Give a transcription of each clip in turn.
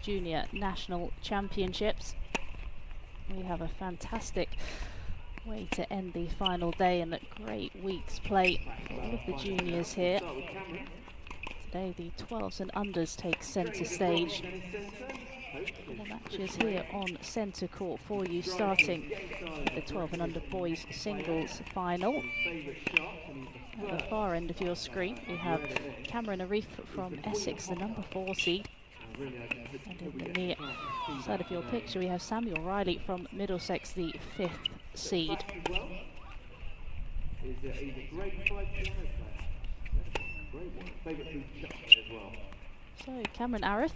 Junior National Championships. We have a fantastic way to end the final day and a great week's play for all of the juniors here. Today the 12s and unders take centre stage. Couple matches here on centre court for you, starting with the 12 and under boys singles final. At the far end of your screen we have Cameron Arif from Essex, the number 40. And in the near side of your picture we have Samuel Riley from Middlesex, the 5th seed. So Cameron Arif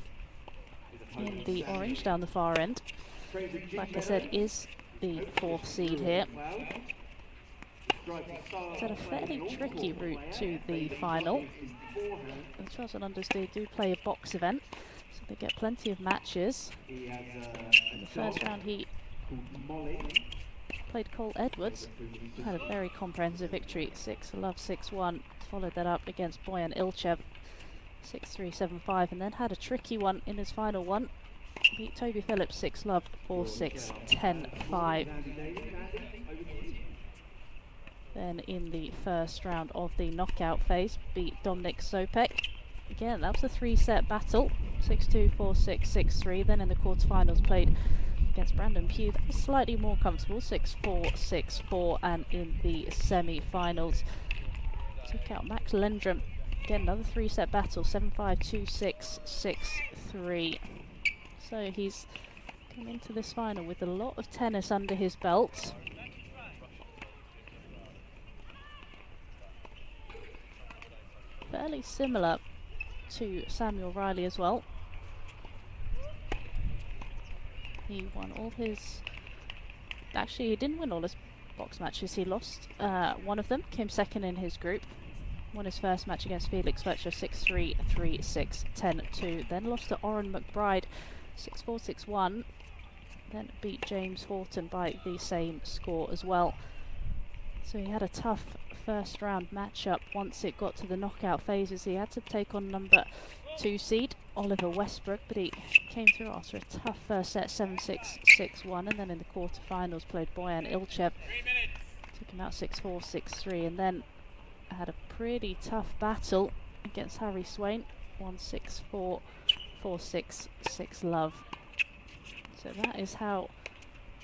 in the orange down the far end, like I said, is the 4th seed here. It's had a fairly tricky route to the final. The 12s and unders do play a box event, so they get plenty of matches. In the first round he played Cole Edwards, had a very comprehensive victory, 6-love, 6-1, followed that up against Boyan Ilchev, 6-3, 7-5, and then had a tricky one in his final one, beat Toby Phillips 6-love, 4-6, 10-5. Then in the first round of the knockout phase, beat Dominic Sopek. Again, that was a 3-set battle, 6-2, 4-6, 6-3. Then in the quarterfinals played against Brandon Pugh, that was slightly more comfortable, 6-4, 6-4. And in the semi-finals, took out Max Lendrum. Again, another 3-set battle, 7-5, 2-6, 6-3. So he's come into this final with a lot of tennis under his belt. Fairly similar to Samuel Riley as well. He won all his... Actually, he didn't win all his box matches. He lost one of them, came second in his group. Won his first match against Felix Fletcher, 6-3, 3-6, 10-2. Then lost to Oren McBride, 6-4, 6-1. Then beat James Horton by the same score as well. So he had a tough first round matchup. Once it got to the knockout phases, he had to take on number 2 seed Oliver Westbrook, but he came through after a tough first set, 7-6, 6-1, and then in the quarterfinals played Boyan Ilchev, took him out 6-4, 6-3, and then had a pretty tough battle against Harry Swain, 1-6, 4, 4-6, 6-love. So that is how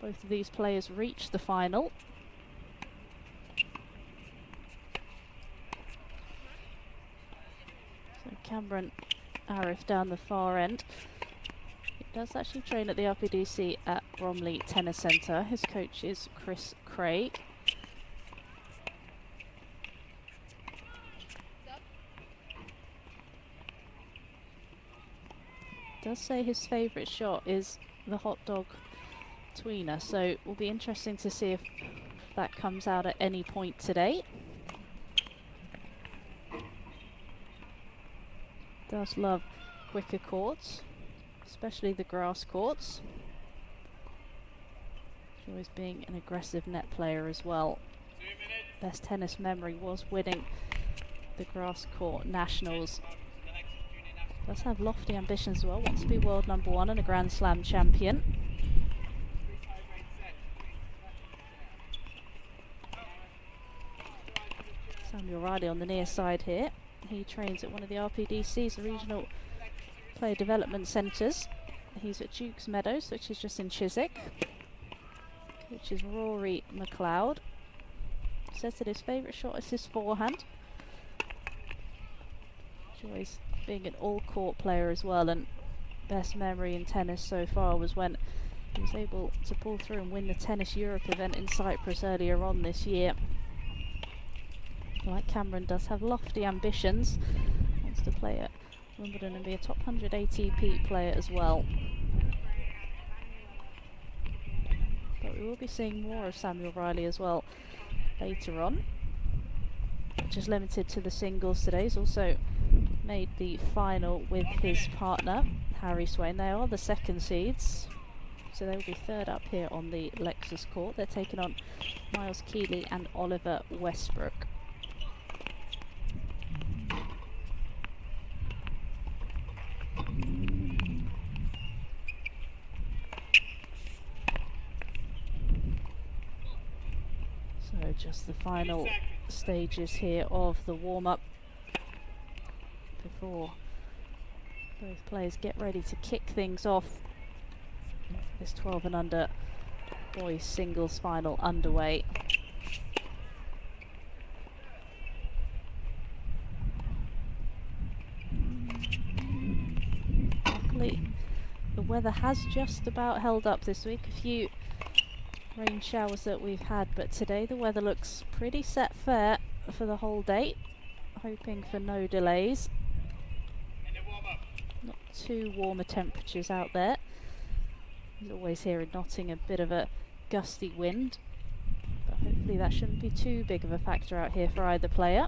both of these players reached the final. So Cameron Arif down the far end. He does actually train at the RPDC at Bromley Tennis Centre. His coach is Chris Craig. Does say his favourite shot is the hot dog tweener, so it will be interesting to see if that comes out at any point today. Does love quicker courts, especially the grass courts. Always being an aggressive net player as well. Best tennis memory was winning the grass court nationals. Does have lofty ambitions as well, wants to be world number 1 and a Grand Slam champion. Samuel Riley on the near side here. He trains at one of the RPDC's, the Regional Player Development Centres. He's at Duke's Meadows, which is just in Chiswick, which is Rory McLeod. Says that his favourite shot is his forehand. Enjoys being an all-court player as well, and best memory in tennis so far was when he was able to pull through and win the Tennis Europe event in Cyprus earlier on this year. Like Cameron, does have lofty ambitions, wants to play at Wimbledon and be a top 100 ATP player as well. But we will be seeing more of Samuel Riley as well later on. Just limited to the singles today. He's also made the final with his partner Harry Swain. They are the second seeds, so they will be third up here on the Lexus court. They're taking on Miles Keeley and Oliver Westbrook. So just the final stages here of the warm-up before both players get ready to kick things off. This 12 and under boys singles final underway. Luckily, the weather has just about held up this week. A few rain showers that we've had, but today the weather looks pretty set fair for the whole day. Hoping for no delays. Not too warmer temperatures out there. There's always here in Nottingham a bit of a gusty wind, but hopefully that shouldn't be too big of a factor out here for either player.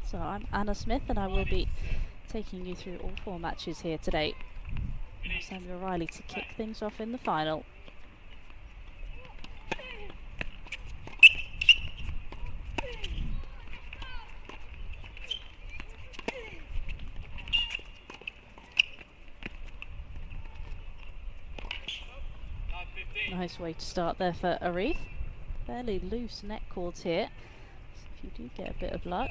So I'm Anna Smith and I will be taking you through all 4 matches here today. Samuel Riley to kick things off in the final. Nice way to start there for Arif. Fairly loose net cords here. So if you do get a bit of luck,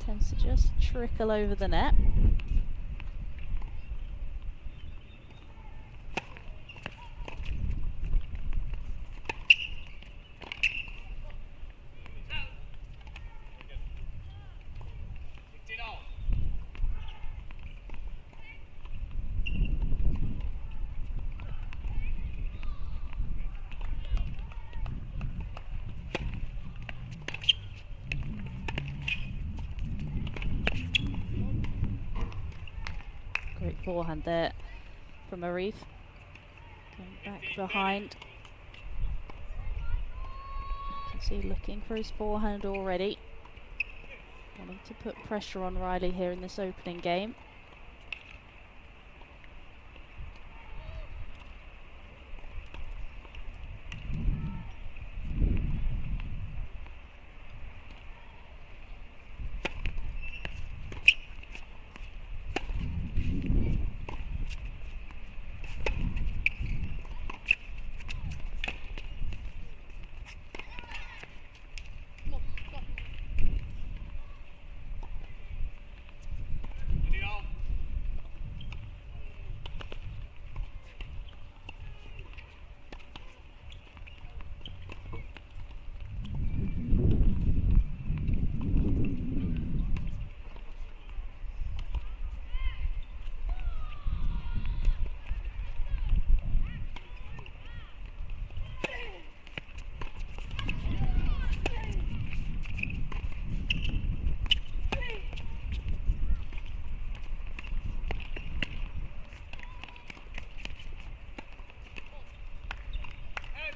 tends to just trickle over the net. Great forehand there from Arif. Going back behind. You can see looking for his forehand already. Wanting to put pressure on Riley here in this opening game.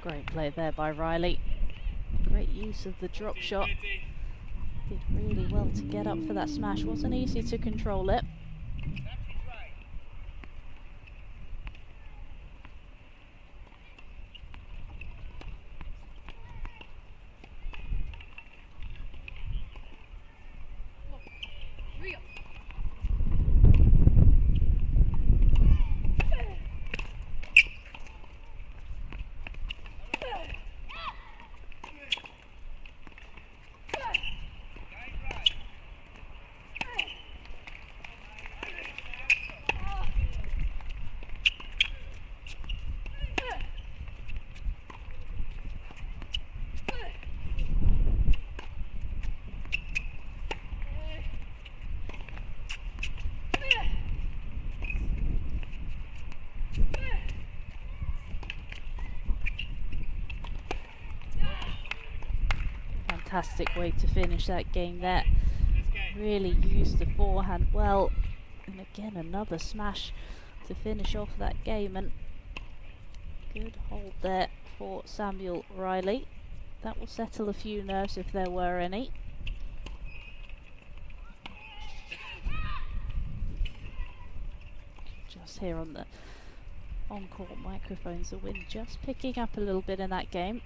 Great play there by Riley. Great use of the drop shot. Did really well to get up for that smash. Wasn't easy to control it. Fantastic way to finish that game there. Really used the forehand well, and again another smash to finish off that game, and good hold there for Samuel Riley. That will settle a few nerves if there were any. just hear on the on-court microphones the wind just picking up a little bit in that game.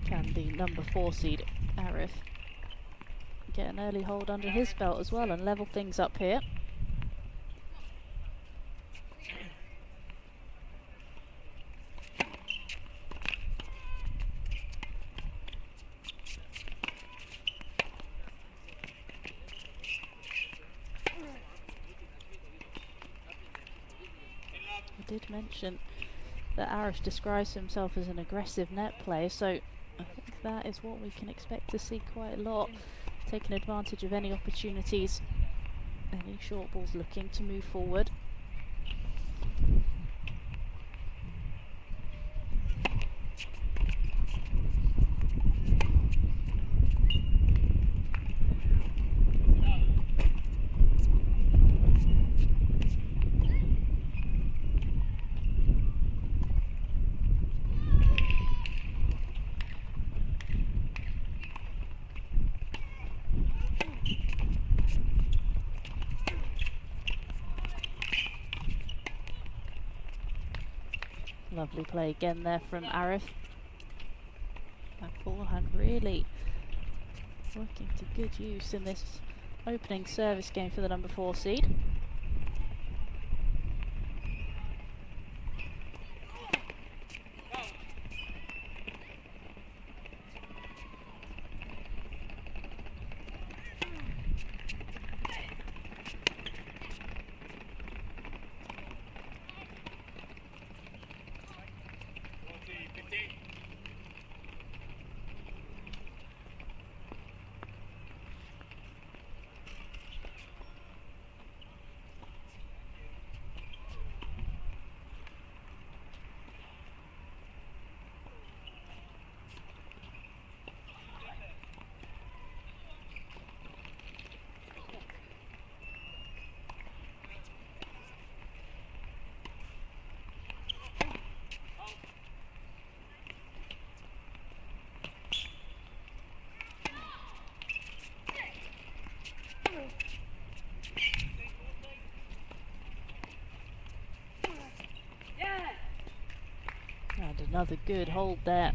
Can the number 4 seed Arif get an early hold under his belt as well and level things up here? I did mention that Arif describes himself as an aggressive net player, so I think that is what we can expect to see quite a lot, taking advantage of any opportunities, any short balls looking to move forward. Lovely play again there from Arif. That forehand really working to good use in this opening service game for the number 4 seed. And another good hold there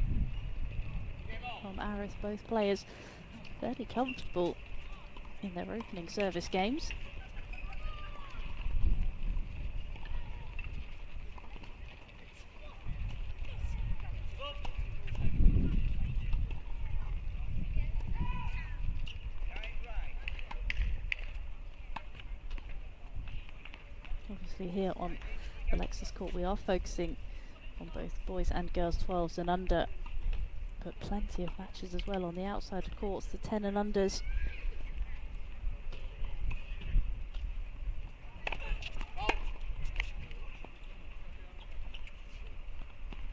from Arif. Both players fairly comfortable in their opening service games. Obviously here on the Lexus court we are focusing on both boys and girls 12s and under, but plenty of matches as well on the outside of courts, the 10 and unders.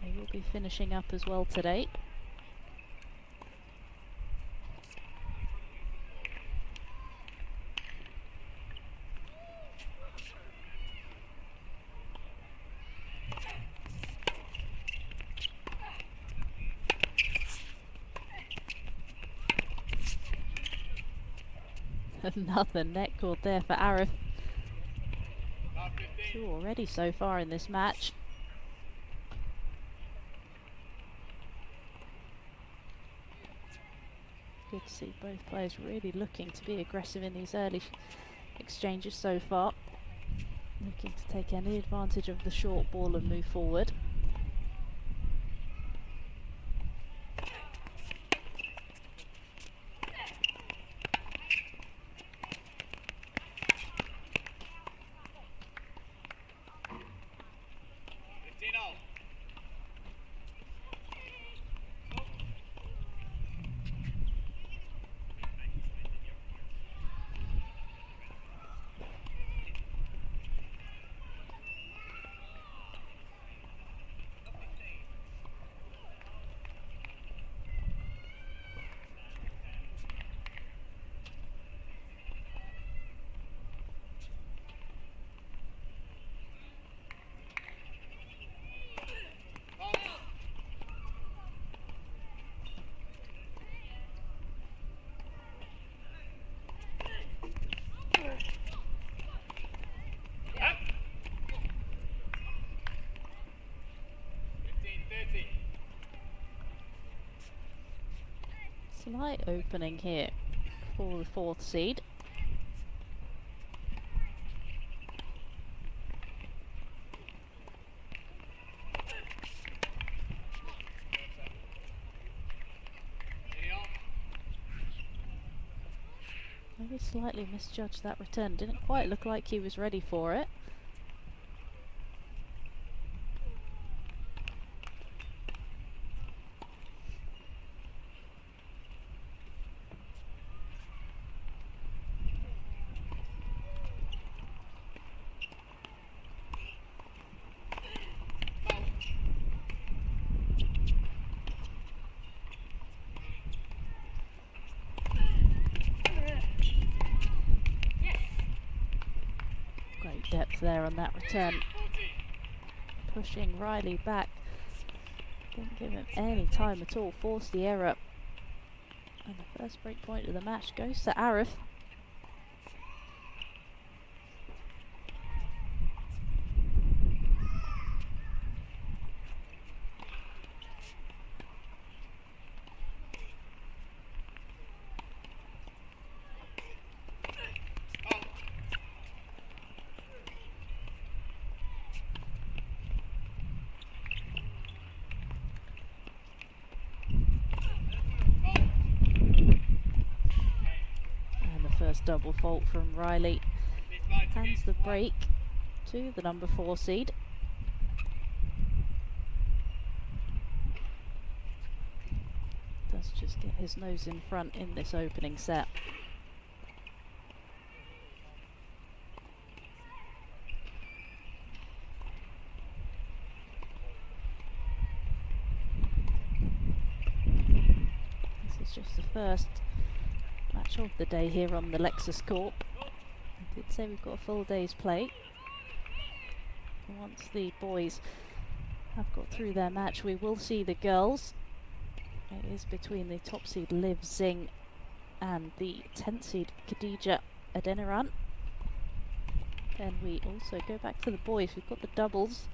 They will be finishing up as well today. Another net cord there for Arif. 2 already so far in this match. Good to see both players really looking to be aggressive in these early exchanges so far. Looking to take any advantage of the short ball and move forward. Slight opening here for the 4th seed. Maybe slightly misjudged that return. Didn't quite look like he was ready for it. Depth there on that return, pushing Riley back, didn't give him any time at all, forced the error, and the first break point of the match goes to Arif. Double fault from Riley, hands the break to the number 4 seed. Does just get his nose in front in this opening set. This is just the first match of the day here on the Lexus court. I did say we've got a full day's play. And once the boys have got through their match, we will see the girls. It is between the top seed Liv Zing and the 10th seed Khadija Adeniran. Then we also go back to the boys. We've got the doubles,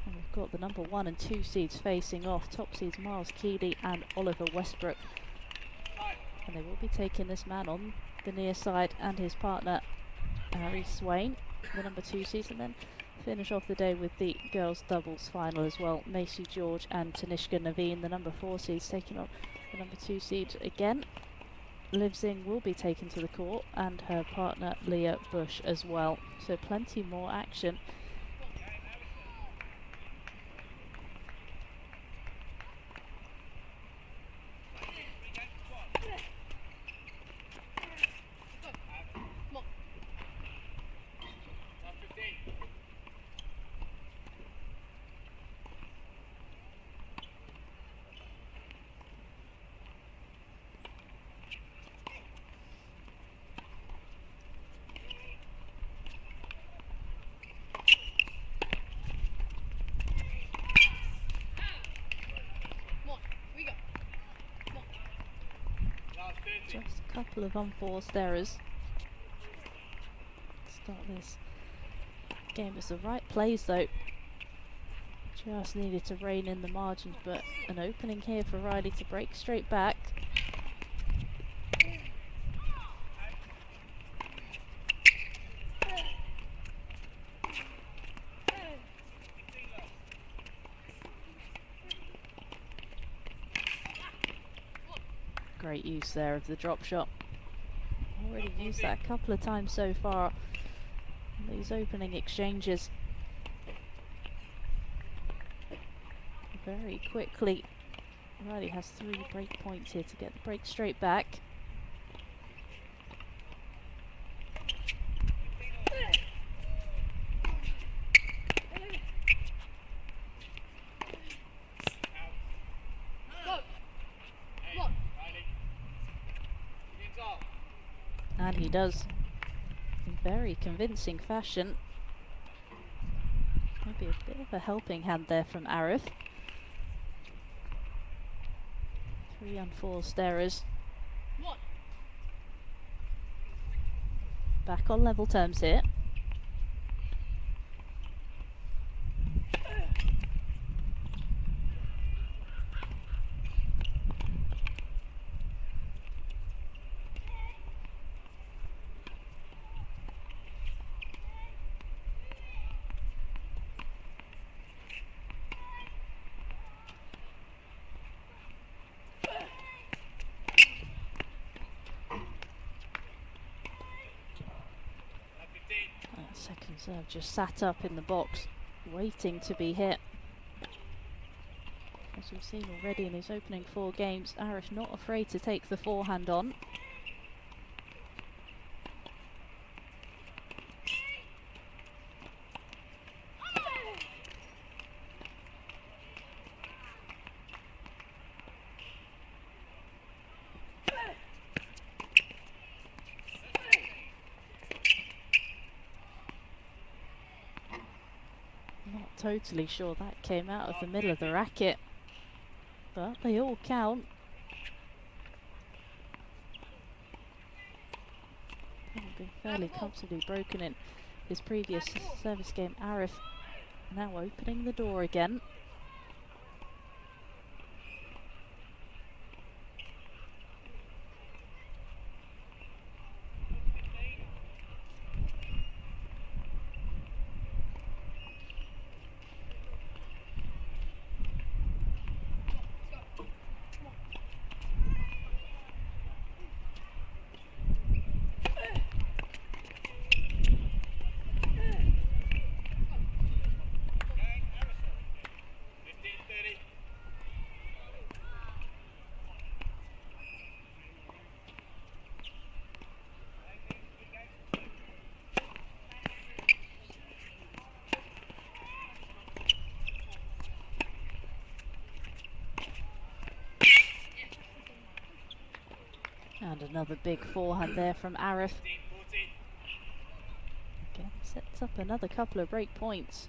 and we've got the number 1 and 2 seeds facing off. Top seeds Miles Keeley and Oliver Westbrook. And they will be taking this man on the near side and his partner Harry Swain, the number 2 seed, and then finish off the day with the girls doubles final as well. Macy George and Tanishka Naveen, the number 4 seeds, taking on the number 2 seed again. Liv Zing will be taken to the court, and her partner Leah Bush as well. So plenty more action. Just a couple of unforced errors. Start this game as the right plays though. Just needed to rein in the margins, but an opening here for Riley to break straight back. Great use there of the drop shot. Already used that a couple of times so far in these opening exchanges. Very quickly, Riley has 3 break points here to get the break straight back. And he does in very convincing fashion. Maybe a bit of a helping hand there from Arif. 3 unforced errors. Back on level terms here. Serve just sat up in the box, waiting to be hit. As we've seen already in his opening 4 games, Arif not afraid to take the forehand on. Not totally sure that came out of the middle of the racket, but they all count. Having been fairly comfortably broken in his previous service game, Arif now opening the door again. And another big forehand there from Arif. Again, sets up another couple of break points.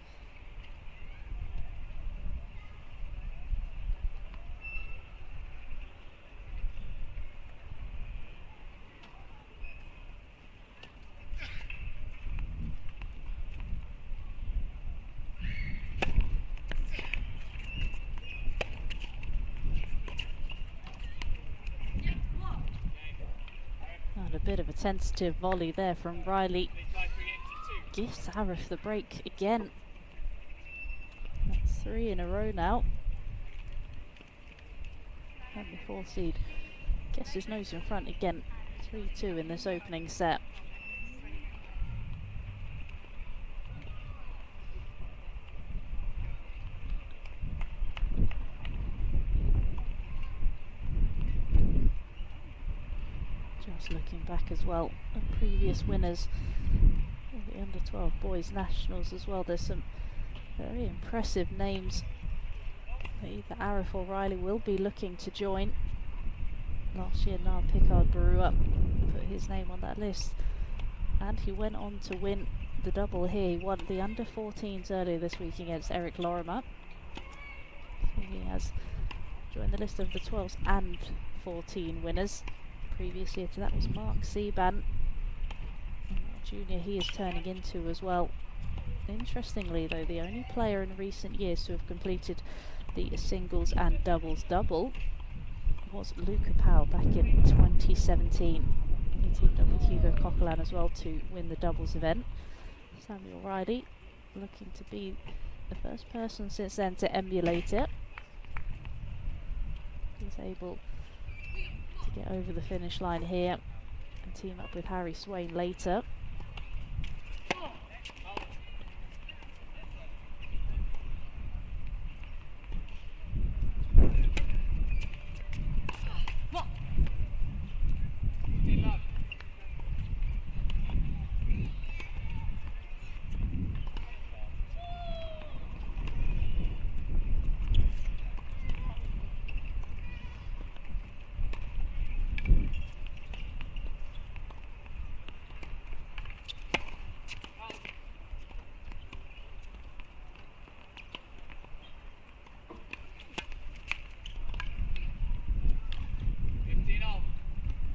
And a bit of a tentative volley there from Riley. Gives Arif the break again. That's 3 in a row now. And the 4th seed gets his nose in front again. 3-2 in this opening set. Just looking back as well at previous winners of the under-12 boys nationals as well, there's some very impressive names that either Arif or Riley will be looking to join. Last year Niall Pickard-Barua put his name on that list, and he went on to win the double here. He won the under-14s earlier this week against Eric Lorimer. So he has joined the list of the 12s and 14 winners. Previous year to that was Mark Seaban, junior he is turning into as well. Interestingly though, the only player in recent years to have completed the singles and doubles double was Luca Powell back in 2017. He teamed up with Hugo Coquelin as well to win the doubles event. Samuel Riley looking to be the first person since then to emulate it. He's able to get over the finish line here and team up with Harry Swain later.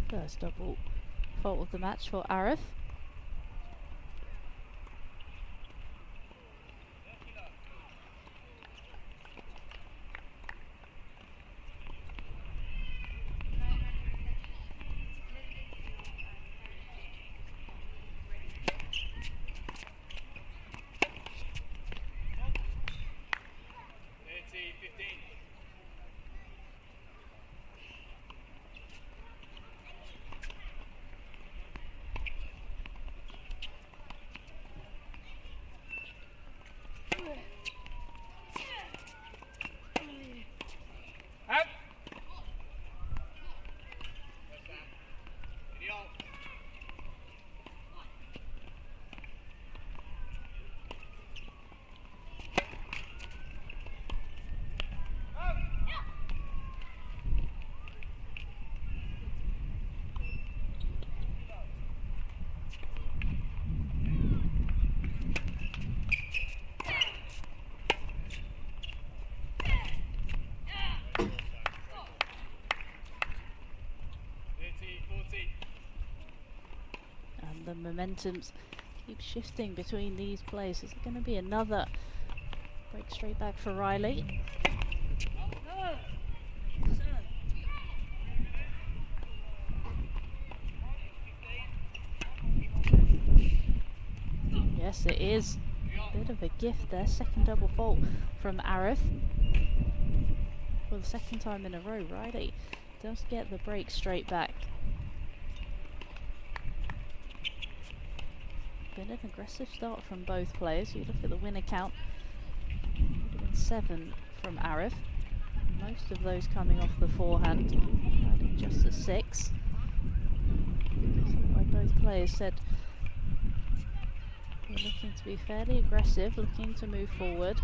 First double fault of the match for Arif. momentums keep shifting between these players. Is it going to be another break straight back for Riley? Yes, it is. Bit of a gift there. Second double fault from Arif. For the second time in a row, Riley does get the break straight back. Been an aggressive start from both players. You look at the winner count, would have been 7 from Arif. Most of those coming off the forehand. Riley just a 6. Why both players said we're looking to be fairly aggressive, looking to move forward.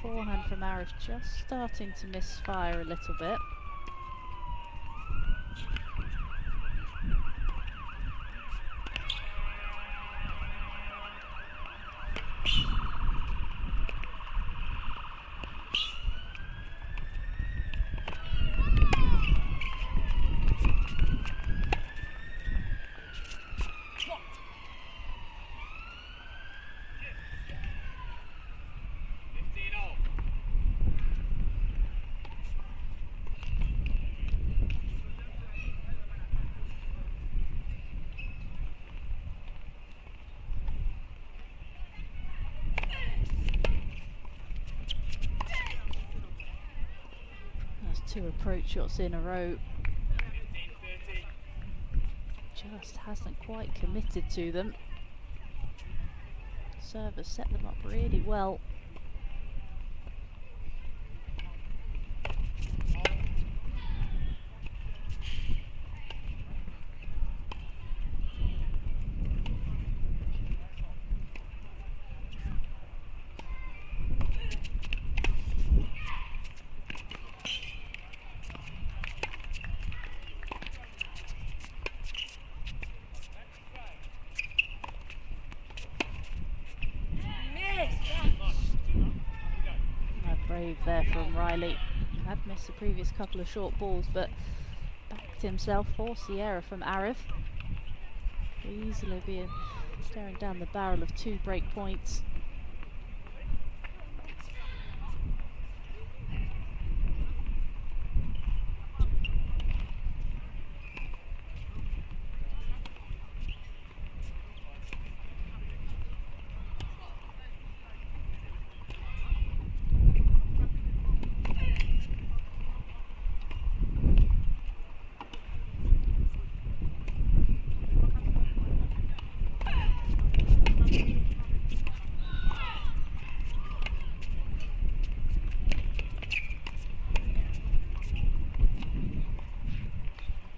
Forehand from Arif just starting to misfire a little bit. Two approach shots in a row. Just hasn't quite committed to them. Server set them up really well. Brave there from Riley. Had missed the previous couple of short balls, but backed himself, forced the error from Arif. Easily being staring down the barrel of 2 break points.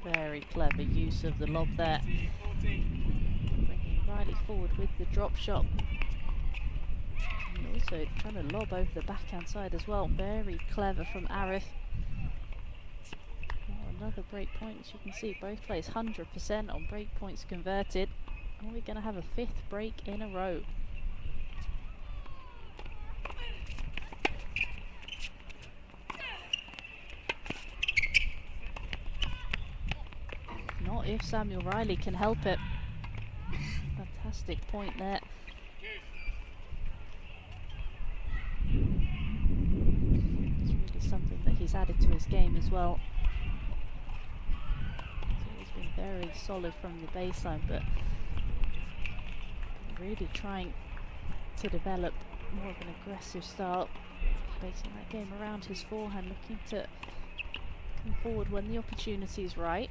Very clever use of the lob there. Bringing Riley forward with the drop shot. And also trying to lob over the backhand side as well. Very clever from Arif. Oh, another break point. As you can see, both players 100% on break points converted. Are we going to have a 5th break in a row? Not if Samuel Riley can help it. Fantastic point there. It's really something that he's added to his game as well. He's always been very solid from the baseline, but really trying to develop more of an aggressive style, basing that game around his forehand, looking to come forward when the opportunity is right.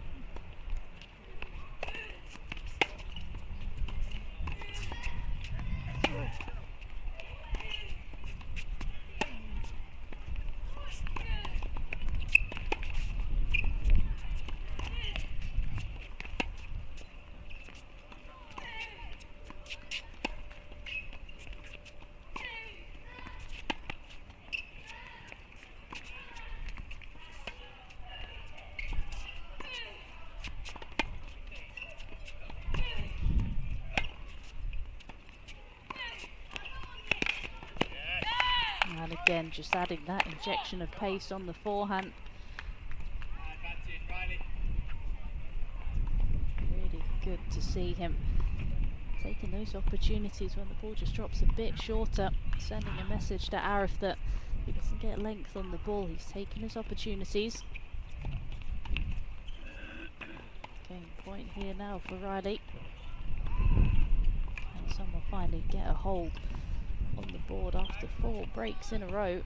again, just adding that injection of pace on the forehand. Really good to see him taking those opportunities when the ball just drops a bit shorter, sending a message to Arif that he doesn't get length on the ball. He's taking his opportunities. Game point here now for Riley. Can someone finally get a hold on the board after 4 breaks in a row?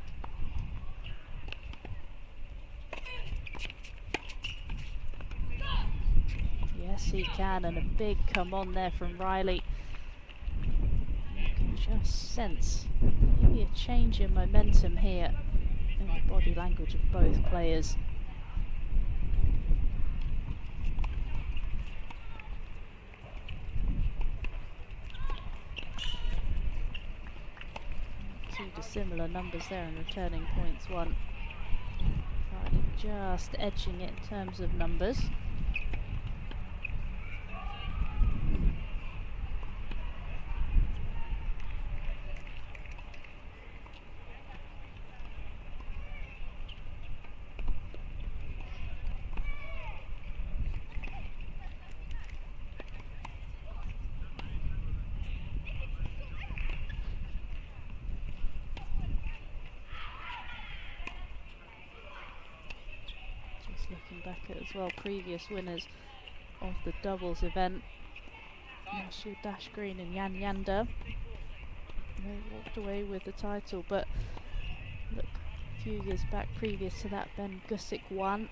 Yes, he can, and a big come on there from Riley. You can just sense maybe a change in momentum here in the body language of both players. Two dissimilar numbers there in returning points. Riley just edging it in terms of numbers. Looking back at as well previous winners of the doubles event, Marshall Dash Green and Jan Yander. They walked away with the title, but look, a few years back previous to that, Ben Gusick won,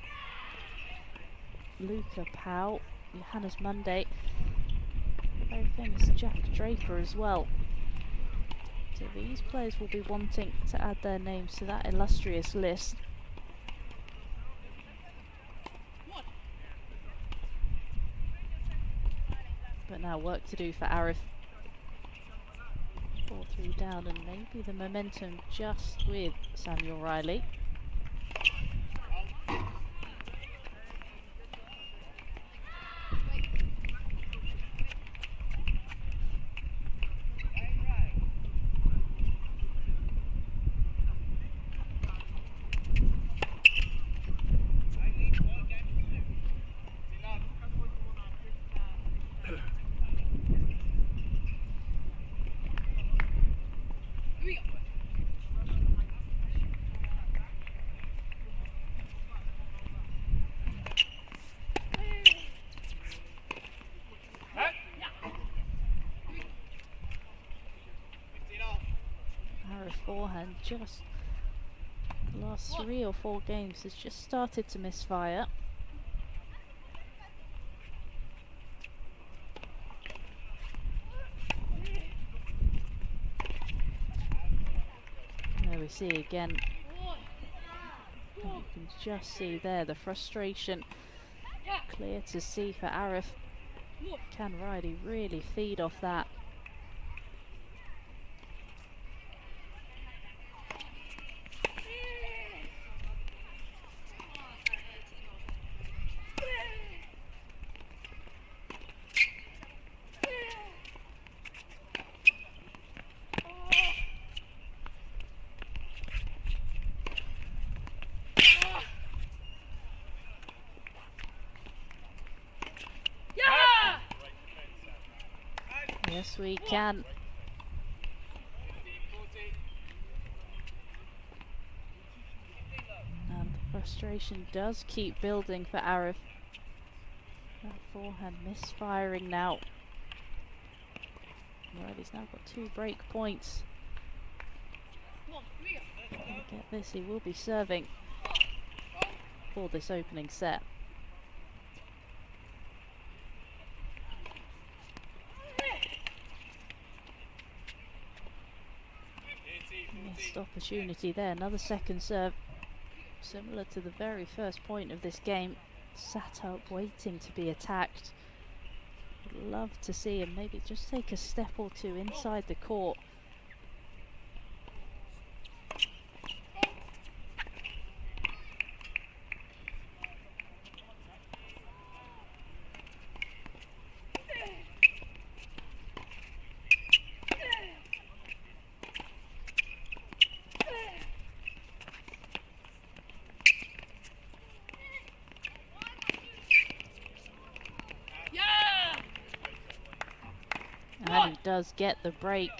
Luca Powell, Johannes Monday, very famous Jack Draper as well. So these players will be wanting to add their names to that illustrious list. But now work to do for Arif. 4-3 down, and maybe the momentum just with Samuel Riley. Forehand, just the last 3 or 4 games has just started to misfire. There we see again. You can just see there the frustration clear to see for Arif. Can Riley really feed off that? Yes, we can. And the frustration does keep building for Arif. That forehand misfiring now. Riley's now got 2 break points. Get this, he will be serving for this opening set. Missed opportunity there, another second serve, similar to the very first point of this game. Sat up waiting to be attacked. Would love to see him maybe just take a step or 2 inside the court. And he does get the break.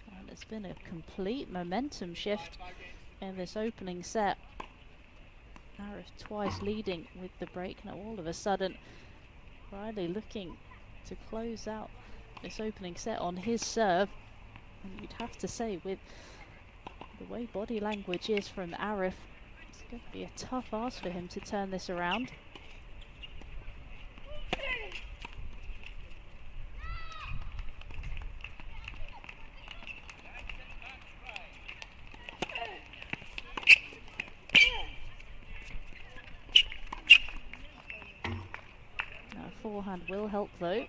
And it's been a complete momentum shift in this opening set. Arif twice leading with the break. Now all of a sudden, Riley looking to close out this opening set on his serve. And you'd have to say, with the way body language is from Arif, it's going to be a tough ask for him to turn this around. Forehand will help though.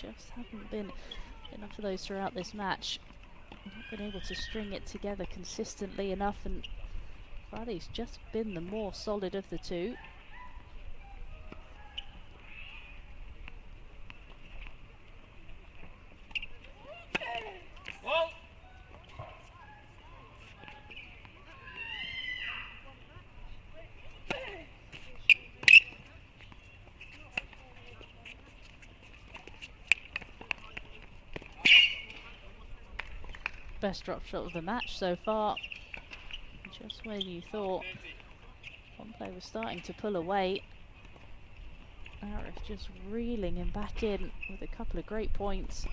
Just haven't been enough of those throughout this match. Not been able to string it together consistently enough, and Riley's just been the more solid of the two. Best drop shot of the match so far. Just when you thought one player was starting to pull away, Arif just reeling him back in with a couple of great points.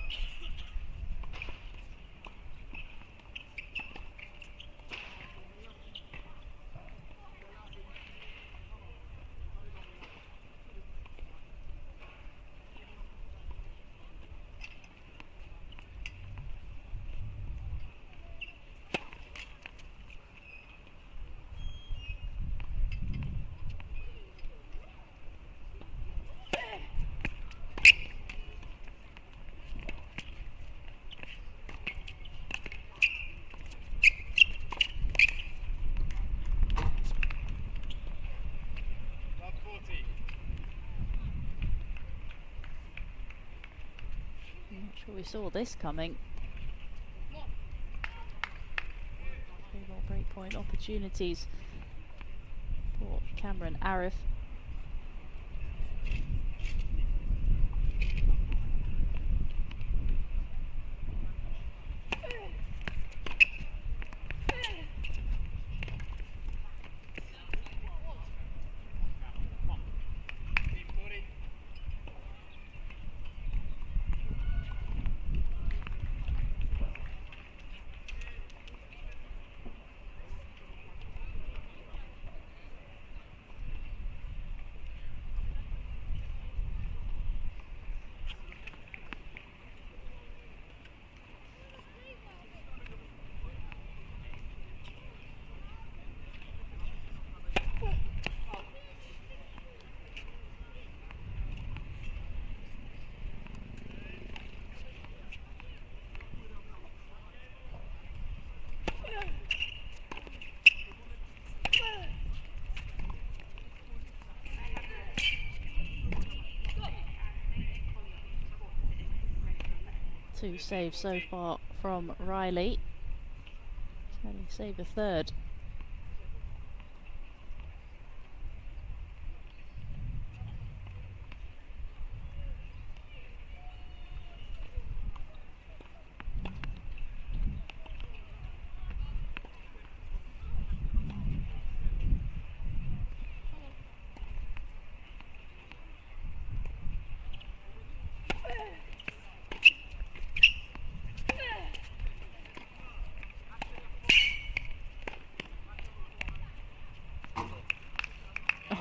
Sure we saw this coming. 3 more breakpoint opportunities for Cameron Arif. Two saves so far from Riley. Can he save a third?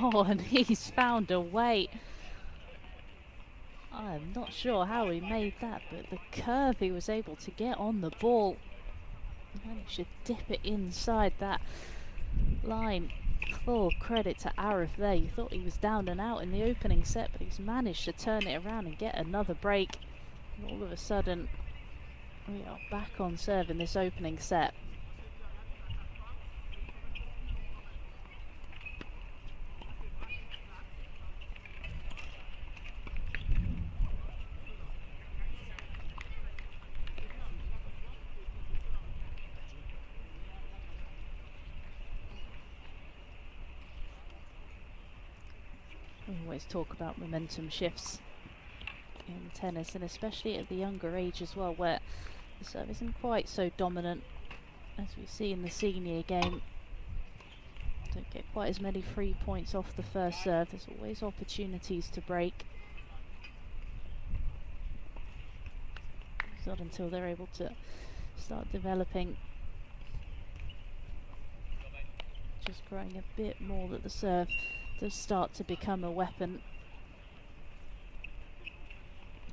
Oh, and he's found a way. I'm not sure how he made that, but the curve he was able to get on the ball. He managed to dip it inside that line. Full credit to Arif there. You thought he was down and out in the opening set, but he's managed to turn it around and get another break. And all of a sudden, we are back on serve in this opening set. We always talk about momentum shifts in tennis, and especially at the younger age as well, where the serve isn't quite so dominant as we see in the senior game. Don't get quite as many free points off the first serve. There's always opportunities to break. It's not until they're able to start developing, just growing a bit more, that the serve does start to become a weapon.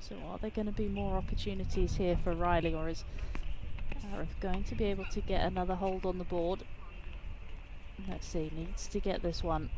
So are there going to be more opportunities here for Riley, or is Arif going to be able to get another hold on the board? Let's see, needs to get this one.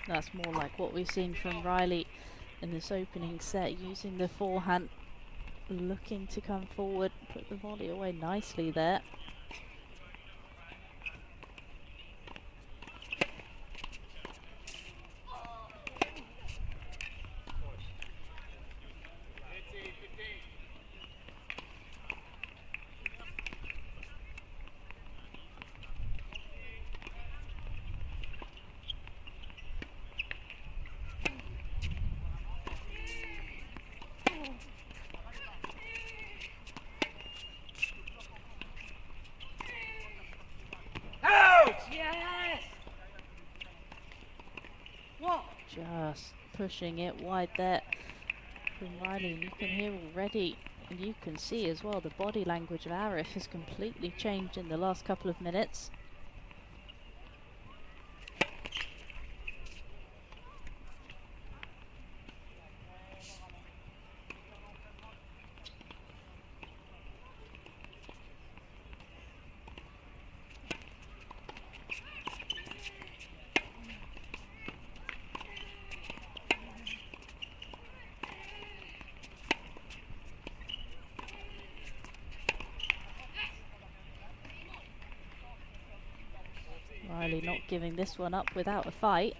That's more like what we've seen from Riley in this opening set, using the forehand, looking to come forward, put the volley away nicely there. Just pushing it wide there from Riley, and you can hear already, and you can see as well, the body language of Arif has completely changed in the last couple of minutes. Riley not giving this one up without a fight.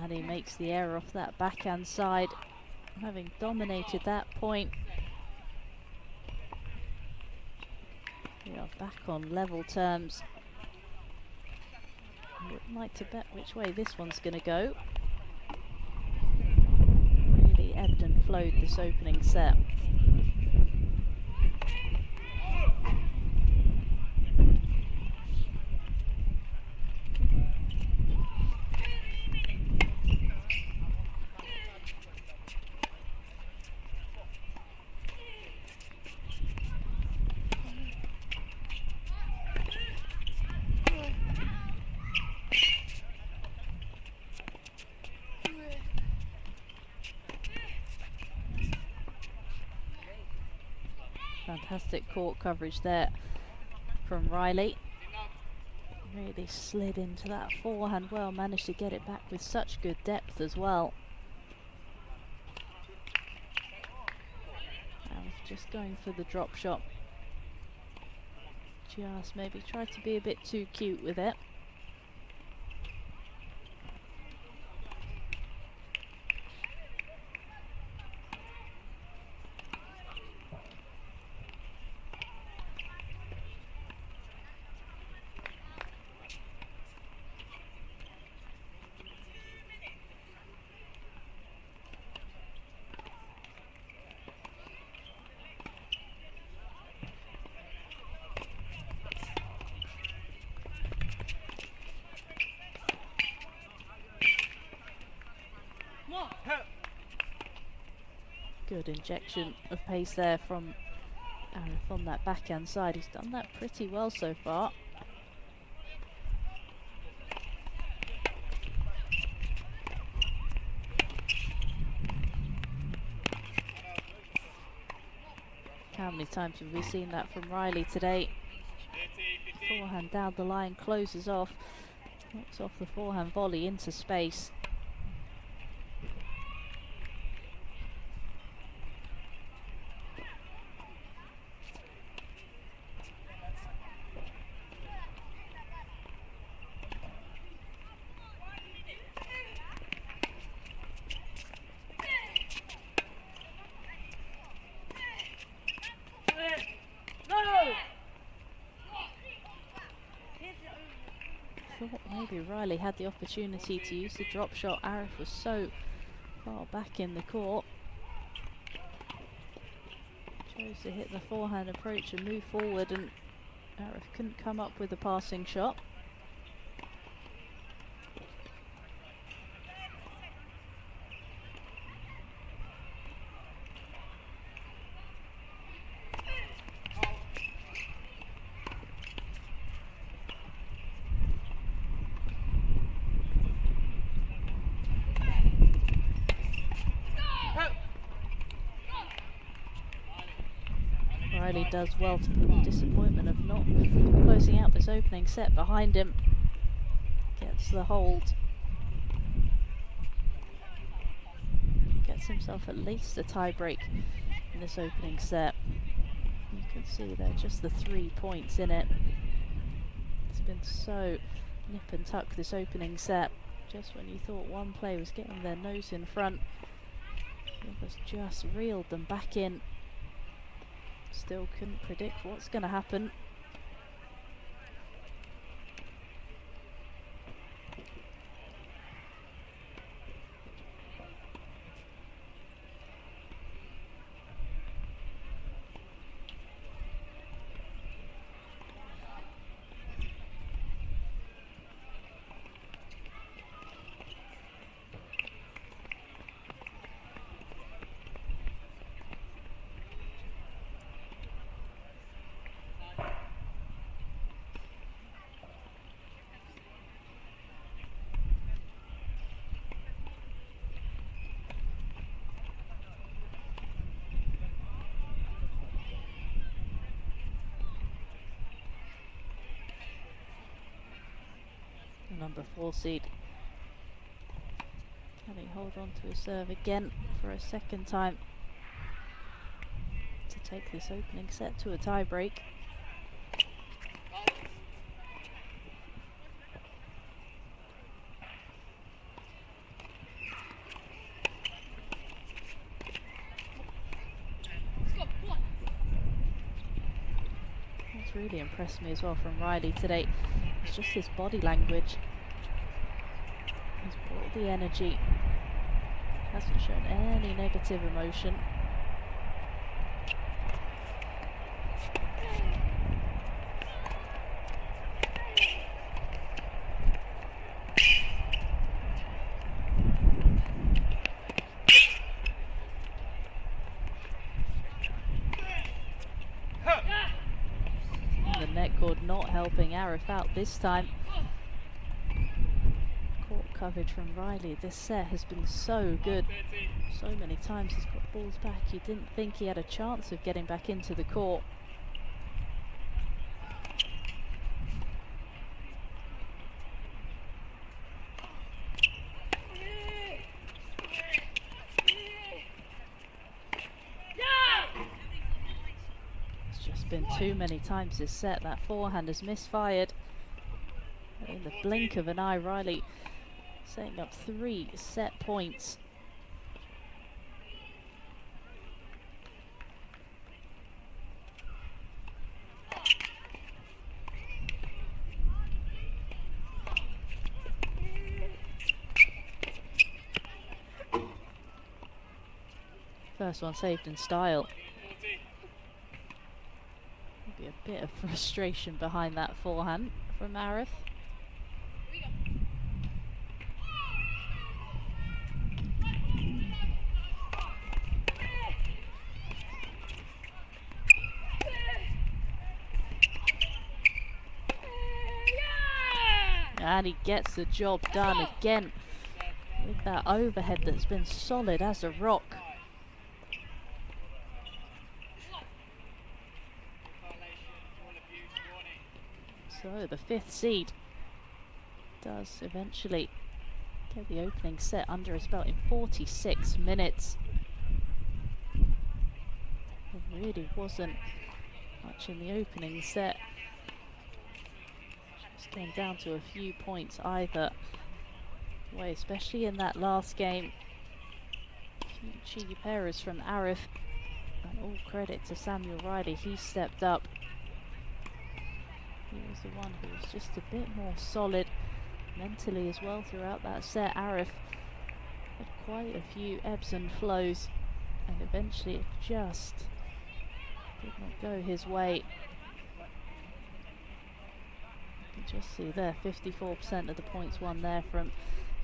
And he makes the error off that backhand side, having dominated that point. We are back on level terms. I would like to bet which way this one's going to go. Really ebbed and flowed this opening set. Fantastic court coverage there from Riley. Really slid into that forehand well, managed to get it back with such good depth as well. And just going for the drop shot. Just maybe tried to be a bit too cute with it. Good injection of pace there from Arif on that backhand side. He's done that pretty well so far. How many times have we seen that from Riley today? Forehand down the line, closes off, knocks off the forehand volley into space. Thought maybe Riley had the opportunity to use the drop shot. Arif was so far back in the court. Chose to hit the forehand approach and move forward, and Arif couldn't come up with a passing shot. Riley does well to put the disappointment of not closing out this opening set behind him. Gets the hold. Gets himself at least a tie break in this opening set. You can see there just the 3 points in it. It's been so nip and tuck this opening set. Just when you thought one player was getting their nose in front, the others just reeled them back in. Still couldn't predict what's going to happen. Number 4 seed. Can he hold on to his serve again for a second time to take this opening set to a tie break? What's really impressed me as well from Riley today is just his body language. He's brought the energy, hasn't shown any negative emotion. And the net cord not helping Arif out this time. Coverage from Riley this set has been so good. So many times he's got balls back. You didn't think he had a chance of getting back into the court. It's just been too many times this set. That forehand has misfired. In the blink of an eye, Riley setting up 3 set points. First one saved in style. Maybe a bit of frustration behind that forehand from Arif. And he gets the job done again with that overhead that's been solid as a rock. So the 5th seed does eventually get the opening set under his belt in 46 minutes. There really wasn't much in the opening set. Just came down to a few points either way, especially in that last game. A few cheeky pairs from Arif, and all credit to Samuel Riley. He stepped up. He was the one who was just a bit more solid mentally as well throughout that set. Arif had quite a few ebbs and flows, and eventually it just did not go his way. You can just see there 54% of the points won there from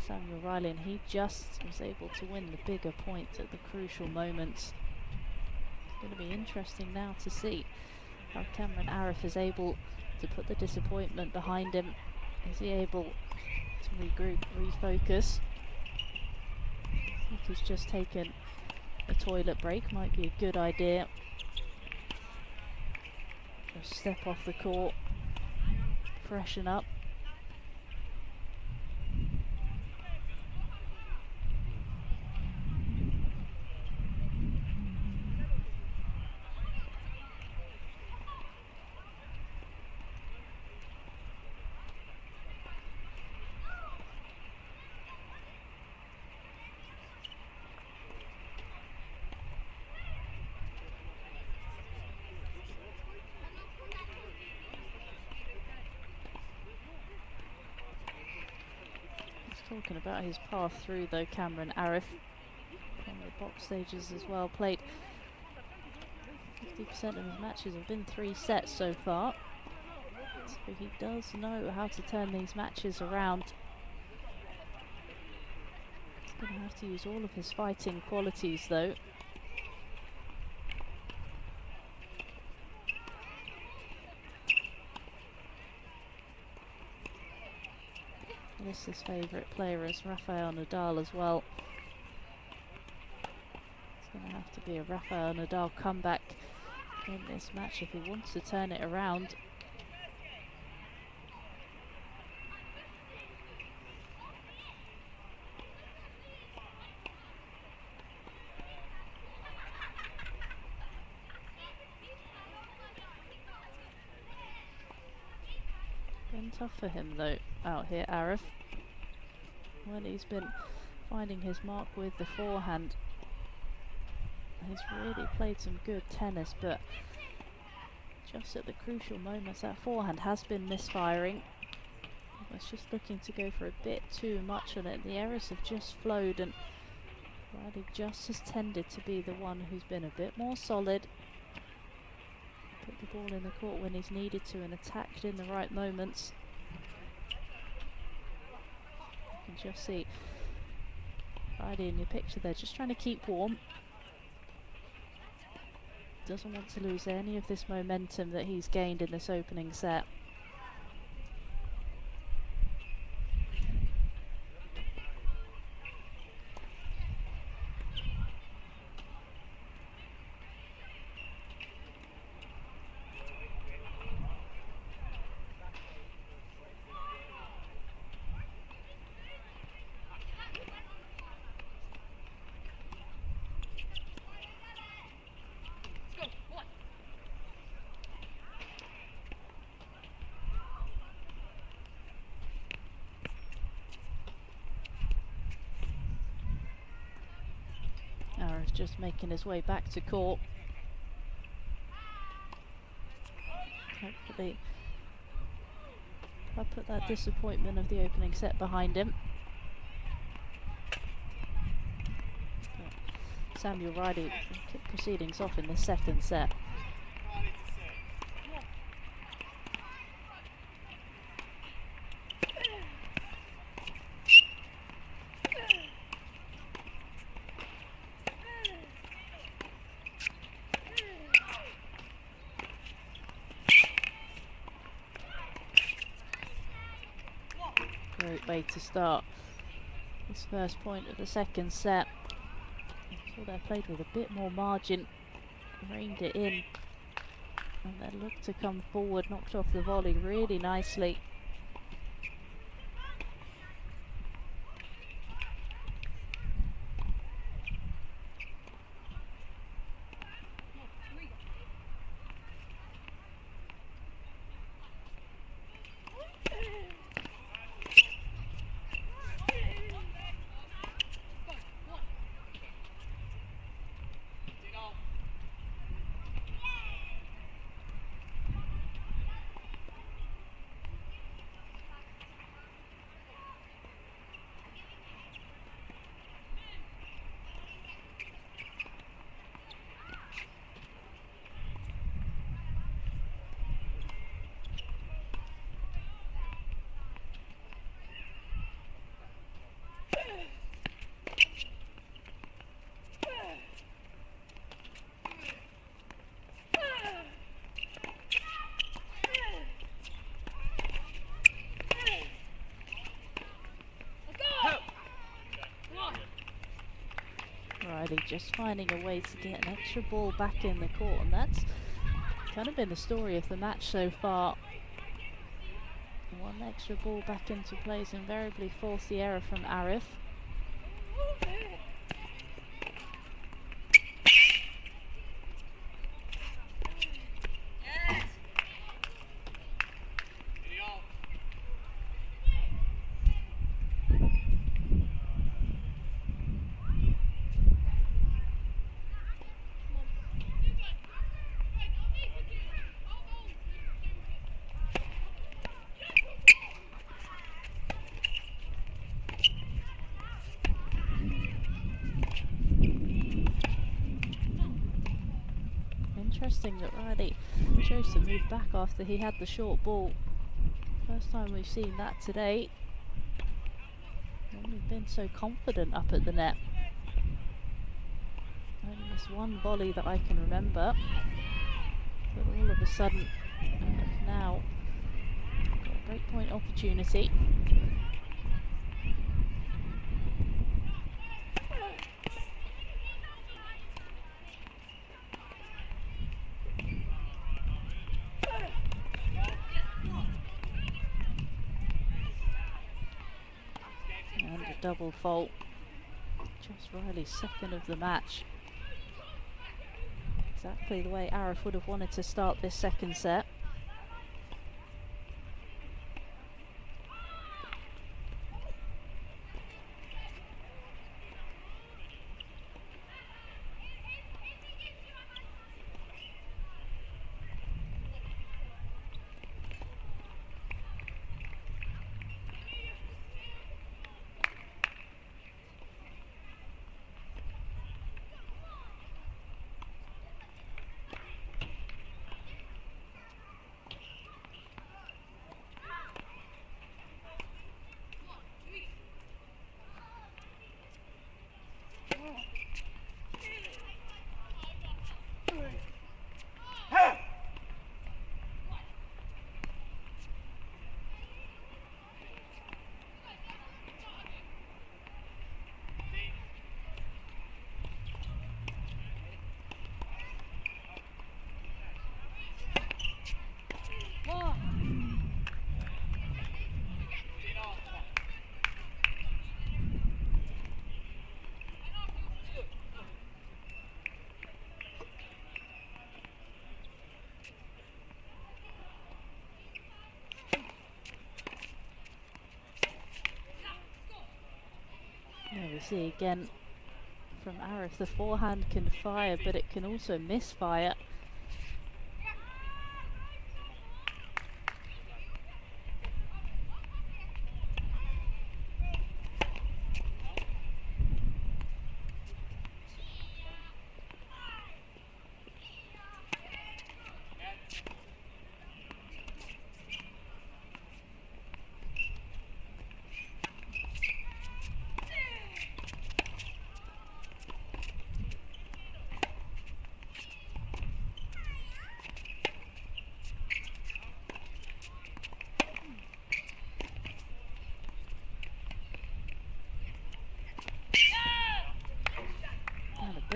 Samuel Riley, and he just was able to win the bigger points at the crucial moments. It's going to be interesting now to see how Cameron Arif is able to put the disappointment behind him. Is he able to regroup, refocus? I think he's just taken a toilet break, might be a good idea. Just step off the court, freshen up. Talking about his path through though, Cameron Arif, from the box stages as well, played 50% of his matches have been 3 sets so far, so he does know how to turn these matches around. He's going to have to use all of his fighting qualities though. His favourite player is Rafael Nadal as well. It's going to have to be a Rafael Nadal comeback in this match if he wants to turn it around. Been tough for him though out here, Arif. When he's been finding his mark with the forehand, he's really played some good tennis, but just at the crucial moments that forehand has been misfiring. He was just looking to go for a bit too much on it. The errors have just flowed, and Riley just has tended to be the one who's been a bit more solid, put the ball in the court when he's needed to, and attacked in the right moments. You can just see Riley in your picture there, just trying to keep warm. Doesn't want to lose any of this momentum that he's gained in this opening set. Just making his way back to court. Hopefully I'll put that disappointment of the opening set behind him. But Samuel Riley kicked proceedings off in the second set. way to start this first point of the second set. So they played with a bit more margin, reined it in, and then looked to come forward, knocked off the volley really nicely. Riley just finding a way to get an extra ball back in the court, and that's kind of been the story of the match so far. One extra ball back into play is invariably force the error from Arif. Interesting that Riley chose to move back after he had the short ball. First time we've seen that today. Only been so confident up at the net. Only missed one volley that I can remember. But all of a sudden, now got a break point opportunity. Double fault. Just Riley's second of the match. Exactly the way Arif would have wanted to start this second set. There we see again from Arif, the forehand can fire, but it can also misfire.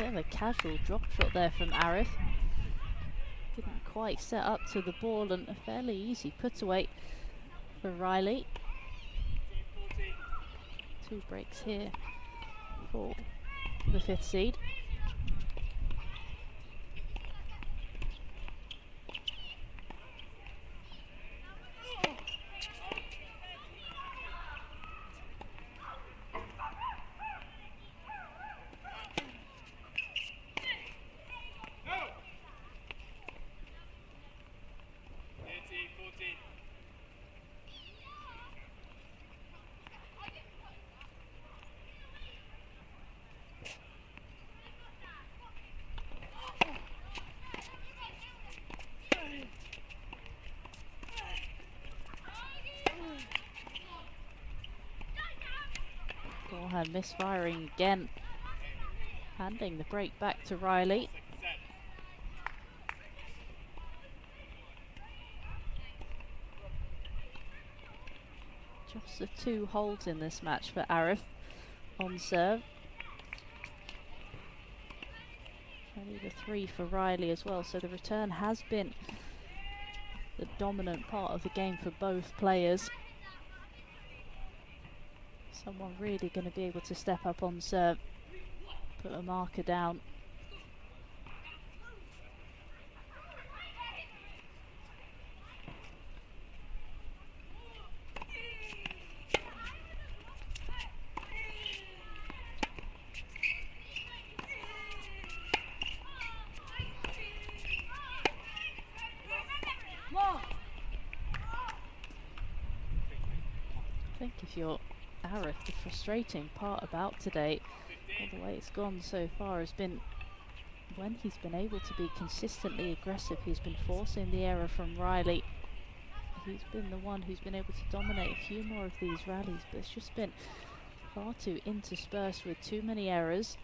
bit of a casual drop shot there from Arif. Didn't quite set up to the ball, and a fairly easy put away for Riley. 2 breaks here for the 5th seed. Forehand misfiring again, handing the break back to Riley. Just the 2 holds in this match for Arif on serve. Only the 3 for Riley as well, so the return has been the dominant part of the game for both players. Someone really going to be able to step up on serve, put a marker down. I think if you're Arif, the frustrating part about today, all the way it's gone so far, has been when he's been able to be consistently aggressive. He's been forcing the error from Riley. He's been the one who's been able to dominate a few more of these rallies, but it's just been far too interspersed with too many errors.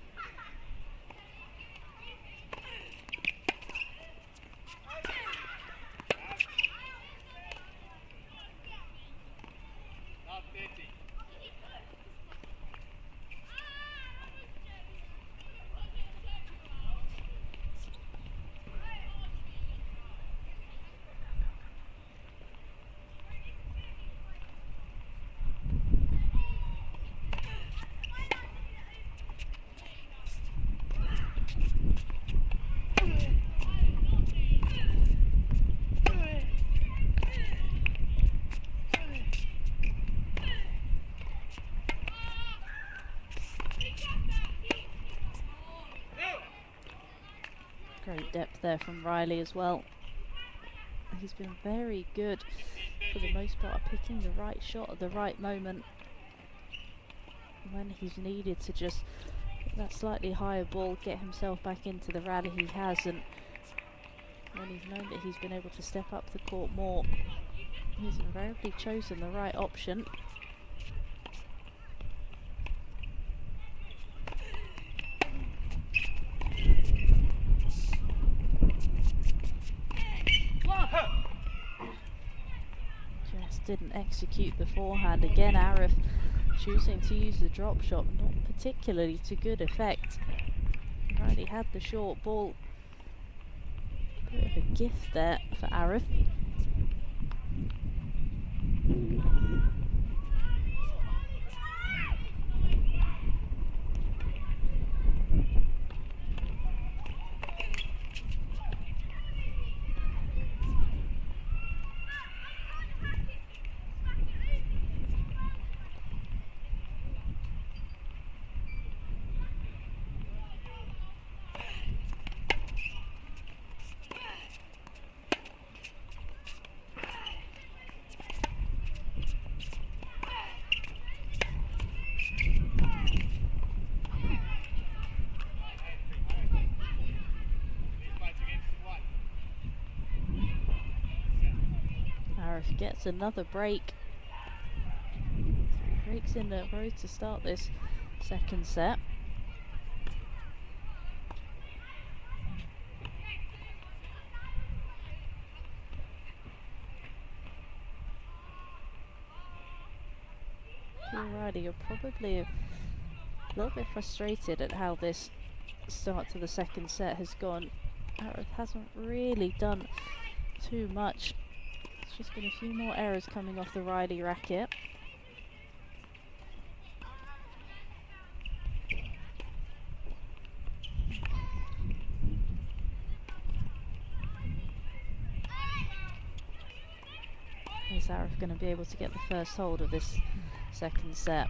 Great depth there from Riley as well. He's been very good for the most part, picking the right shot at the right moment when he's needed to just get that slightly higher ball, get himself back into the rally. He has, and when he's known that he's been able to step up the court more, he's invariably chosen the right option. Didn't execute the forehand. Again, Arif choosing to use the drop shot, not particularly to good effect. Riley had the short ball. Bit of a gift there for Arif. Gets another break. 3 breaks in a row to start this second set. Riley, you're probably a little bit frustrated at how this start to the second set has gone. Arif hasn't really done too much. It's just been a few more errors coming off the Riley racket. Is Arif going to be able to get the first hold of this second set?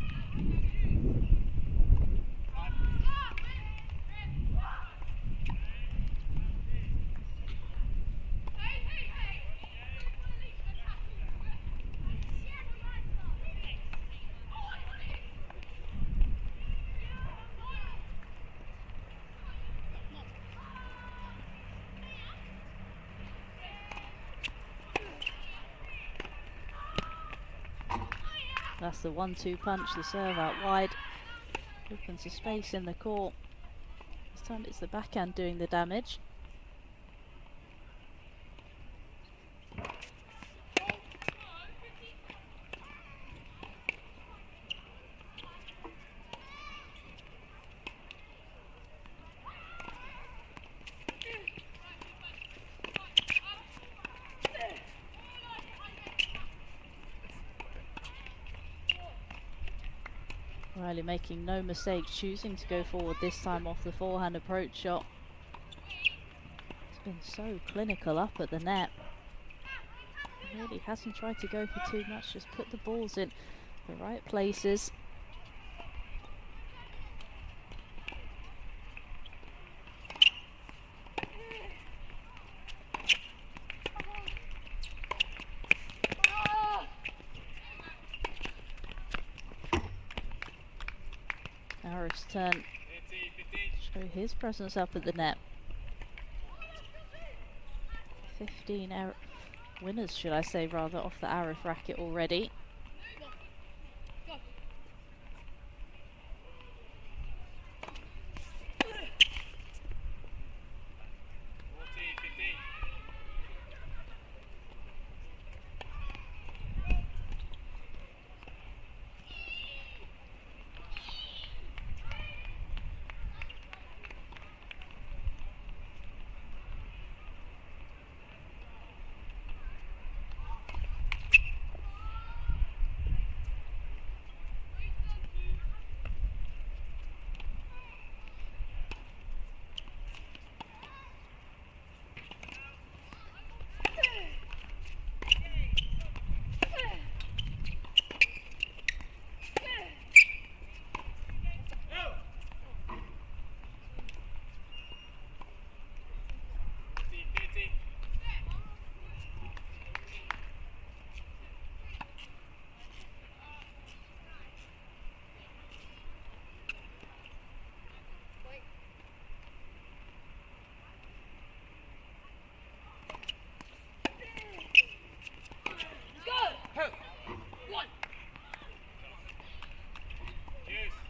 That's the 1-2 punch, the serve out wide, opens a space in the court. This time it's the backhand doing the damage. Riley making no mistake, choosing to go forward this time off the forehand approach shot. It's been so clinical up at the net. Really hasn't tried to go for too much, just put the balls in the right places. Arif's turn to show his presence up at the net. 15 winners, should I say, rather, off the Arif racket already.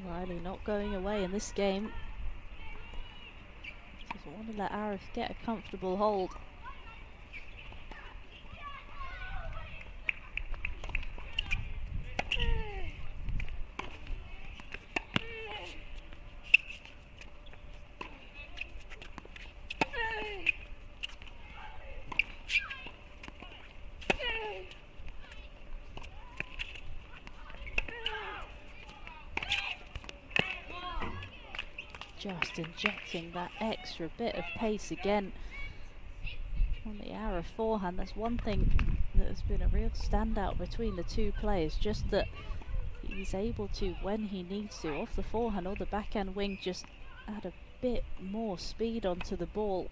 Riley not going away in this game. Doesn't want to let Arif get a comfortable hold. Just injecting that extra bit of pace again on the Arif forehand. That's one thing that has been a real standout between the two players, just that he's able to, when he needs to, off the forehand or the backhand wing, just add a bit more speed onto the ball.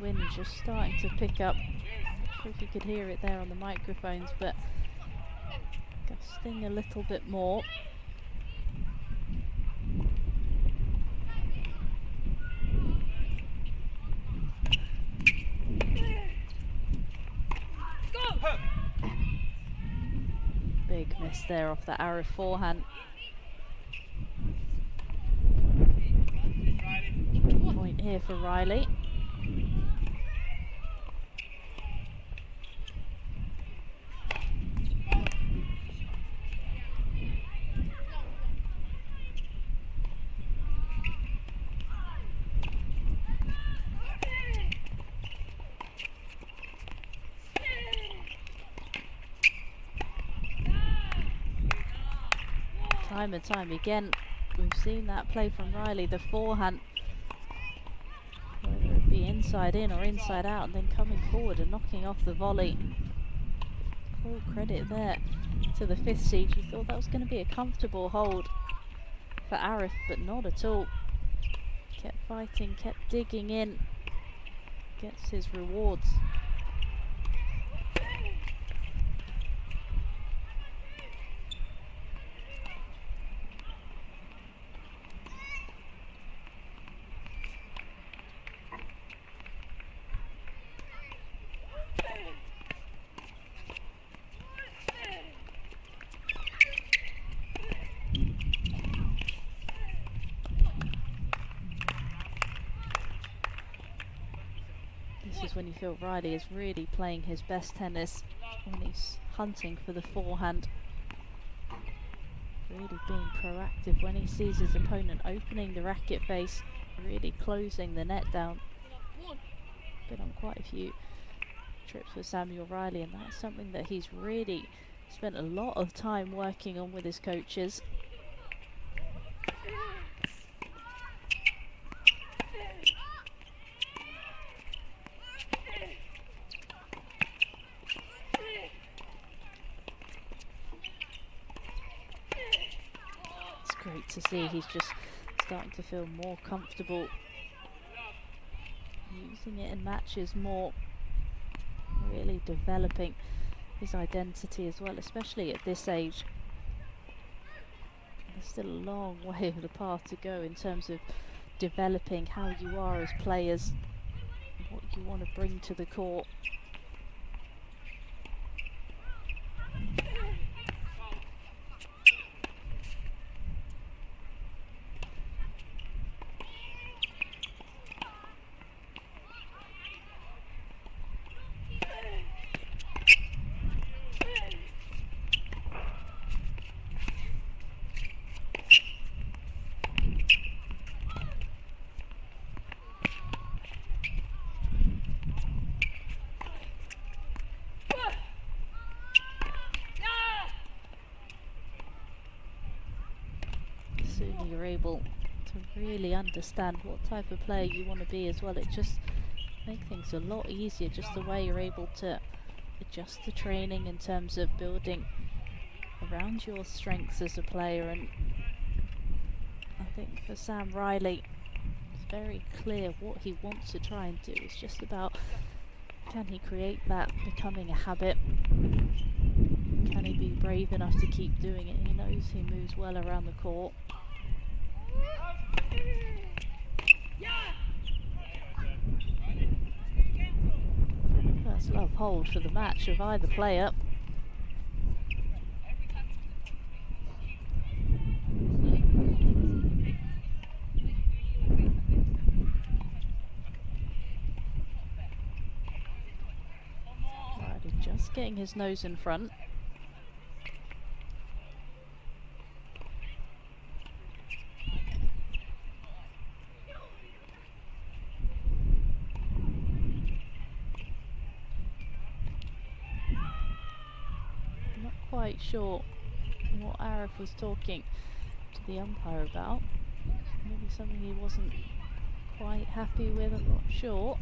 Wind just starting to pick up. Not sure if you could hear it there on the microphones, but gusting a little bit more. Big miss there off the Arif forehand. Point here for Riley. Time and time again, we've seen that play from Riley, the forehand, whether it be inside in or inside out, and then coming forward and knocking off the volley. Full credit there to the 5th seed. You thought that was going to be a comfortable hold for Arif, but not at all. Kept fighting, kept digging in, gets his rewards. This is when you feel Riley is really playing his best tennis, when he's hunting for the forehand. Really being proactive when he sees his opponent opening the racket face, really closing the net down. Been on quite a few trips with Samuel Riley, and that's something that he's really spent a lot of time working on with his coaches. Great to see he's just starting to feel more comfortable using it in matches more, really developing his identity as well, especially at this age. There's still a long way of the path to go in terms of developing how you are as players, what you want to bring to the court. Sooner you're able to really understand what type of player you want to be as well, it just makes things a lot easier, just the way you're able to adjust the training in terms of building around your strengths as a player. And I think for Sam Riley, it's very clear what he wants to try and do. It's just about, can he create that becoming a habit? Can he be brave enough to keep doing it? He knows he moves well around the court. First love hold for the match of either player. Riley just getting his nose in front. Quite sure what Arif was talking to the umpire about. Maybe something he wasn't quite happy with, I'm not sure.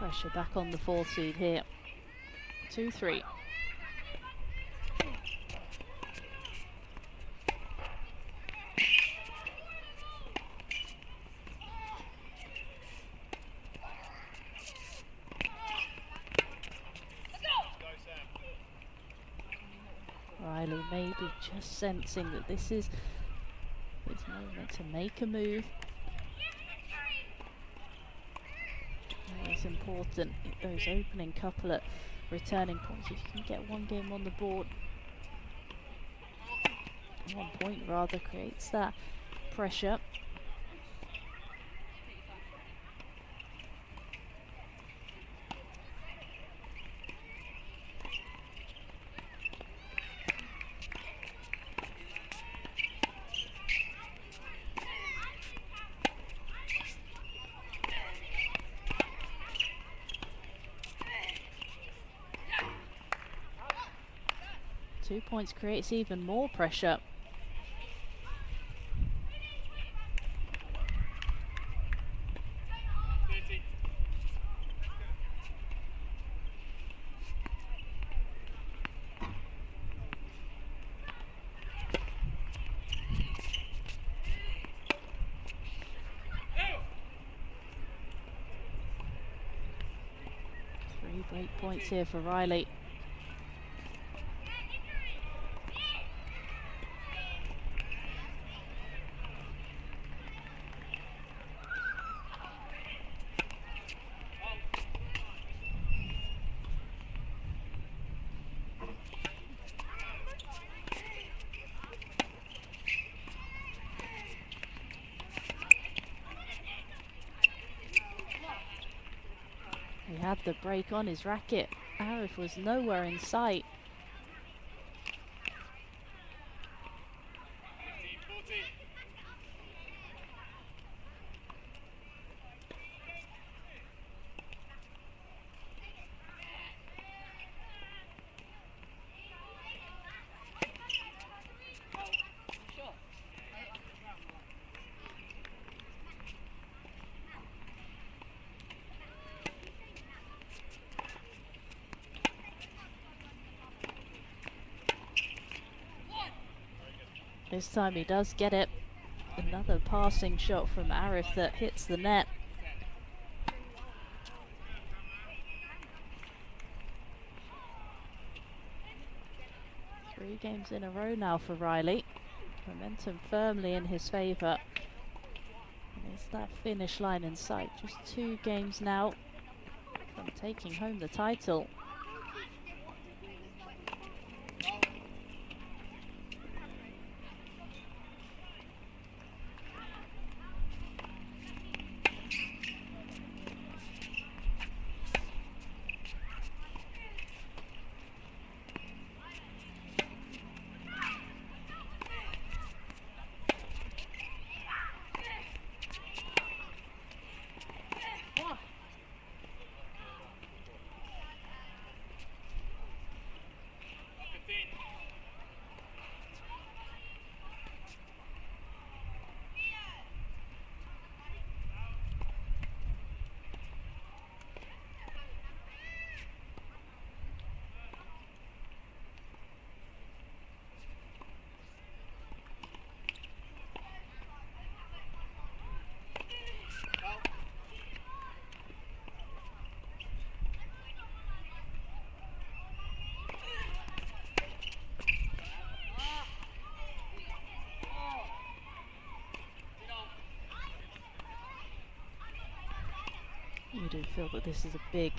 Pressure back on the 4 seed here. 2-3. Riley maybe just sensing that this is his moment to make a move. It's important, those opening couple at returning points. If you can get one game on the board, 1 point rather, creates that pressure. Two points creates even more pressure. Three break points here for Riley. He had the break on his racket. Arif was nowhere in sight. This time he does get it. Another passing shot from Arif that hits the net. Three games in a row now for Riley. Momentum firmly in his favour. And it's that finish line in sight. Just 2 games now from taking home the title. You do feel that this is a big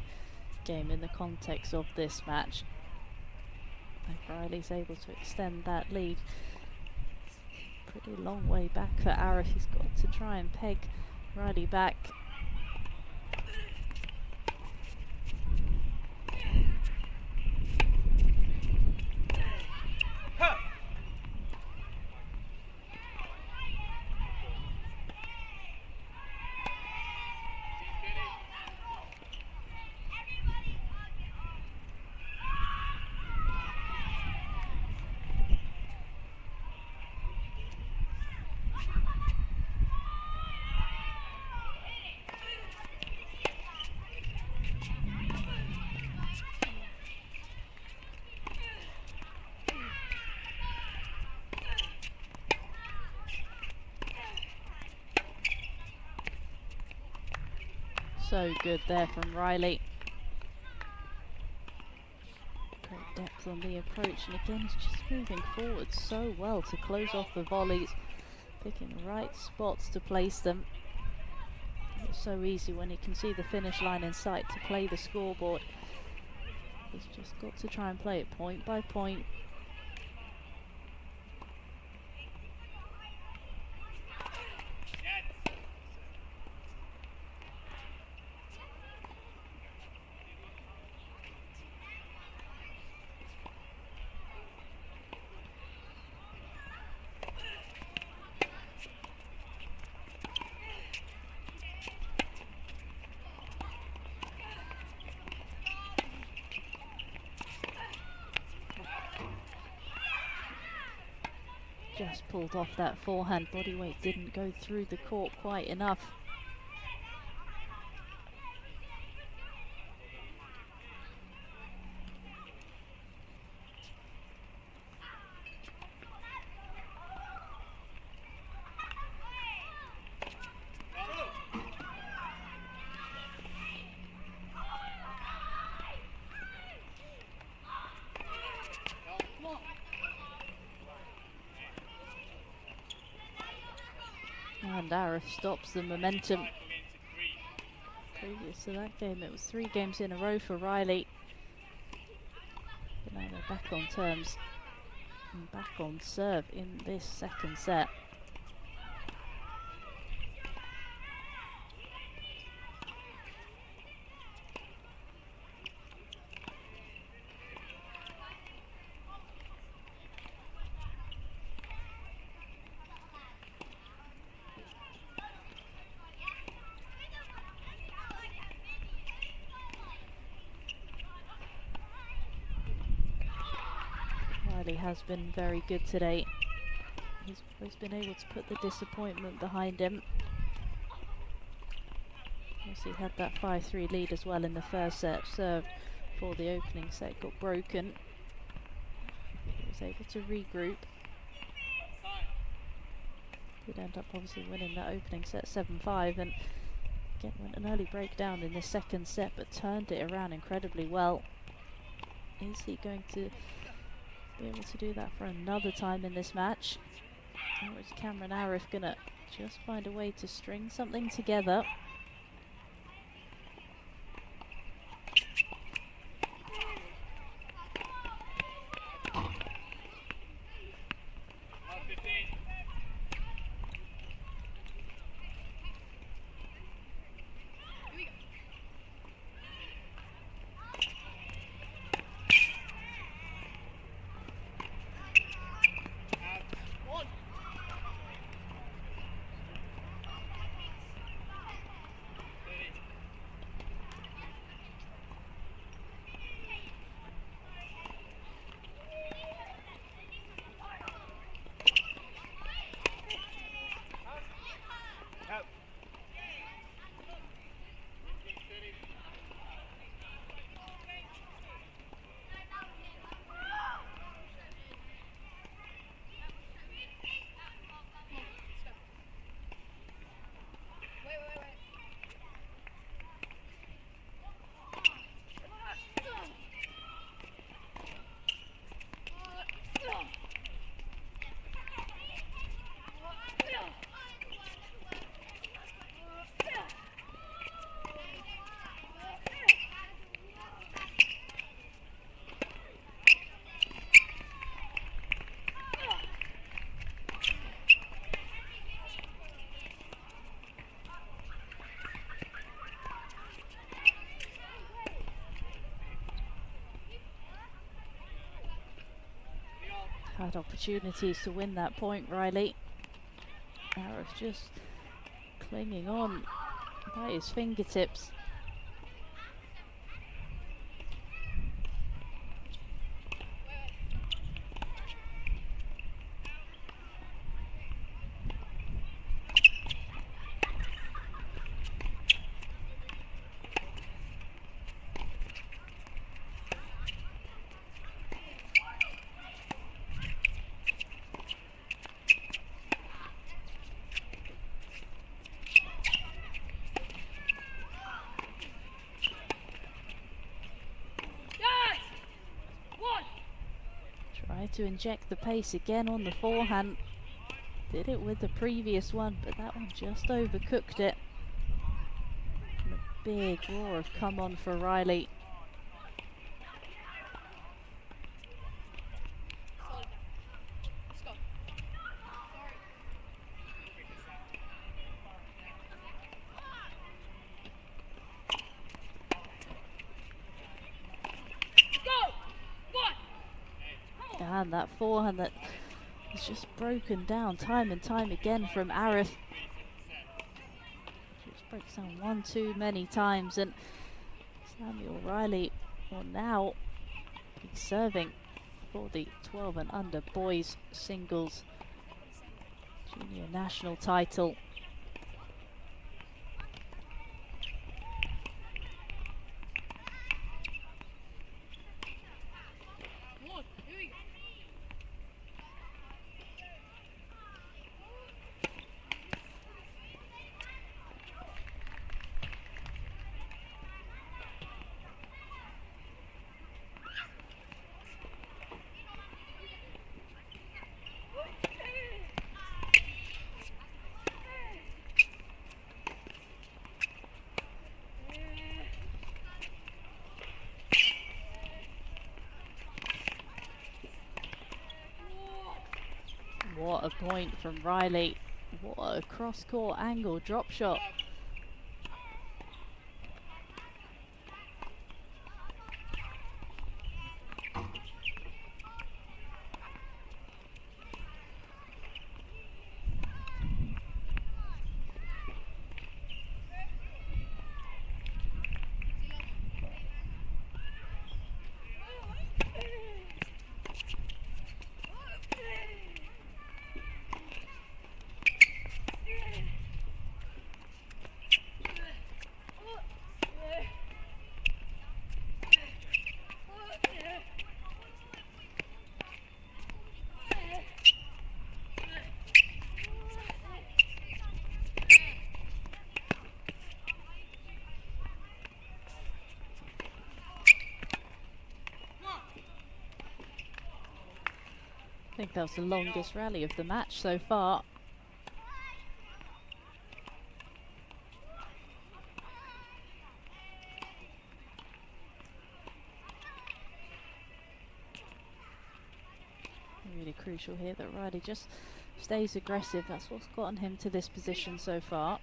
game in the context of this match. If Riley's able to extend that lead, it's a pretty long way back for Arif. He's got to try and peg Riley back. So good there from Riley. Great depth on the approach, and again he's just moving forward so well to close off the volleys, picking the right spots to place them. It's so easy when he can see the finish line in sight to play the scoreboard. He's just got to try and play it point by point. Just pulled off that forehand. Body weight didn't go through the court quite enough. And Arif stops the momentum. Previous to that game, it was 3 games in a row for Riley. But now they're back on terms and back on serve in this second set. Has been very good today. He's always been able to put the disappointment behind him. Obviously had that 5-3 lead as well in the first set. Serve for the opening set got broken. He was able to regroup. Did end up obviously winning that opening set 7-5, and again went an early breakdown in the second set but turned it around incredibly well. Is he going to be able to do that for another time in this match? Or is Cameron Arif gonna just find a way to string something together? Had opportunities to win that point, Riley. Arif just clinging on by his fingertips. to inject the pace again on the forehand. Did it with the previous one, but that one just overcooked it. And a big roar of come on for Riley. And that forehand that is just broken down time and time again from Arif. Just breaks down one too many times, and Samuel Riley will now be serving for the 12 and under boys singles junior national title. What a point from Riley. What a cross-court angle drop shot. I think that was the longest rally of the match so far. Really crucial here that Riley just stays aggressive. That's what's gotten him to this position so far.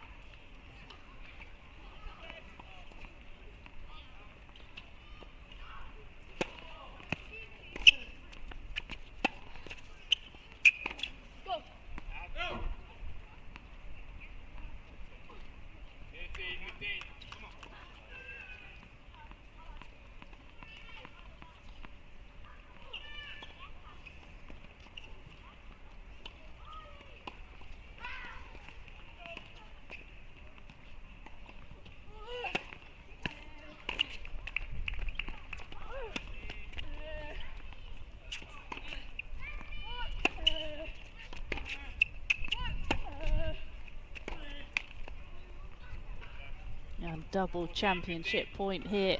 And double championship point here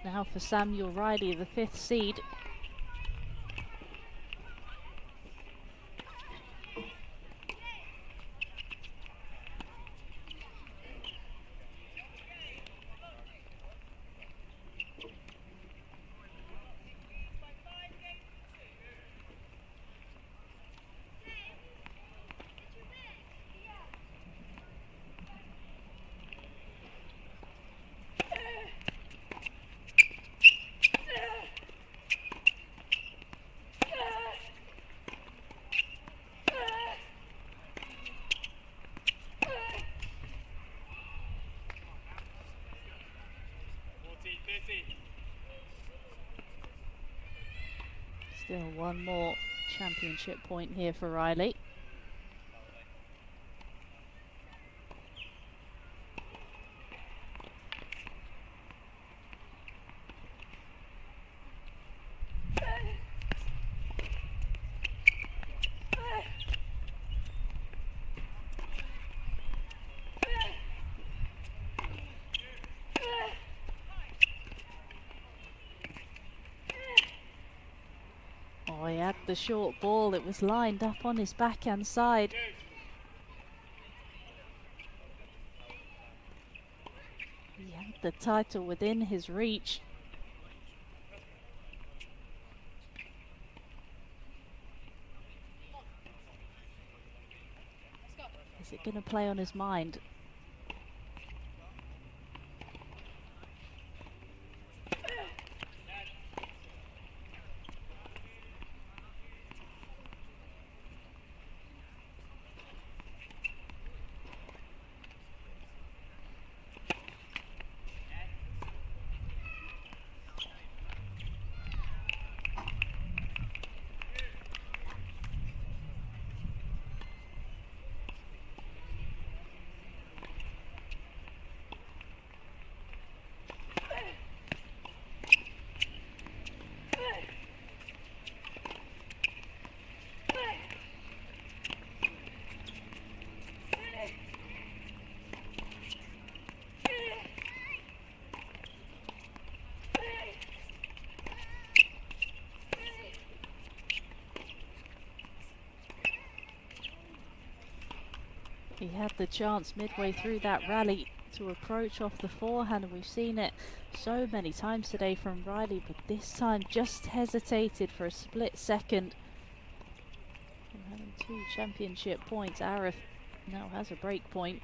now for Samuel Riley, the 5th seed. Still one more championship point here for Riley. had the short ball, it was lined up on his backhand side. He had the title within his reach. Is it going to play on his mind? He had the chance midway through that rally to approach off the forehand, and we've seen it so many times today from Riley, but this time just hesitated for a split second. From having 2 championship points, Arif now has a break point.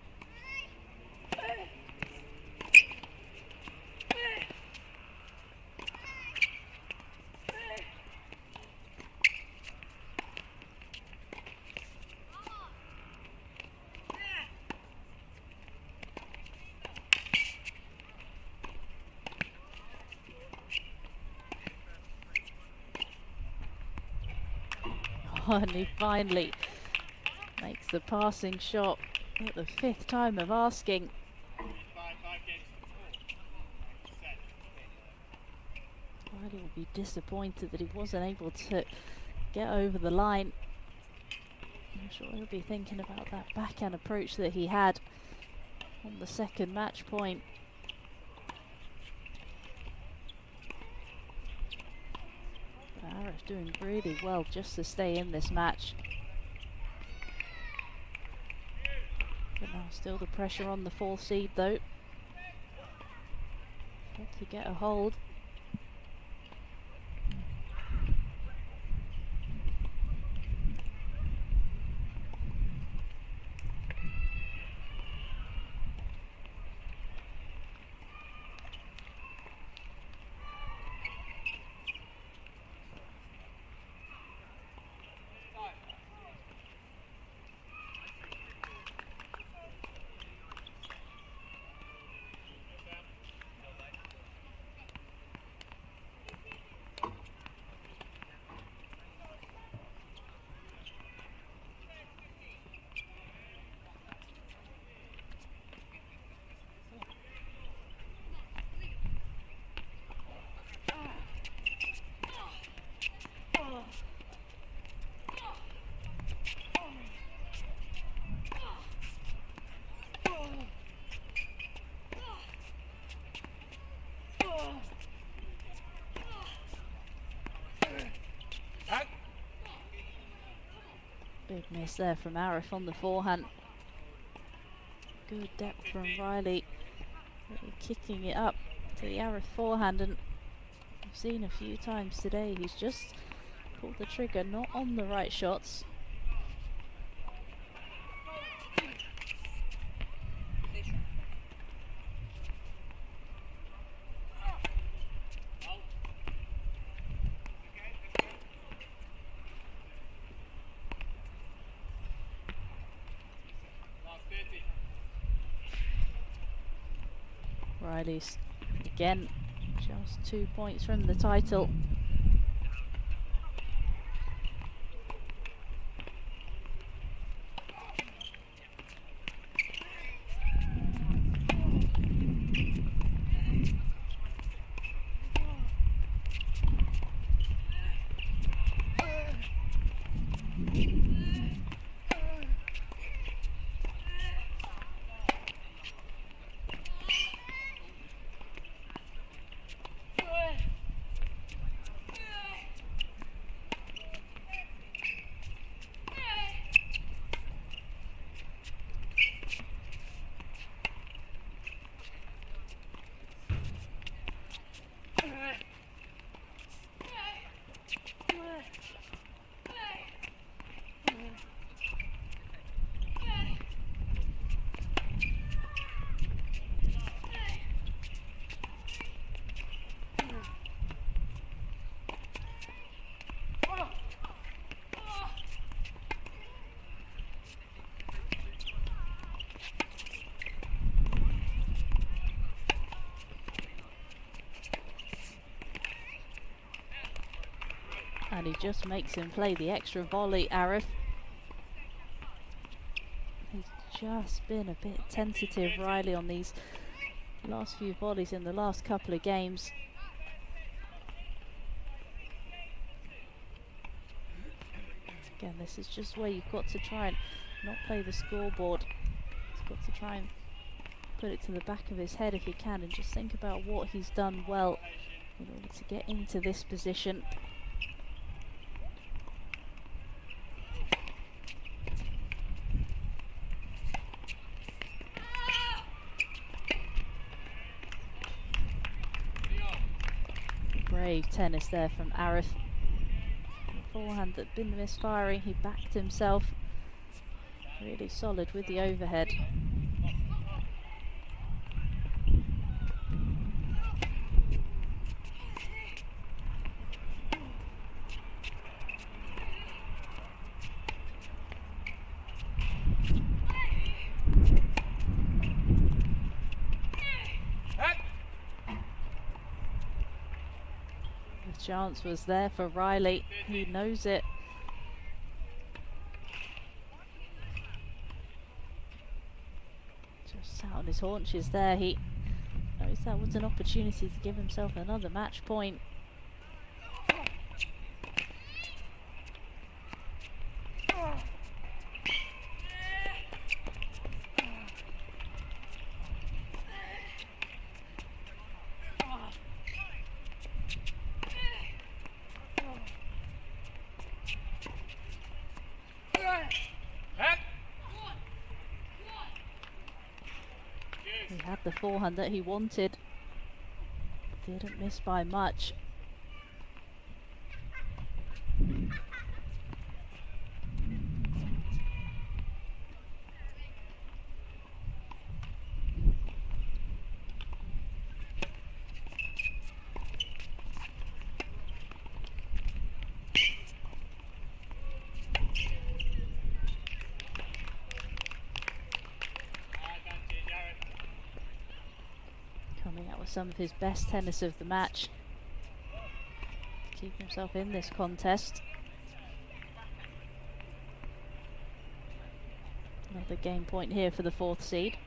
And he finally makes the passing shot at the 5th time of asking. Riley will be disappointed that he wasn't able to get over the line. I'm sure he'll be thinking about that backhand approach that he had on the 2nd match point. Arif doing really well just to stay in this match. But now still the pressure on the 4th seed though. Got to get a hold. Big miss there from Arif on the forehand. Good depth from Riley. Really kicking it up to the Arif forehand, and I've seen a few times today he's just pulled the trigger not on the right shots. Riley's again just 2 points from the title. And he just makes him play the extra volley, Arif. He's just been a bit tentative, Riley, on these last few volleys in the last couple of games. Again, this is just where you've got to try and not play the scoreboard. He's got to try and put it to the back of his head if he can, and just think about what he's done well in order to get into this position. Brave tennis there from Arif. The forehand that had been misfiring, he backed himself. Really solid with the overhead. The chance was there for Riley. He knows it. Just sat on his haunches there. He knows that was an opportunity to give himself another match point. He had the forehand that he wanted. Didn't miss by much. Coming out with some of his best tennis of the match to keep himself in this contest. Another game point here for the 4th seed.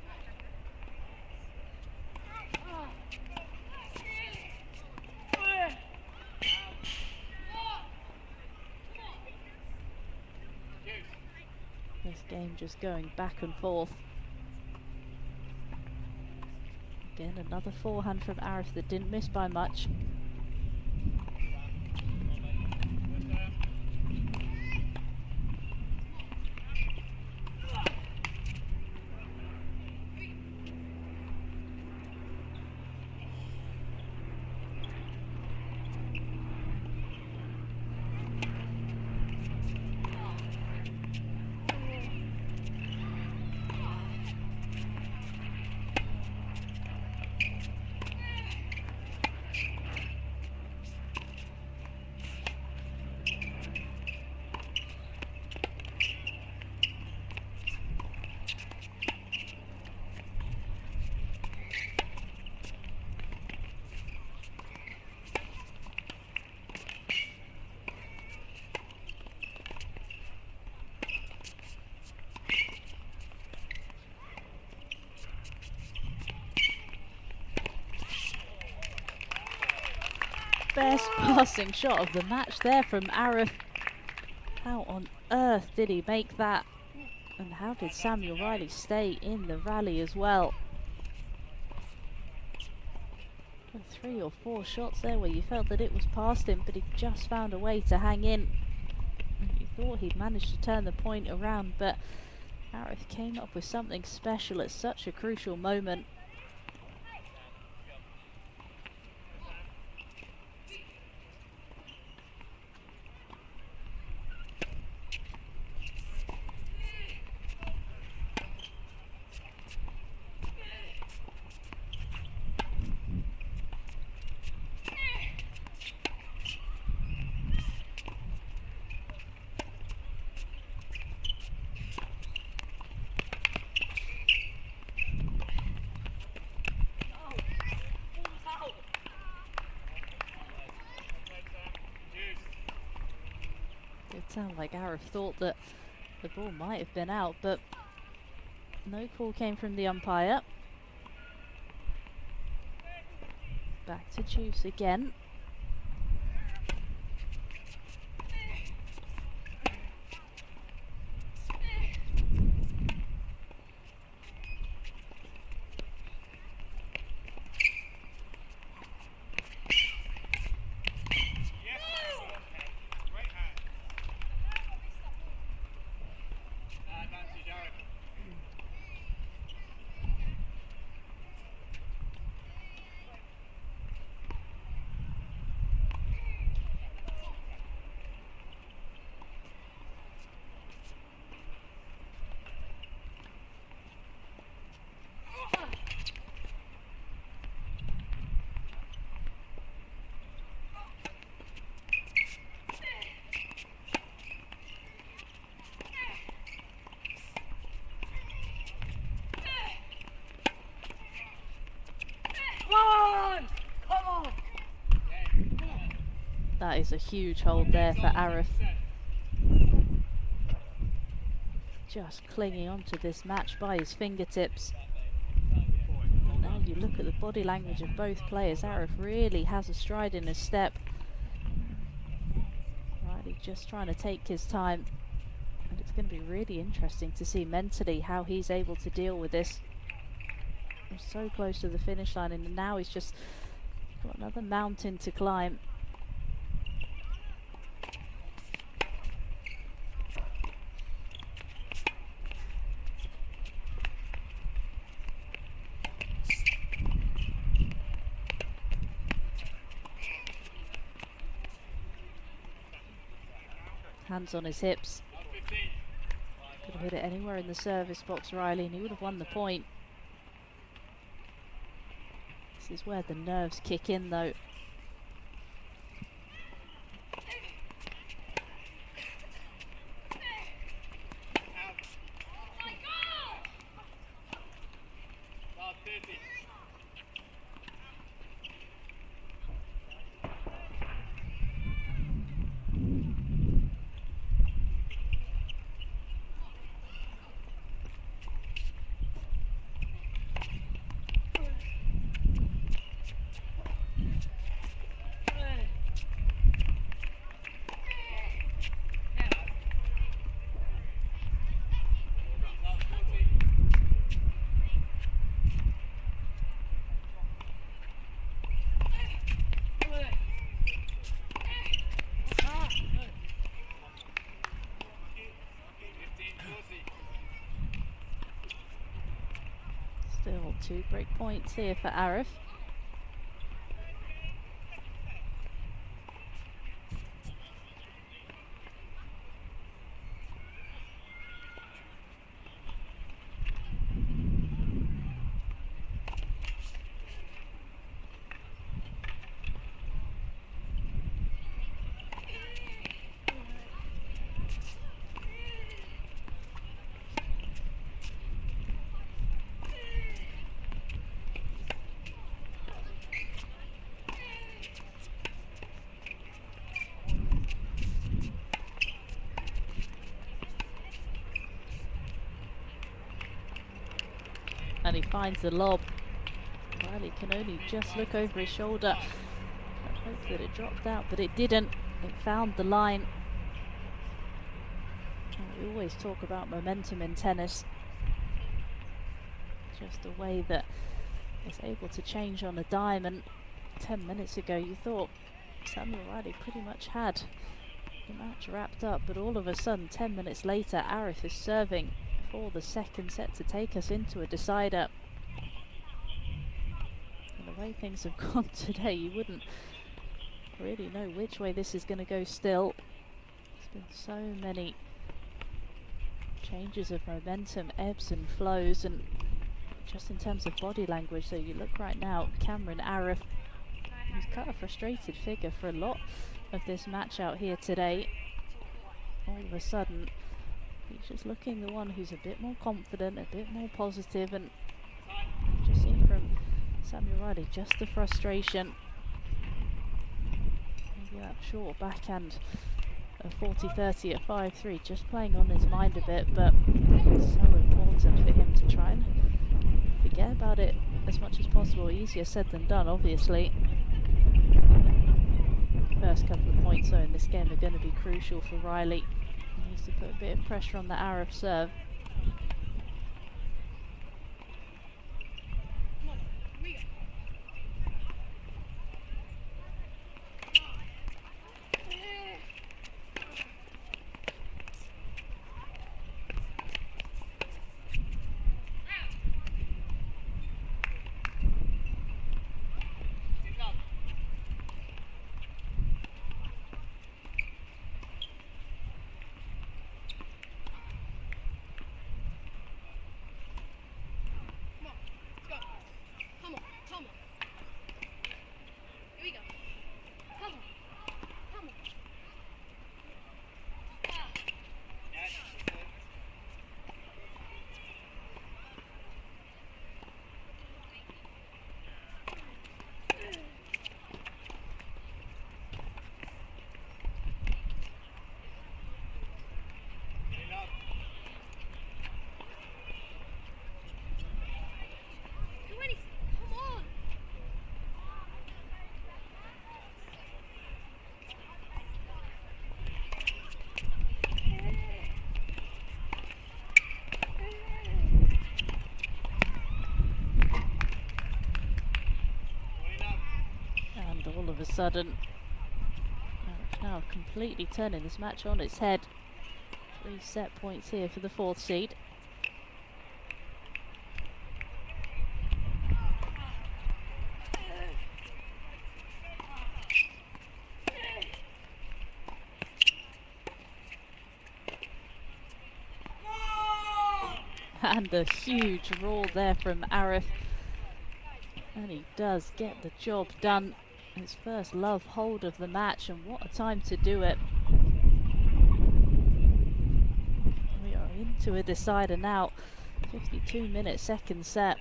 This game just going back and forth. Again, another forehand from Arif that didn't miss by much. Best passing shot of the match there from Arif. How on earth did he make that? And how did Samuel Riley stay in the rally as well? 3 or 4 shots there where you felt that it was past him, but he just found a way to hang in. And you thought he'd managed to turn the point around, but Arif came up with something special at such a crucial moment. Sounded like Arif thought that the ball might have been out, but no call came from the umpire. Back to Juice again. That is a huge hold there for Arif. Just clinging onto this match by his fingertips. And now you look at the body language of both players. Arif really has a stride in his step. Riley just trying to take his time. And it's going to be really interesting to see mentally how he's able to deal with this. He's so close to the finish line, and now he's just got another mountain to climb. Hands on his hips. Could have hit it anywhere in the service box, Riley, and he would have won the point. This is where the nerves kick in, though. Still 2 break points here for Arif. And he finds the lob. Riley can only just look over his shoulder and hope that it dropped out, but it didn't. It found the line. And we always talk about momentum in tennis. Just the way that it's able to change on a dime. And 10 minutes ago you thought Samuel Riley pretty much had the match wrapped up, but all of a sudden 10 minutes later Arif is serving for the second set to take us into a decider. And the way things have gone today, you wouldn't really know which way this is going to go still. There's been so many changes of momentum, ebbs and flows, and just in terms of body language. So you look right now, Cameron Arif, he's cut a frustrated figure for a lot of this match out here today. All of a sudden he's just looking the one who's a bit more confident, a bit more positive, and just seen from Samuel Riley just the frustration. Maybe that short backhand a 40-30 at 5-3, just playing on his mind a bit, but it's so important for him to try and forget about it as much as possible. Easier said than done, obviously. First couple of points though in this game are going to be crucial for Riley. He needs to put a bit of pressure on the Arif serve. All of a sudden, now completely turning this match on its head. 3 set points here for the 4th seed. And a huge roll there from Arif. And he does get the job done. His first love hold of the match, and what a time to do it. We are into a decider now. 52-minute second set.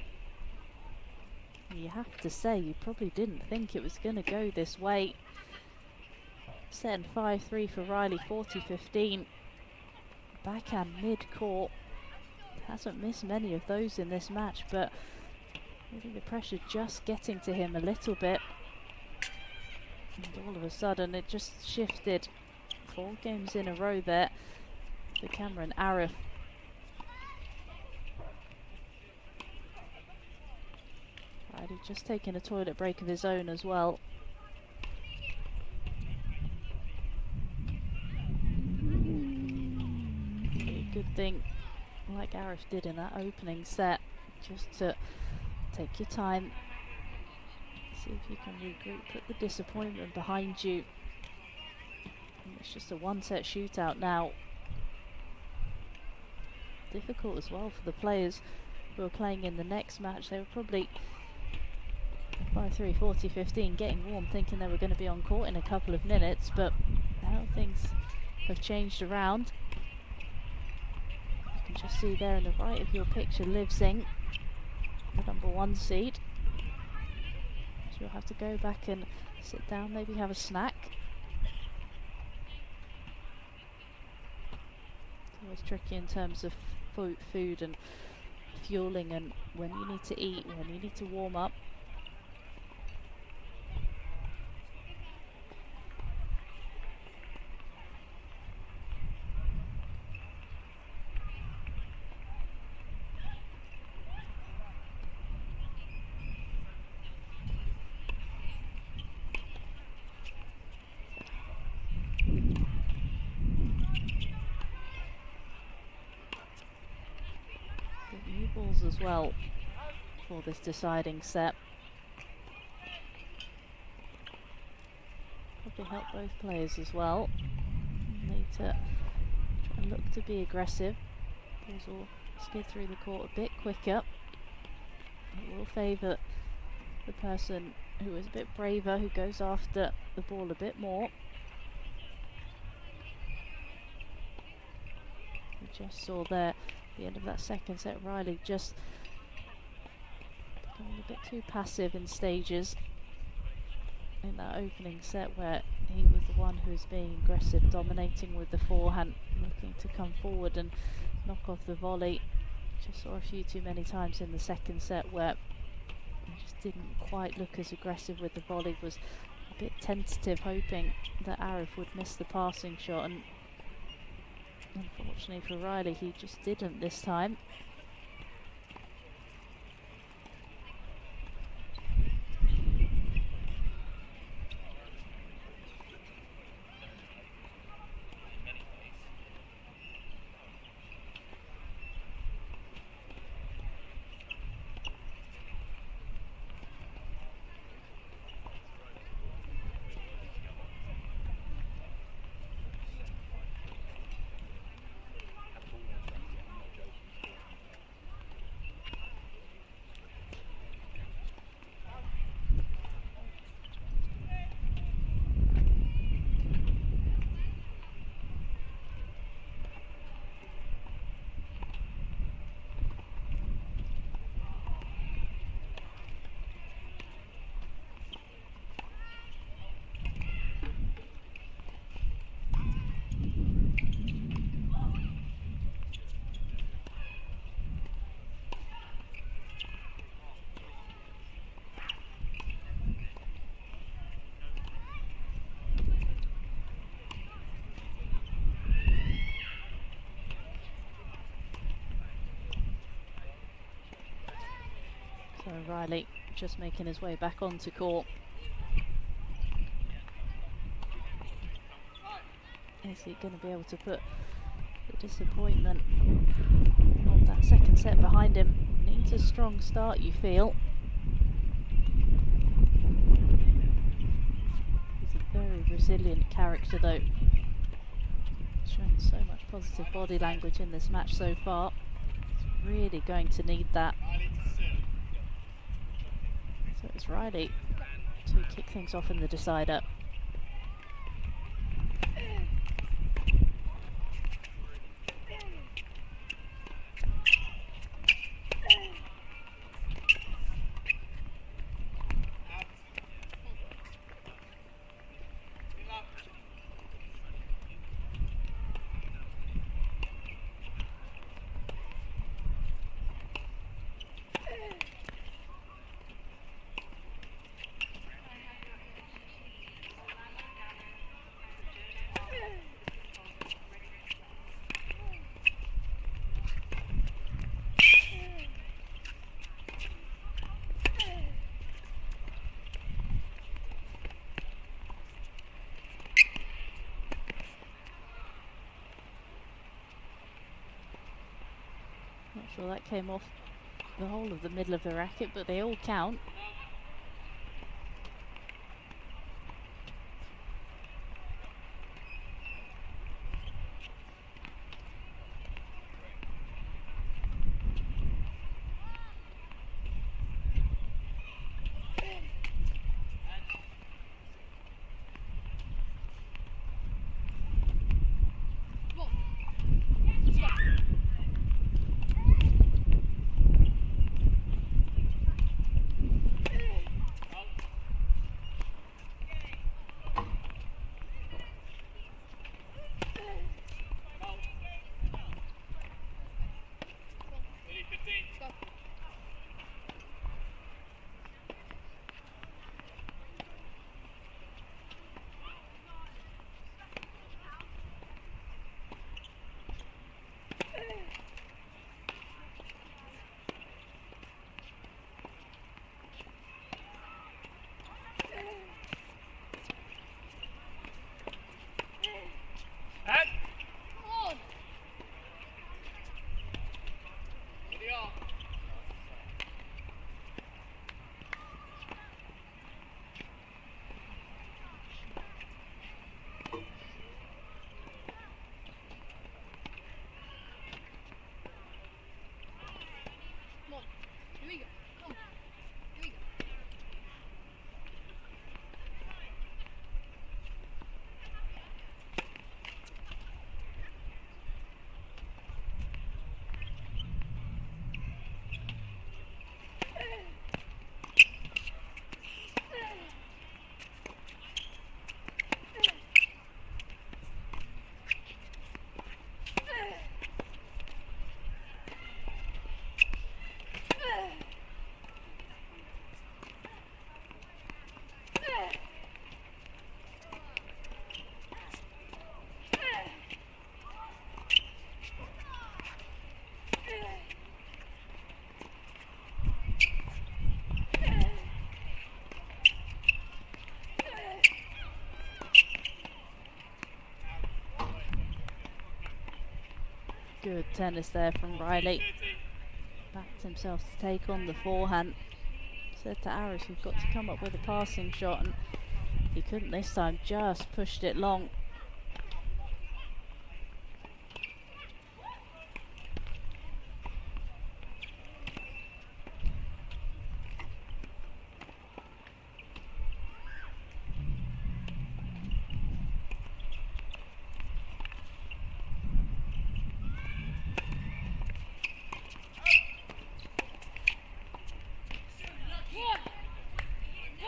You have to say, you probably didn't think it was going to go this way. Set 5-3 for Riley, 40-15. Backhand mid-court. Hasn't missed many of those in this match, but maybe the pressure just getting to him a little bit. And all of a sudden it just shifted. 4 games in a row there for Cameron Arif. Riley just taking a toilet break of his own as well. Be a good thing, like Arif did in that opening set, just to take your time. See if you can regroup, put the disappointment behind you. And it's just a 1-set shootout now. Difficult as well for the players who are playing in the next match. They were probably 5-3, 40-15, getting warm, thinking they were going to be on court in a couple of minutes, but now things have changed around. You can just see there in the right of your picture, Liv Singh, the number 1 seed. You'll have to go back and sit down, maybe have a snack. It's always tricky in terms of food and fueling, and when you need to eat, when you need to warm up. As well for this deciding set. Probably help both players as well. Need to try and look to be aggressive. Balls will skid through the court a bit quicker. It will favour the person who is a bit braver, who goes after the ball a bit more. We just saw there the end of that second set, Riley just becoming a bit too passive in stages in that opening set, where he was the one who's being aggressive, dominating with the forehand, looking to come forward and knock off the volley. Just saw a few too many times in the second set where he just didn't quite look as aggressive with the volley, was a bit tentative, hoping that Arif would miss the passing shot, and unfortunately for Riley, he just didn't this time. So Riley just making his way back onto court. Is he going to be able to put the disappointment of that second set behind him? Needs a strong start, you feel. He's a very resilient character though. Showing so much positive body language in this match so far. He's really going to need that. So it's Riley to kick things off in the decider. Not sure that came off the whole of the middle of the racket, but they all count. Good tennis there from Riley. Backed himself to take on the forehand. Said to Aris, you've got to come up with a passing shot, and he couldn't this time, just pushed it long.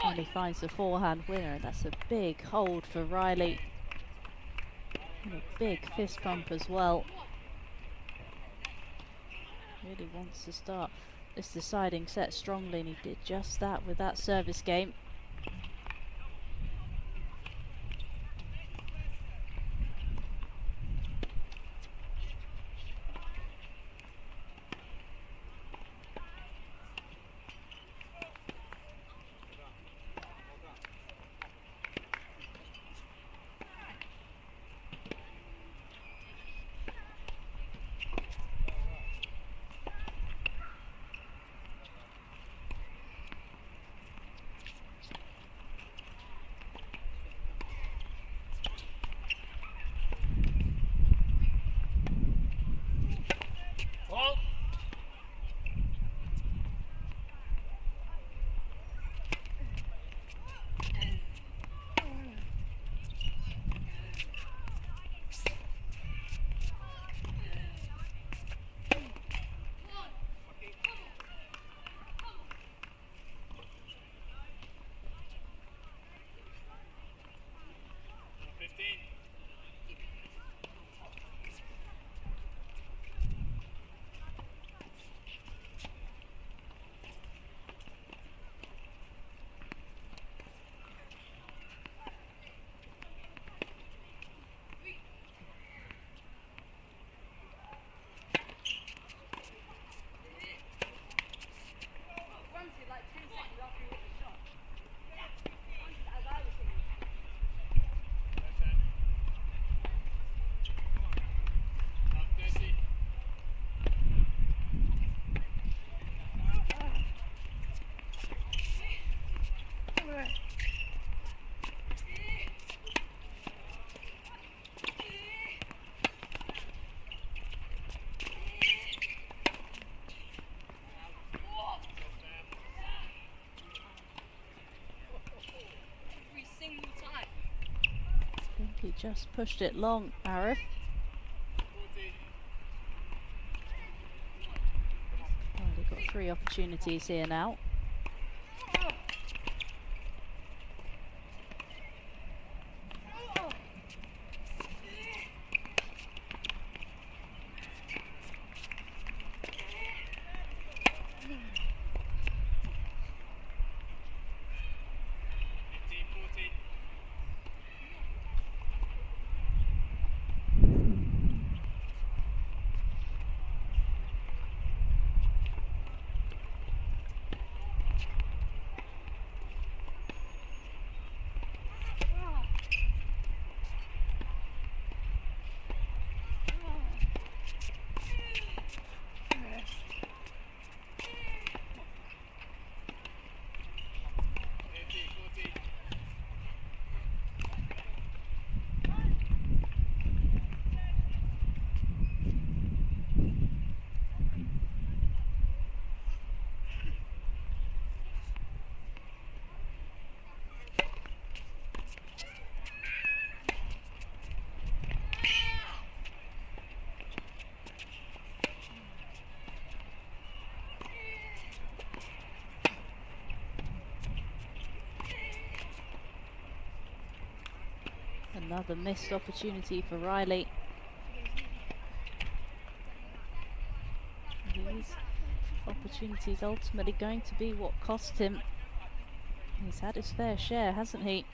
And he finds the forehand winner, and that's a big hold for Riley. And a big fist bump as well. Really wants to start this deciding set strongly, and he did just that with that service game. He just pushed it long, Arif. Well, they've got 3 opportunities here now. Another missed opportunity for Riley. These opportunities ultimately going to be what cost him. He's had his fair share, hasn't he?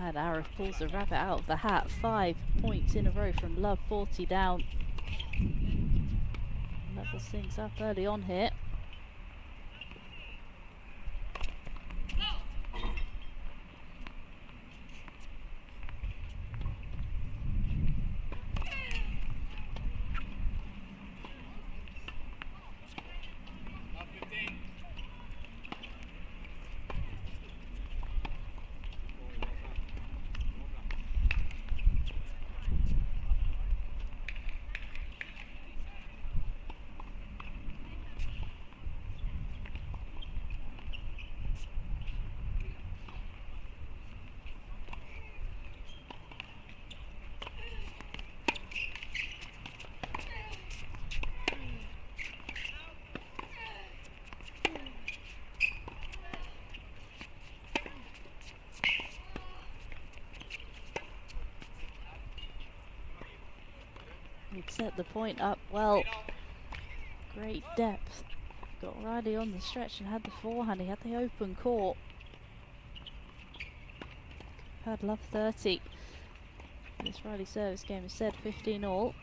And Arif pulls the rabbit out of the hat. 5 points in a row from Love, 40 down. Levels things up early on here. He'd set the point up well. Great depth. Got Riley on the stretch and had the forehand. He had the open court. Had Love 30. This Riley service game is set 15 all.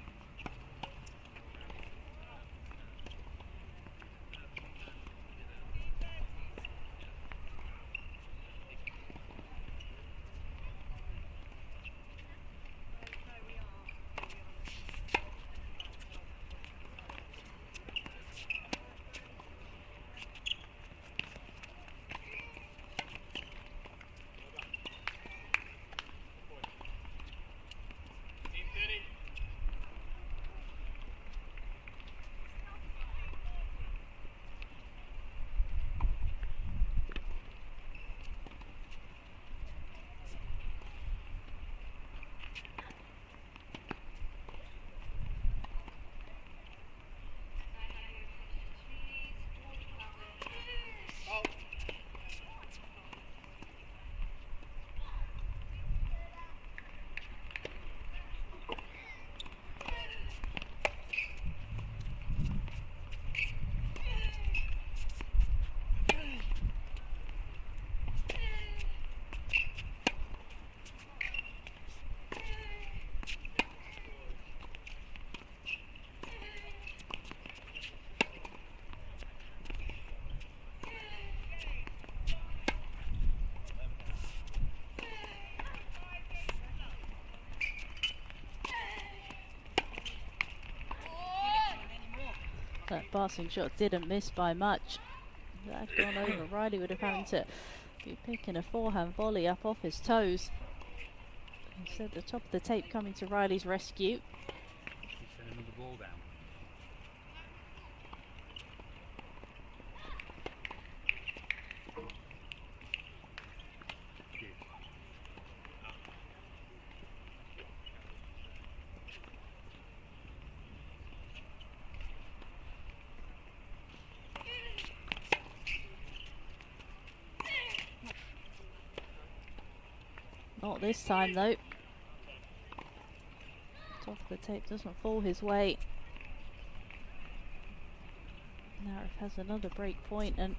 That passing shot didn't miss by much. If that had gone over, Riley would have had to be picking a forehand volley up off his toes. Instead, the top of the tape coming to Riley's rescue. He's sending the ball down. Not this time though. Top of the tape doesn't fall his way. Narif has another break point and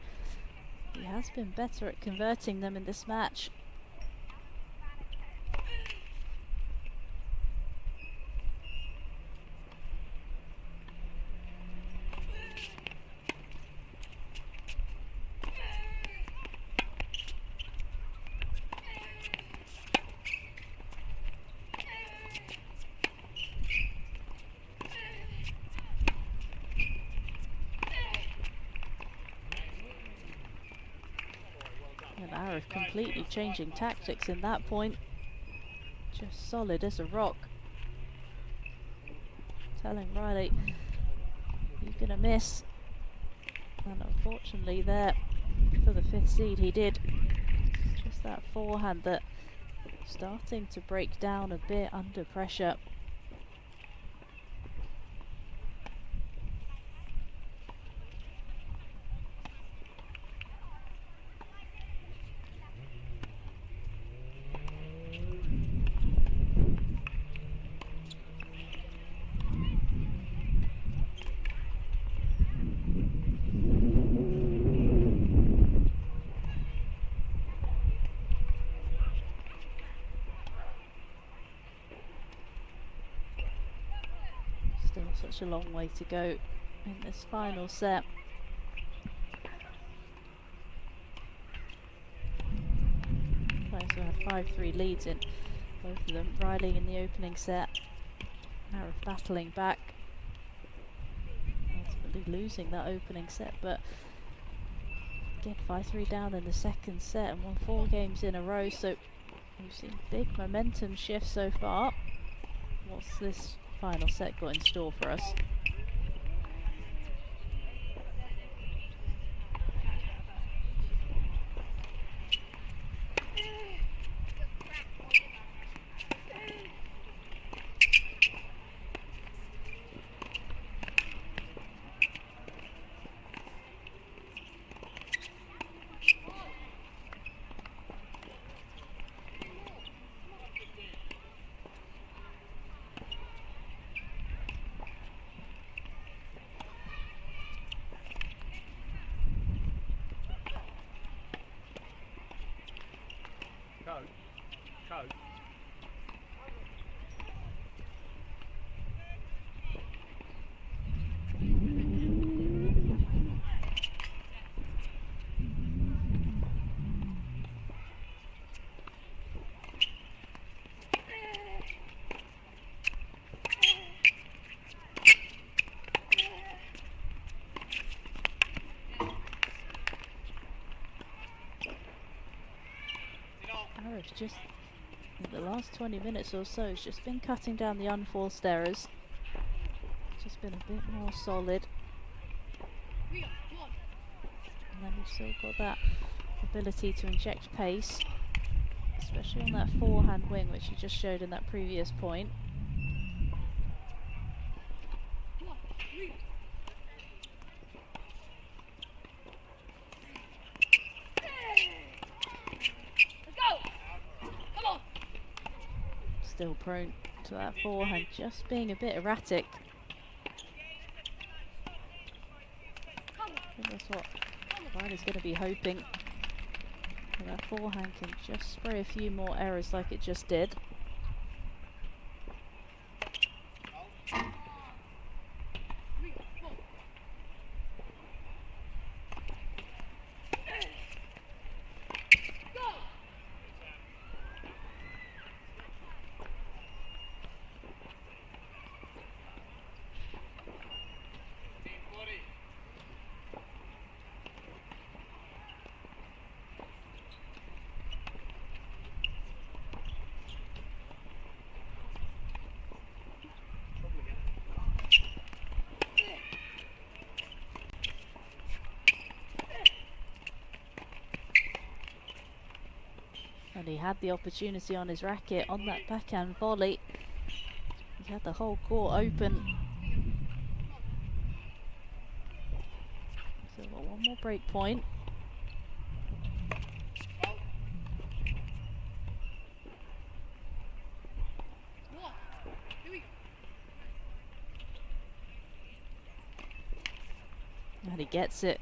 he has been better at converting them in this match. Arif completely changing tactics in that point. Just solid as a rock. Telling Riley, you're gonna miss. And unfortunately there, for the 5th seed he did. Just that forehand that starting to break down a bit under pressure. Still such a long way to go in this final set. Players who had 5-3 leads in both of them. Riley in the opening set, Arif battling back, ultimately losing that opening set, but again 5-3 down in the second set and won 4 games in a row, so we've seen big momentum shift so far. What's this final set got in store for us? Coach. Arif's just, in the last 20 minutes or so, has just been cutting down the unforced errors. Just been a bit more solid. And then we've still got that ability to inject pace, especially on that forehand wing, which he just showed in that previous point. Still prone to that forehand, just being a bit erratic. I think that's what Riley's going to be hoping. That forehand can just spray a few more errors like it just did. And he had the opportunity on his racket on that backhand volley. He had the whole court open. So we've got one more break point. And he gets it,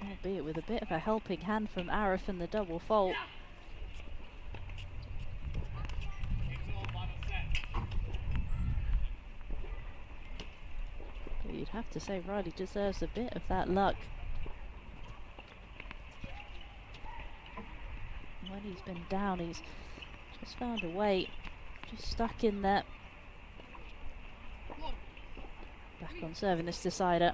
albeit with a bit of a helping hand from Arif in the double fault. But you'd have to say Riley deserves a bit of that luck. When he's been down, he's just found a way, just stuck in there. Back on serving this decider.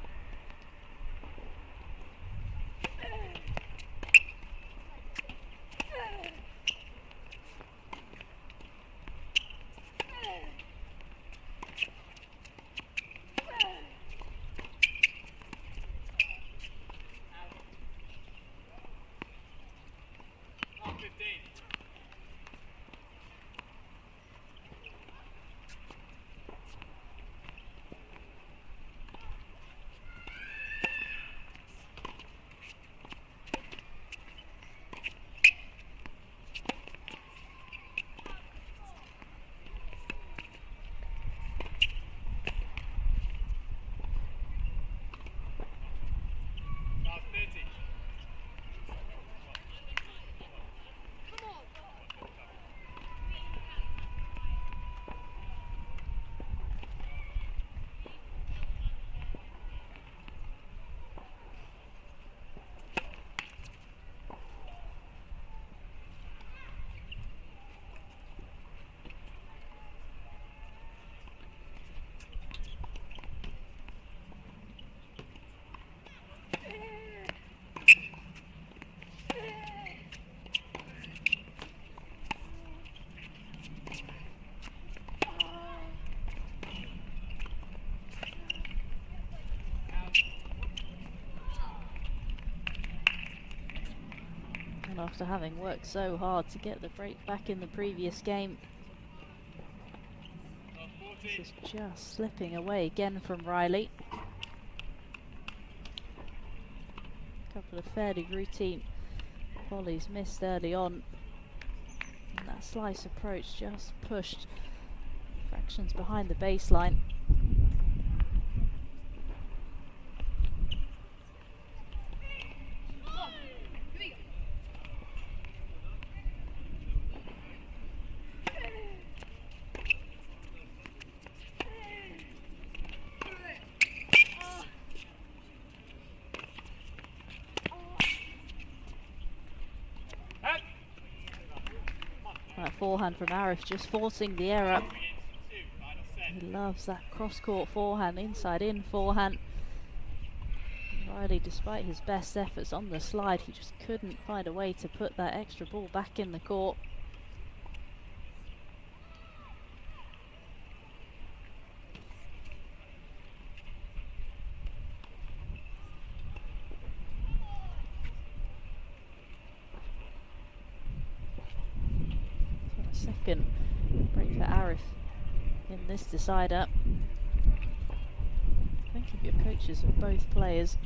after having worked so hard to get the break back in the previous game. This is just slipping away again from Riley. A couple of fairly routine volleys missed early on. And that slice approach just pushed fractions behind the baseline. That forehand from Arif just forcing the error. He loves that cross-court forehand, inside-in forehand. Riley, despite his best efforts on the slide, he just couldn't find a way to put that extra ball back in the court. Second break for Arif in this decider. Think of your coaches of both players.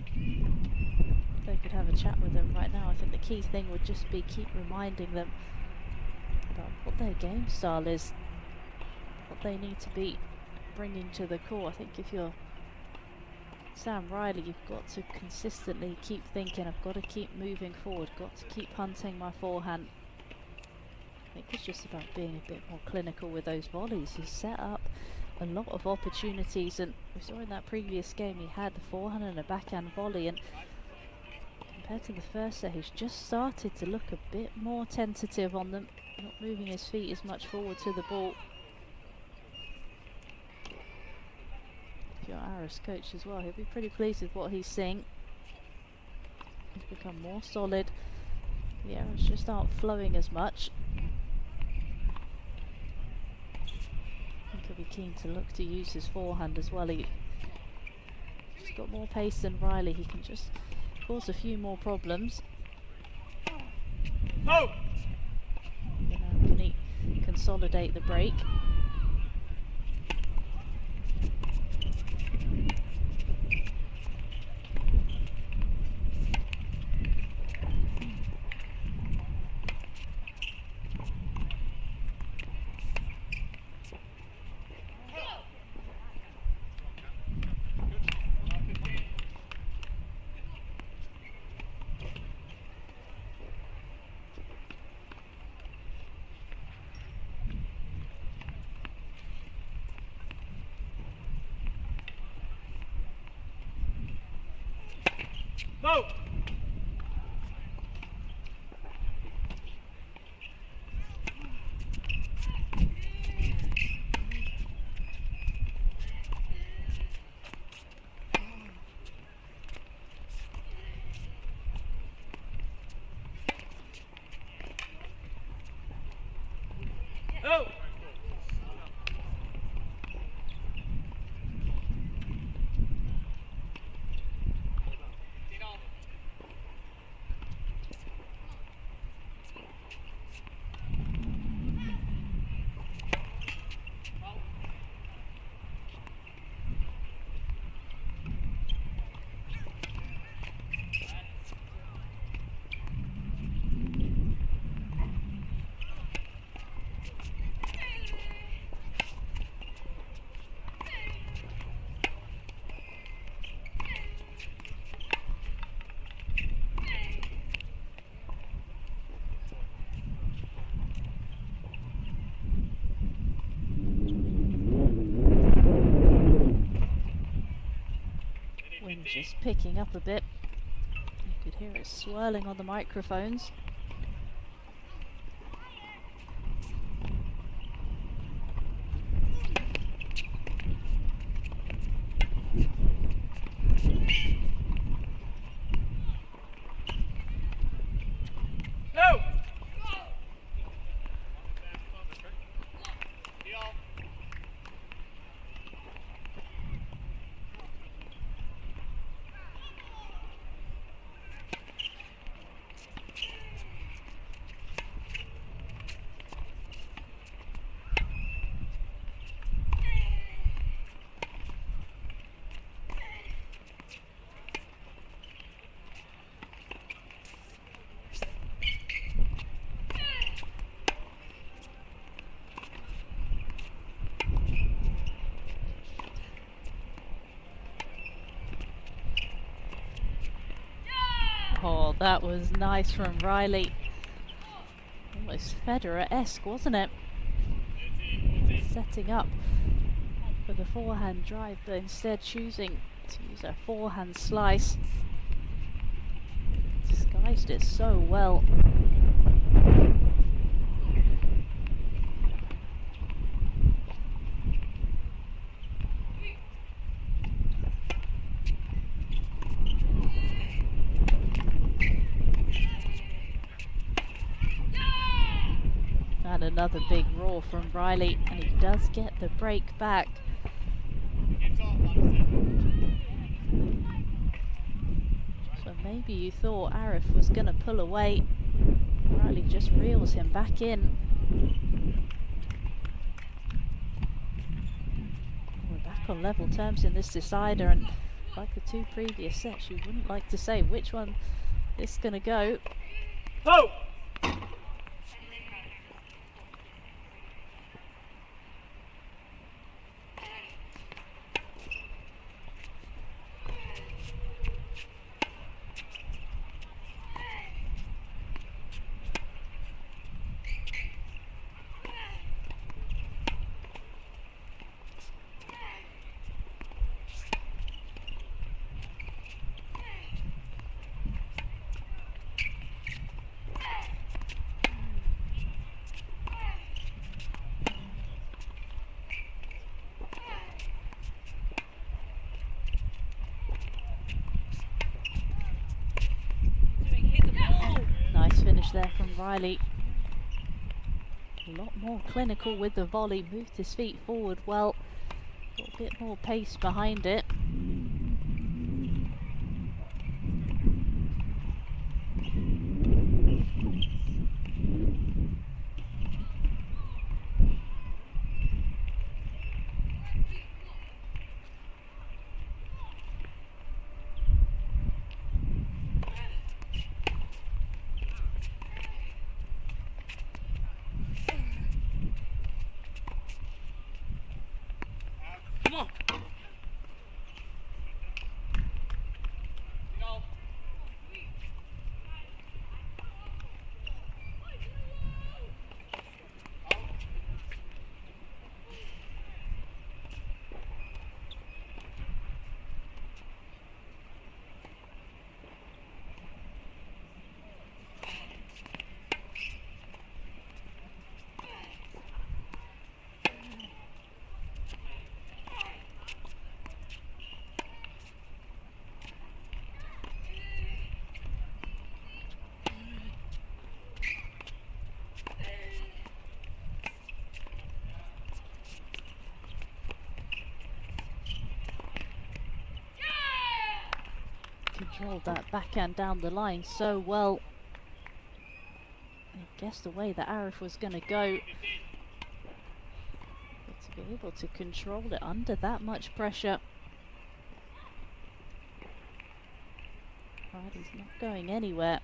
They could have a chat with them right now. I think the key thing would just be keep reminding them about what their game style is, what they need to be bringing to the court. I think if you're Sam Riley, you've got to consistently keep thinking, I've got to keep moving forward, got to keep hunting my forehand. I think it's just about being a bit more clinical with those volleys. He's set up a lot of opportunities, and we saw in that previous game he had the forehand and a backhand volley, and compared to the first set he's just started to look a bit more tentative on them, not moving his feet as much forward to the ball. If you're Arif's coach as well, he'll be pretty pleased with what he's seeing. He's become more solid. The errors just aren't flowing as much. He'll be keen to look to use his forehand as well. He's got more pace than Riley. He can just cause a few more problems. Oh! Now can he consolidate the break? Go! Oh! Wind just picking up a bit. You could hear it swirling on the microphones. No! that was nice from Riley. Almost Federer-esque, wasn't it? Setting up for the forehand drive, but instead choosing to use a forehand slice. Disguised it so well. And another big roar from Riley, and he does get the break back. So maybe you thought Arif was going to pull away. Riley just reels him back in. We're back on level terms in this decider, and like the two previous sets, you wouldn't like to say which one is going to go. Go! Nice finish there from Riley. A lot more clinical with the volley, moved his feet forward well, got a bit more pace behind it. Come on! Controlled that backhand down the line so well. I guessed the way that Arif was going to go. But to be able to control it under that much pressure. Riley's not going anywhere.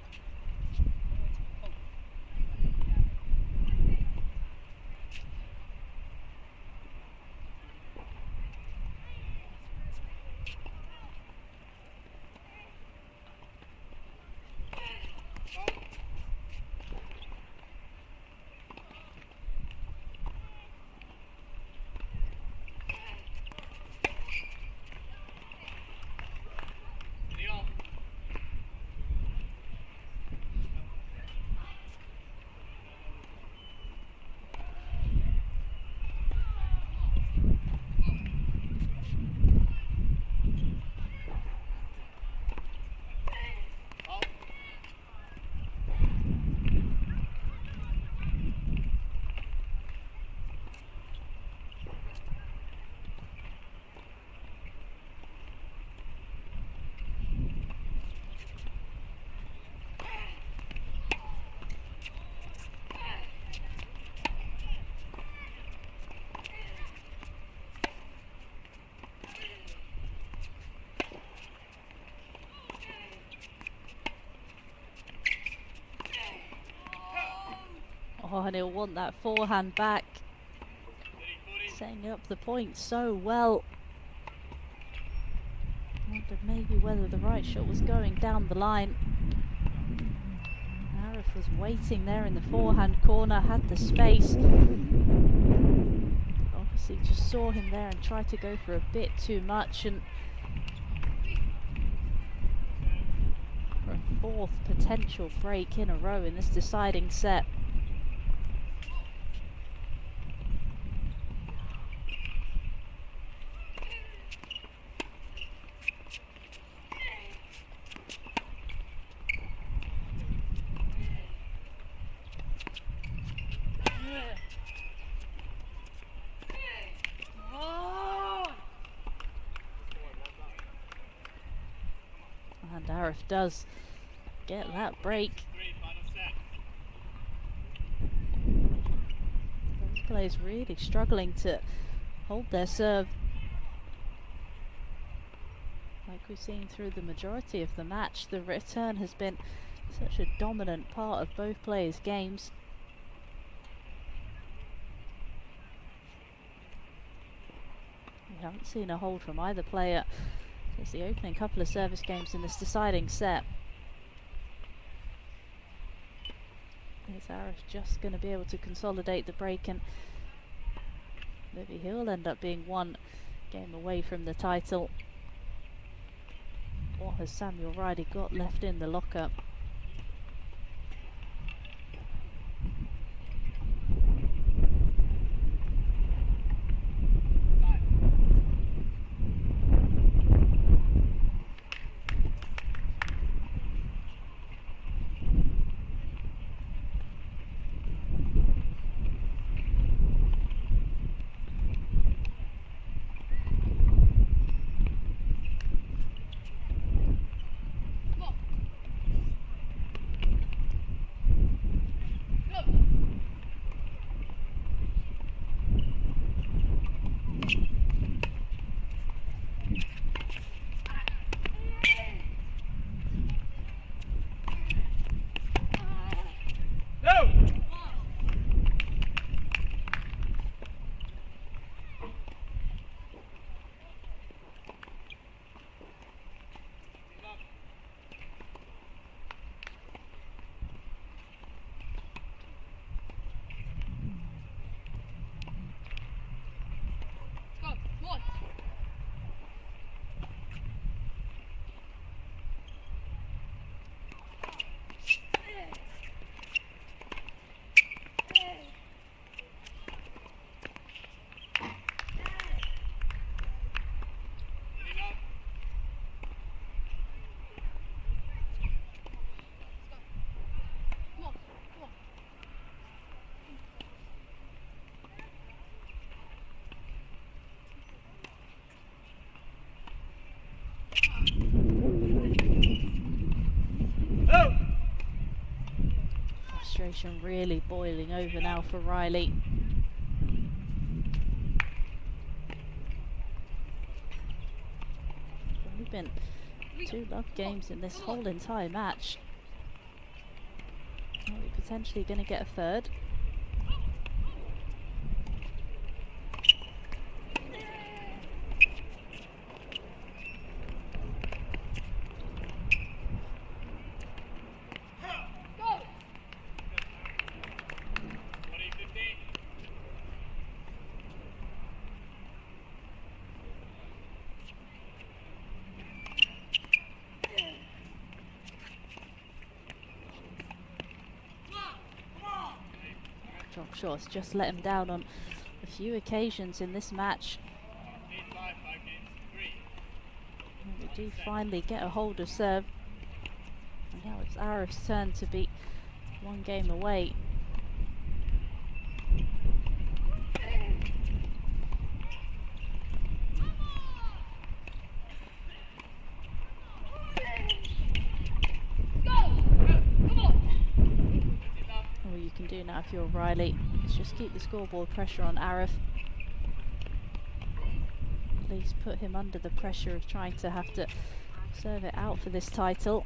Oh, and he'll want that forehand back. Setting up the point so well. Wondered maybe whether the right shot was going down the line. Arif was waiting there in the forehand corner, had the space. Obviously just saw him there and tried to go for a bit too much, and for a fourth potential break in a row in this deciding set. And Arif does get that break. Those players really struggling to hold their serve, like we've seen through the majority of the match. The return has been such a dominant part of both players' games. We haven't seen a hold from either player since the opening couple of service games in this deciding set. Is Arif just going to be able to consolidate the break, and maybe he'll end up being one game away from the title? What has Samuel Riley got left in the locker? Frustration really boiling over now for Riley. Only been 2 love games in this whole entire match. Are we potentially going to get a third? Drop shots just let him down on a few occasions in this match. And we do finally get a hold of serve. And now it's Arif's turn to be 1 game away. Now if you're Riley, let's just keep the scoreboard pressure on Arif. At least put him under the pressure of trying to have to serve it out for this title.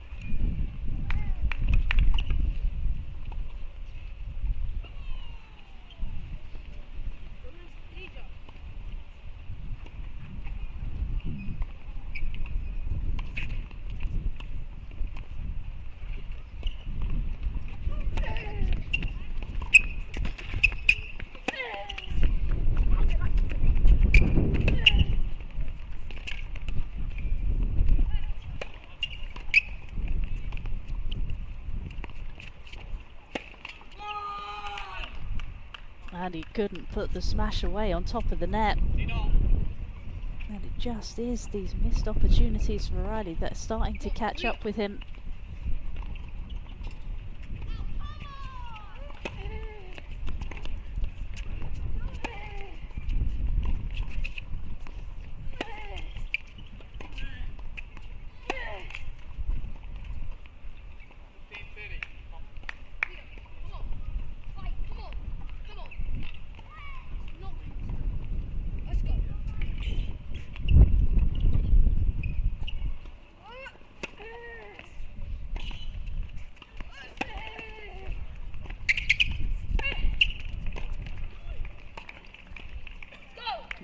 And he couldn't put the smash away on top of the net. And it just is these missed opportunities for Riley that are starting to catch up with him.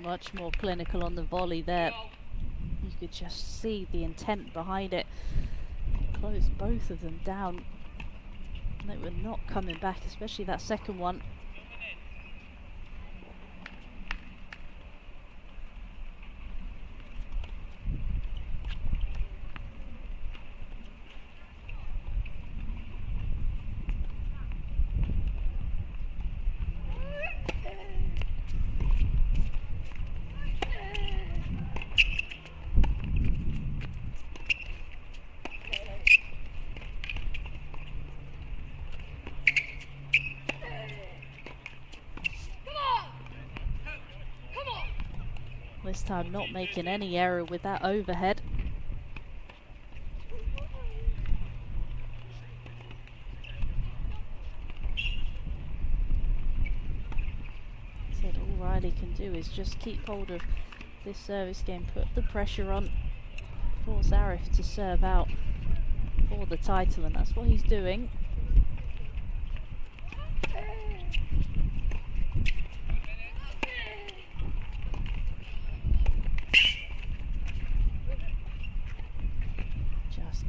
Much more clinical on the volley there. You could just see the intent behind it. Closed both of them down. They were not coming back, especially that second one. This time not making any error with that overhead. Said all Riley can do is just keep hold of this service game, put the pressure on, force Arif to serve out for the title, and that's what he's doing.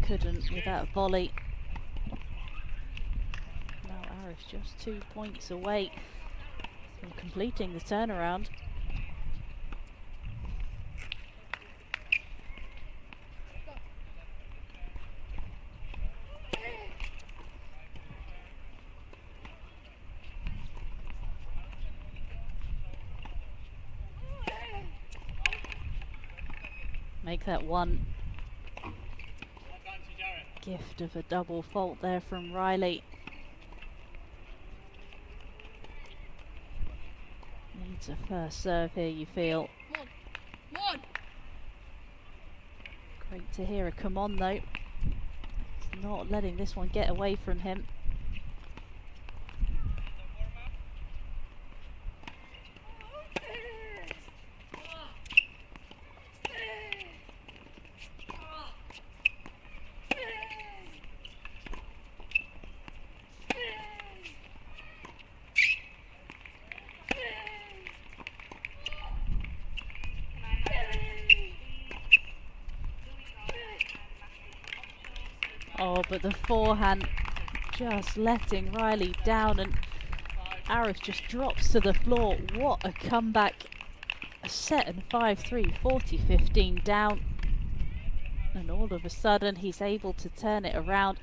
Couldn't with that volley. Now Arif's just 2 points away from completing the turnaround. Make that one. Gift of a double fault there from Riley. Needs a first serve here, you feel. One. Great to hear a come on though. He's not letting this one get away from him. Oh, but the forehand just letting Riley down, and Arif just drops to the floor. What a comeback. A set and 5-3, 40-15 down. And all of a sudden he's able to turn it around.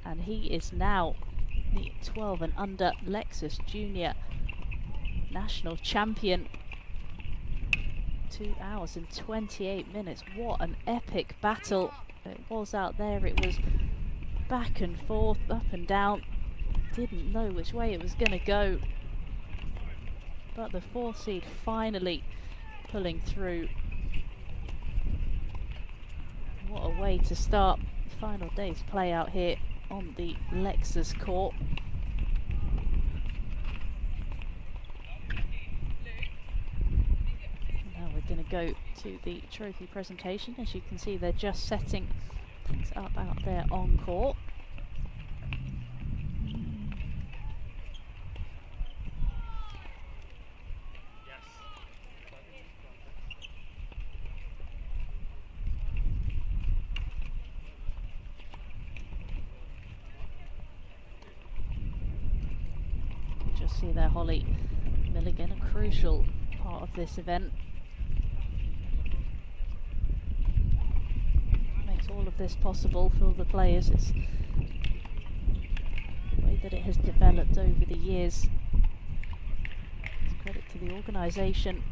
And he is now the 12 and under Lexus Junior National Champion. 2 hours and 28 minutes. What an epic battle it was out there. It was back and forth, up and down. Didn't know which way it was going to go. But the 4th seed finally pulling through. What a way to start the final day's play out here on the Lexus court. Now we're going to go to the trophy presentation. As you can see, they're just setting things up out there on court. Just see there Holly Milligan, a crucial part of this event. Makes all of this possible for the players. It's the way that it has developed over the years. to the organisation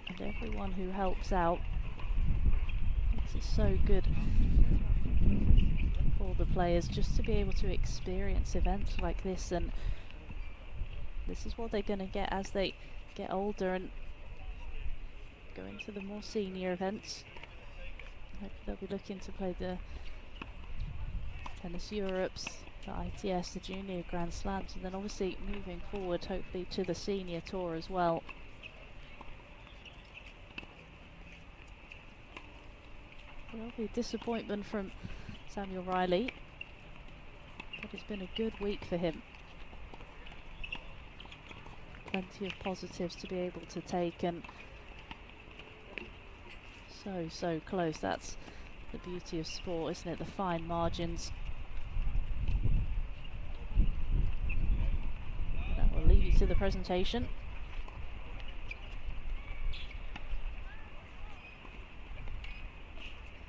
and everyone who helps out. This is so good for the players just to be able to experience events like this, and this is what they're going to get as they get older and go into the more senior events. Hopefully they'll be looking to play the Tennis Europes, the ITS, the Junior Grand Slams, and then obviously moving forward hopefully to the Senior Tour as well. There'll be disappointment from Samuel Riley, but it's been a good week for him. Plenty of positives to be able to take, and so close. That's the beauty of sport, isn't it? The fine margins. And that will lead you to the presentation.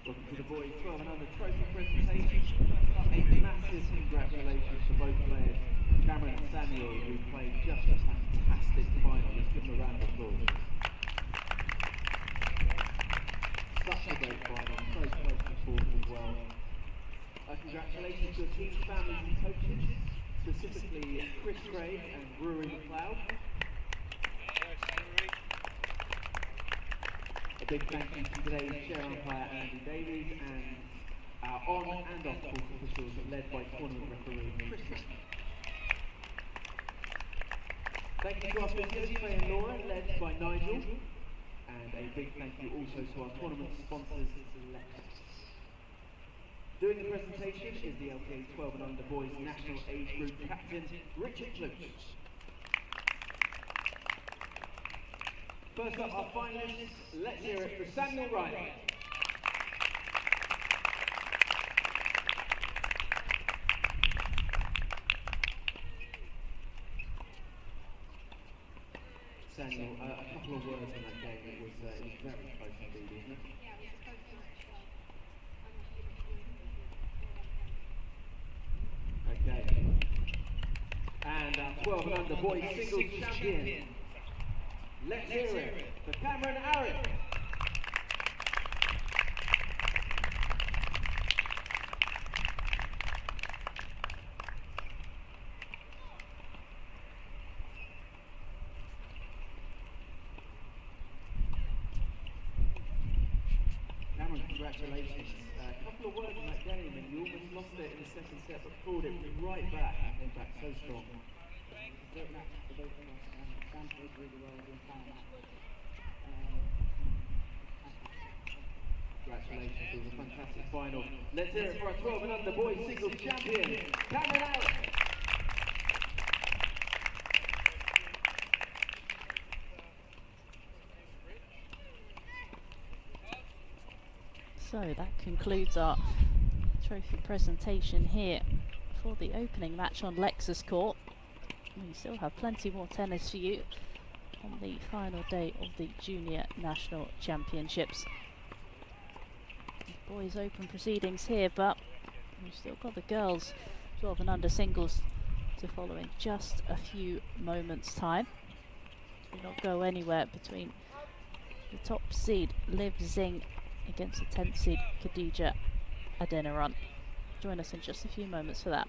Welcome to the boys 12 and under trophy presentation. A massive congratulations to both players, Cameron and Samuel, who played just a fantastic final. Let's give them a round of applause. Such a great final, so close to fourth as well. Congratulations to your teams, families and coaches, specifically Chris Craig and Rory McLeod. A big thank you to today's chair umpire Andy Davies and our on and off course officials led by tournament referee Chris Craig. Thank you to our facility and Laura, led by Nigel. And a big thank you also to our tournament sponsors, Lexus. Doing the presentation is the LTA 12 and under boys national age group captain, Richard Lucas. First up, our finalists, let's hear it for Samuel Riley. Samuel, a couple of words on that game. It was very close indeed, wasn't it? Okay. And our 12 and under boys singles champion. Let's hear it for Cameron Aaron. Cameron, congratulations. A couple of words in that game and you almost lost it in the second set but pulled it right back and came back so strong. Great match for both of us. Sam played really well in the match. Congratulations, it was a fantastic final. Let's hear it for our 12 and under boys singles champion, Cameron Aaron. So that concludes our trophy presentation here for the opening match on Lexus Court. We still have plenty more tennis for you on the final day of the Junior National Championships. The boys open proceedings here, but we've still got the girls 12 and under singles to follow in just a few moments time. Do not go anywhere between the top seed Liv Zing against the 10th seed Khadija Adeniran. Join us in just a few moments for that.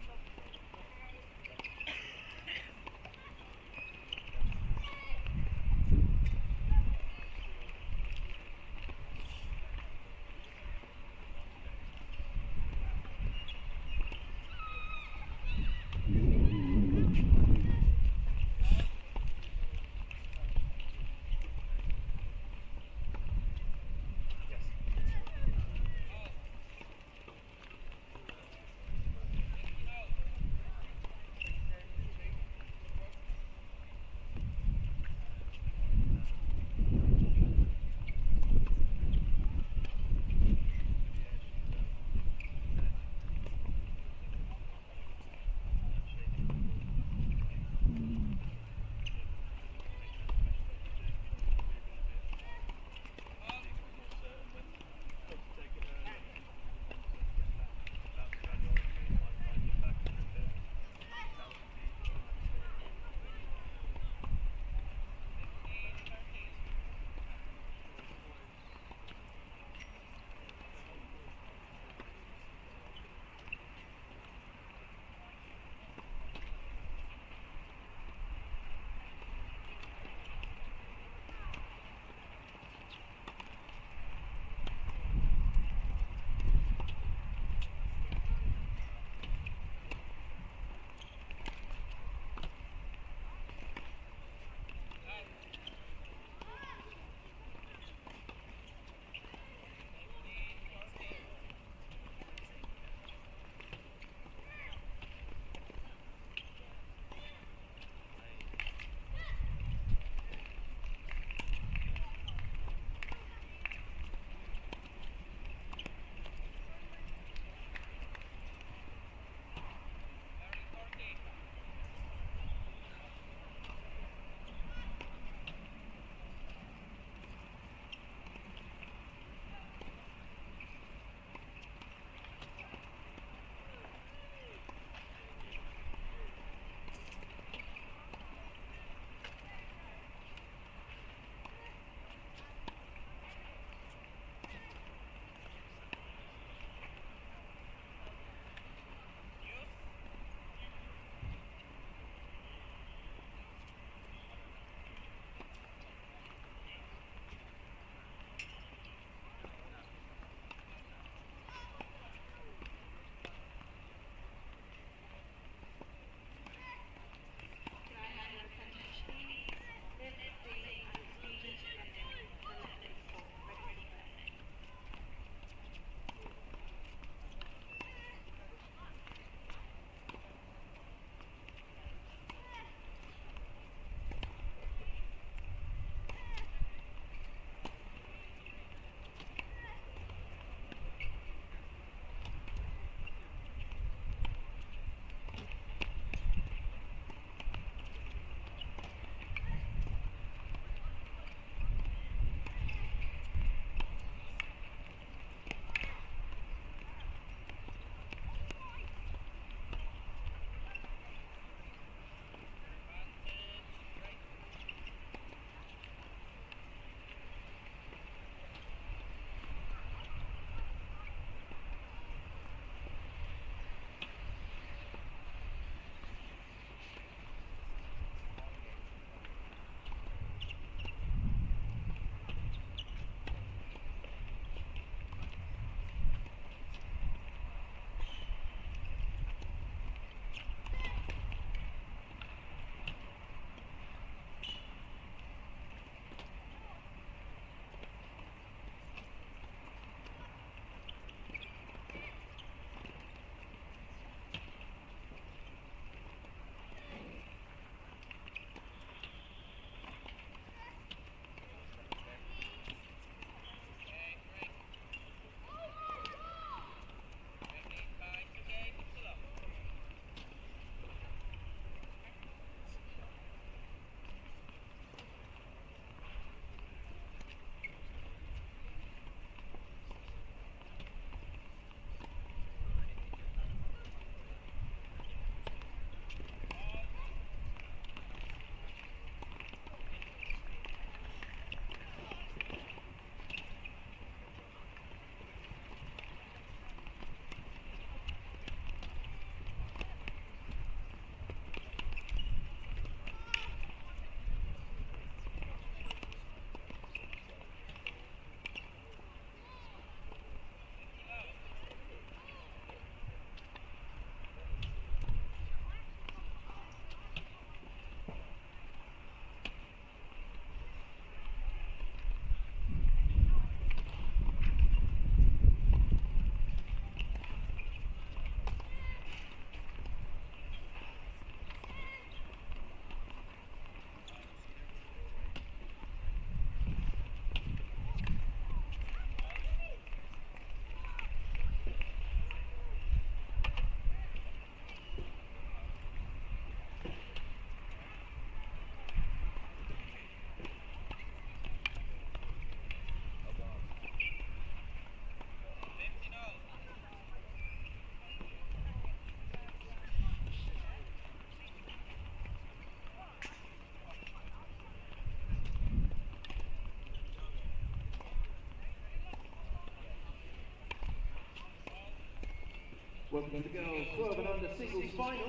Welcome to the girls 12 and under singles final.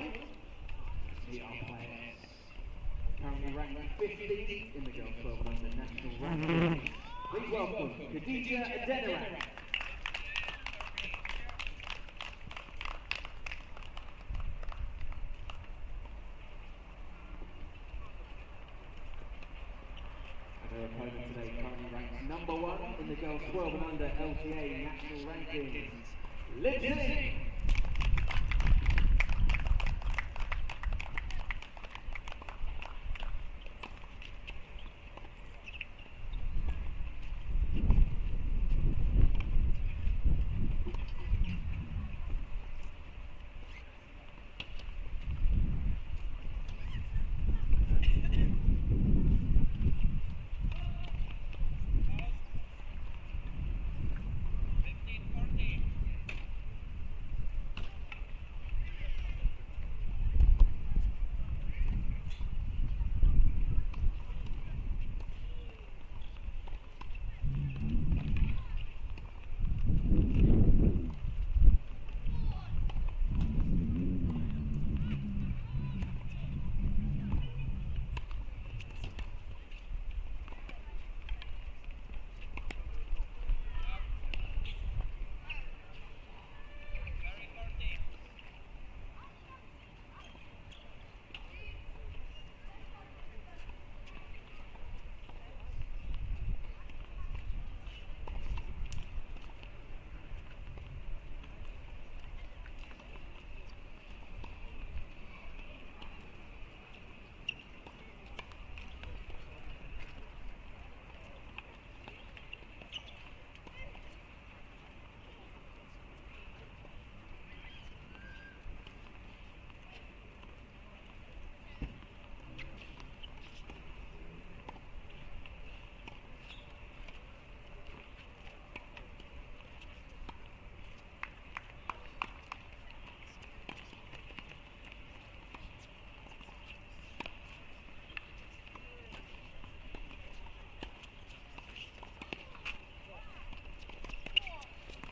Meet our players. Currently ranked 15th in the girls 12 and under national ranking. Please welcome Khadija Adeniran. Her opponent today currently ranked number 1 in the girls 12 and under LTA national rankings. Lexus.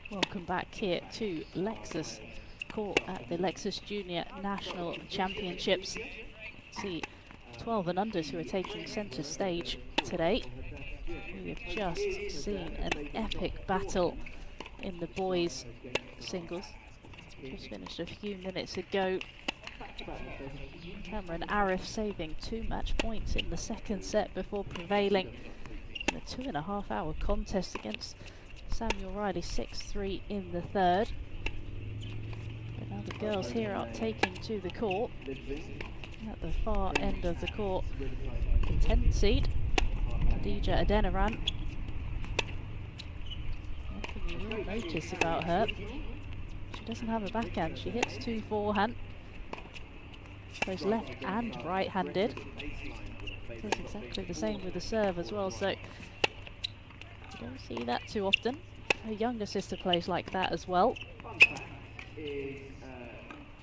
Welcome back here to Lexus Court at the Lexus Junior National Championships. See 12 and unders who are taking centre stage today. We have just seen an epic battle in the boys singles. Just finished a few minutes ago. Cameron Arif saving 2 match points in the second set before prevailing in a 2.5 hour contest against Samuel Riley 6-3 in the third. But now the girls here are taking to the court. At the far end of the court, the 10th seed, Khadija Adeniran. One thing you will notice about her, she doesn't have a backhand. She hits 2 forehand, both left and right-handed. Does exactly the same with the serve as well, so you don't see that too often. Her younger sister plays like that as well. Fun fact is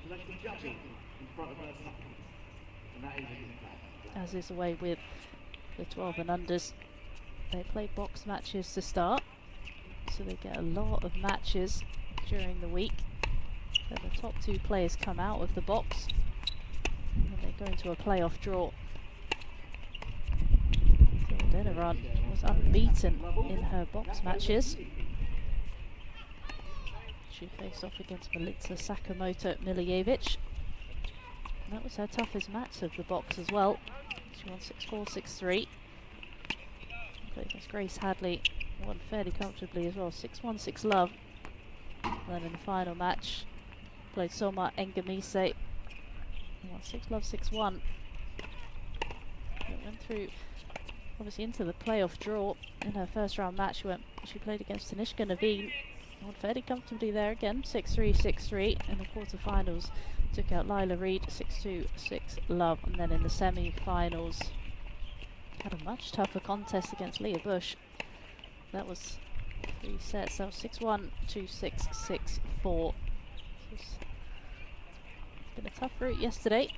selective judging in front of her supplements. And that is a good fact. As is the way with the 12 and unders. They play box matches to start, so they get a lot of matches during the week. Then the top 2 players come out of the box, and they go into a playoff draw. Adeniran was unbeaten in her box matches. She faced off against Melitza Sakamoto Milijevic. That was her toughest match of the box as well. She won 6-4, 6-3. Played against Grace Hadley, won fairly comfortably as well, 6-1, 6-love. Then in the final match, played Soma Engamise, won 6-love, 6-1. Went through obviously into the playoff draw. In her first round match she played against Tanishka Naveen, won fairly comfortably there again, 6-3, 6-3. In the quarterfinals took out Lila Reid, 6-2, 6-love. And then in the semi-finals had a much tougher contest against Leah Bush. That was 3 sets, that was 6-1, 2-6, 6-4. It's been a tough route yesterday.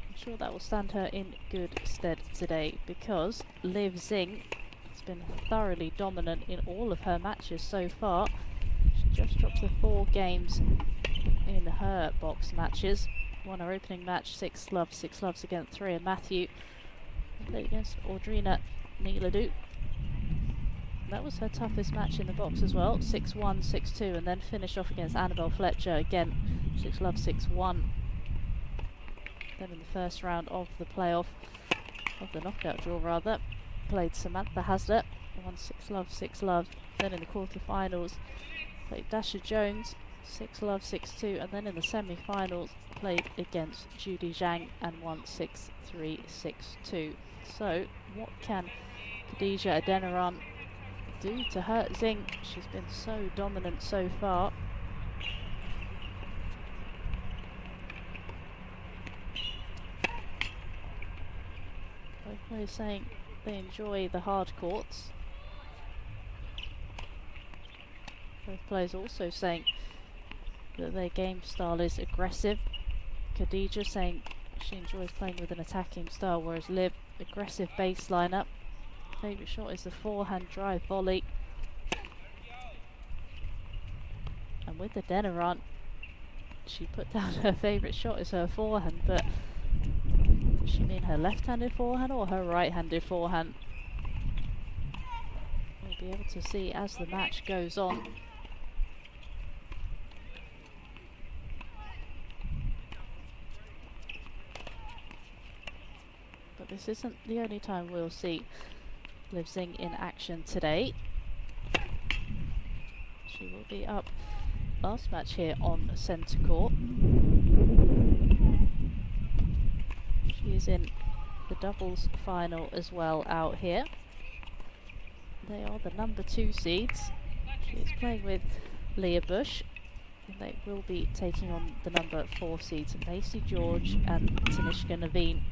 I'm sure that will stand her in good stead today, because Liv Zing has been thoroughly dominant in all of her matches so far. She just dropped the 4 games in her box matches. Won her opening match 6 loves against 3, and Matthew played against Audrina Neeladou. That was her toughest match in the box as well, 6-1, 6-2, and then finished off against Annabelle Fletcher, again 6 love, 6-1. Then in the first round of the playoff, of the knockout draw rather, played Samantha Hazlitt, won 6 love, 6 love. Then in the quarterfinals, played Dasha Jones, 6 love, 6-2, and then in the semi-finals, played against Judy Zhang and won 6-3, 6-2. So, what can Khadija Adeniran do to hurt Xing? She's been so dominant so far. Both players saying they enjoy the hard courts. Both players also saying that their game style is aggressive. Khadija saying she enjoys playing with an attacking style, whereas Liv, aggressive baseliner. Favourite shot is the forehand drive volley. And with Adeniran, she put down her favourite shot as her forehand, but does she mean her left-handed forehand or her right-handed forehand? We'll be able to see as the match goes on. But this isn't the only time we'll see Liv Xing in action today. She will be up last match here on centre court. She is in the doubles final as well out here. They are the number 2 seeds. She is playing with Leah Bush, and they will be taking on the number 4 seeds, Macy George and Tanishka Naveen.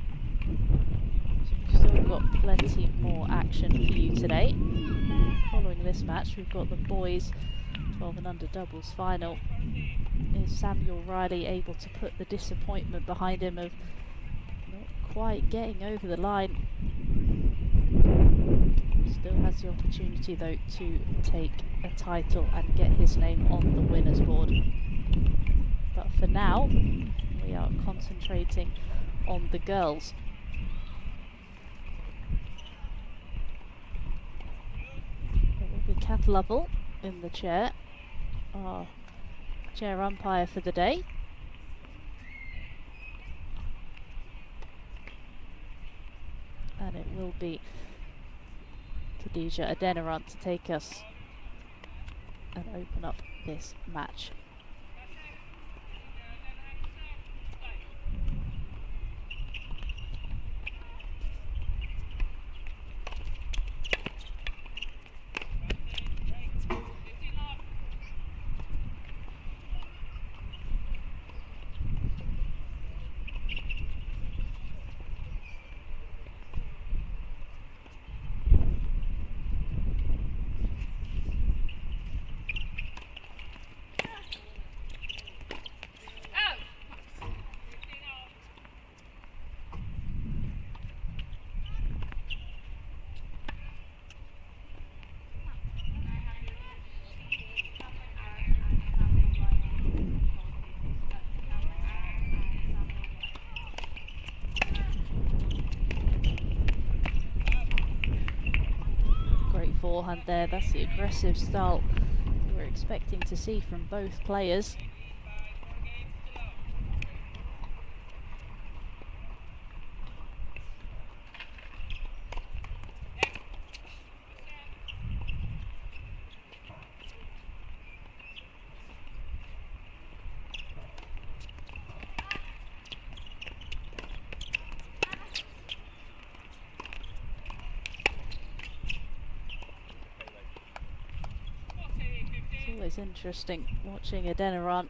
So we've still got plenty more action for you today. Following this match, we've got the boys 12 and under doubles final. Is Samuel Riley able to put the disappointment behind him of not quite getting over the line? Still has the opportunity though to take a title and get his name on the winners board. But for now, we are concentrating on the girls. There will be Kat Lovell in the chair, our chair umpire for the day. And it will be Khadija Adeniran to take us and open up this match. Forehand there, that's the aggressive style we're expecting to see from both players. It's interesting watching Adeniran.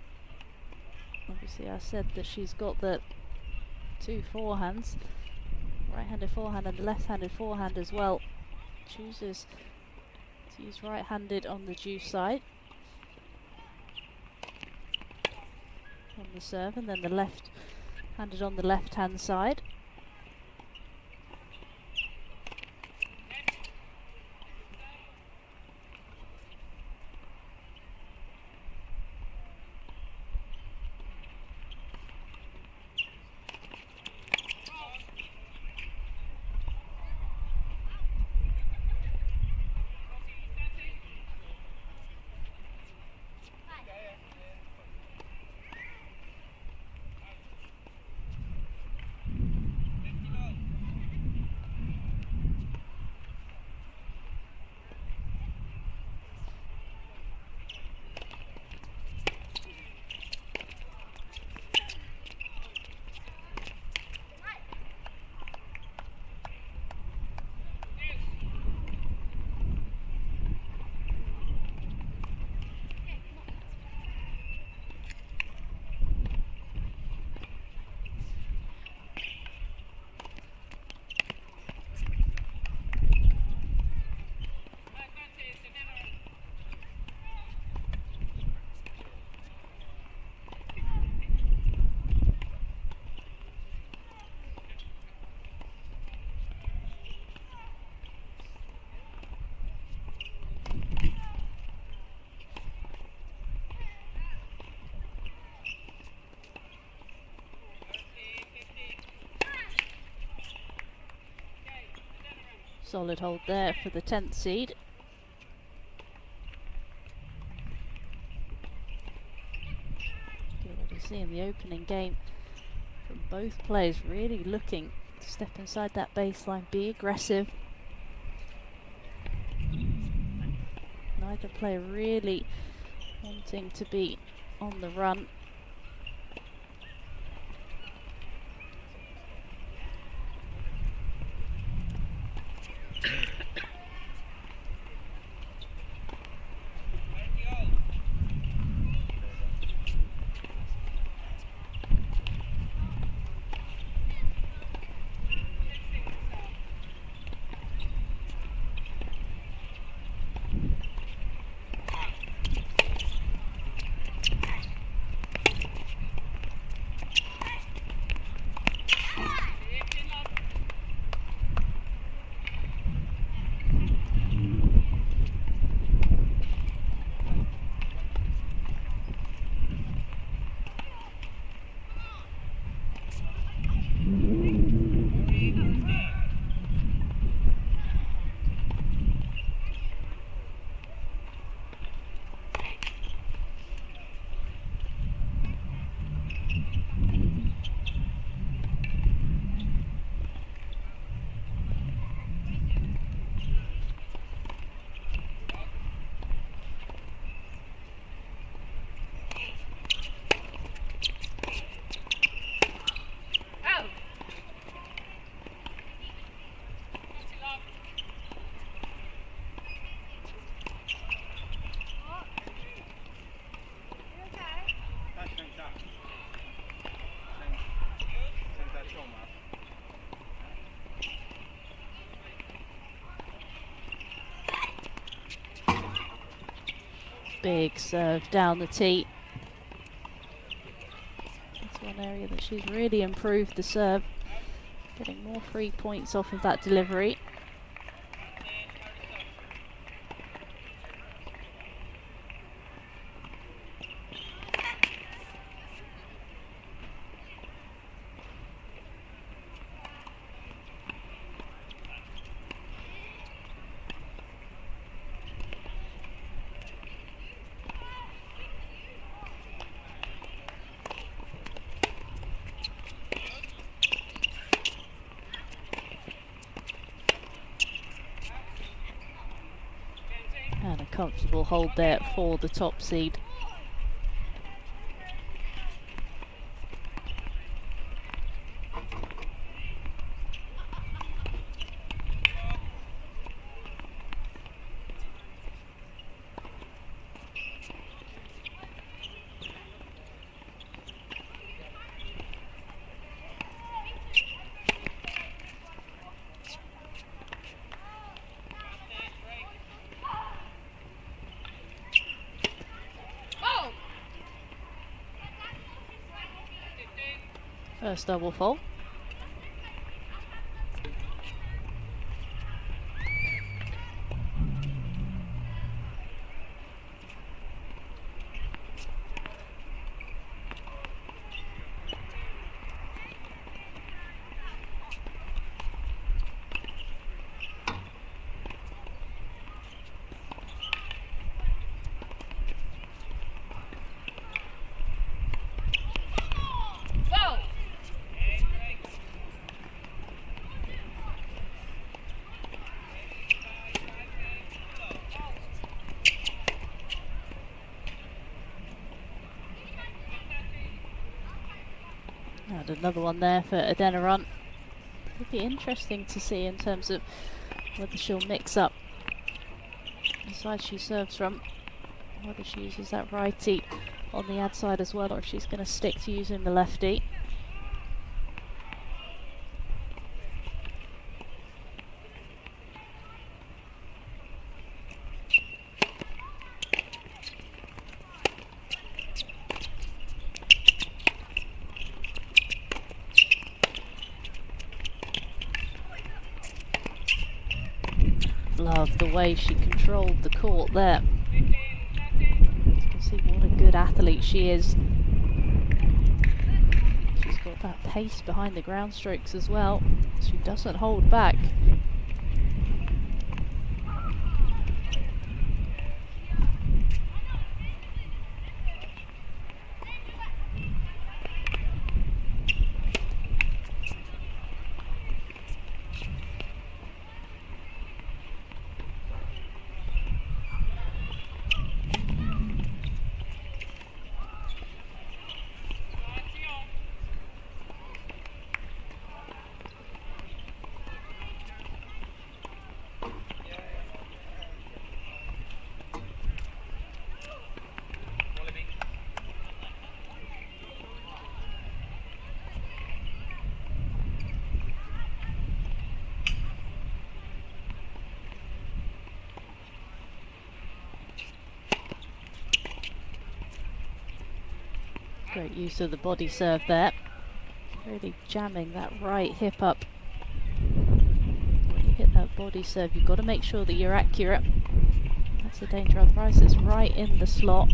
Obviously I said that she's got the 2 forehands, right-handed forehand and left-handed forehand as well. Chooses to use right-handed on the deuce side on the serve, and then the left-handed on the left-hand side. Solid hold there for the 10th seed. You can already see in the opening game from both players really looking to step inside that baseline, be aggressive. Neither player really wanting to be on the run. Big serve down the tee. That's one area that she's really improved, the serve. Getting more free points off of that delivery. And a comfortable hold there for the top seed. First double fault. And another one there for Adeniran. It'll be interesting to see in terms of whether she'll mix up the side she serves from, whether she uses that righty on the ad side as well, or if she's going to stick to using the lefty. Love the way she controlled the court there. You can see what a good athlete she is. She's got that pace behind the ground strokes as well. She doesn't hold back. Great use of the body serve there. Really jamming that right hip up. When you hit that body serve, you've got to make sure that you're accurate. That's the danger, otherwise it's right in the slot.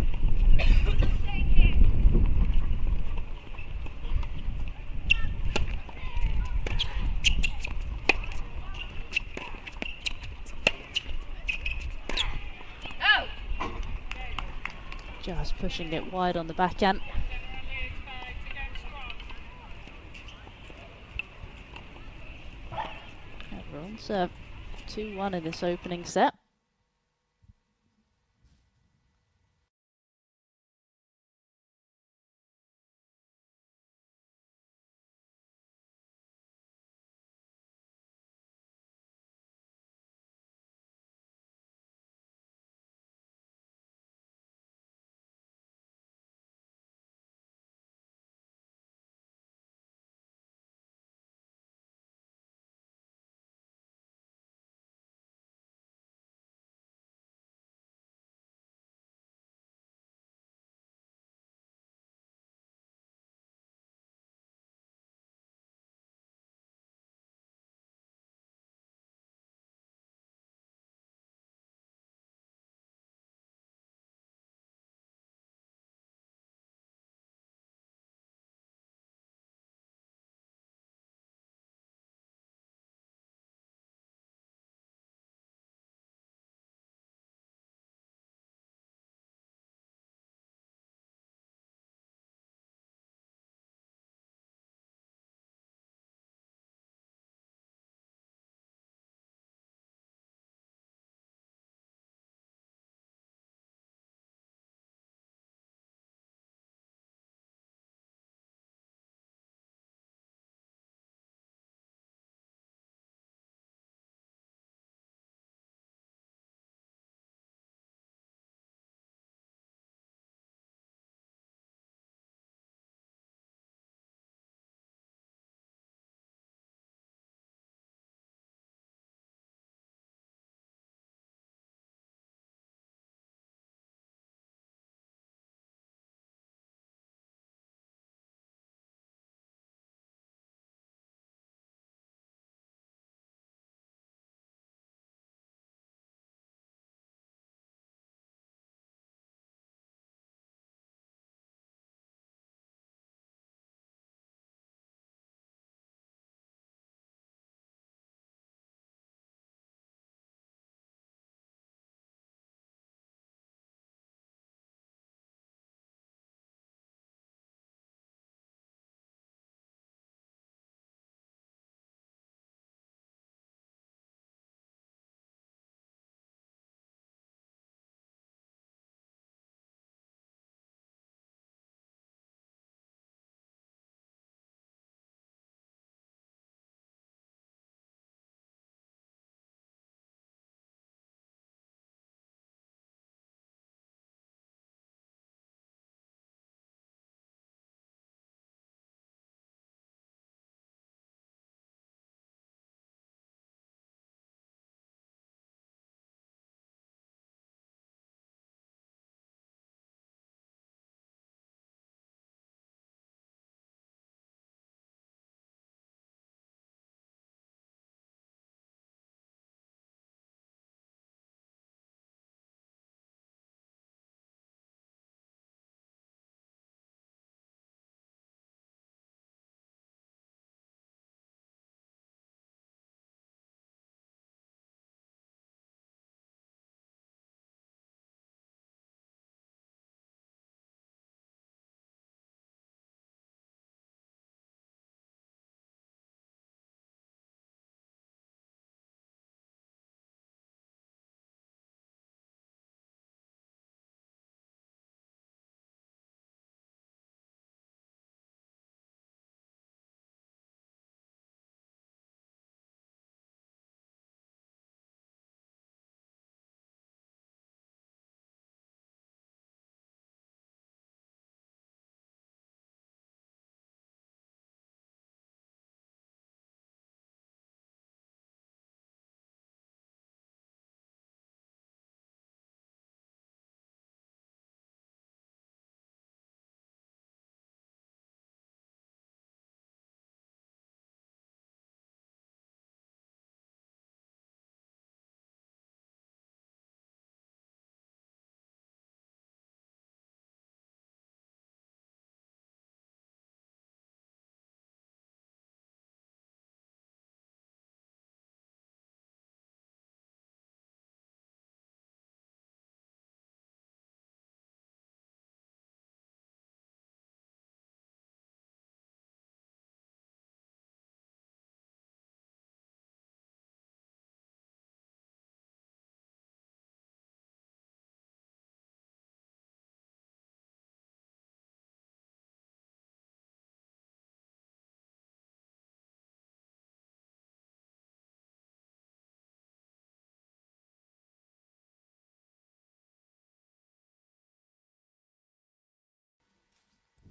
Just pushing it wide on the backhand. And we're on serve 2-1 in this opening set.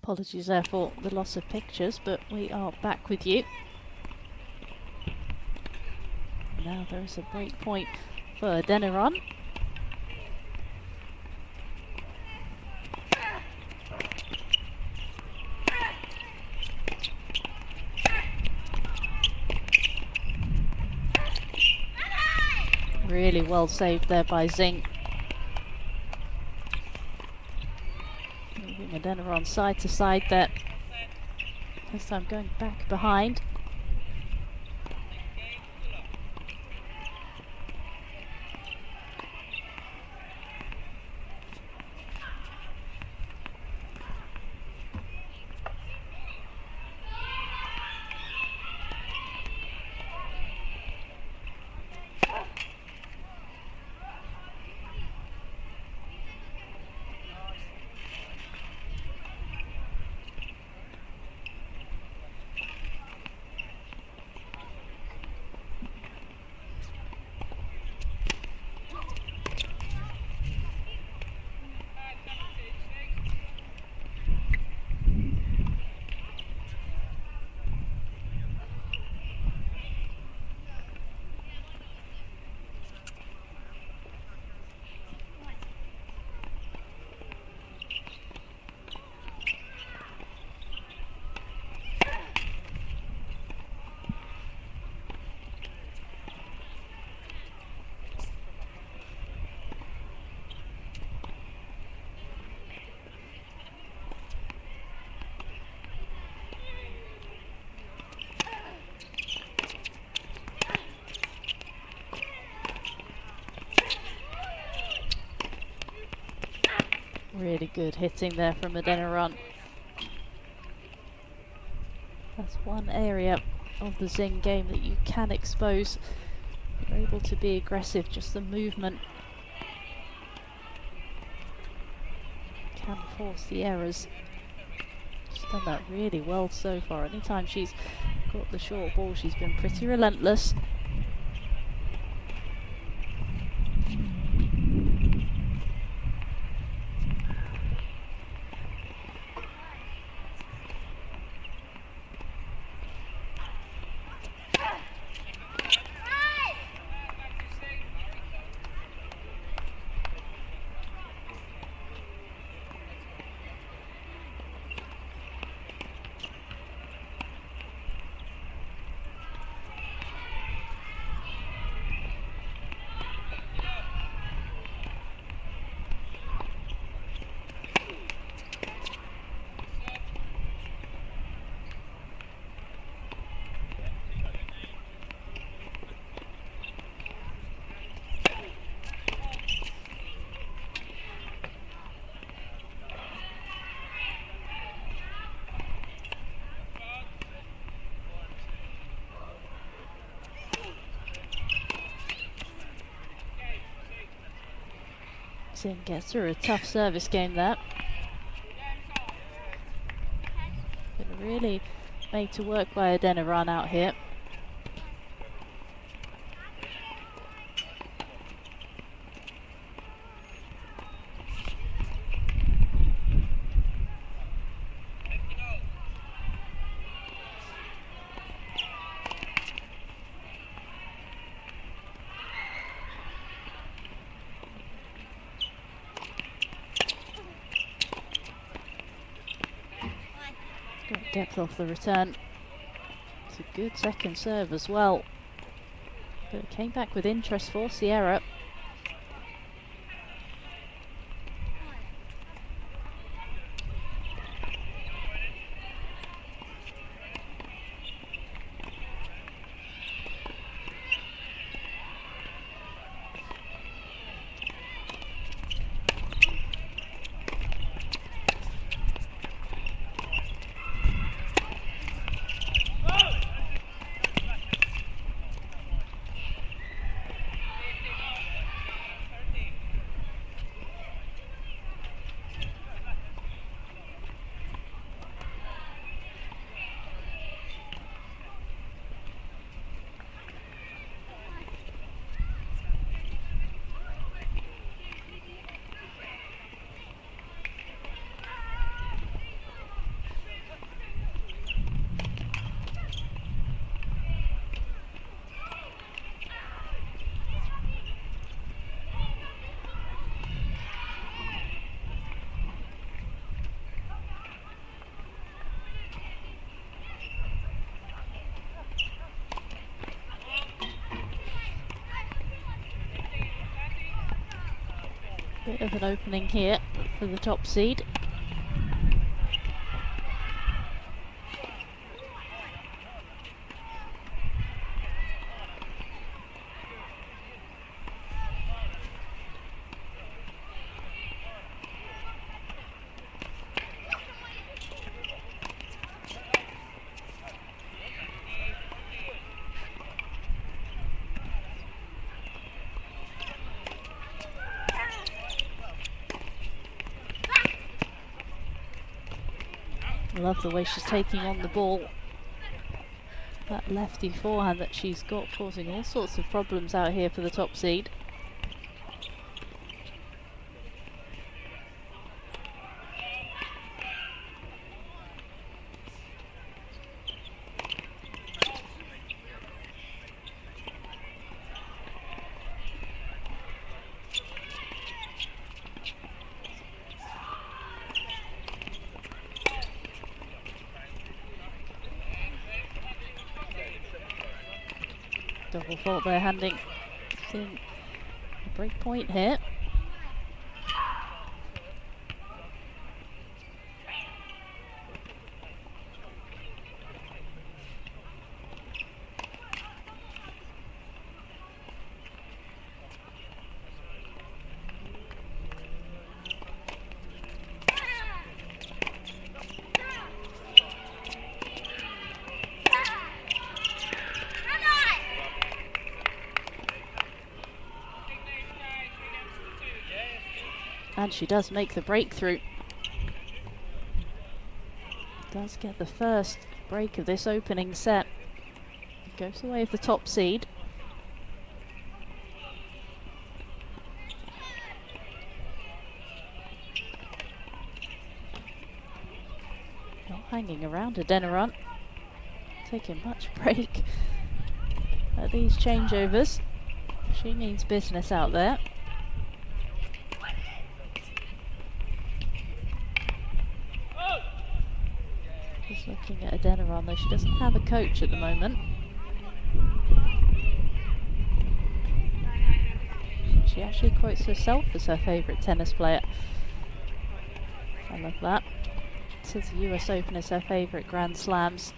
Apologies there for the loss of pictures, but we are back with you. Now there is a break point for Adeniran. Really well saved there by Zing. Moving Adeniran side to side there. This time going back behind. Really good hitting there from Adeniran. That's one area of the Zing game that you can expose. You're able to be aggressive, just the movement can force the errors. She's done that really well so far. Anytime she's got the short ball, she's been pretty relentless. Zing gets through a tough service game there. Been really made to work by Adeniran out here. Great depth off the return. It's a good second serve as well. But it came back with interest for Sierra. Bit of an opening here for the top seed. I love the way she's taking on the ball. That lefty forehand that she's got, causing all sorts of problems out here for the top seed. Double fault there, handing seeing a break point here. And she does make the breakthrough. Does get the first break of this opening set. Goes the way of the top seed. Not hanging around Adeniran. Taking much break at these changeovers. She means business out there. Just looking at Adeniran, though, she doesn't have a coach at the moment. She actually quotes herself as her favourite tennis player. I love that. Says the US Open is her favourite Grand Slams.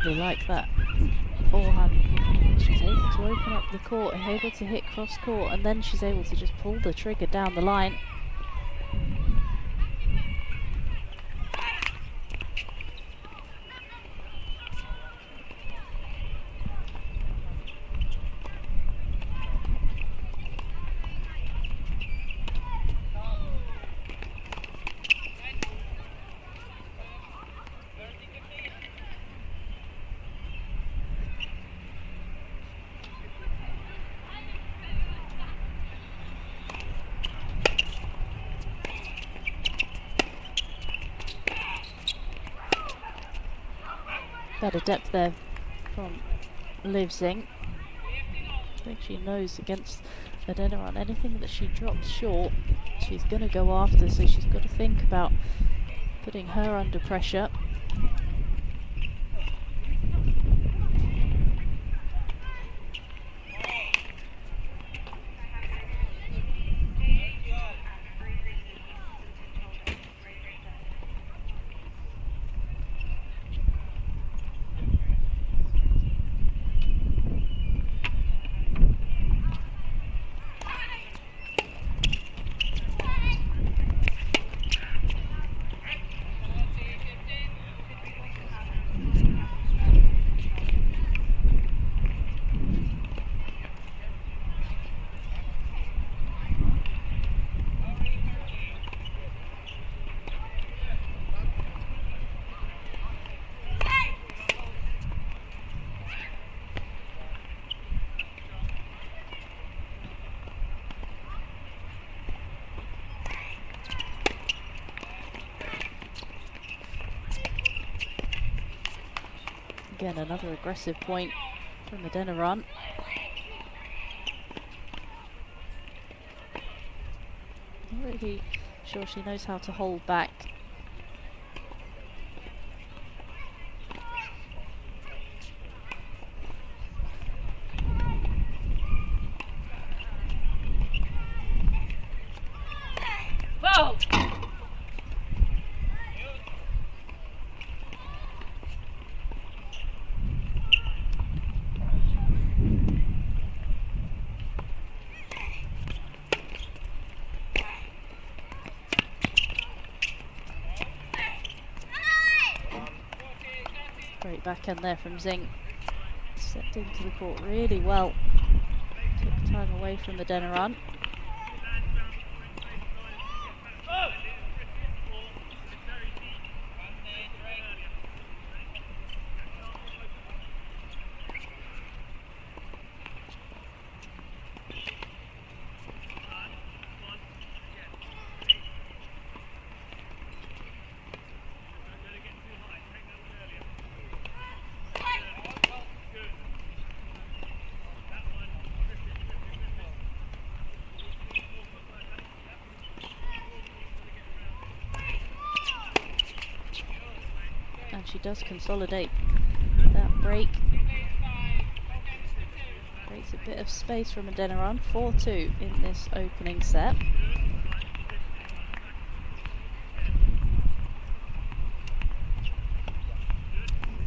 Like that forehand, she's able to open up the court and able to hit cross court, and then she's able to just pull the trigger down the line. Better depth there from Liv Zing. I think she knows against Adeniran anything that she drops short, she's going to go after, so she's got to think about putting her under pressure. Again, another aggressive point from Adeniran. Not really sure she knows how to hold back. Foul! Great backhand there from Zing. Stepped into the court really well. Took time away from Adeniran. And she does consolidate that break. Creates a bit of space from Adeniran. 4-2 in this opening set.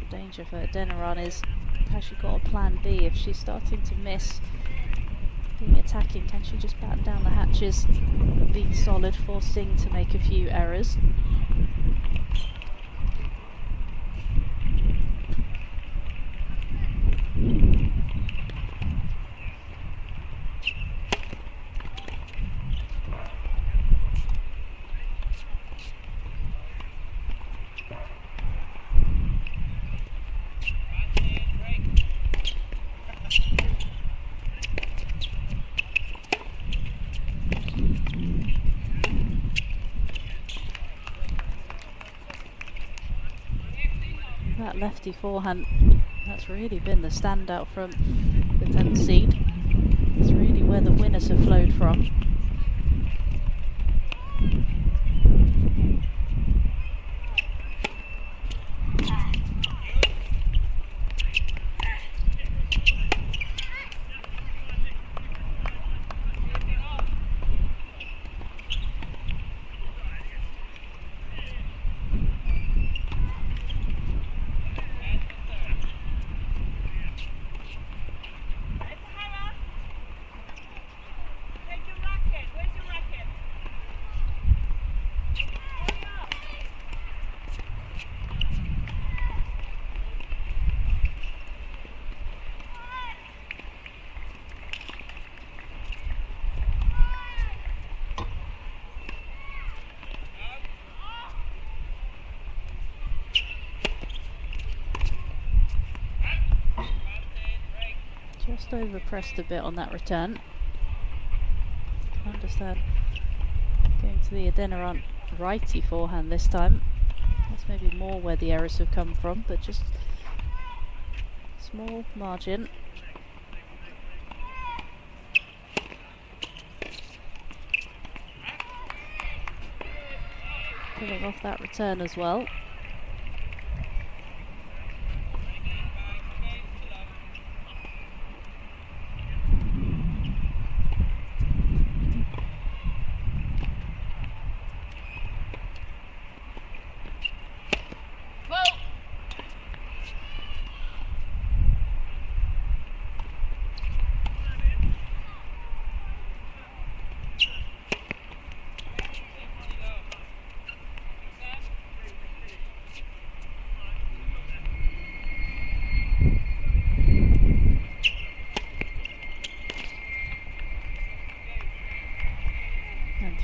The danger for Adeniran is, has she got a plan B? If she's starting to miss being attacking, can she just batten down the hatches, be solid, force Singh to make a few errors? That lefty forehand, that's really been the standout from the 10th seed. It's really where the winners have flowed from. Just overpressed a bit on that return. I understand going to the Adeniran righty forehand this time. That's maybe more where the errors have come from, but just small margin. Pulling off that return as well.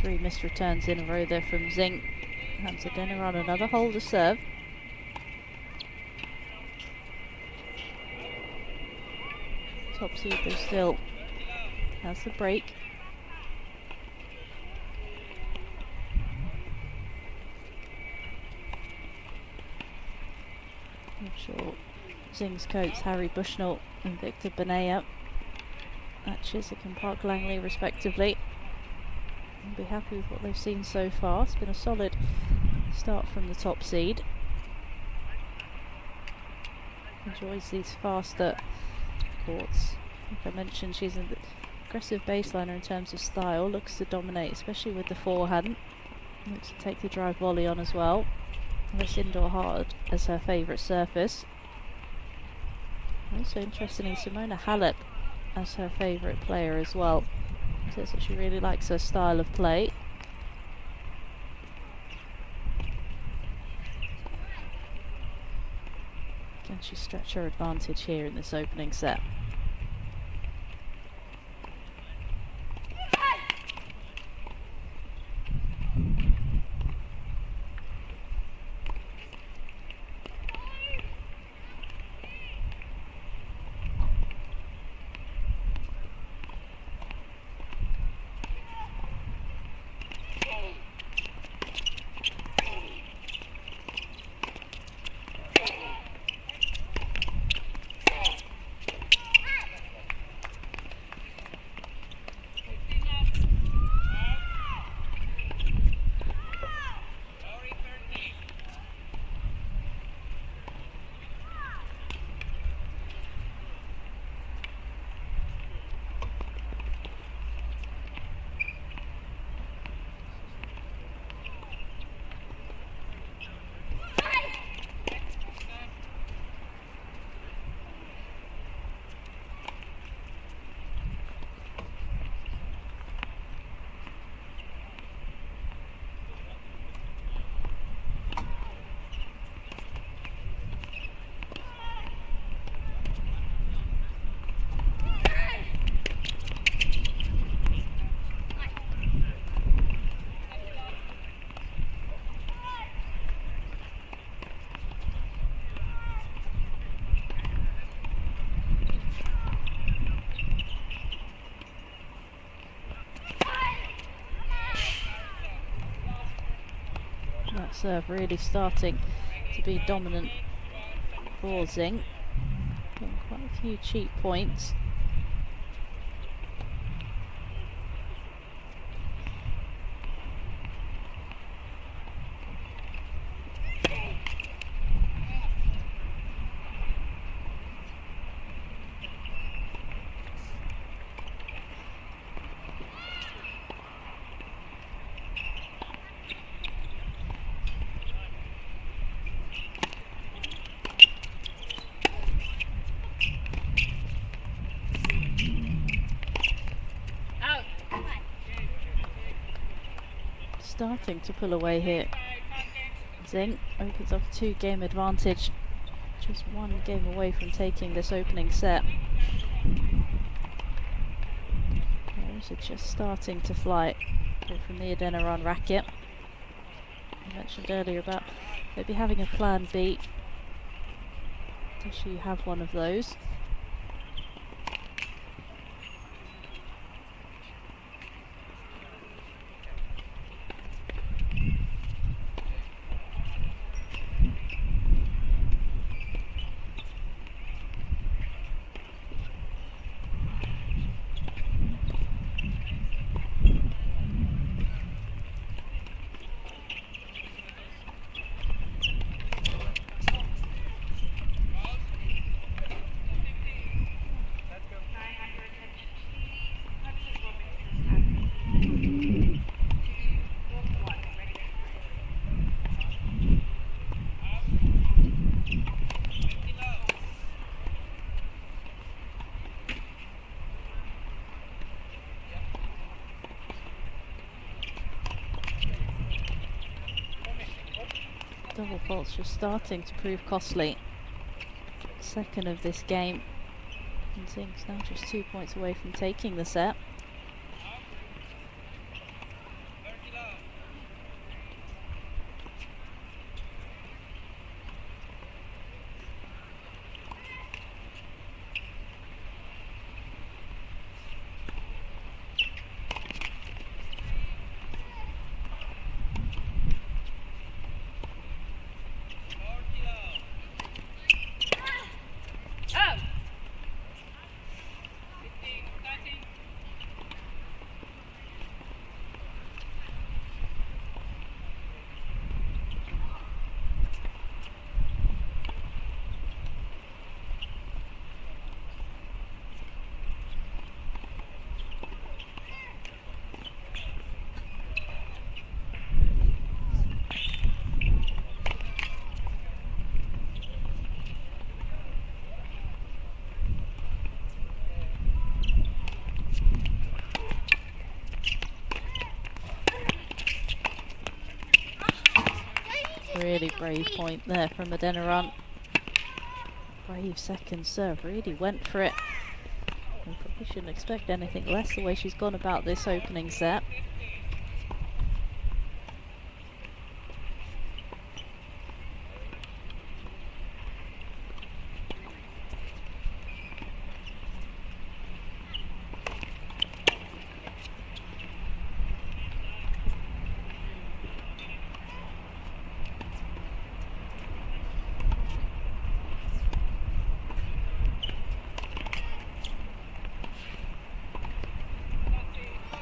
Three missed returns in a row there from Zing. And Adeniran another holder serve. Top seed though still has the break. Not sure Zing's coach Harry Bushnell and Victor Benea at Chiswick and Park Langley respectively. I'll be happy with what they've seen so far. It's been a solid start from the top seed. Enjoys these faster courts. Like I mentioned, she's an aggressive baseliner in terms of style, looks to dominate, especially with the forehand. Looks to take the drive volley on as well. This indoor hard as her favourite surface. Also interestingly, Simona Halep as her favourite player as well. Says that she really likes her style of play. Can she stretch her advantage here in this opening set? That serve really starting to be dominant for Zing. Getting quite a few cheap points. Starting to pull away here. Zing opens up a 2-game advantage, just 1 game away from taking this opening set. Also just starting to fly from the Adeniran racket. I mentioned earlier about maybe having a plan B. Does she have one of those? Double faults just starting to prove costly. Second of this game. And Zing's now just 2 points away from taking the set. Really brave point there from Adeniran. Brave second serve, really went for it. We probably shouldn't expect anything less the way she's gone about this opening set.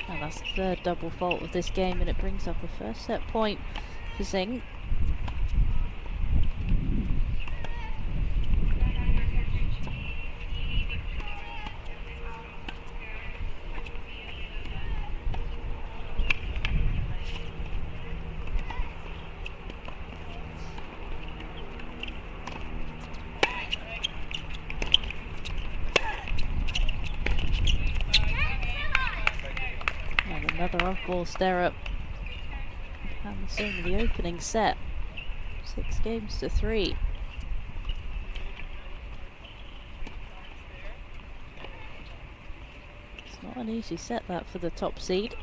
And that's the third double fault of this game, and it brings up a first set point for Zing. Another off-ball stirrup, and the same in the opening set. 6 games to 3. It's not an easy set, that, for the top seed.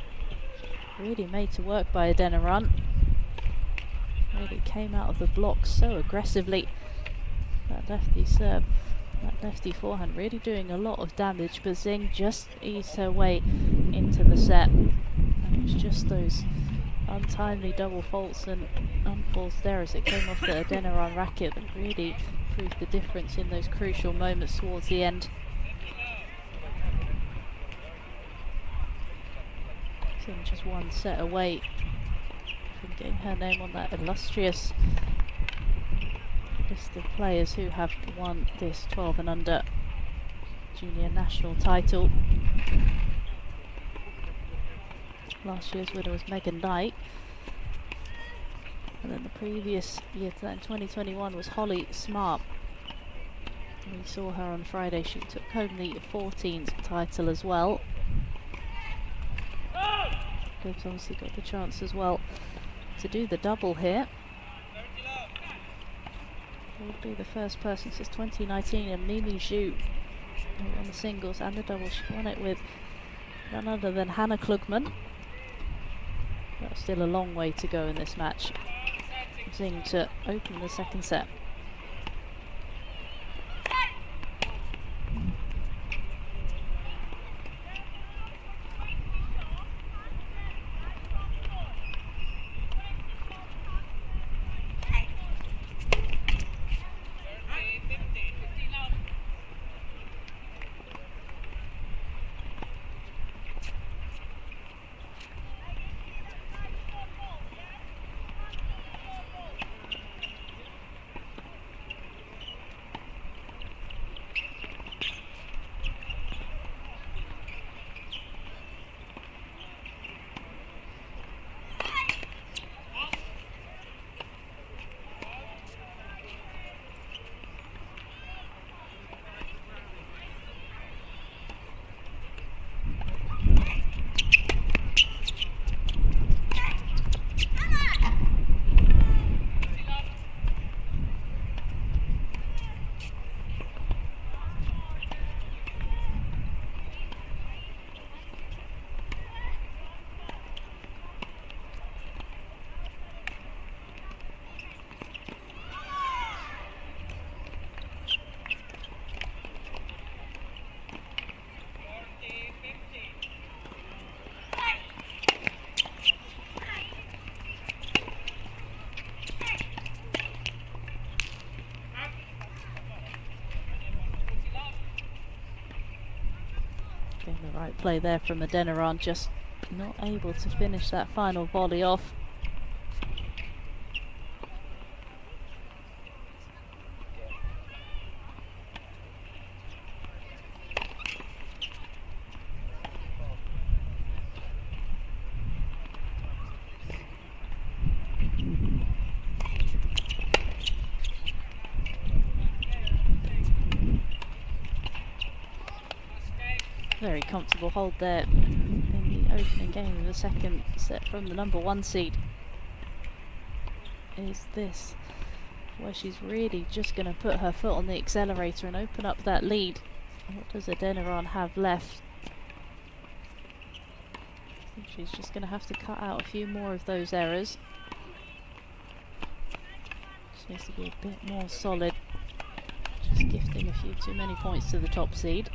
Really made to work by Adeniran. Really came out of the block so aggressively. That lefty serve, that lefty forehand, really doing a lot of damage, but Zing just eased her way into the set. And it's just those untimely double faults and unfalls there as it came off the Adeniran racket that really proved the difference in those crucial moments towards the end. Zing just one set away from getting her name on that illustrious list of players who have won this 12 and under junior national title. Last year's winner was Megan Knight, and then the previous year to that in 2021 was Holly Smart. We saw her on Friday. She took home the 14th title as well. Gibbs obviously got the chance as well to do the double here. It would be the first person since 2019, and Mimi Zhu, who won the singles and the double. She won it with none other than Hannah Klugman. But still a long way to go in this match. Zing to open the second set. The right play there from Adeniran, just not able to finish that final volley off. Very comfortable hold there in the opening game of the second set from the number 1 seed. is this, where she's really just going to put her foot on the accelerator and open up that lead. What does Adeniran have left? I think she's just going to have to cut out a few more of those errors. She needs to be a bit more solid. Just gifting a few too many points to the top seed.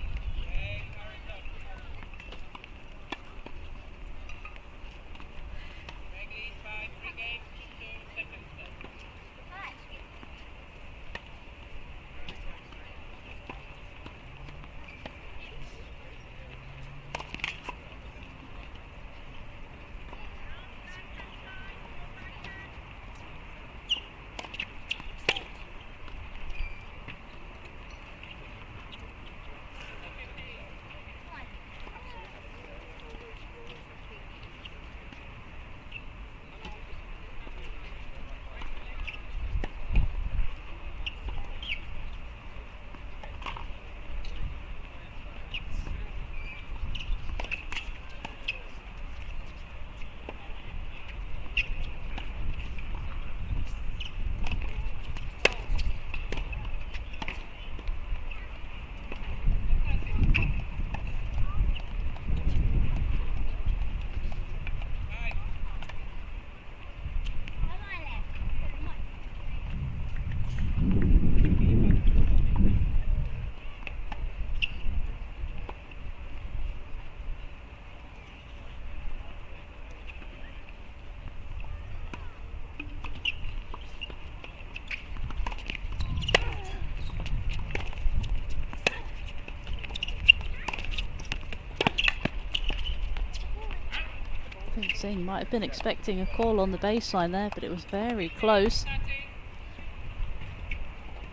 Singh might have been expecting a call on the baseline there, but it was very close.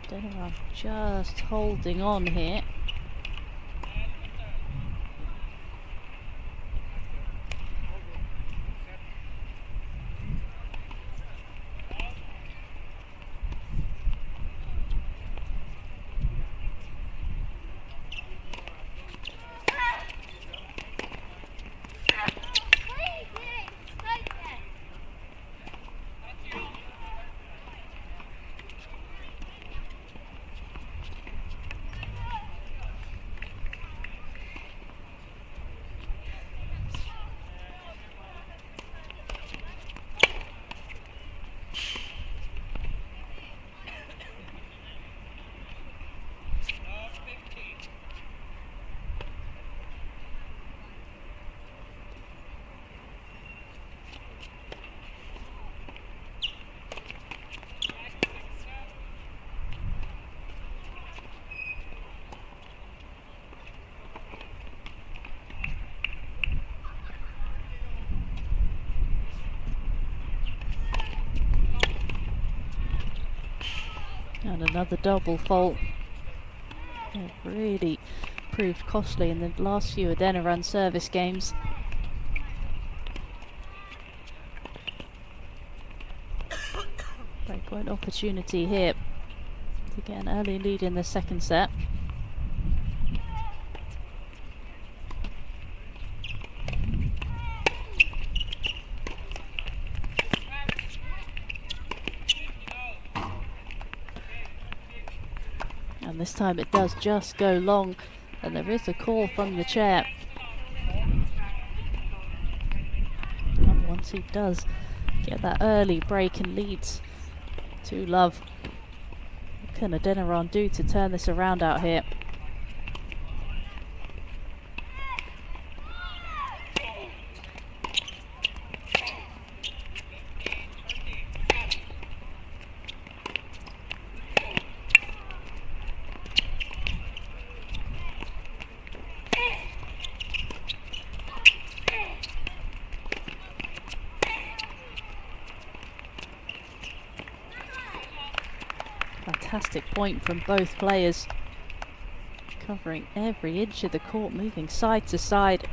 Adeniran just holding on here. And another double fault. It really proved costly in the last few Adeniran service games. Breakpoint opportunity here to get an early lead in the second set. And this time it does just go long, and there is a call from the chair. And once he does get that early break and leads to love, what can Adeniran do to turn this around out here? Fantastic point from both players, covering every inch of the court, moving side to side.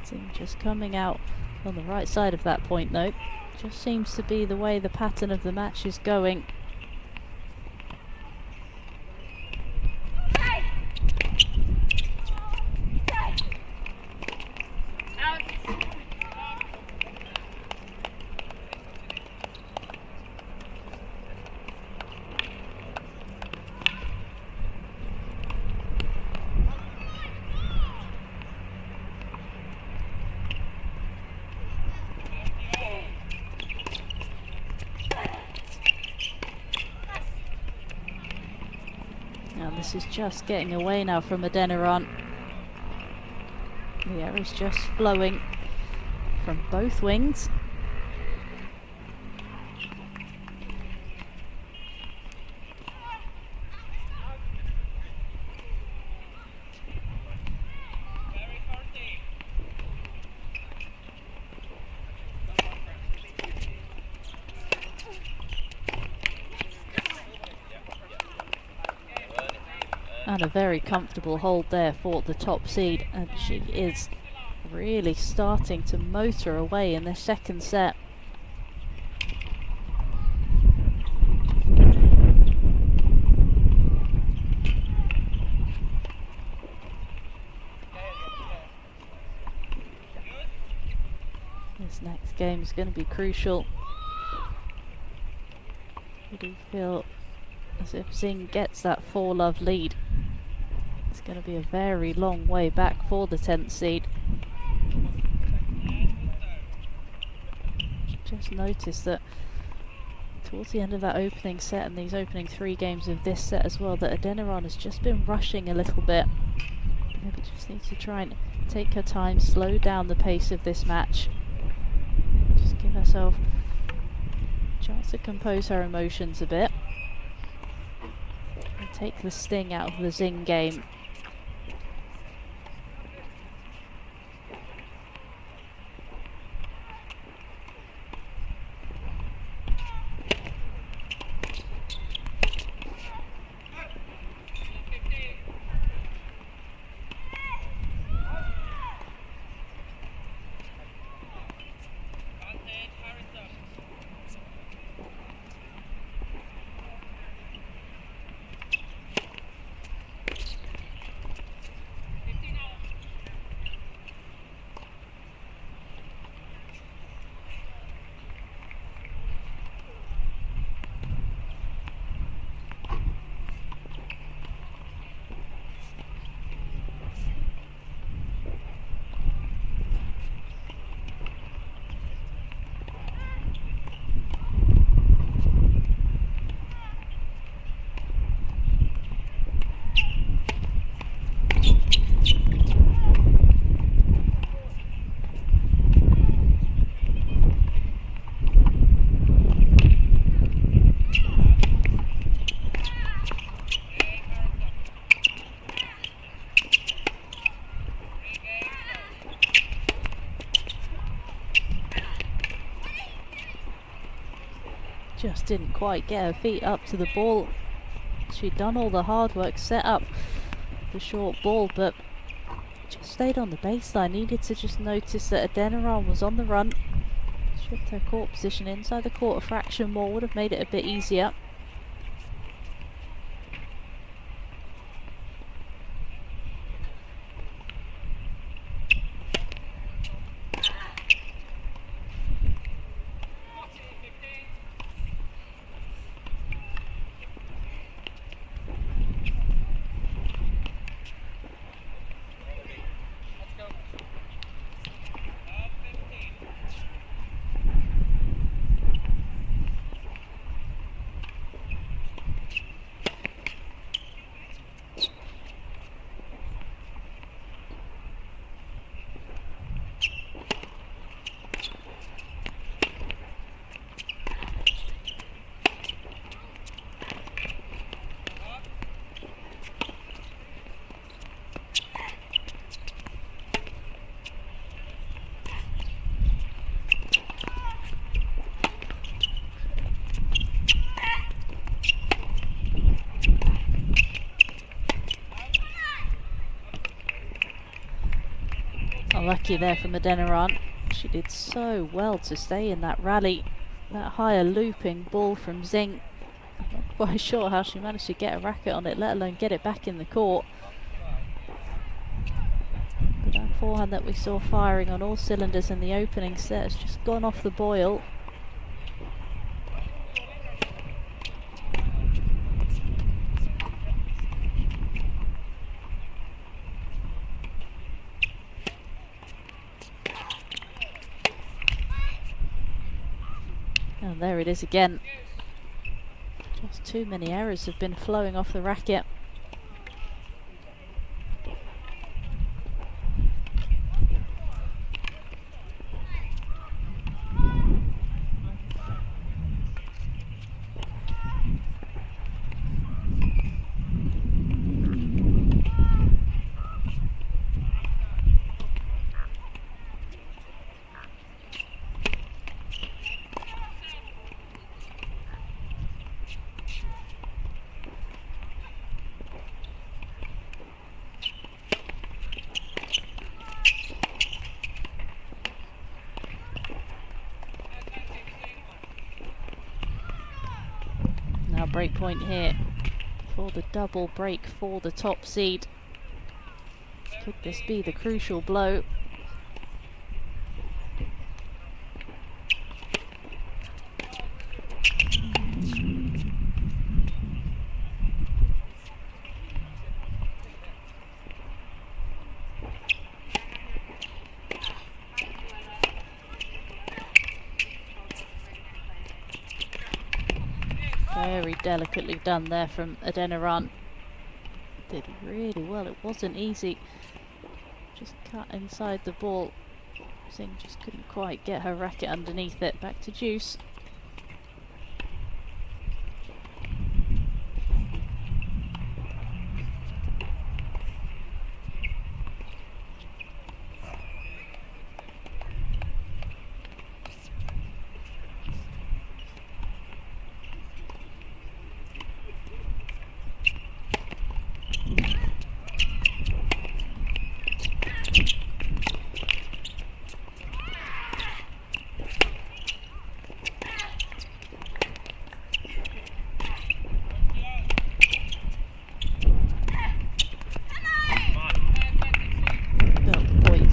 Singh just coming out on the right side of that point though. Just seems to be the way the pattern of the match is going. This is just getting away now from Adeniran. The air is just flowing from both wings. And a very comfortable hold there for the top seed, and she is really starting to motor away in the second set. This next game is going to be crucial. I do feel as if Xing gets that 4-love lead, it's going to be a very long way back for the 10th seed. Just noticed that towards the end of that opening set and these opening 3 games of this set as well, that Adeniran has just been rushing a little bit. Maybe just needs to try and take her time, slow down the pace of this match. Just give herself a chance to compose her emotions a bit. And take the sting out of the Xing game. Just didn't quite get her feet up to the ball. She'd done all the hard work, set up the short ball, but just stayed on the baseline. Needed to just notice that Adeniran was on the run. Shift her court position inside the court a fraction more, would have made it a bit easier. Lucky there from Adeniran. She did so well to stay in that rally. That higher looping ball from Xing. I'm not quite sure how she managed to get a racket on it, let alone get it back in the court. But that forehand that we saw firing on all cylinders in the opening set has just gone off the boil. And there it is again. Just too many errors have been flowing off the racket. break point here for the double break for the top seed. Could this be the crucial blow? Very delicately done there from Adeniran. Did really well. It wasn't easy. Just cut inside the ball. Singh just couldn't quite get her racket underneath it. Back to Juice.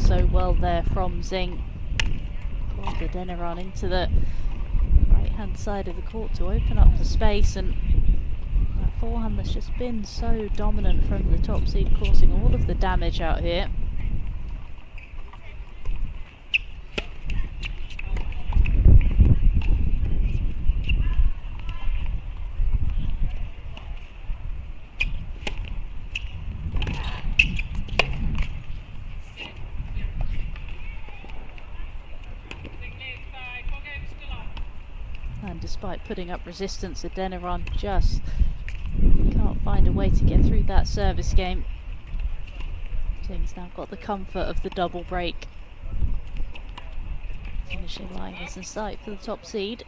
So well there from Zing. Pulled the Adeniran into the right hand side of the court to open up the space, and that forehand that's just been so dominant from the top seed, causing all of the damage out here. And despite putting up resistance, Adeniran just can't find a way to get through that service game. Zing's now got the comfort of the double break. Finishing line is in sight for the top seed.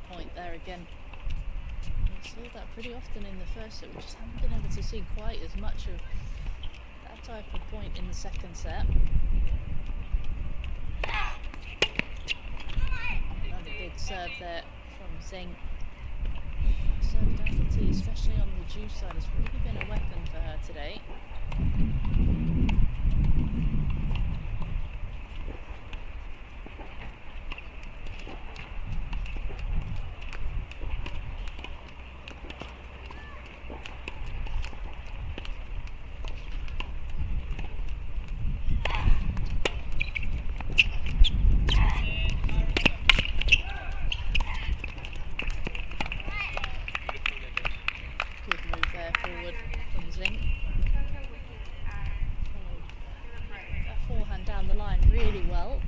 Point there again. We saw that pretty often in the first set. We just haven't been able to see quite as much of that type of point in the second set. Another big serve there from Zing. Serve down the tee, especially on the Juice side, has really been a weapon for her today. Forward from Zing. That forehand down the line really well.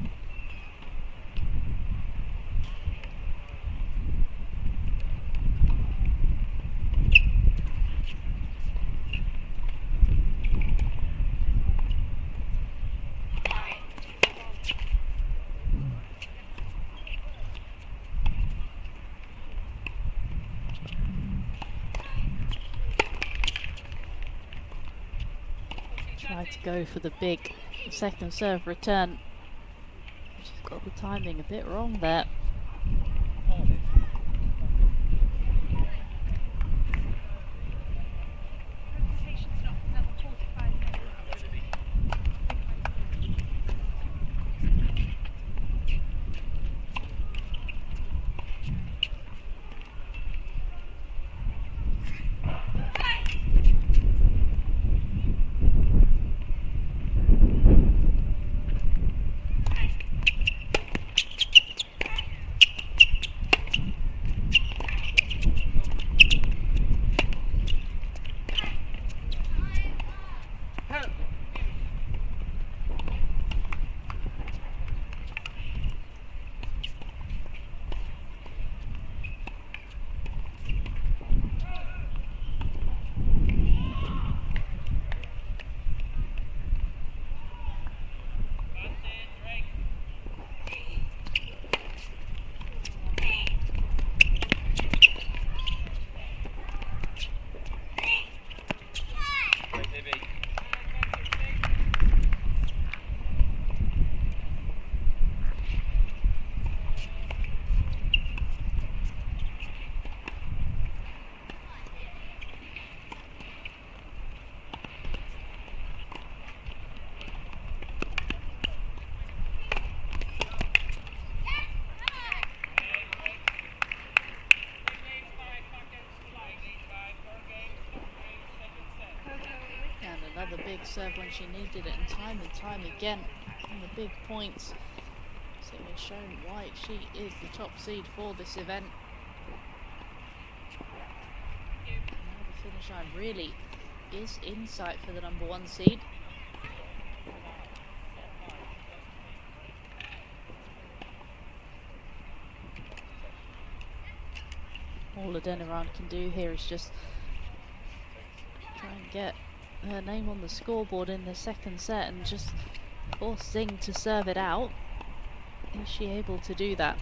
Tried to go for the big second serve return. She's got the timing a bit wrong there. serve when she needed it, and time again on the big points. So it has shown why she is the top seed for this event. Now the finish line really is in sight for the number 1 seed. All Adeniran can do here is just try and get her name on the scoreboard in the second set and just force Zing to serve it out. Is she able to do that?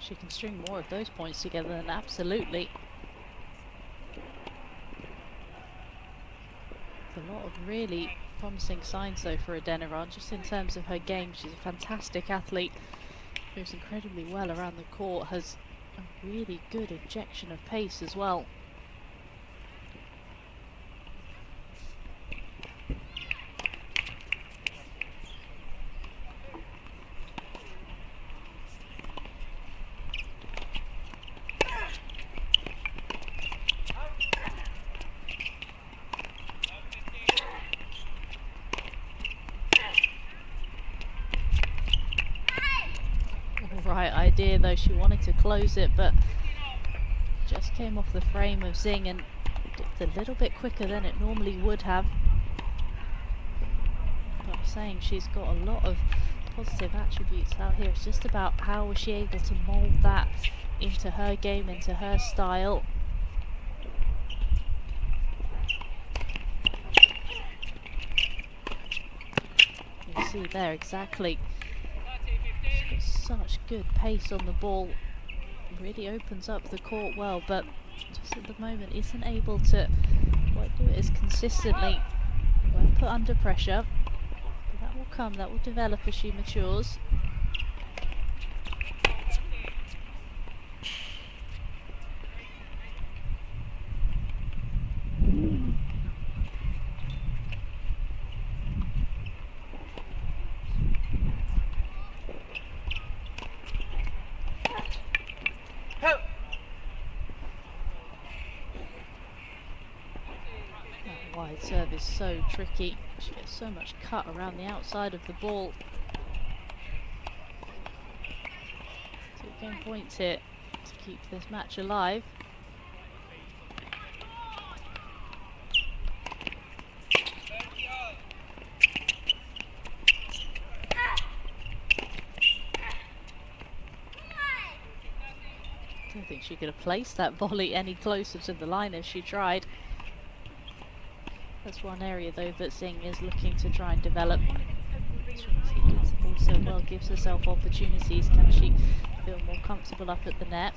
She can string more of those points together, then absolutely. A lot of really promising signs though for Adeniran, just in terms of her game. She's a fantastic athlete, moves incredibly well around the court, has a really good injection of pace as well. Right idea though, she wanted to close it but just came off the frame of Zing and dipped a little bit quicker than it normally would have. But I'm saying she's got a lot of positive attributes out here. It's just about how was she able to mould that into her game, into her style. You see there exactly. Such good pace on the ball, really opens up the court well, but just at the moment isn't able to quite do it as consistently. Won't put under pressure, but that will come, that will develop as she matures. Wide serve is so tricky. She gets so much cut around the outside of the ball. 2 game points here to keep this match alive. I don't think she could have placed that volley any closer to the line if she tried. That's one area though that Zing is looking to try and develop. She hits the ball so well, gives herself opportunities. Can she feel more comfortable up at the net?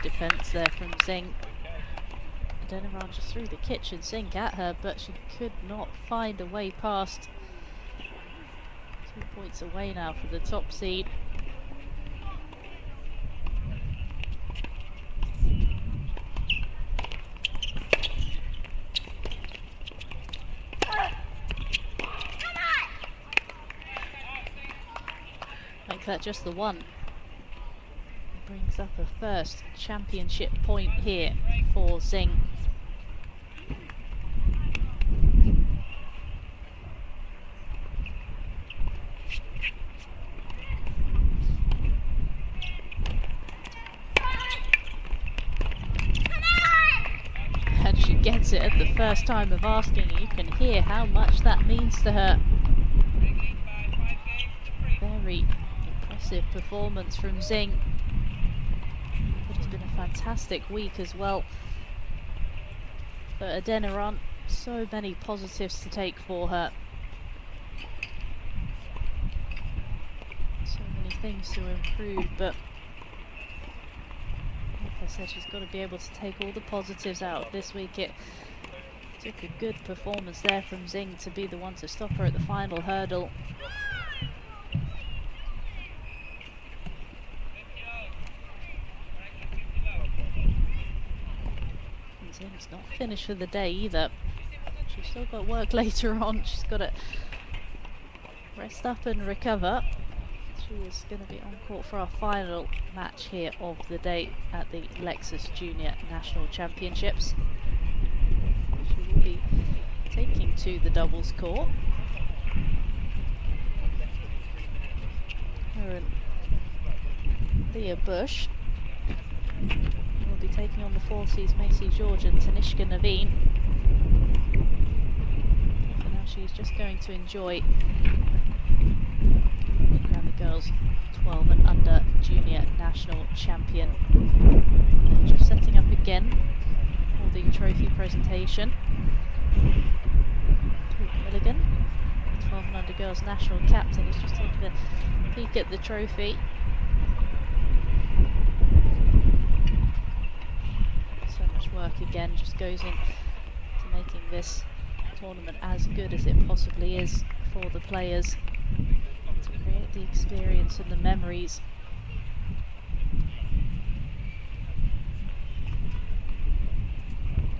Defense there from Zing. Adeniran just threw the kitchen sink at her, but she could not find a way past. 2 points away now for the top seed. Make that just the one. Brings up a first championship point here for Zing. And she gets it at the first time of asking. You can hear how much that means to her. Very impressive performance from Zing. It's been a fantastic week as well for Adeniran. So many positives to take for her. So many things to improve, but like I said, she's got to be able to take all the positives out of this week. It took a good performance there from Zing to be the one to stop her at the final hurdle. And Zing's not finished for the day either. She's still got work later on. She's got to rest up and recover. She is going to be on court for our final match here of the day at the Lexus Junior National Championships. She will be taking to the doubles court. Her and Leah Bush will be taking on the 40s Macy George and Tanishka Naveen. For now she's just going to enjoy around the girls 12 and under junior national champion. And just setting up again for the trophy presentation. Milligan, 12 and under girls national captain, is just taking a peek at the trophy. So much work again just goes in to making this tournament as good as it possibly is for the players, to create the experience and the memories.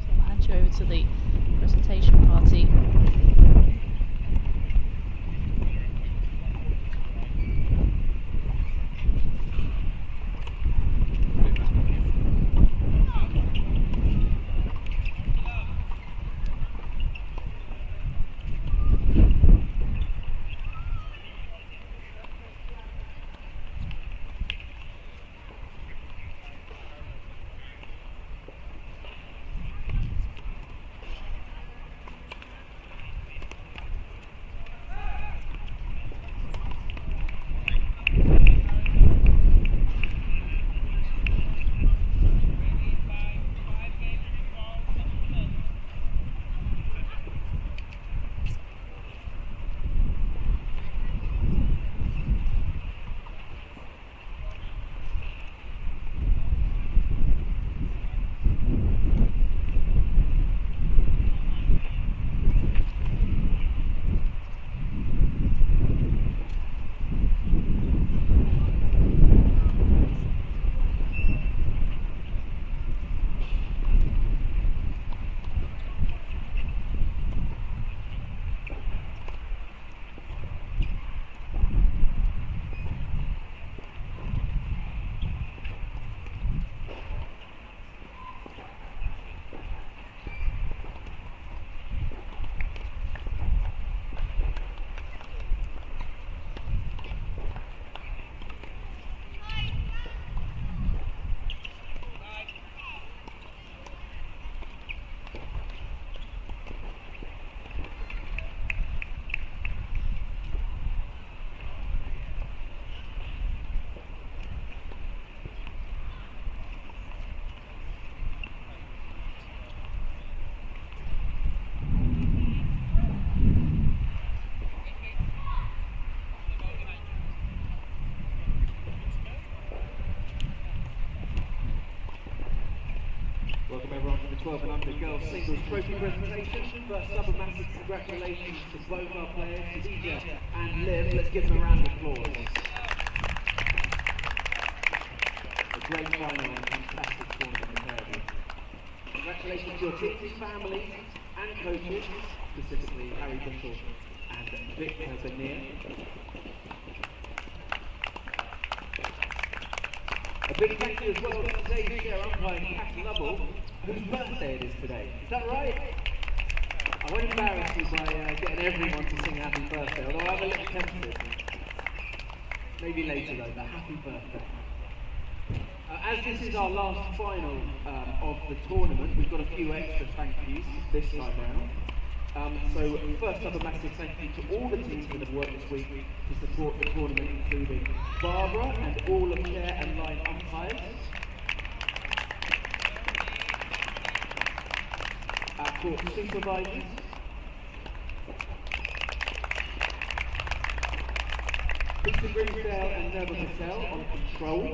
So I'll hand you over to the presentation party. Welcome everyone to the 12 and under girls singles trophy presentation. First up, a massive congratulations to both our players, Khadija and Liv. Let's give them a round of applause. A great final and fantastic tournament in pair of you. Congratulations to your teams, families and coaches, specifically Harry Bushell and Victor Benier. A big thank you as well to today's chair umpire, Pat Lovell, whose birthday it is today. Is that right? I won't embarrass you by getting everyone to sing happy birthday, although I'm a little tempted. Maybe later though, but happy birthday. As this is our last final of the tournament, we've got a few extra thank yous this time round. So first up, a massive thank you to all the teams that have worked this week to support the tournament, including Barbara and all of chair and line umpires, our court supervisors, big Grimsdale and Nova Patel on control.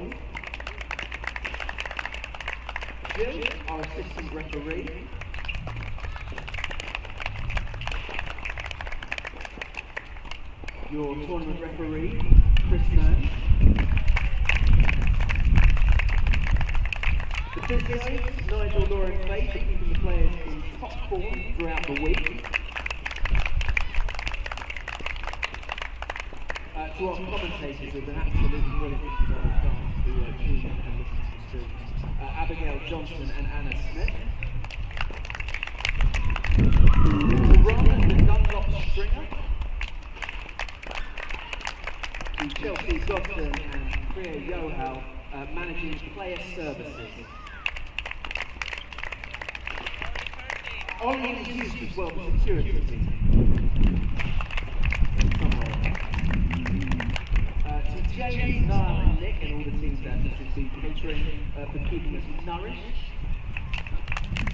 Jill, our assistant referee. Your tournament referee, Chris Mann. The physios, Nigel, Laura and Faith, are keeping the players in top form throughout the week. To our commentators, who've been absolutely brilliant if you've had a chance to tune in and listen to the stream. Abigail Johnson and Anna Smith. To Ron and the Dunlop Stringer. To Chelsea Gosden and Priya Yohal, managing player services. Ollie is used as well for security team. To James, Niall and Nick and all the teams that have been catering for keeping us nourished.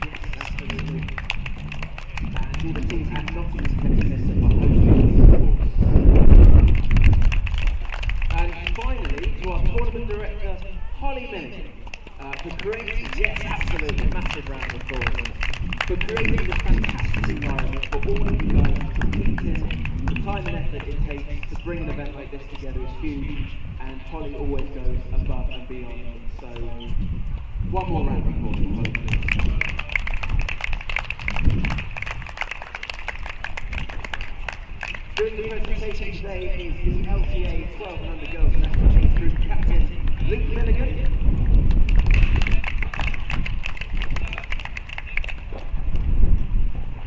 Yes, absolutely. And all the teams at Nottingham Tennis Centre for hosting us, of course. And finally, to our tournament director, Holly Minnick, for creating, yes, absolutely, massive round of applause, for creating this fantastic environment for all of you guys competing. The time and effort it takes to bring an event like this together is huge, and Holly always goes above and beyond. So, one more round of applause for Holly, please. Doing the presentation today is the LTA 12 and under girls national team group captain Luke Milligan.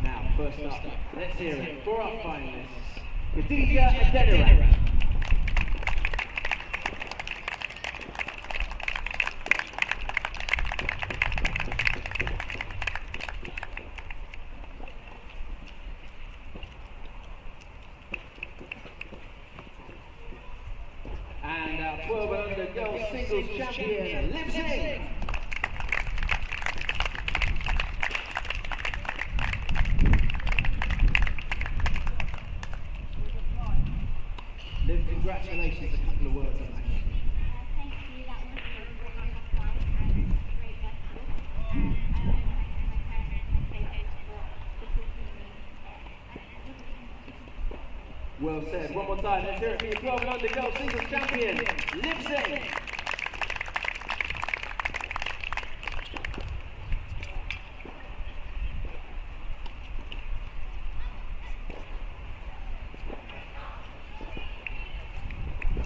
Now, first up, let's hear it for our finalists, Khadija Adeniran. And our 12 and under girls singles champion, Liv Singh. Liv, congratulations, a couple of words on that. Thank you, that was a really fun and great festival. I want to thank my parents and my coaches for supporting me. Well said. One more time. Let's hear it for your 12 and under girls singles champion, Liv Singh.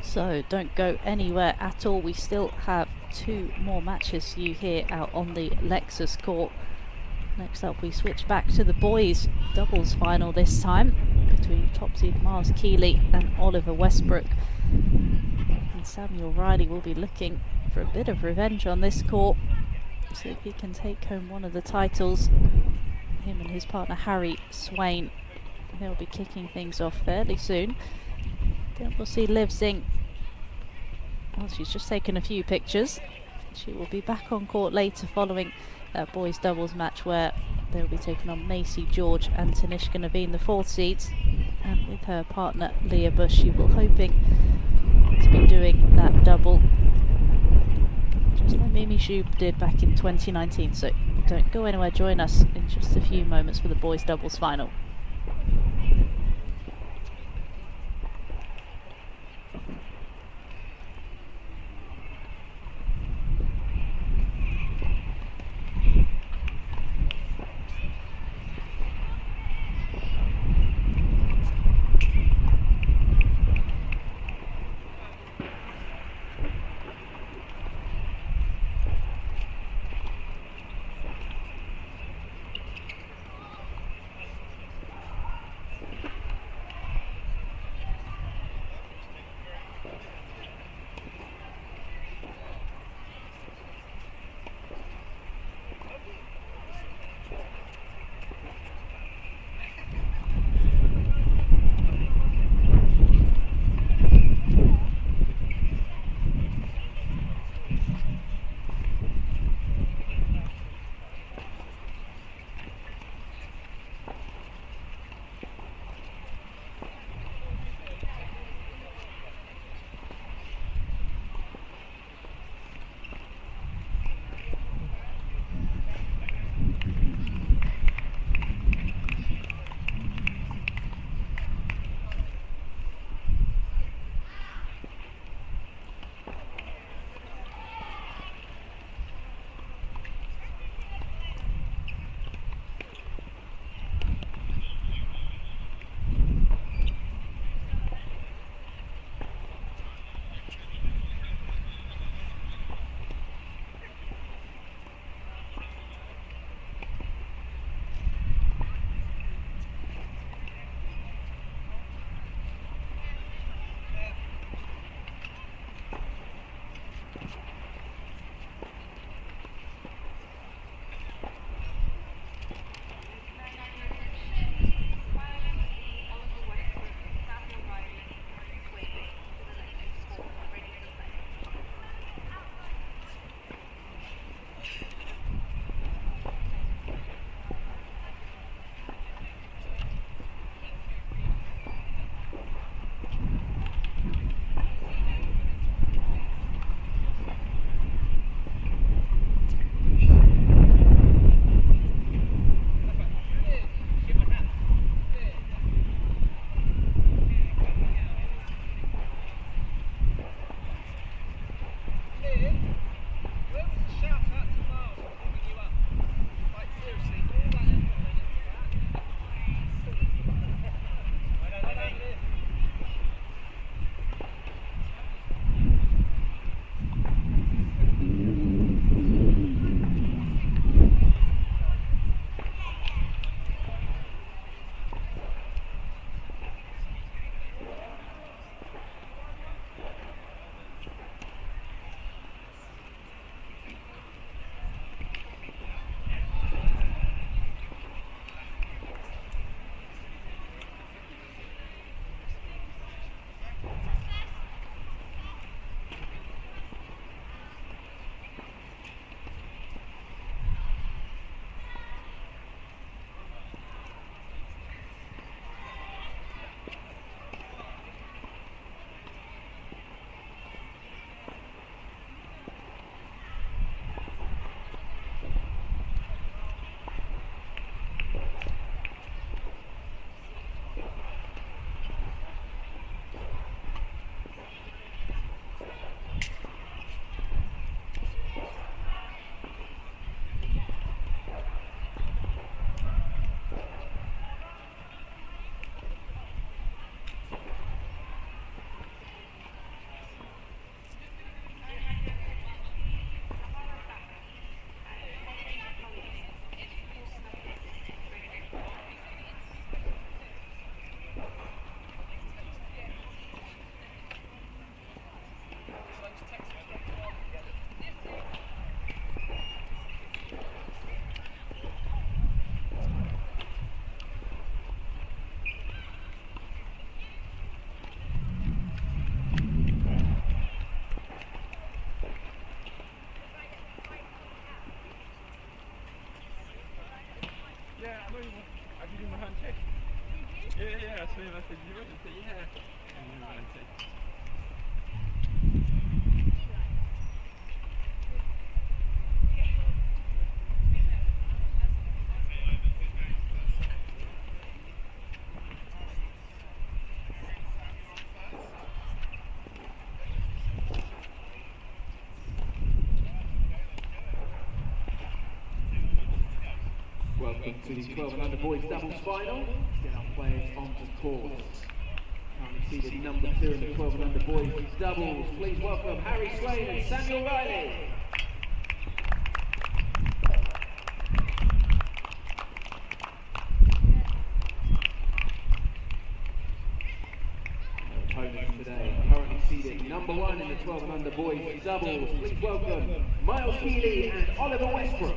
So don't go anywhere at all. We still have 2 more matches for you here out on the Lexus court. Next up we switch back to the boys doubles final this time between top seed Miles Keeley and Oliver Westbrook. And Samuel Riley will be looking for a bit of revenge on this court, see if he can take home one of the titles. Him and his partner Harry Swain, they'll be kicking things off fairly soon. Then we'll see Liv Singh. Well, she's just taken a few pictures. She will be back on court later following a boys doubles match where they'll be taking on Macy George and Tanishka Naveen, the 4th seeds, and with her partner Leah Bush. She will hoping to be doing that double just like Mimi Shu did back in 2019. So don't go anywhere, join us in just a few moments for the boys doubles final. Welcome to the 12 and under boys doubles final. Get our players onto court. Currently seated number 2 in the 12 and under boys doubles. Please welcome Harry Swain and Samuel Riley. Our opponents today, currently seated number 1 in the 12 and under boys doubles. Please welcome Miles Healy and Oliver Westbrook.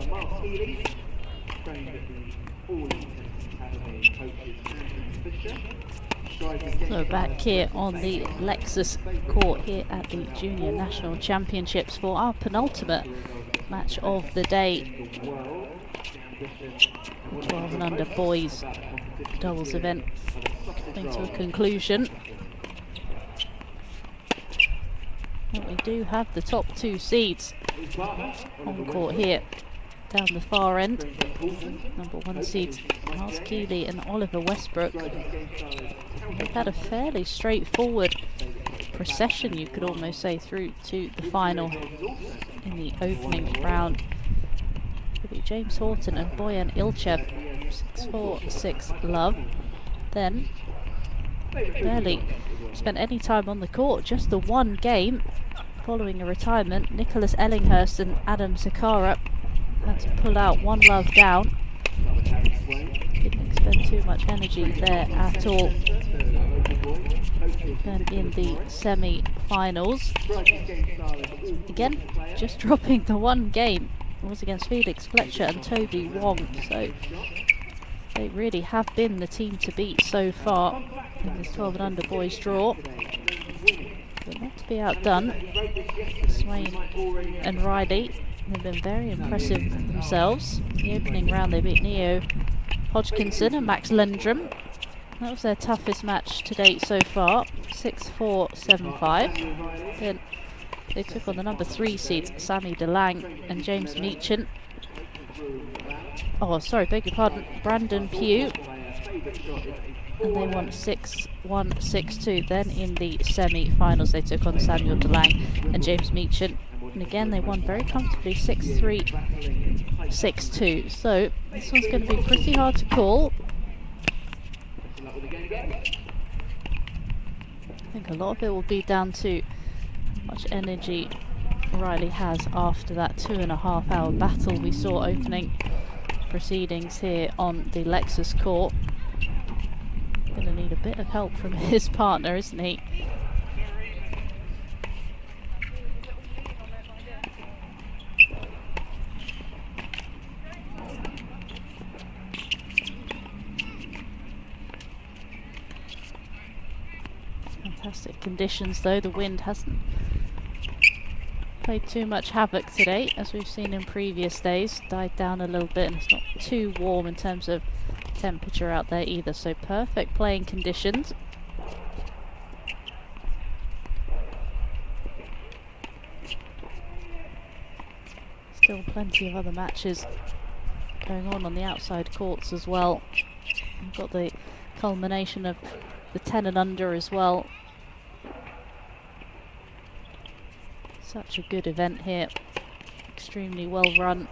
Miles Healy, trained at the All Intense Academy coaches Andrew Fisher. So back here on the Lexus court here at the Junior National Championships for our penultimate match of the day. The 12 and under boys doubles event coming to a conclusion. And we do have the top 2 seeds on court here. Down the far end, number 1 seeds Miles Keeley and Oliver Westbrook. They've had a fairly straightforward procession, you could almost say, through to the final in the opening round. It'll be James Horton and Boyan Ilchev, 6-4, 6-love. Then, barely spent any time on the court, just the 1 game following a retirement. Nicholas Ellinghurst and Adam Zakara had to pull out 1-love down. Didn't expend too much energy there at all. Then in the semi-finals, again, just dropping the 1 game, it was against Felix Fletcher and Toby Wong. So they really have been the team to beat so far in this 12 and under boys draw. But not to be outdone, Swain and Riley have been very impressive themselves. In the opening round they beat Neo Hodgkinson and Max Lendrum. That was their toughest match to date so far, 6-4, 7-5. Then they took on the number 3 seeds Sammy DeLang and James Meechan. Oh, sorry, beg your pardon. Brandon Pugh. Player, favourite shot is a And they forehand. won 6-1, 6-2. Then in the semi-finals, they took on Samuel DeLang and James Meechan. And again, they won very comfortably, 6-3, 6-2. So this one's going to be pretty hard to call. Best of luck with the game, guys. I think a lot of it will be down to how much energy Riley has after that 2.5-hour battle we saw opening proceedings here on the Lexus court. Going to need a bit of help from his partner, isn't he? Fantastic conditions though. The wind hasn't played too much havoc today, as we've seen in previous days. Died down a little bit, and it's not too warm in terms of temperature out there either, so perfect playing conditions. Still plenty of other matches going on the outside courts as well. We've got the culmination of the 10 and under as well. Such a good event here, extremely well run.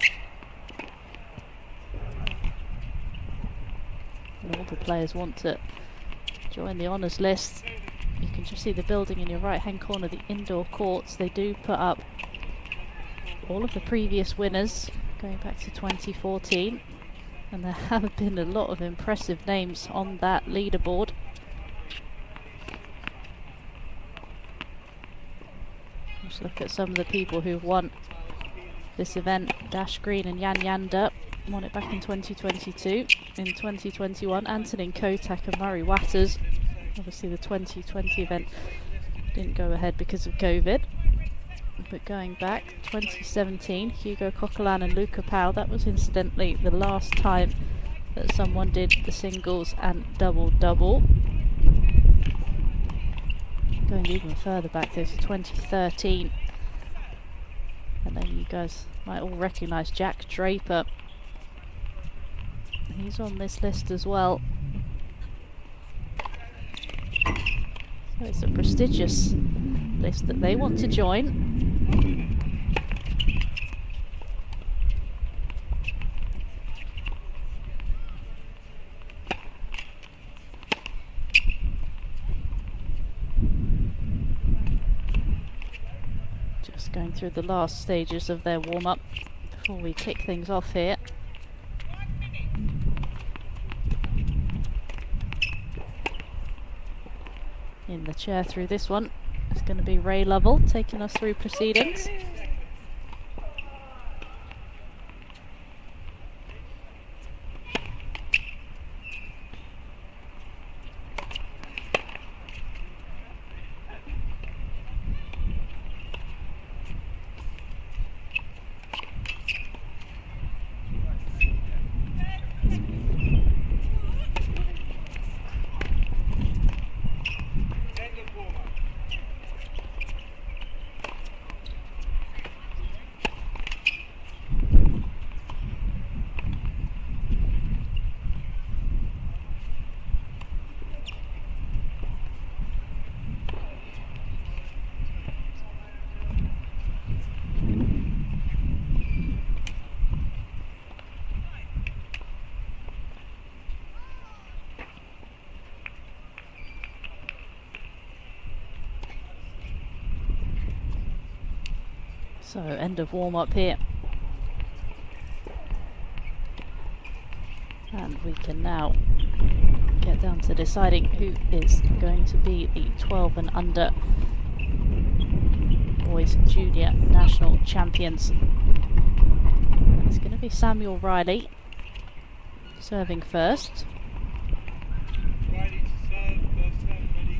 And all the players want to join the honours list. You can just see the building in your right hand corner, the indoor courts. They do put up all of the previous winners going back to 2014, and there have been a lot of impressive names on that leaderboard. Let's look at some of the people who've won this event. Dash Green and Jan Yander won it back in 2022. In 2021, Antonin Kotak and Murray Watters. Obviously the 2020 event didn't go ahead because of COVID. But going back, 2017, Hugo Coquelin and Luca Pau, that was incidentally the last time that someone did the singles and double-double. Going even further back, there's 2013. And then you guys might all recognise Jack Draper. He's on this list as well. So it's a prestigious list that they want to join. Just going through the last stages of their warm-up before we kick things off here. In the chair through this one is going to be Ray Lovell taking us through proceedings. So end of warm-up here. And we can now get down to deciding who is going to be the 12 and under boys junior national champions. And it's going to be Samuel Riley serving first. Ready to serve, first serve, ready.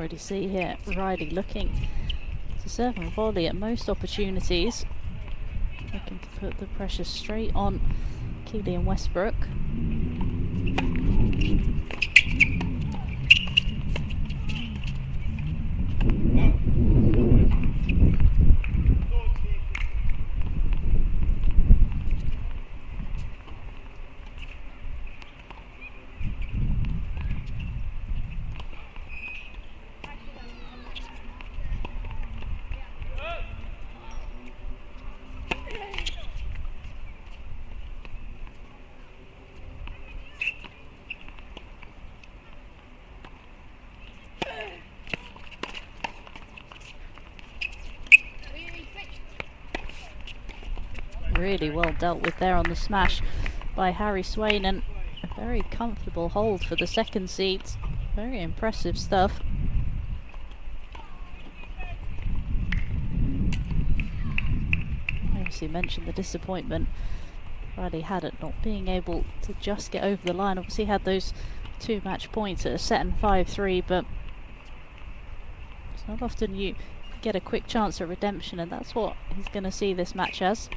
already see here Riley looking to serve and volley at most opportunities, looking to put the pressure straight on Keeley and Westbrook. Really well dealt with there on the smash by Harry Swain, and a very comfortable hold for the second seed. Very impressive stuff. Obviously mentioned the disappointment Riley had at not being able to just get over the line. Obviously had those 2 match points at a set and 5-3, but it's not often you get a quick chance at redemption, and that's what he's going to see this match as.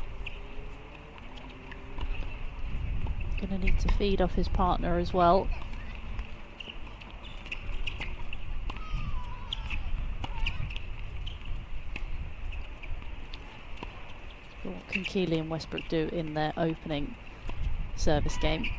Going to need to feed off his partner as well. But what can Keeley and Westbrook do in their opening service game?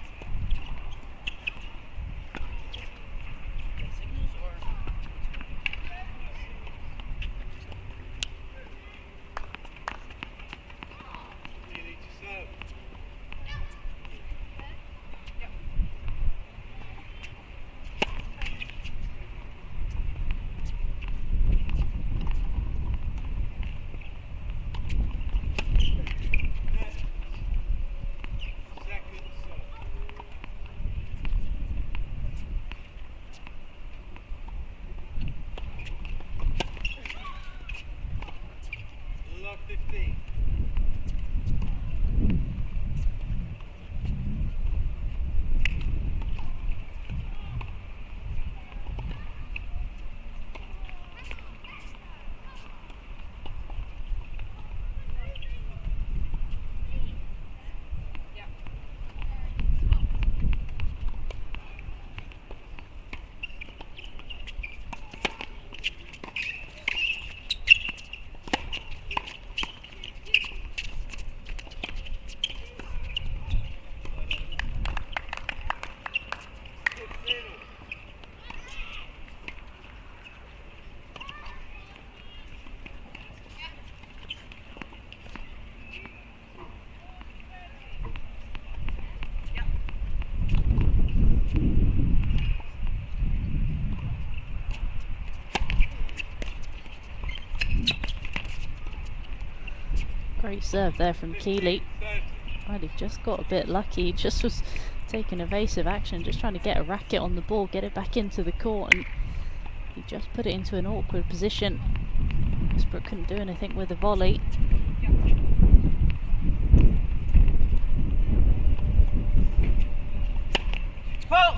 Great serve there from Keeley. Riley just got a bit lucky, just was taking evasive action, just trying to get a racket on the ball, get it back into the court, and he just put it into an awkward position. Westbrook couldn't do anything with the volley. Fault!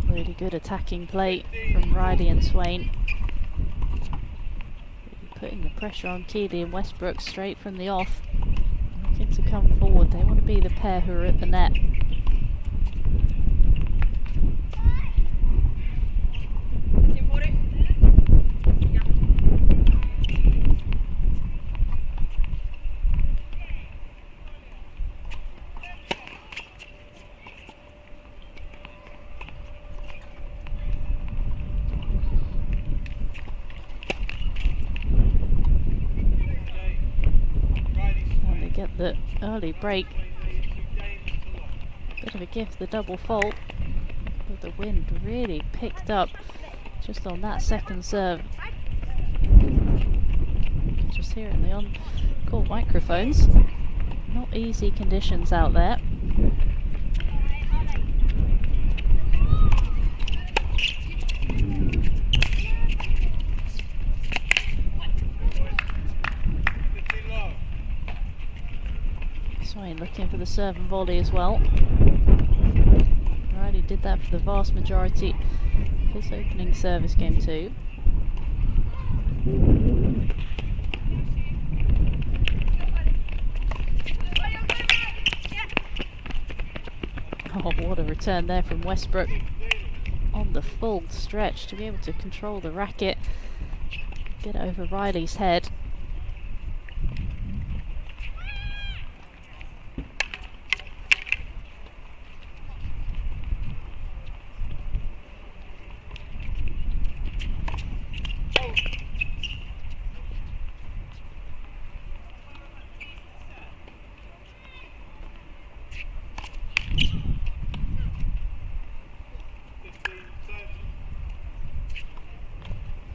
Really good attacking play from Riley and Swain. Really putting the pressure on Keeley and Westbrook straight from the off. Looking to come forward. They want to be the pair who are at the net. Get the early break. Bit of a gift, the double fault, but the wind really picked up just on that second serve. You can just hear it in the on-court microphones. Not easy conditions out there. looking for the serve and volley as well. Riley did that for the vast majority of his opening service game too. Oh, what a return there from Westbrook on the full stretch to be able to control the racket, get it over Riley's head.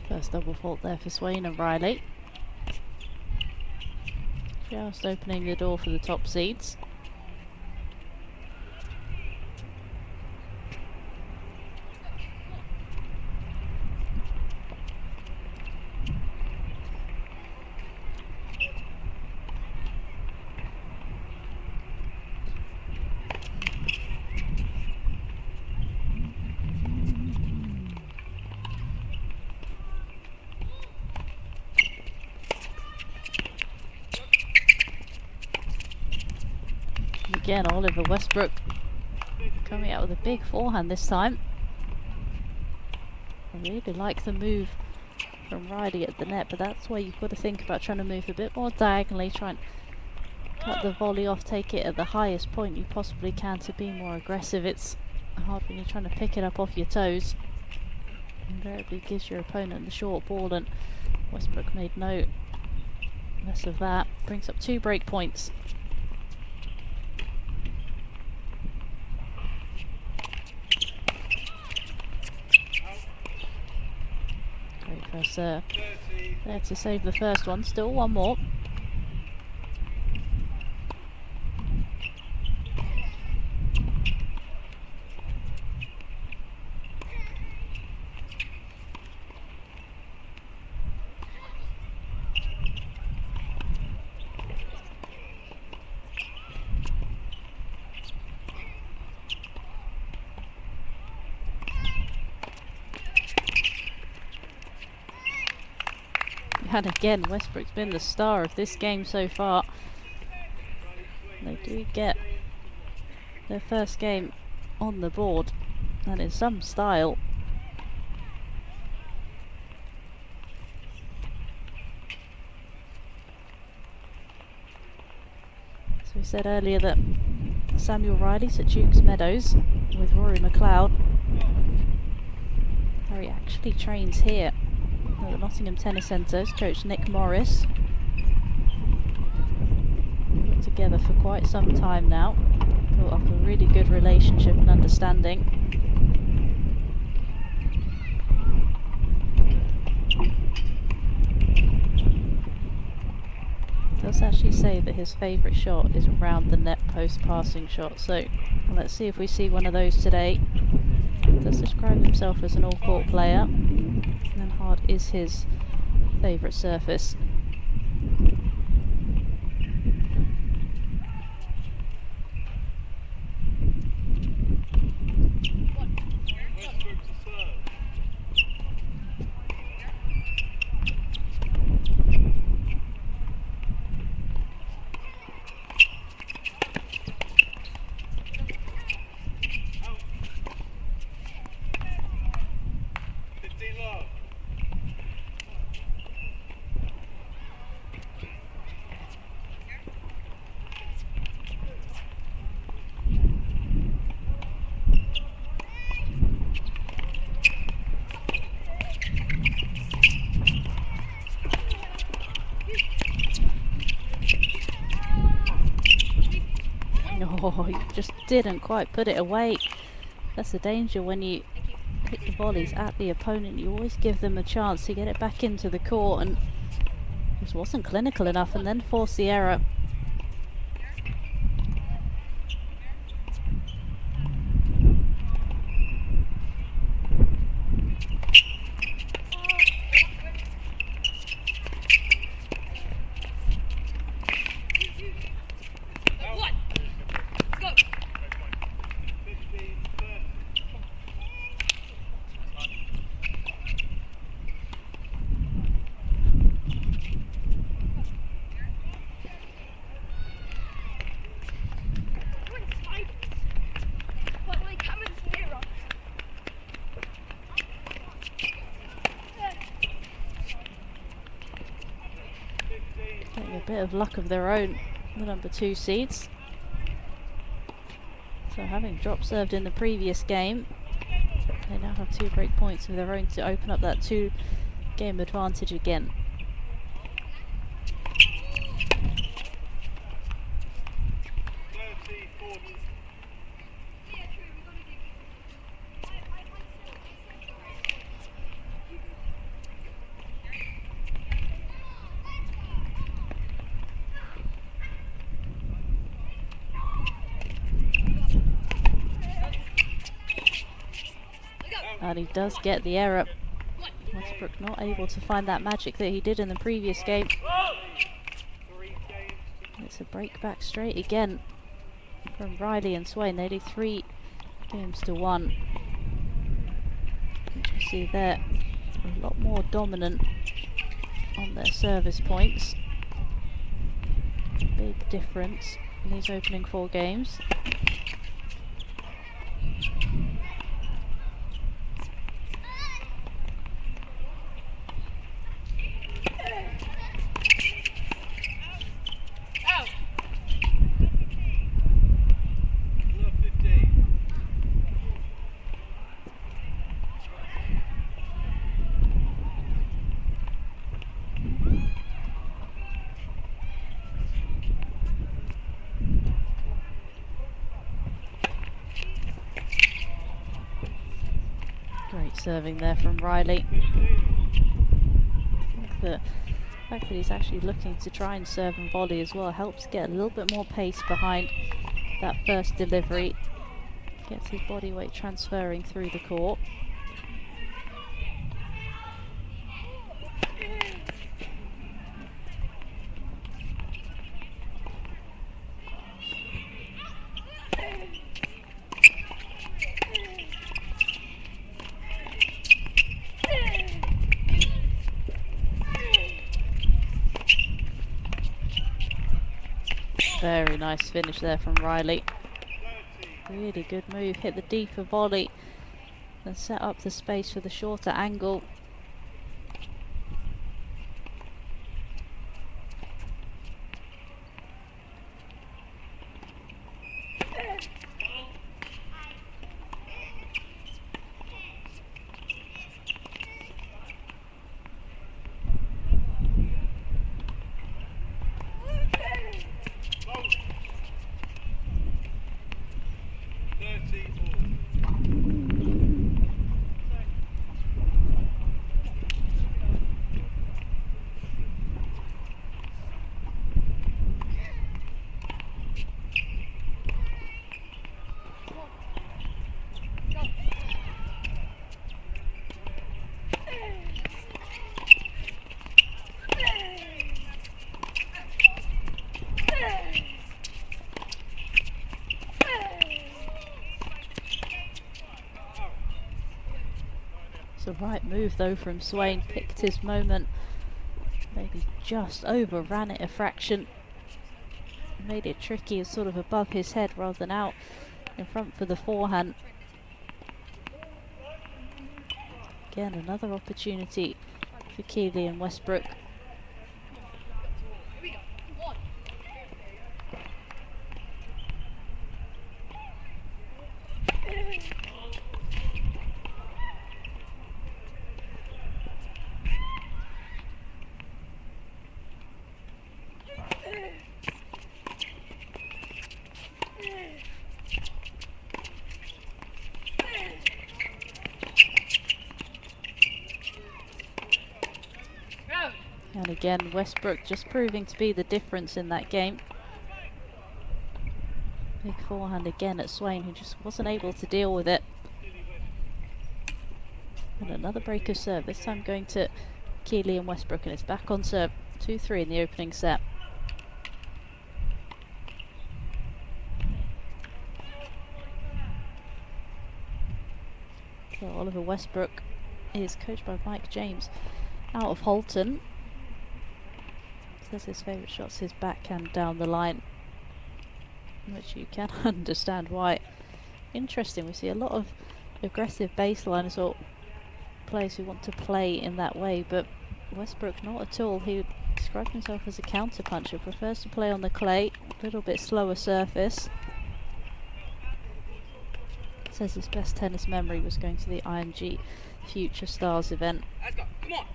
First double fault there for Swain and Riley. Just opening the door for the top seeds. Again, Oliver Westbrook coming out with a big forehand this time. I really like the move from Riley at the net, but that's where you've got to think about trying to move a bit more diagonally, try and cut the volley off, take it at the highest point you possibly can to be more aggressive. It's hard when you're trying to pick it up off your toes. Invariably gives your opponent the short ball, and Westbrook made no less of that. Brings up 2 break points. Great first serve. There to save the first one. Still one more. And again, Westbrook's been the star of this game so far. They do get their first game on the board, and in some style. So we said earlier that Samuel Riley's at Duke's Meadows with Rory McLeod. Harry actually trains here at the Nottingham Tennis Centre. Coach Nick Morris. Been together for quite some time now. Built up a really good relationship and understanding. He does actually say that his favourite shot is around the net post passing shot, so let's see if we see one of those today. He does describe himself as an all-court player, and hard is his favourite surface. Oh, he just didn't quite put it away. That's the danger when you hit the volleys at the opponent. You always give them a chance to get it back into the court, and just wasn't clinical enough and then forced the error. a bit of luck of their own, the number 2 seeds. So having drop served in the previous game, they now have 2 break points of their own to open up that 2-game advantage again. And he does get the error. Westbrook not able to find that magic that he did in the previous game. It's a break back straight again from Riley and Swain. They do 3 games to 1. You can see they're a lot more dominant on their service points. Big difference in these opening 4 games. Great serving there from Riley. I think the fact that he's actually looking to try and serve and volley as well helps get a little bit more pace behind that first delivery. Gets his body weight transferring through the court. Very nice finish there from Riley. Really good move, hit the deeper volley and set up the space for the shorter angle. It's the right move though from Swain, picked his moment, maybe just overran it a fraction, made it tricky and sort of above his head rather than out in front for the forehand. Again, another opportunity for Keeley and Westbrook. And again, Westbrook just proving to be the difference in that game. Big forehand again at Swain, who just wasn't able to deal with it. And another break of serve, this time going to Keeley and Westbrook, and it's back on serve. 2-3 in the opening set. So Oliver Westbrook is coached by Mike James out of Holton. Says his favourite shot's his backhand down the line, which you can understand why. Interesting, we see a lot of aggressive baseliners or players who want to play in that way, but Westbrook not at all. He would described himself as a counter puncher, prefers to play on the clay, a little bit slower surface. Says his best tennis memory was going to the IMG Future Stars event. Let's go. Come on.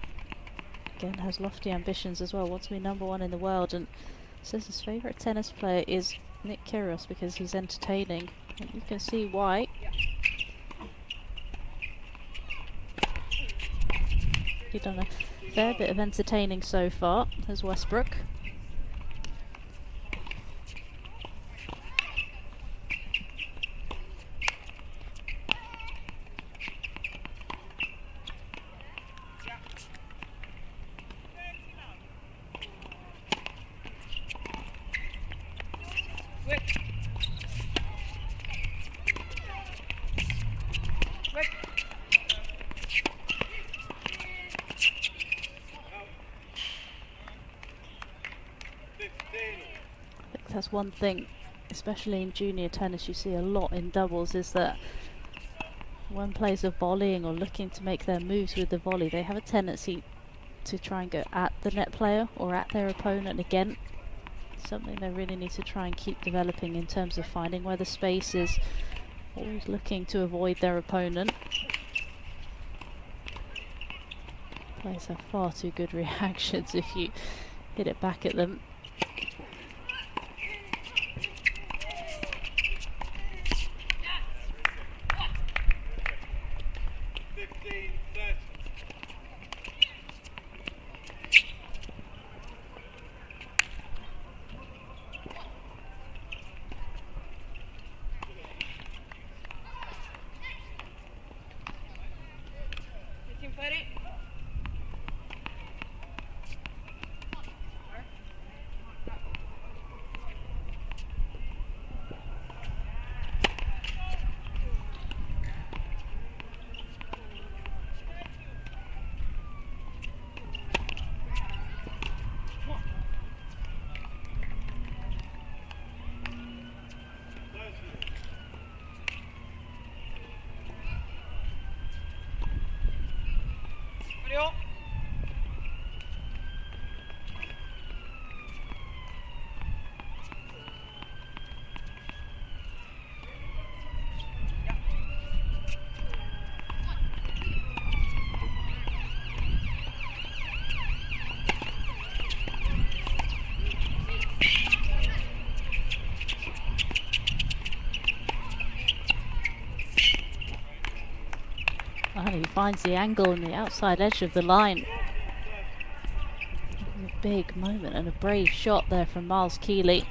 Again, has lofty ambitions as well, wants to be #1 in the world, and says his favourite tennis player is Nick Kyrgios because he's entertaining. And you can see why. He's done a fair bit of entertaining so far, has Westbrook. Quick. Quick. I think that's one thing, especially in junior tennis, you see a lot in doubles, is that when players are volleying or looking to make their moves with the volley, they have a tendency to try and go at the net player or at their opponent again. Something they really need to try and keep developing in terms of finding where the space is, always looking to avoid their opponent. Players have far too good reactions if you hit it back at them. And he finds the angle on the outside edge of the line. A big moment and a brave shot there from Miles Keeley.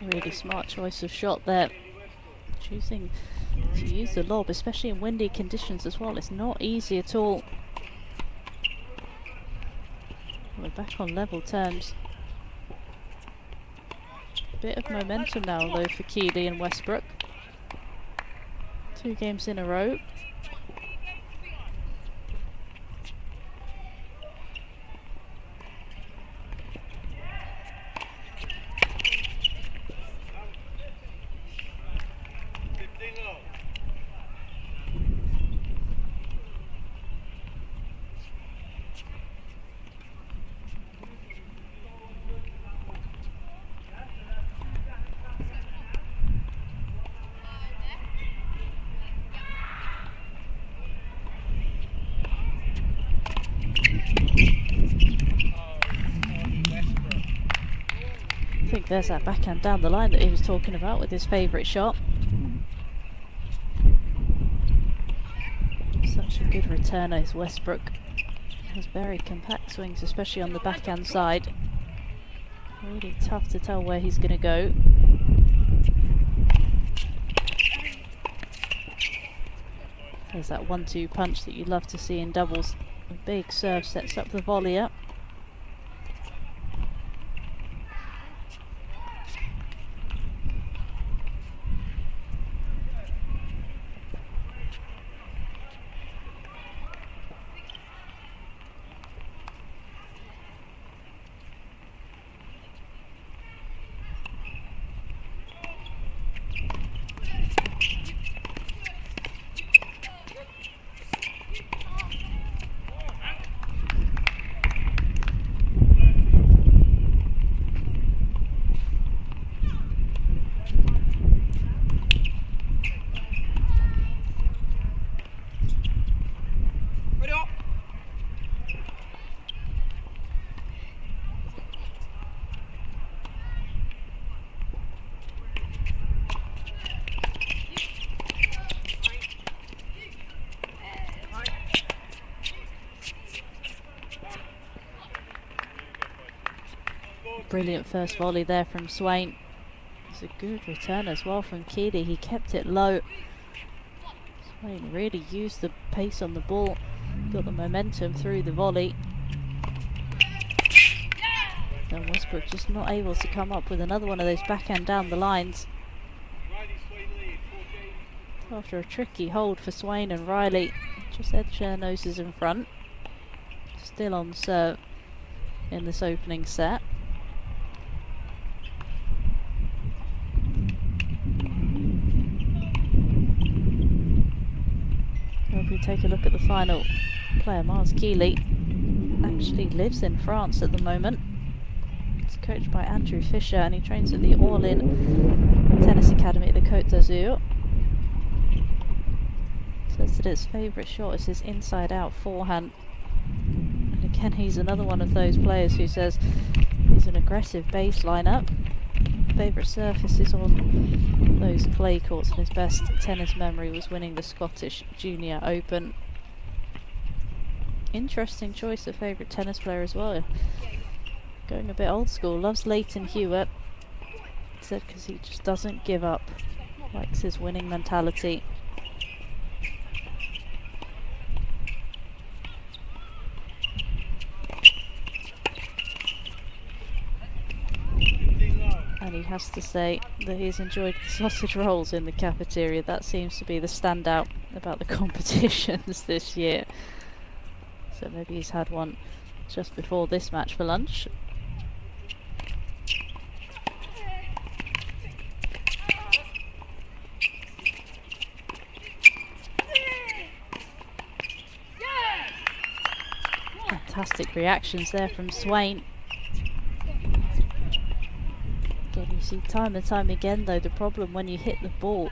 Really smart choice of shot there. Choosing to use the lob, especially in windy conditions as well. It's not easy at all. We're back on level terms. Bit of momentum now though for Keeley and Westbrook. 2 games in a row. I think there's that backhand down the line that he was talking about with his favourite shot. Such a good returner is Westbrook. Has very compact swings, especially on the backhand side. Really tough to tell where he's going to go. There's that 1-2 punch that you'd love to see in doubles. A big serve sets up the volley up. Brilliant first volley there from Swain. It's a good return as well from Keeley. He kept it low. Swain really used the pace on the ball, got the momentum through the volley. And Westbrook just not able to come up with another one of those backhand down the lines. After a tricky hold for Swain and Riley, just edge their noses in front. Still on serve in this opening set. If we take a look at the final player, Miles Keeley actually lives in France at the moment. He's coached by Andrew Fisher and he trains at the All-In Tennis Academy at the Côte d'Azur. Says that his favourite shot is his inside-out forehand. And again, he's another one of those players who says he's an aggressive baseliner. Favourite surfaces on those clay courts, and his best tennis memory was winning the Scottish Junior Open. Interesting choice of favourite tennis player as well. Going a bit old school, loves Leighton Hewitt. Said because he just doesn't give up, likes his winning mentality. And he has to say that he's enjoyed the sausage rolls in the cafeteria. That seems to be the standout about the competitions this year. So maybe he's had one just before this match for lunch. Fantastic reactions there from Swain. Again, you see time and time again though, the problem when you hit the ball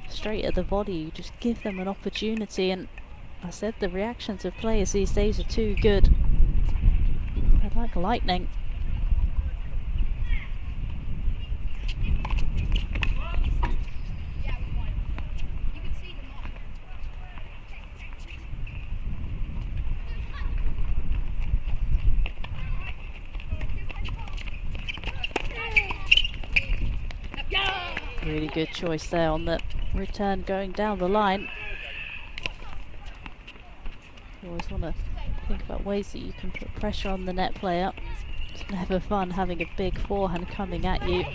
straight at the body, you just give them an opportunity, and I said the reactions of players these days are too good. They're like lightning. Really good choice there on the return going down the line. You always want to think about ways that you can put pressure on the net player. It's never fun having a big forehand coming at you.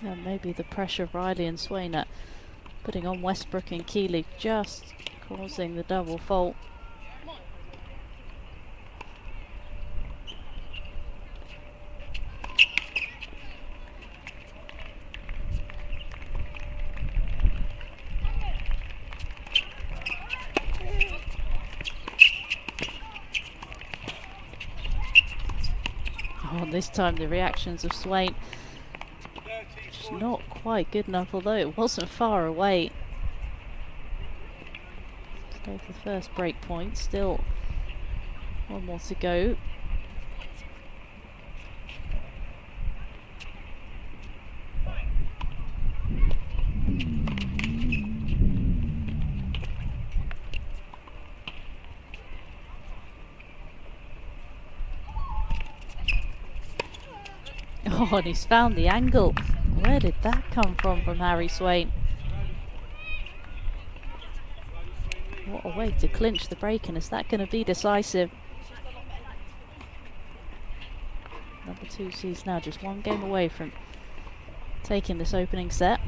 And maybe the pressure Riley and Swain are putting on Westbrook and Keeley just causing the double fault. Oh, this time the reactions of Swain just not quite good enough, although it wasn't far away. So the first break point, still one more to go. Oh, and he's found the angle. Where did that come from Harry Swain? What a way to clinch the break, and is that going to be decisive? Number 2 sees now just one game away from taking this opening set.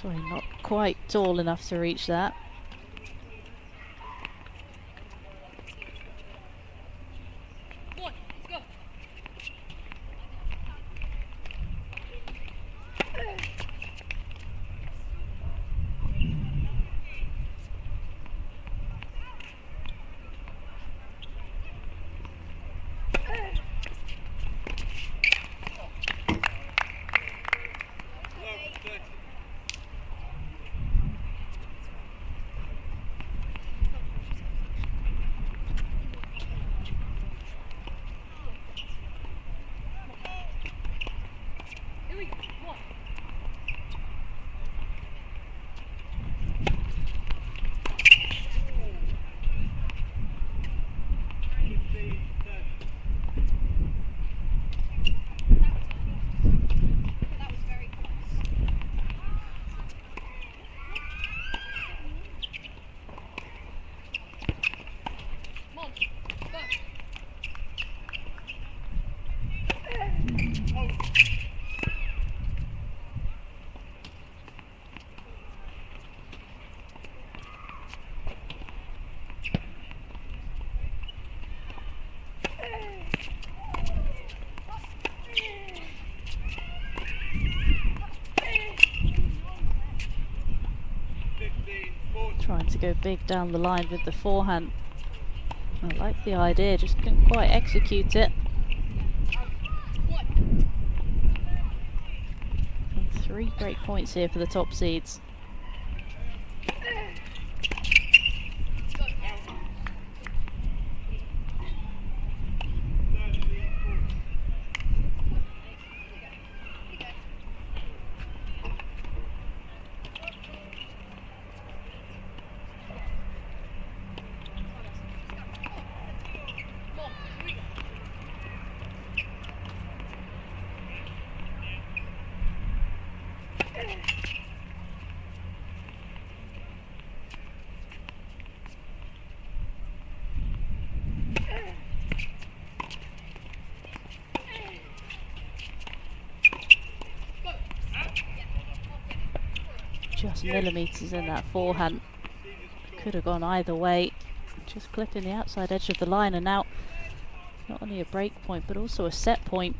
Sorry, not quite tall enough to reach that. Trying to go big down the line with the forehand. I like the idea, just couldn't quite execute it. And 3 great points here for the top seeds. Just millimetres in that forehand. Could have gone either way. Just clipping the outside edge of the line, and now not only a break point but also a set point.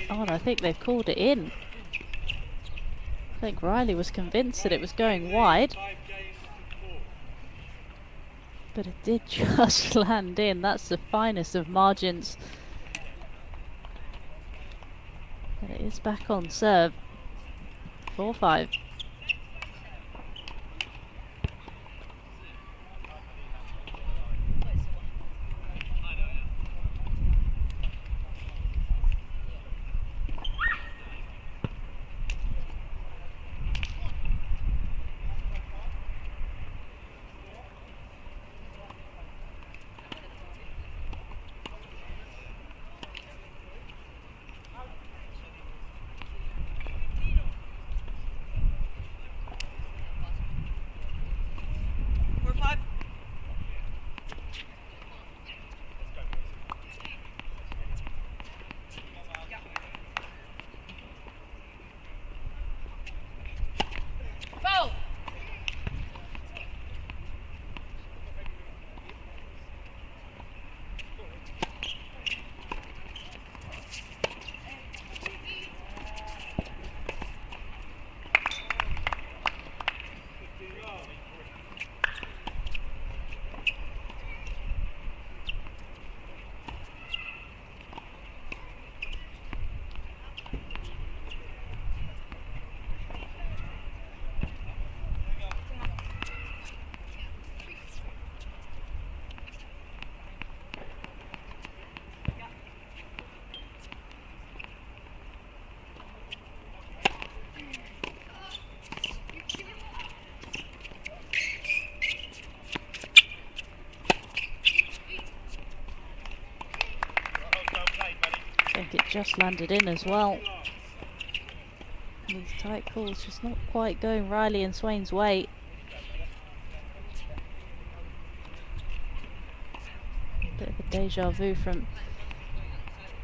Oh, and I think they've called it in. I think Riley was convinced that it was going wide, but it did just land in. That's the finest of margins. And it is back on serve. 4-5. I think it just landed in as well. These tight calls just not quite going Riley and Swain's way. Bit of a deja vu from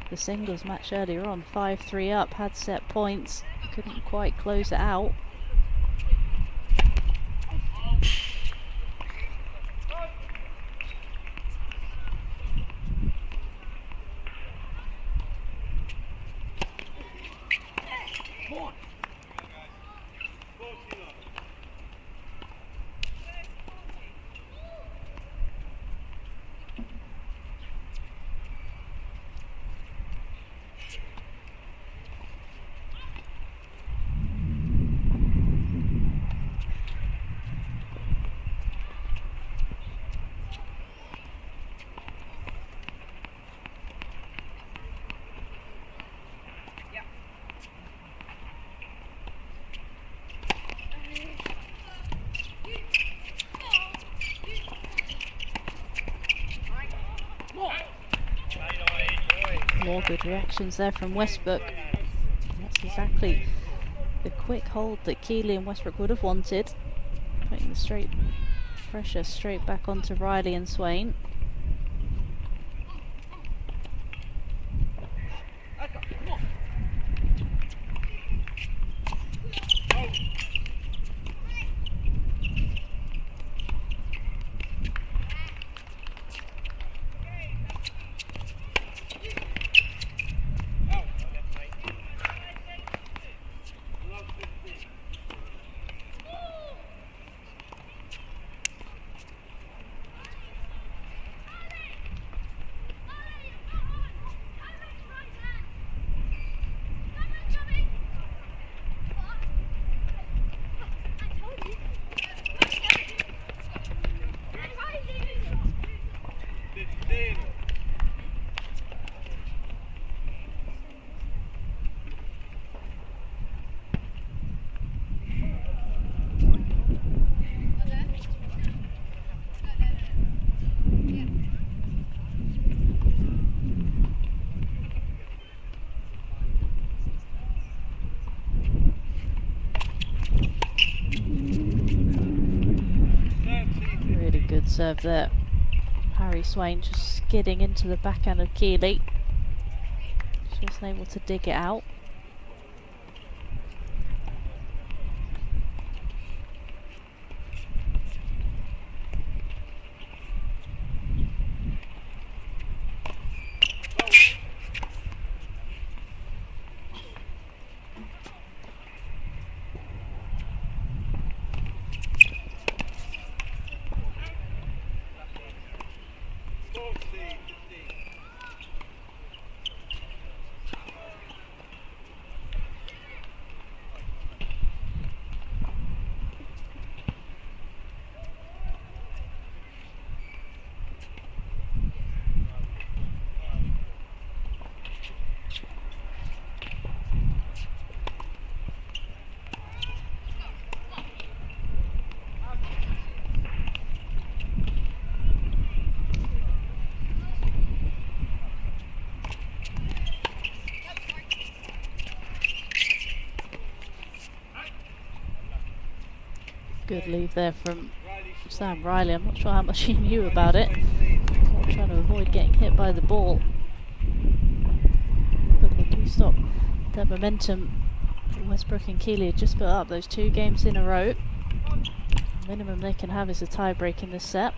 the singles match earlier on. 5-3 up, had set points, couldn't quite close it out. more good reactions there from Westbrook. That's exactly the quick hold that Keeley and Westbrook would have wanted. Putting the straight pressure straight back onto Riley and Swain. Really good serve there. Harry Swain just skidding into the backhand of Keeley. She wasn't able to dig it out. Good leave there from Sam Riley. I'm not sure how much he knew about it. I'm trying to avoid getting hit by the ball. But they do stop that momentum. Westbrook and Keeley had just put up those 2 games in a row. The minimum they can have is a tie break in this set.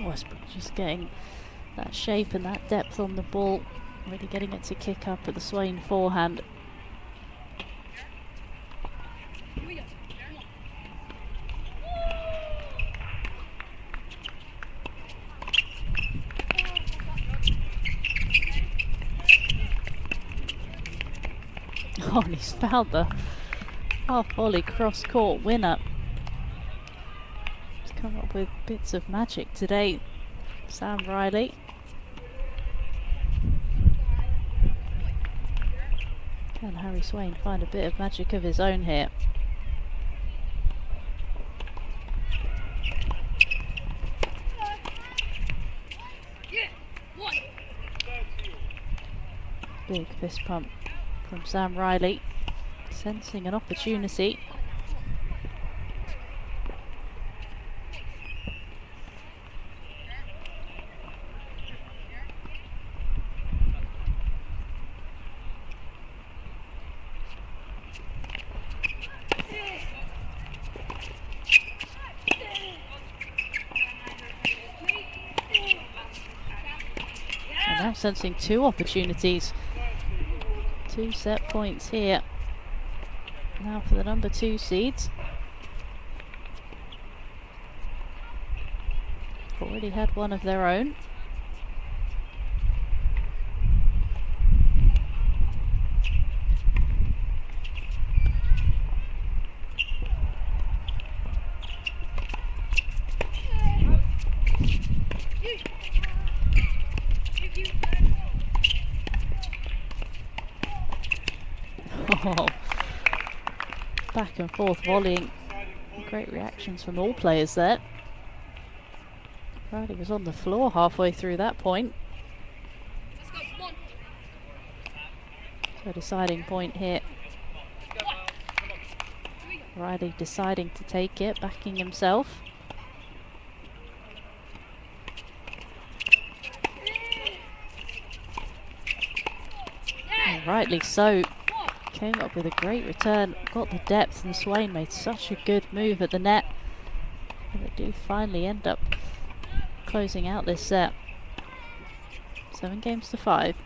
Westbrook just getting that shape and that depth on the ball, really getting it to kick up at the Swain forehand. Oh, and he's found the half volley cross court winner. He's come up with bits of magic today. Sam Riley. Can Harry Swain find a bit of magic of his own here? Big fist pump from Sam Riley, sensing an opportunity. And now sensing two opportunities. 2 set points here. Now for the number 2 seeds. Already had one of their own. Oh, back and forth volleying. Great reactions from all players there. Riley was on the floor halfway through that point. So deciding point here. Riley deciding to take it, backing himself. And rightly so. Came up with a great return, got the depth, and Swain made such a good move at the net. And they do finally end up closing out this set. 7 games to 5.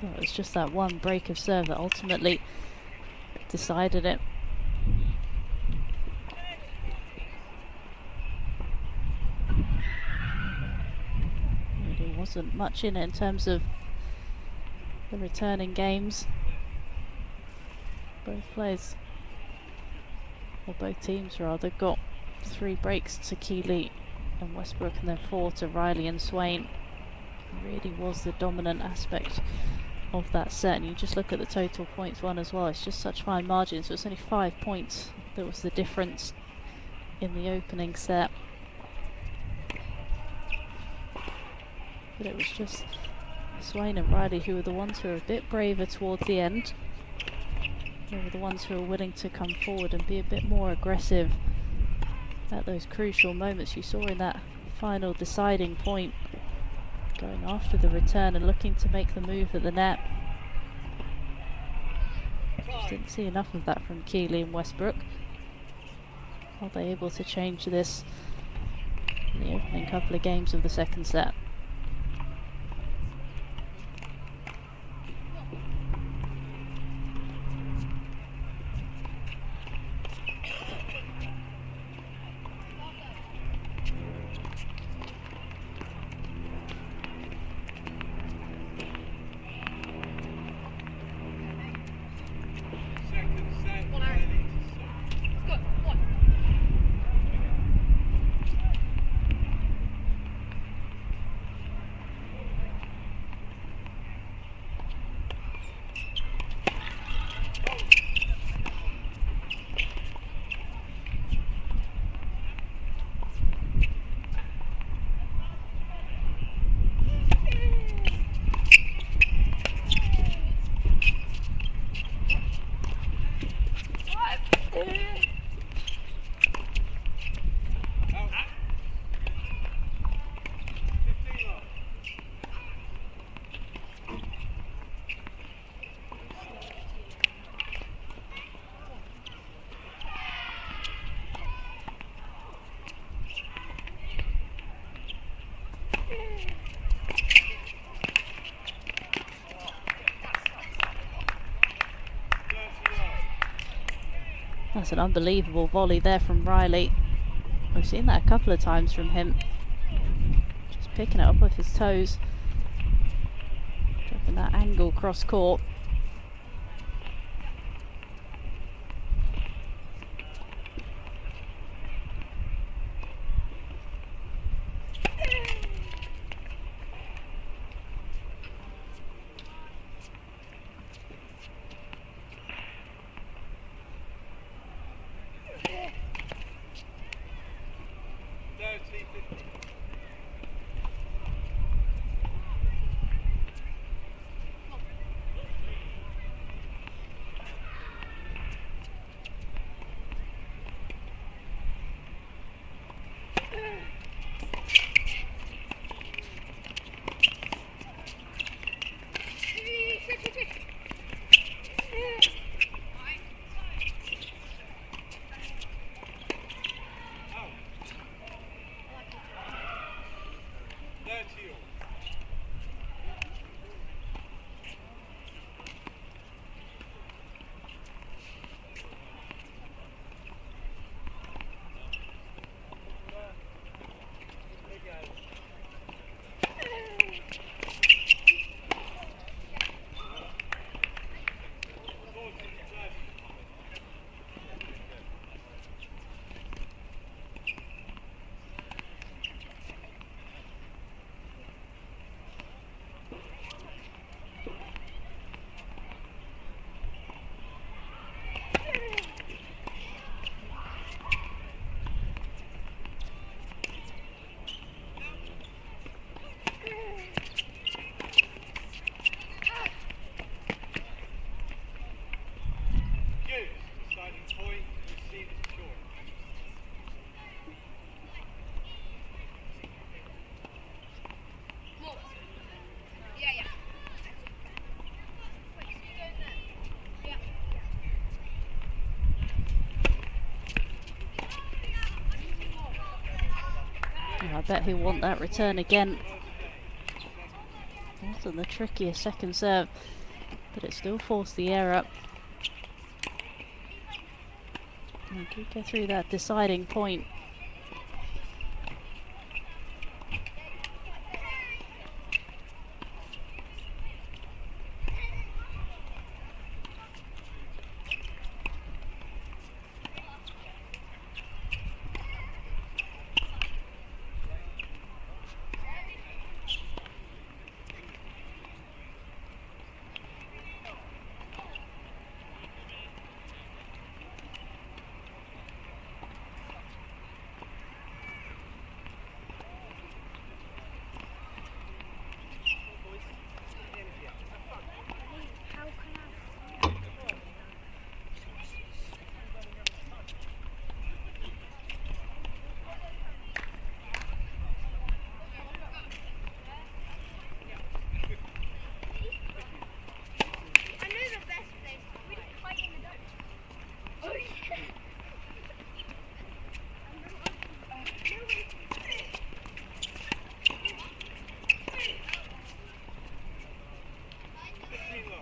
So it was just that one break of serve that ultimately decided it. Really wasn't much in it in terms of the returning games. Both players, or both teams rather, got 3 breaks to Keeley and Westbrook, and then 4 to Riley and Swain. It really was the dominant aspect of that set, and you just look at the total points won as well. It's just such fine margins. So it's only 5 points that was the difference in the opening set, but it was just Swain and Riley who were the ones who were a bit braver towards the end. They were the ones who were willing to come forward and be a bit more aggressive at those crucial moments. You saw in that final deciding point, going after the return and looking to make the move at the net. Just didn't see enough of that from Keeley and Westbrook. Are they able to change this in the opening couple of games of the second set? That's an unbelievable volley there from Riley. We've seen that a couple of times from him. Just picking it up with his toes. Dropping that angle cross court. I bet he'll want that return again. Wasn't the trickiest second serve, but it still forced the error. He did go through that deciding point.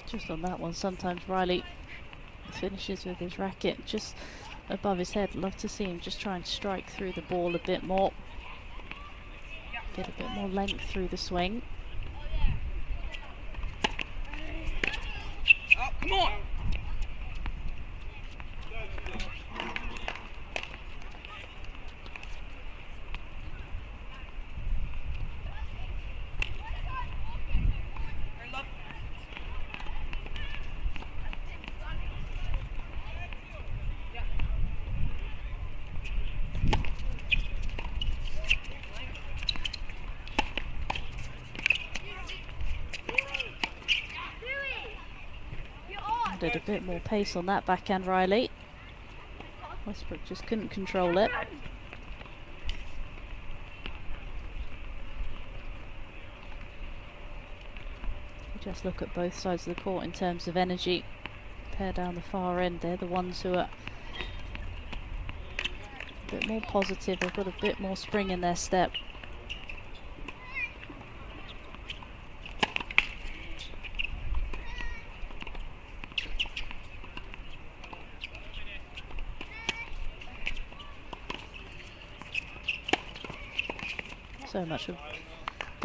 Just on that one, sometimes Riley finishes with his racket just above his head. Love to see him just try and strike through the ball a bit more. Get a bit more length through the swing. Oh, come on! Added a bit more pace on that backhand, Riley. Westbrook just couldn't control it. Just look at both sides of the court in terms of energy. Pair down the far end, they're the ones who are a bit more positive, they've got a bit more spring in their step. So much of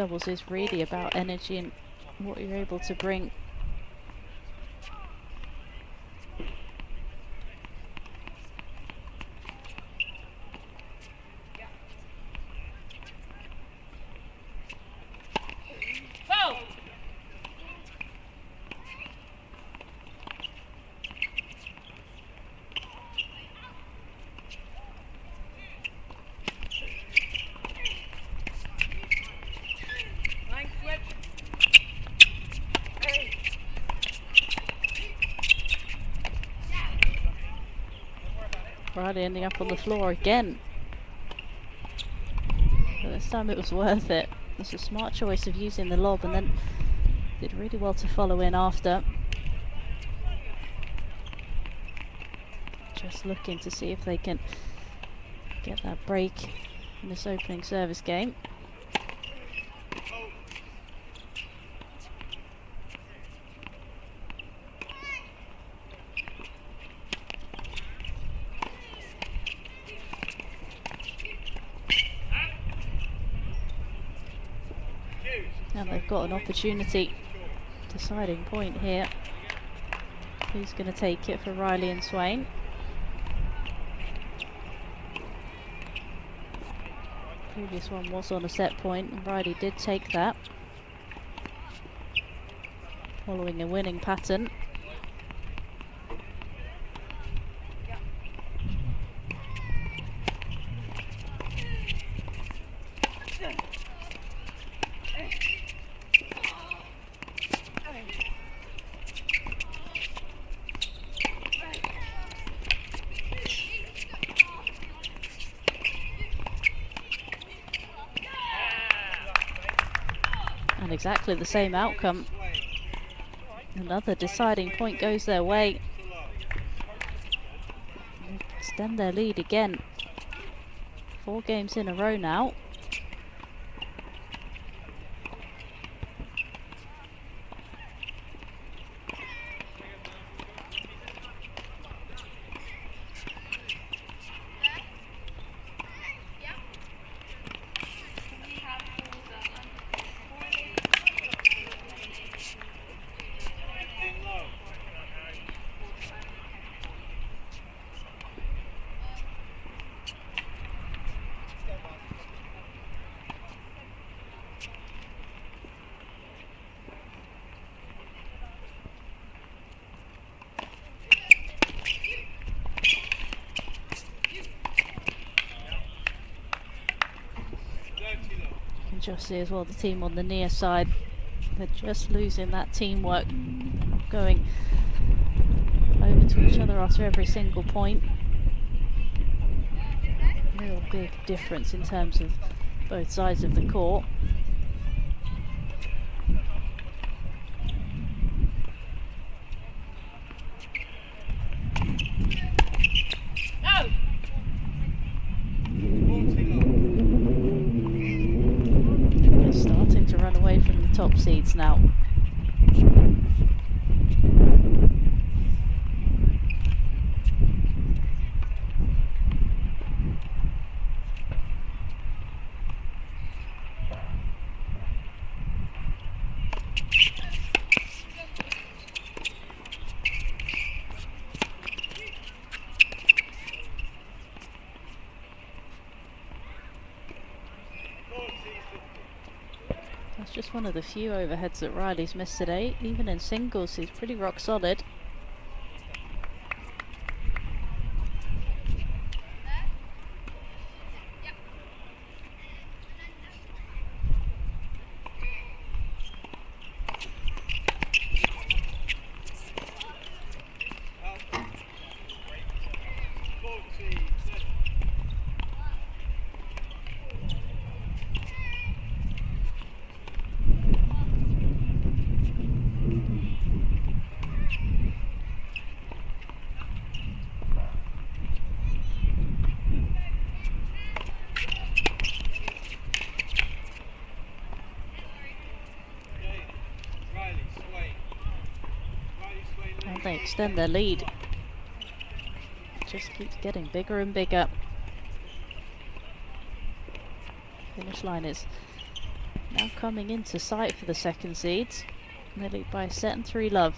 doubles is really about energy and what you're able to bring. Foul! Thanks, Rich. Riley ending up on the floor again. But this time it was worth it. It's a smart choice of using the lob, and then did really well to follow in after. Just looking to see if they can get that break in this opening service game. And they've got an opportunity. Deciding point here. Who's going to take it for Riley and Swain? Previous one was on a set point, and Riley did take that, following a winning pattern. And exactly the same outcome. Another deciding point goes their way. They extend their lead again. 4 games in a row now. Just see as well the team on the near side, they're just losing that teamwork, going over to each other after every single point. Real big difference in terms of both sides of the court. No! Starting to run away from the top seeds now. That's just one of the few overheads that Riley's missed today. Even in singles, he's pretty rock solid. And they extend their lead. It just keeps getting bigger and bigger. Finish line is Now coming into sight for the second seeds. They lead by a set and 3 love.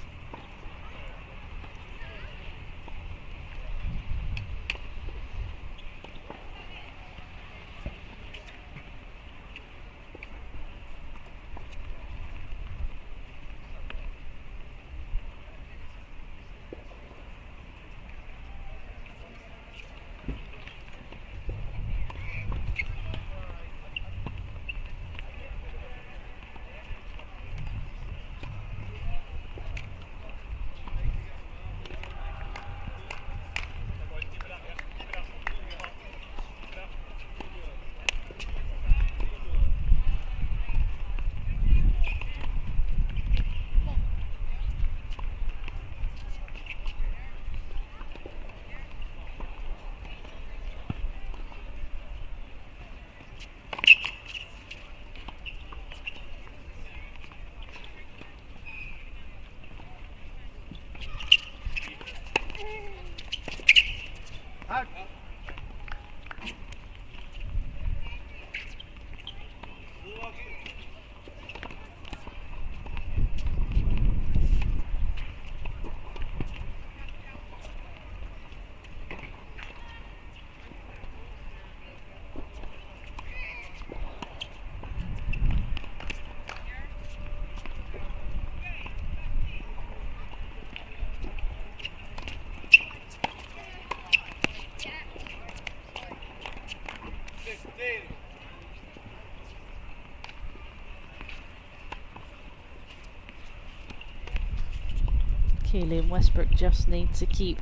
Keeley and Westbrook just need to keep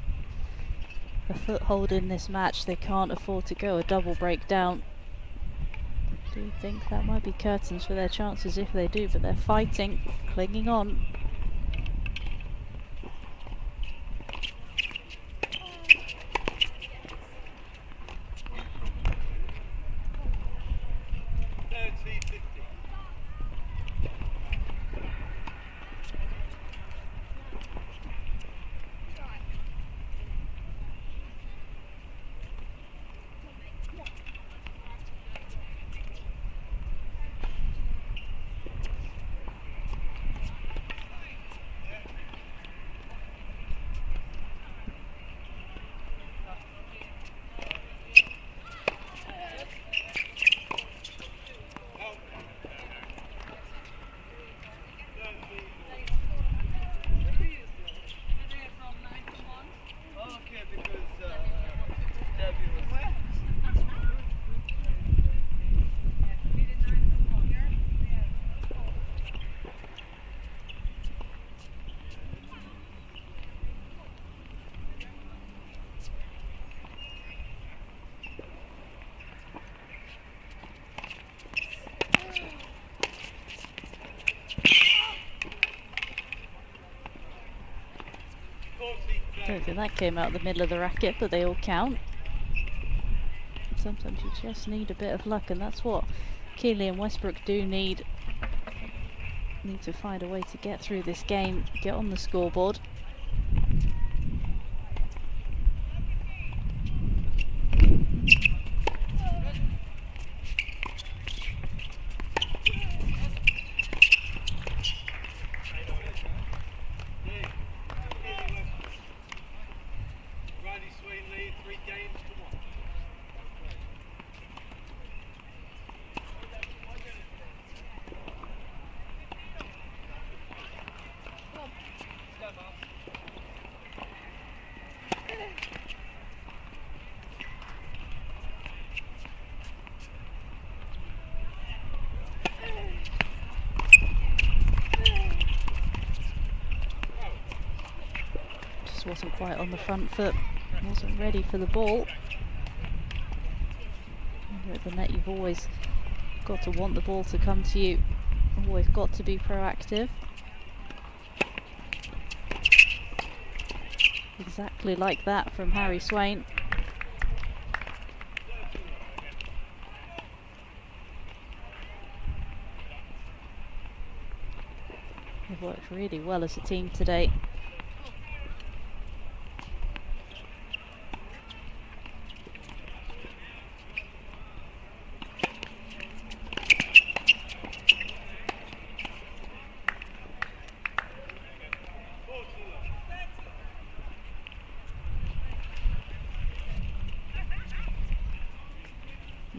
a foothold in this match. They can't afford to go a double breakdown. I do think that might be curtains for their chances if they do, but they're fighting, clinging on. I don't think that came out the middle of the racket, but they all count. Sometimes you just need a bit of luck, and that's what Keeley and Westbrook do need. Need to find a way to get through this game, get on the scoreboard. Wasn't quite on the front foot, wasn't ready for the ball. At the net, you've always got to want the ball to come to you, always got to be proactive. Exactly like that from Harry Swain. They've worked really well as a team today.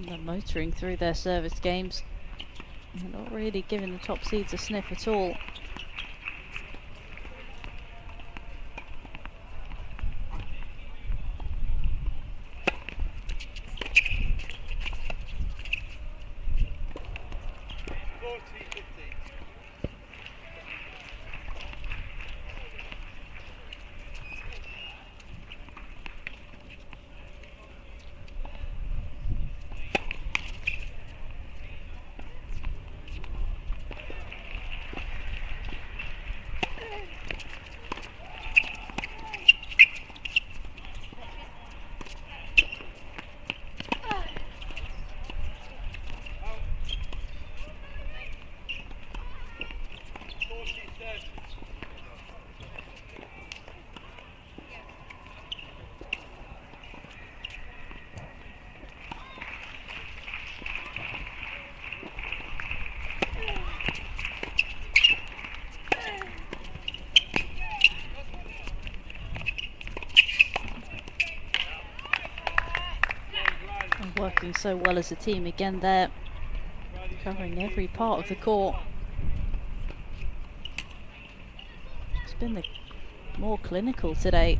And they're motoring through their service games. They're not really giving the top seeds a sniff at all. And working so well as a team again there, covering every part of the court. It's been the more clinical today.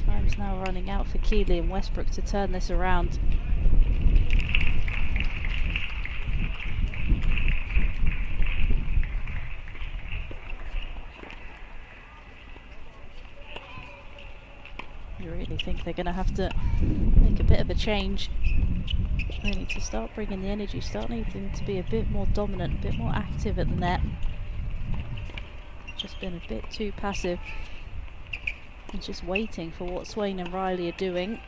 Time's now running out for Keeley and Westbrook to turn this around. You really think they're going to have to make a bit of a change. They need to start bringing the energy, start needing to be a bit more dominant, a bit more active at the net. Just been a bit too passive and just waiting for what Swain and Riley are doing.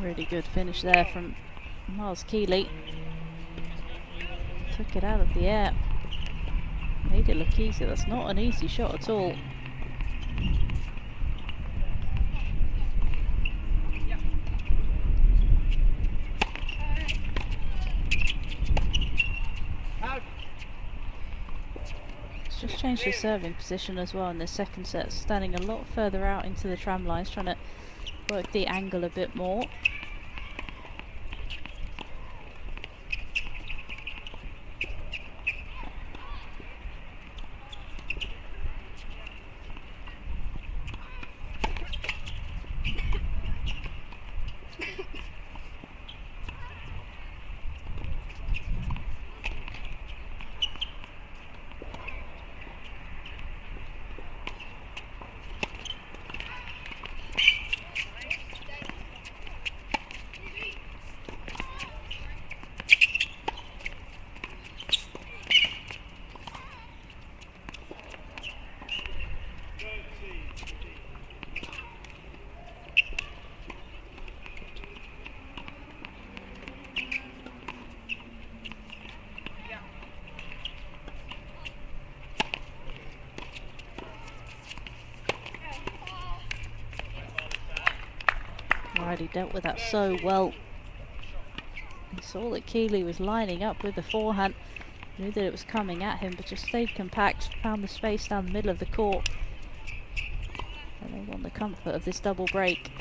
Really good finish there from Miles Keeley. Took it out of the air. Made it look easy. That's not an easy shot at all. It's just changed his serving position as well in the second set, standing a lot further out into the tram lines, trying to work the angle a bit more. He dealt with that so well. He saw that Keeley was lining up with the forehand, knew that it was coming at him, but just stayed compact, found the space down the middle of the court, and they won the comfort of this double break.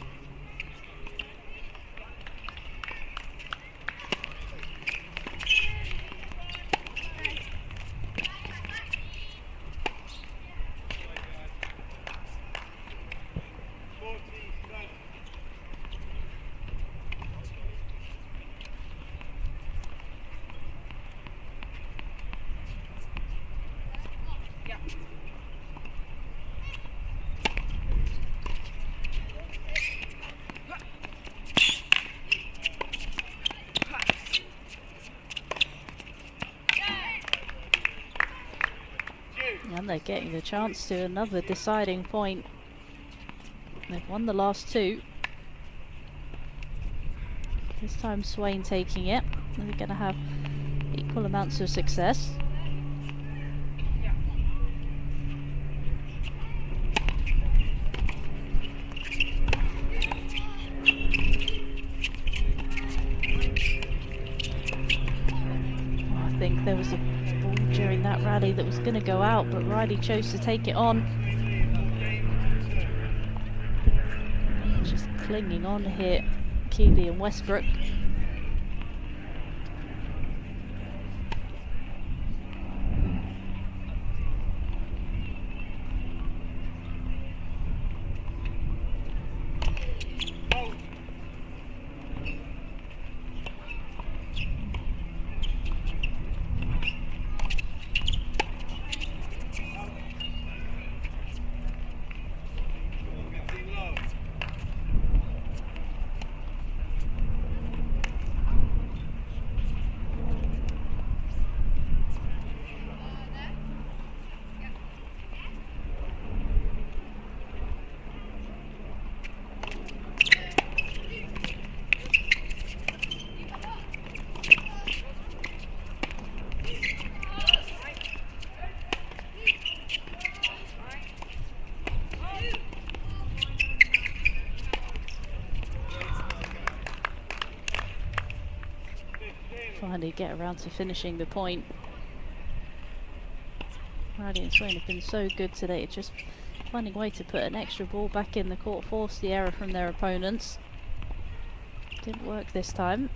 And they're getting the chance to another deciding point. They've won the last two. This time Swain taking it. They're going to have equal amounts of success. I think there was a ball during that rally that was going to go out, but Riley chose to take it on. Just clinging on here, Keeley and Westbrook. Finally get around to finishing the point. Riley and Swain have been so good today, just finding a way to put an extra ball back in the court, force the error from their opponents. Didn't work this time.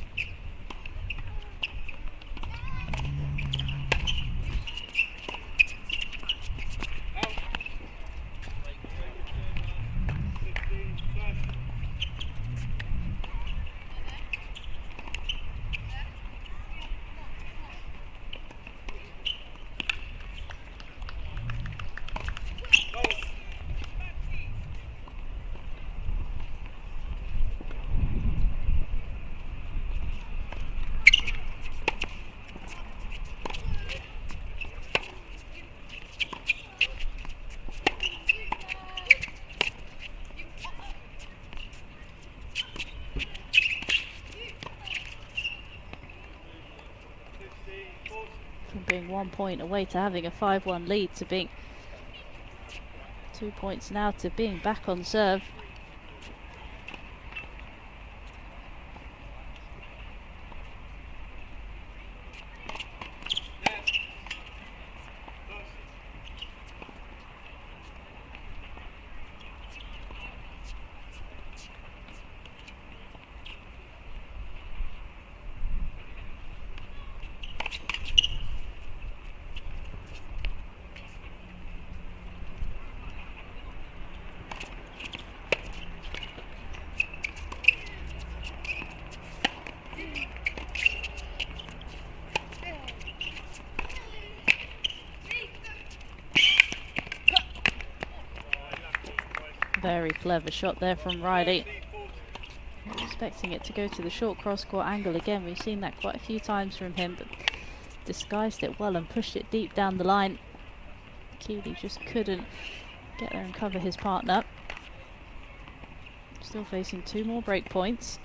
From being 1 point away to having a 5-1 lead to being 2 points now to being back on serve. Very clever shot there from Riley. Not expecting it to go to the short cross-court angle again. We've seen that quite a few times from him, but disguised it well and pushed it deep down the line. Keeley just couldn't get there and cover his partner. Still facing 2 more break points.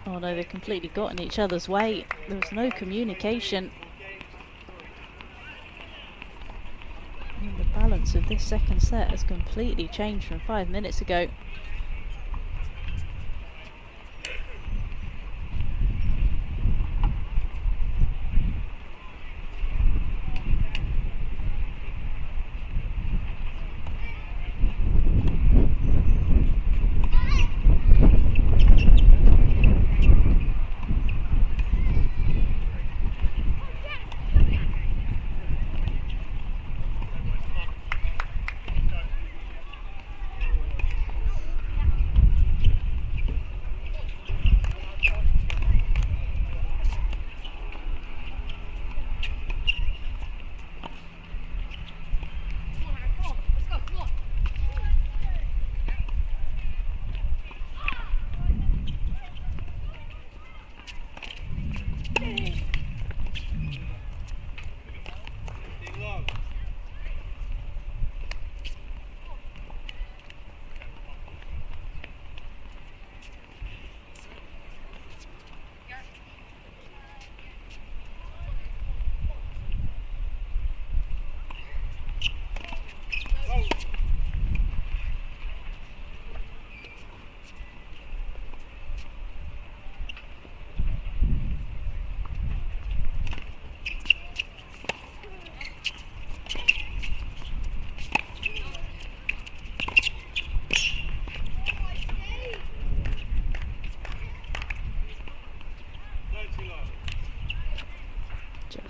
Oh no, they've completely got in each other's way. There was no communication. And the balance of this second set has completely changed from 5 minutes ago.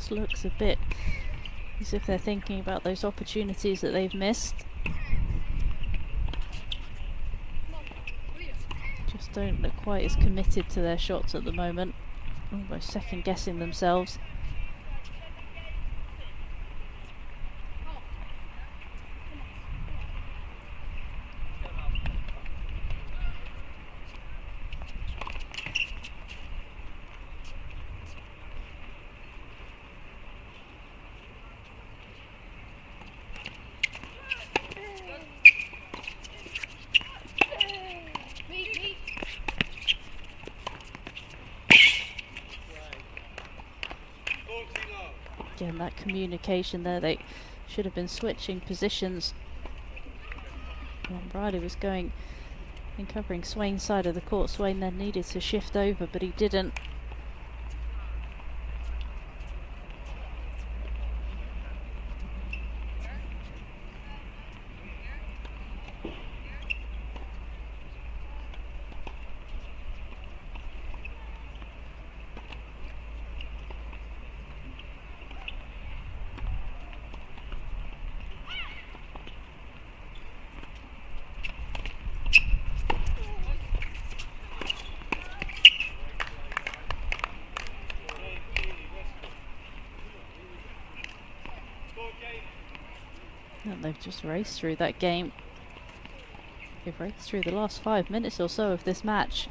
just looks a bit as if they're thinking about those opportunities that they've missed. Just don't look quite as committed to their shots at the moment. Almost second guessing themselves. Again, that communication there, they should have been switching positions. Riley was going and covering Swain's side of the court. Swain then needed to shift over, but he didn't. And they've just raced through that game. They've raced through the last 5 minutes or so of this match.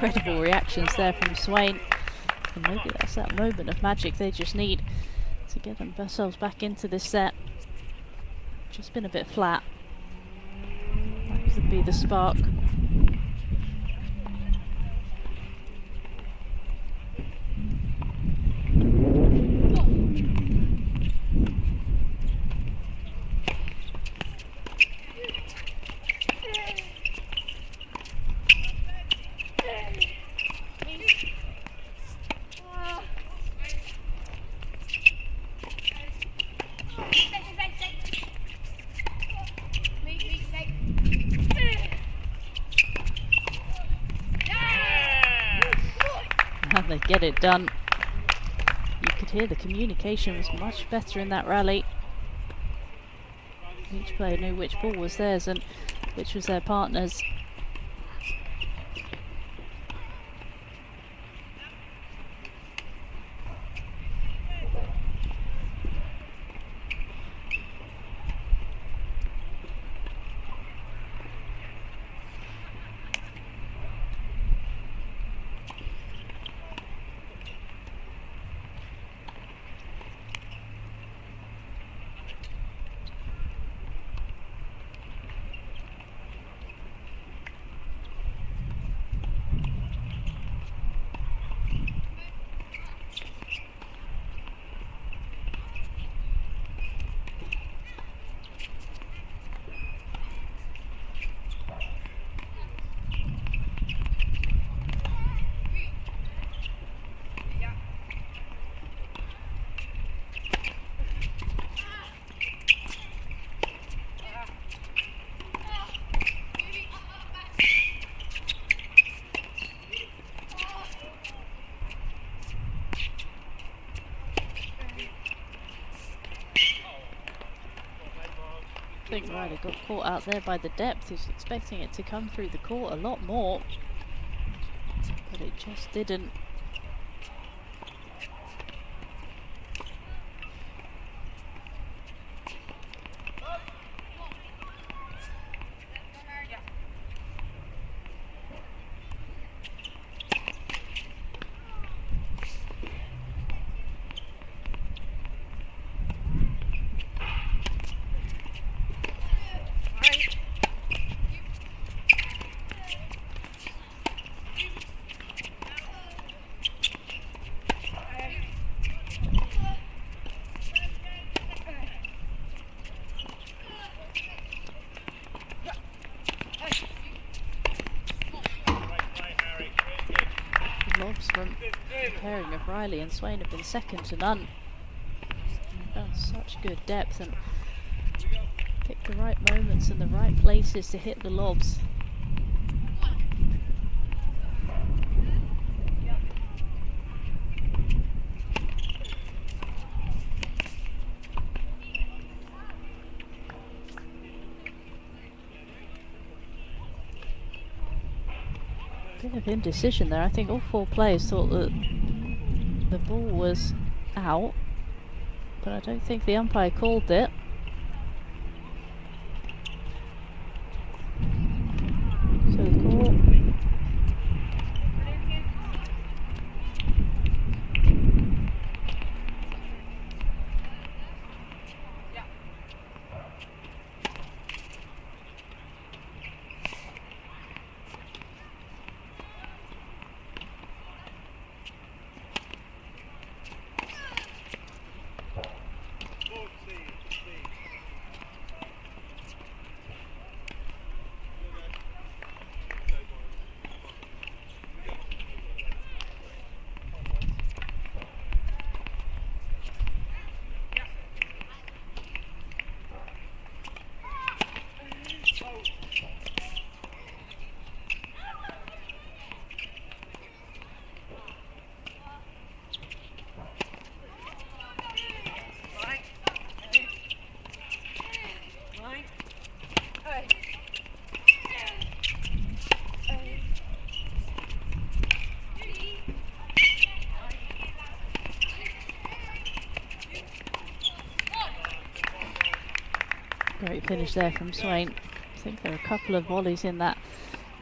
Incredible reactions there from Swain, and maybe that's that moment of magic they just need to get themselves back into this set. Just been a bit flat. That could be the spark. And they get it done. You could hear the communication was much better in that rally. Each player knew which ball was theirs and which was their partner's. I think Riley got caught out there by the depth. He was expecting it to come through the court a lot more, but it just didn't. Lobs from the pairing of Riley and Swain have been second to none. They've found such good depth and picked the right moments and the right places to hit the lobs. Bit of indecision there. I think all four players thought that the ball was out, but I don't think the umpire called it. So the call. Great finish there from Swain. I think there were a couple of volleys in that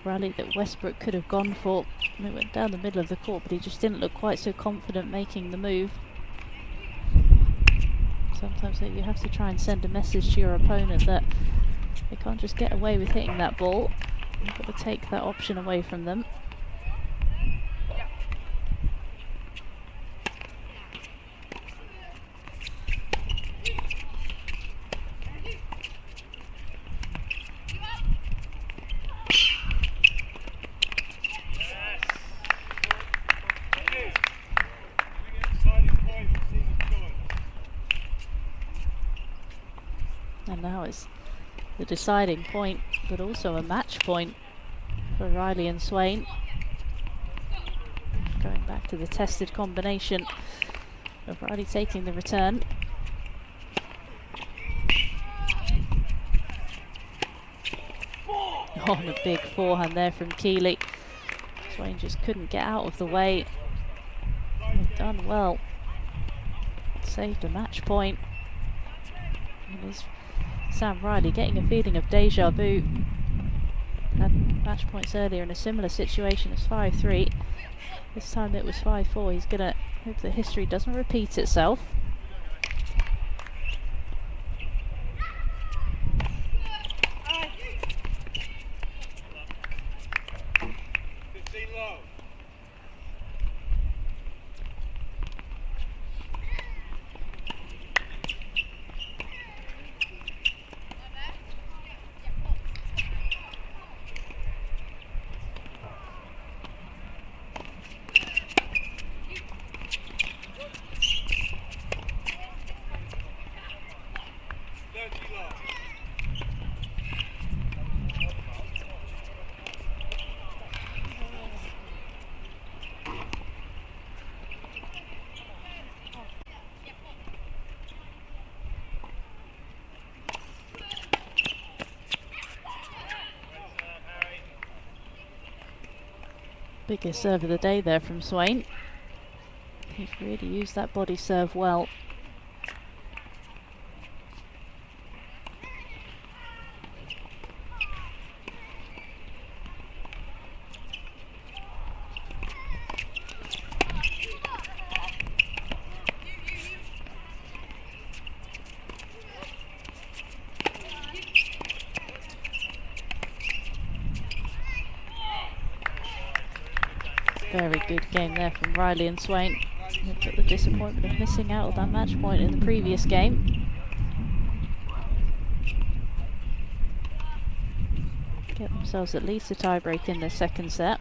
rally that Westbrook could have gone for. And it went down the middle of the court, but he just didn't look quite so confident making the move. Sometimes you have to try and send a message to your opponent that they can't just get away with hitting that ball. You've got to take that option away from them. And now it's the deciding point, but also a match point for Riley and Swain. Going back to the tested combination of Riley taking the return. Oh, and a big forehand there from Keeley. Swain just couldn't get out of the way. They've done well. Saved a match point. And is Sam Riley getting a feeling of deja vu. Had match points earlier in a similar situation as 5-3. This time it was 5-4. He's gonna hope that history doesn't repeat itself. Biggest serve of the day there from Swain. He really used that body serve well. Very good game there from Riley and Swain. They've got the disappointment of missing out on that match point in the previous game. Get themselves at least a tie-break in their second set.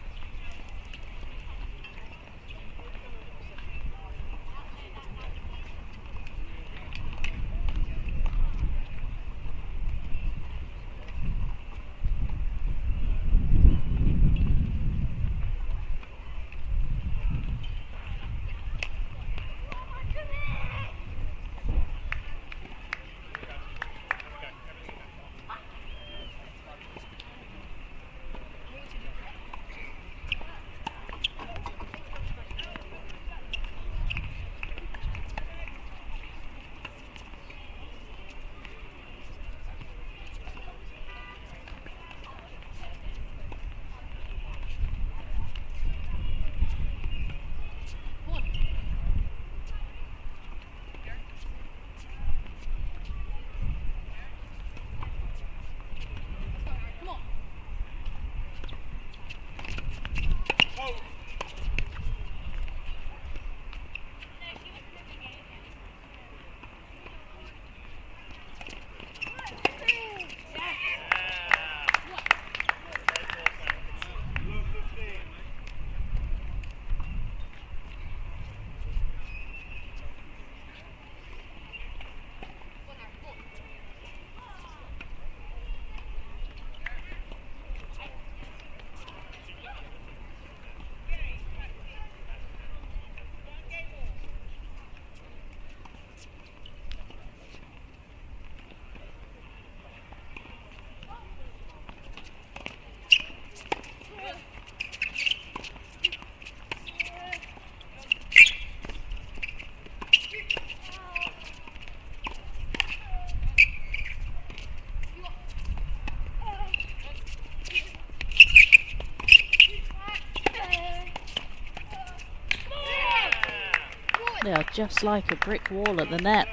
They are just like a brick wall at the net.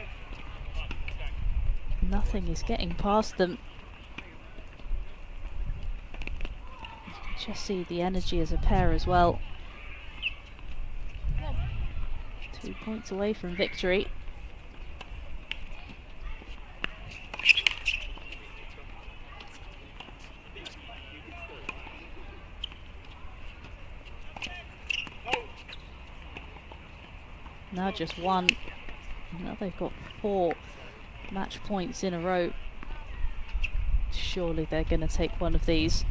Nothing is getting past them. You can just see the energy as a pair as well. 2 points away from victory. Now just one. Now they've got 4 match points in a row. Surely they're going to take one of these.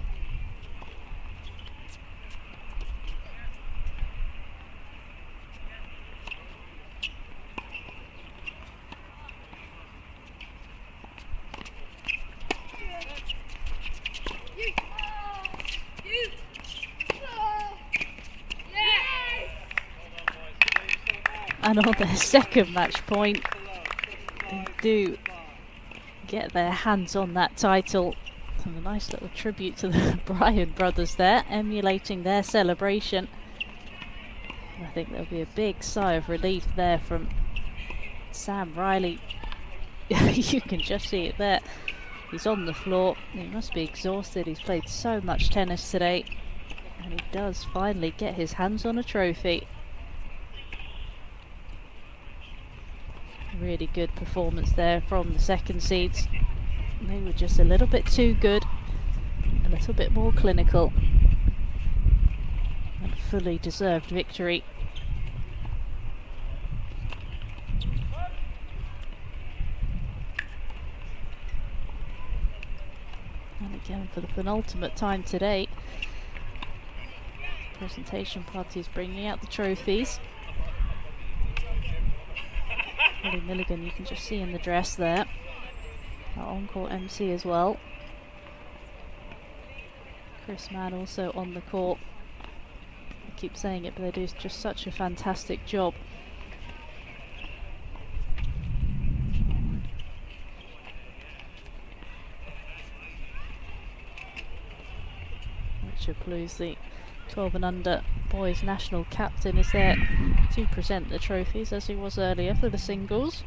And on their second match point, they do get their hands on that title. And a nice little tribute to the Bryan brothers there, emulating their celebration. And I think there'll be a big sigh of relief there from Sam Riley. You can just see it there. He's on the floor. He must be exhausted. He's played so much tennis today. And he does finally get his hands on a trophy. Really good performance there from the second seeds. They were just a little bit too good, a little bit more clinical, and a fully deserved victory. And again, for the penultimate time today, the presentation party is bringing out the trophies. Holly Milligan, you can just see in the dress there. Our on-court MC as well. Chris Mann also on the court. keep saying it, but they do just such a fantastic job. Richard Blues, the 12 and under boys national captain, is there to present the trophies as he was earlier for the singles.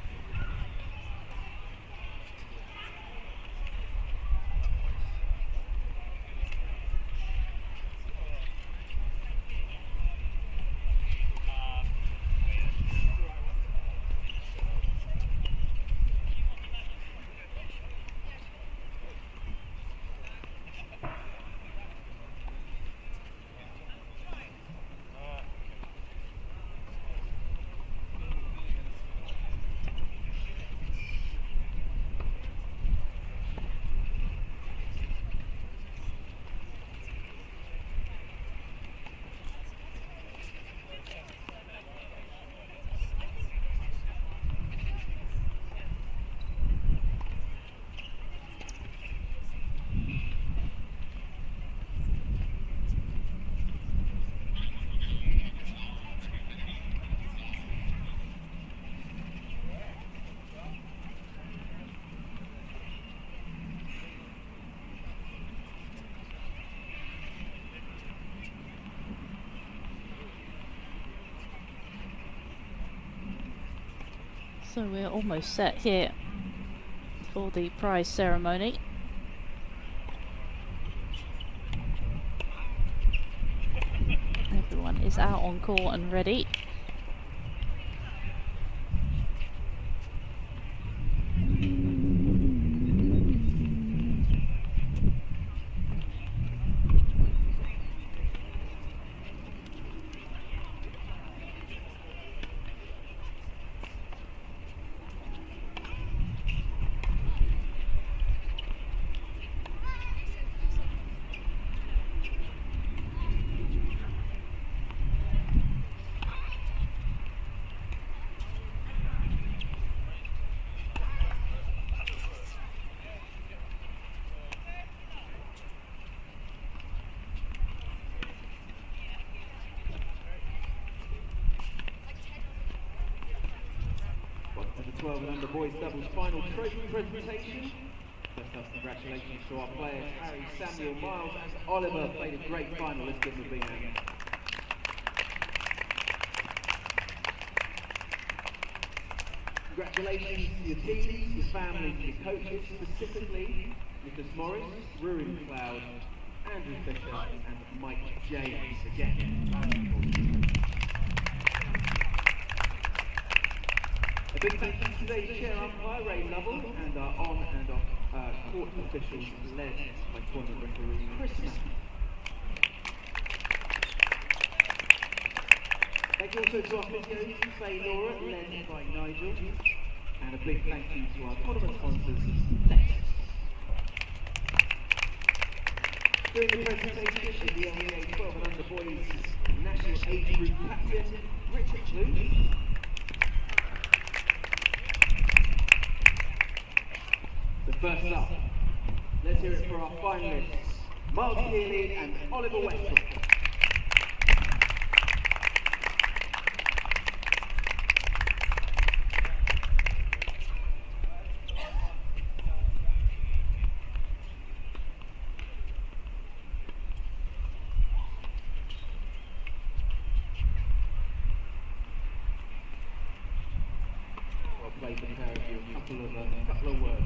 So we're almost set here for the prize ceremony. Everyone is out on court and ready. The 12 and under boys doubles final trophy presentation. First up, congratulations to our players Harry, Samuel, Miles and Oliver. Played a great final. Let's give them a big hand. Congratulations to your teams, your families, your coaches, specifically Nicholas Morris, Ruin Cloud, Andrew Fisher and Mike James again. A big thank you to today's chair umpire, Ray Lovell, and our on and off court officials led by tournament referee Chris Matthews. Thank you also to our physios, Faye Laura, led by Nigel, and a big thank you to our tournament sponsors, Lexus. During the presentation is the LTA 12 and under boys national age group captain, Richard Blues. So first up, let's hear it for our finalists, Miles Keeley and Oliver Westbrook. Well played, the pair of you. A couple of words.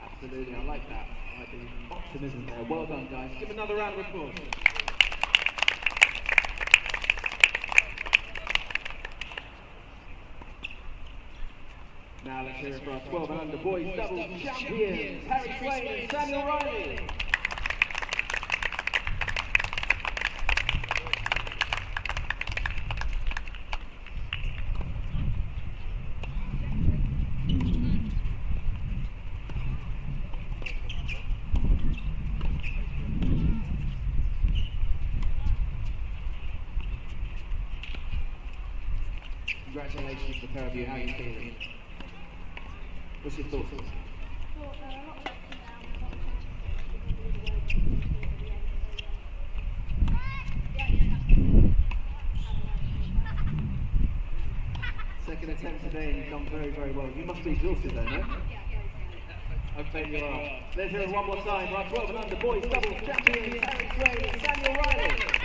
Absolutely, I like that. I like the optimism there. Well done, guys. Give another round of applause. Now let's hear it for our 12 and under boys doubles champions, Harry Swain and Samuel Riley. Congratulations to the pair of you. How are you feeling? What's your thoughts? So, a lot of ups and downs, a lot of chances Second attempt today and you've done very, very well. You must be exhausted though, no? I bet you are. Let's hear it one more time. Right, 12 and under boys doubles champions, Harry Swain and Samuel Riley.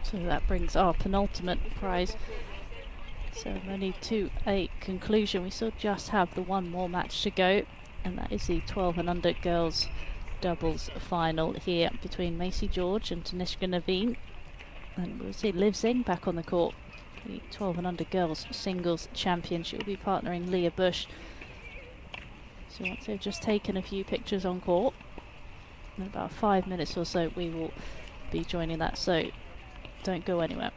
So that brings our penultimate prize ceremony to a conclusion. We still just have the one more match to go, and that is the 12 and under girls doubles final here between Macy George and Tanishka Naveen. And we'll see Liv Zing back on the court, the 12 and under girls singles champion. She'll be partnering Leah Bush. So once they've just taken a few pictures on court, in about 5 minutes or so we will be joining that, so don't go anywhere.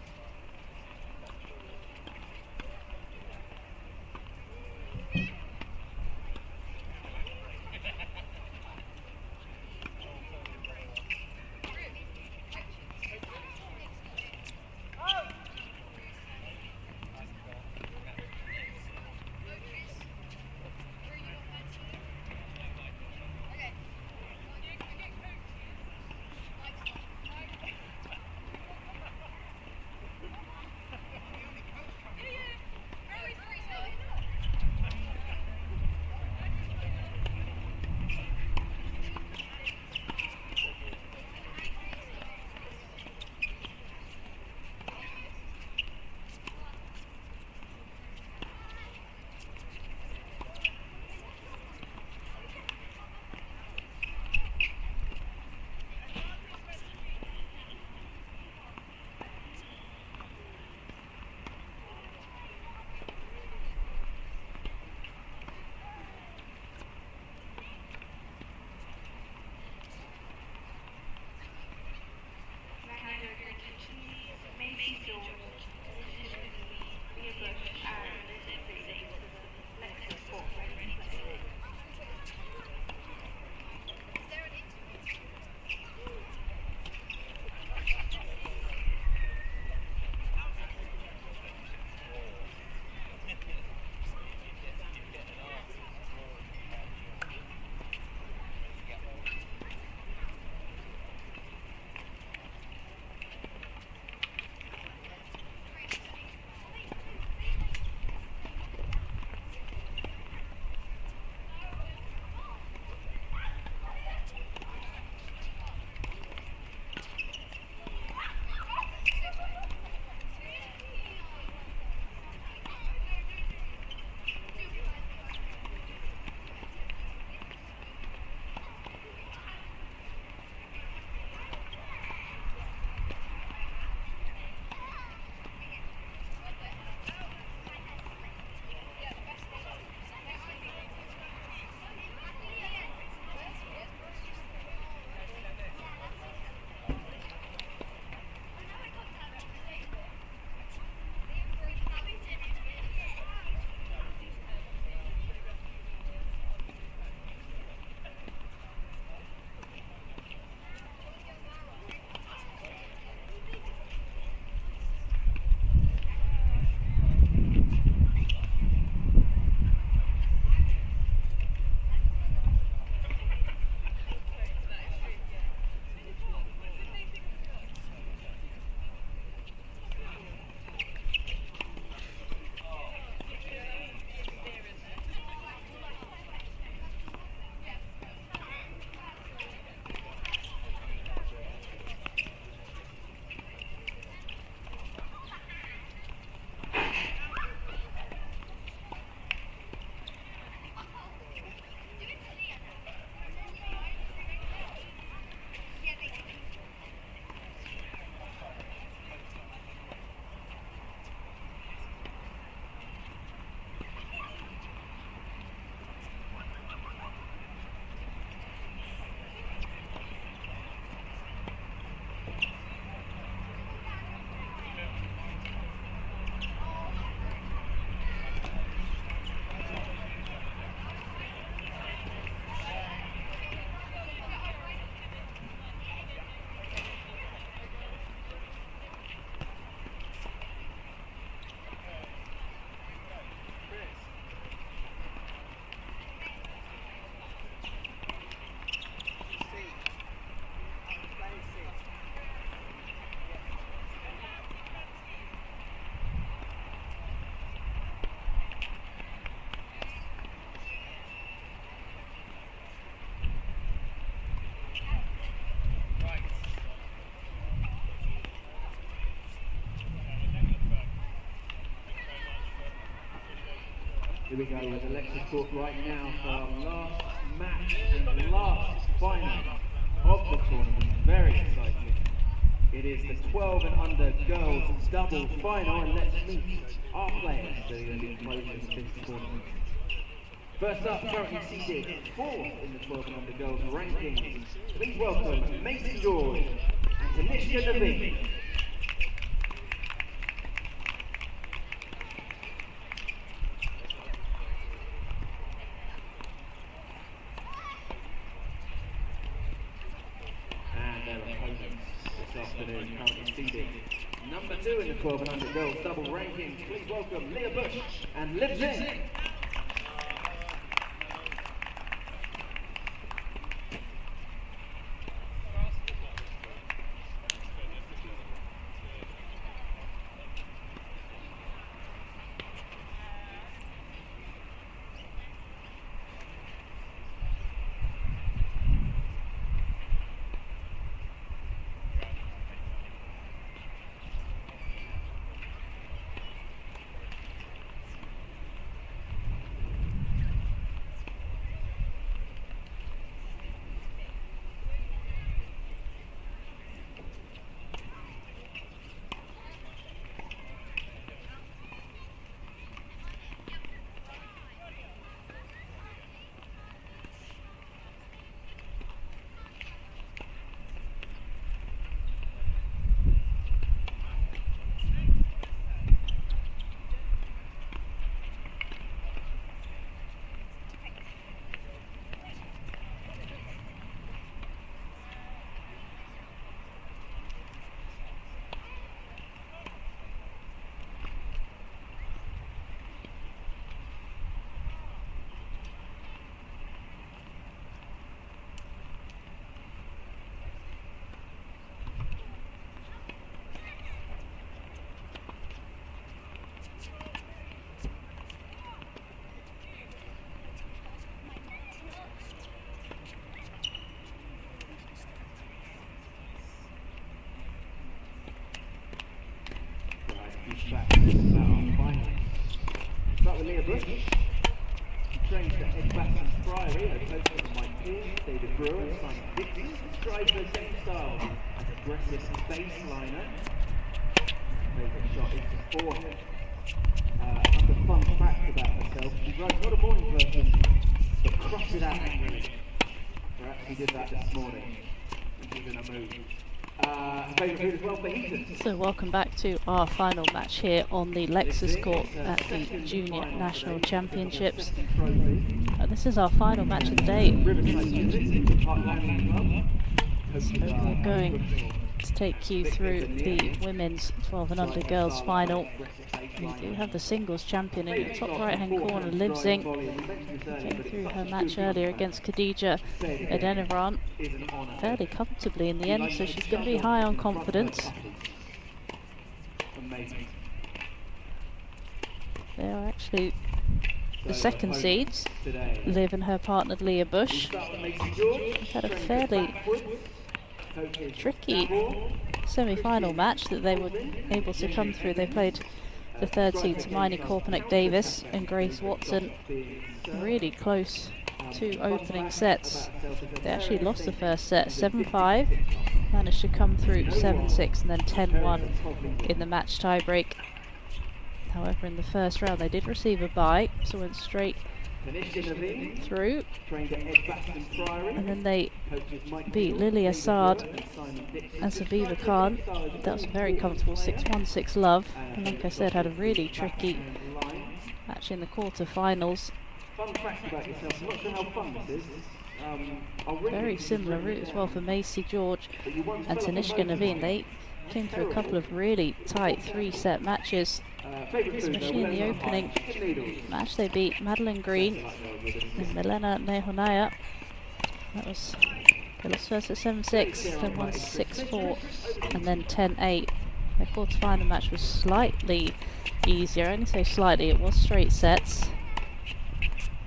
Here we go with the Lexus court right now for our last match and last final of the tournament. Very exciting. It is the 12 and under girls doubles final, and let's meet our players that are going to be closing this tournament. First up, currently seated 4th in the 12 and under girls rankings. Please welcome Macy George and Tanisha Naveen. Currently seated number 2 in the 12 and under girls double rankings. Please welcome Leah Bush and Liv Zinn. Start with Leah Bush. She trains at Edgbaston Priory, a coach of Mike Pierce, David Brewer, and Simon Dixon. She strives her same style as aggressive baseliner. Favourite shot is the forehand. Another fun fact about herself, she drives not a morning person, but crosses out angrily. Perhaps she did that this morning when she was in a mood. Favourite food as well for Heaton. So welcome back to our final match here on the Lexus court at the Junior National Championships. This is our final match of the day. So we're going to take you through the women's 12 and under girls final. We do have the singles champion in the top right hand corner, Liv Zinn, came through her match earlier against Khadija Adeniran fairly comfortably in the end, so she's going to be high on confidence. They are actually the second seeds, Liv and her partner Leah Bush. Had a fairly tricky semi-final match that they were able to come through. They played the third seed, Hermione Korpanek-Davis and Grace Watson, really close to opening sets. They actually lost the first set 7-5, managed to come through 7-6 and then 10-1 in the match tiebreak. However, in the first round they did receive a bye, so went straight through, and then they beat Lily Assad and Sabiba Khan. That was a very comfortable 6-1, 6-love, and like I said, had a really tricky match in the quarter-finals. Very similar route as well for Macy George and Tanishka Naveen. They came through a couple of really tight 3-set matches, especially in the opening match. They beat Madeline Green and Milena Nehonaya. That was, they lost first at 7-6, then won 6-4, and then 10-8. Their quarter-final match was slightly easier, I only say slightly, it was straight sets.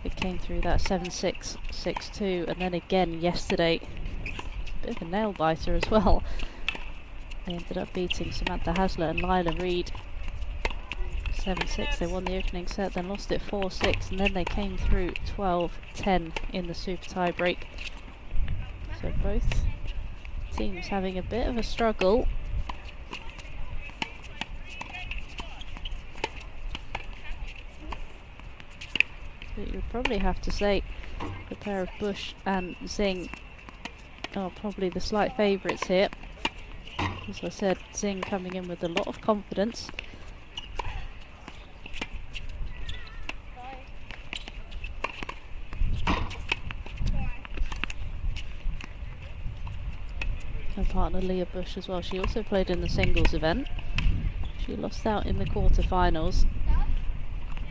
It came through that 7-6, 6-2, and then again yesterday, a bit of a nail-biter as well. They ended up beating Samantha Hasler and Lila Reed 7-6. They won the opening set, then lost it 4-6, and then they came through 12-10 in the super tie break. So both teams having a bit of a struggle. But you would probably have to say the pair of Bush and Zing are probably the slight favourites here. As I said, Zing coming in with a lot of confidence. Her partner Leah Bush as well, she also played in the singles event. She lost out in the quarterfinals.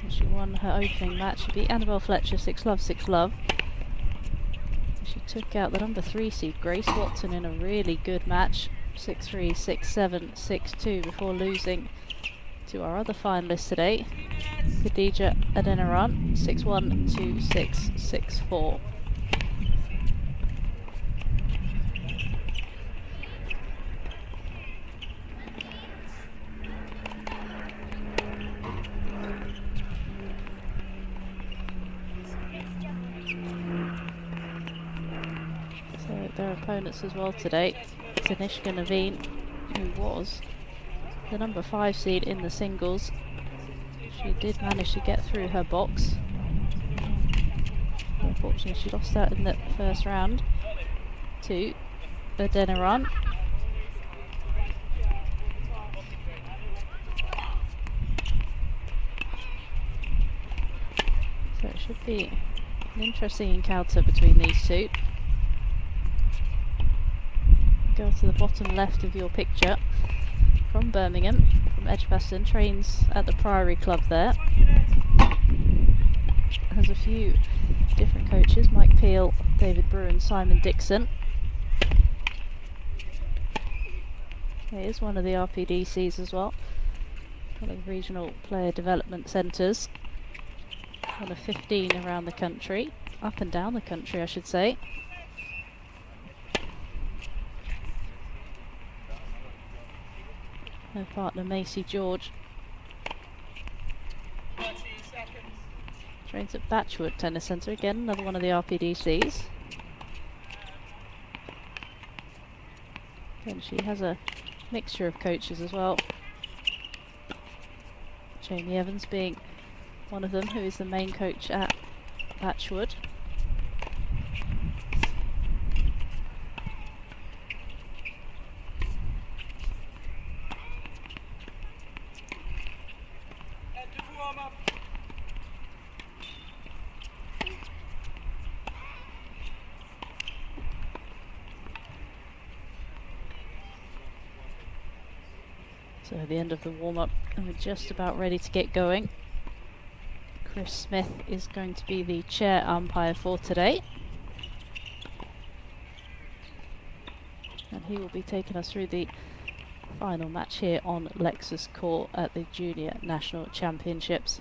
And she won her opening match. She beat Annabelle Fletcher 6-love, 6-love. She took out the number 3 seed Grace Watson in a really good match, 6-3, 6-7, 6-2, before losing to our other finalists today, Khadija Adeniran, 6-1, 2-6, 6-4. Their opponents as well today, Tanishka Naveen, who was the number 5 seed in the singles. She did manage to get through her box. Unfortunately, she lost out in the first round to Adeniran. So it should be an interesting encounter between these two. Go to the bottom left of your picture, from Birmingham, from Edgbaston, trains at the Priory Club there. Has a few different coaches, Mike Peel, David Brew and Simon Dixon. He is one of the RPDCs as well, one of the regional player development centres. One of 15 around the country, up and down the country I should say. Her partner Macy George trains at Batchwood Tennis Centre, again another one of the RPDCs. And she has a mixture of coaches as well, Jamie Evans being one of them, who is the main coach at Batchwood. So at the end of the warm-up, and we're just about ready to get going. Chris Smith is going to be the chair umpire for today. And he will be taking us through the final match here on Lexus Court at the Junior National Championships.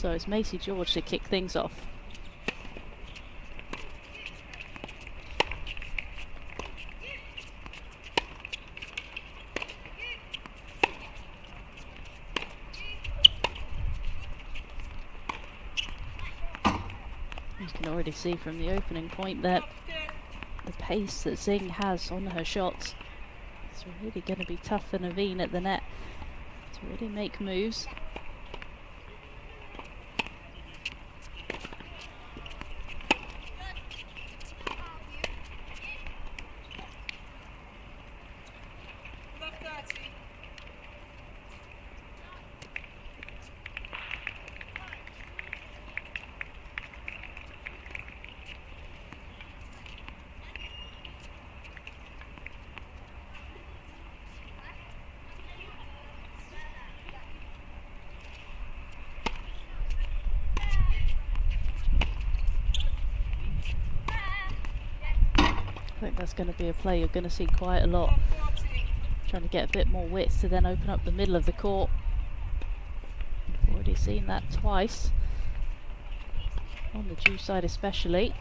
So it's Macy George to kick things off. You can already see from the opening point that the pace that Zing has on her shots, it's really going to be tough for Naveen at the net to really make moves. That's going to be a play you're going to see quite a lot. Trying to get a bit more width to then open up the middle of the court. Already seen that twice, on the Jew side especially.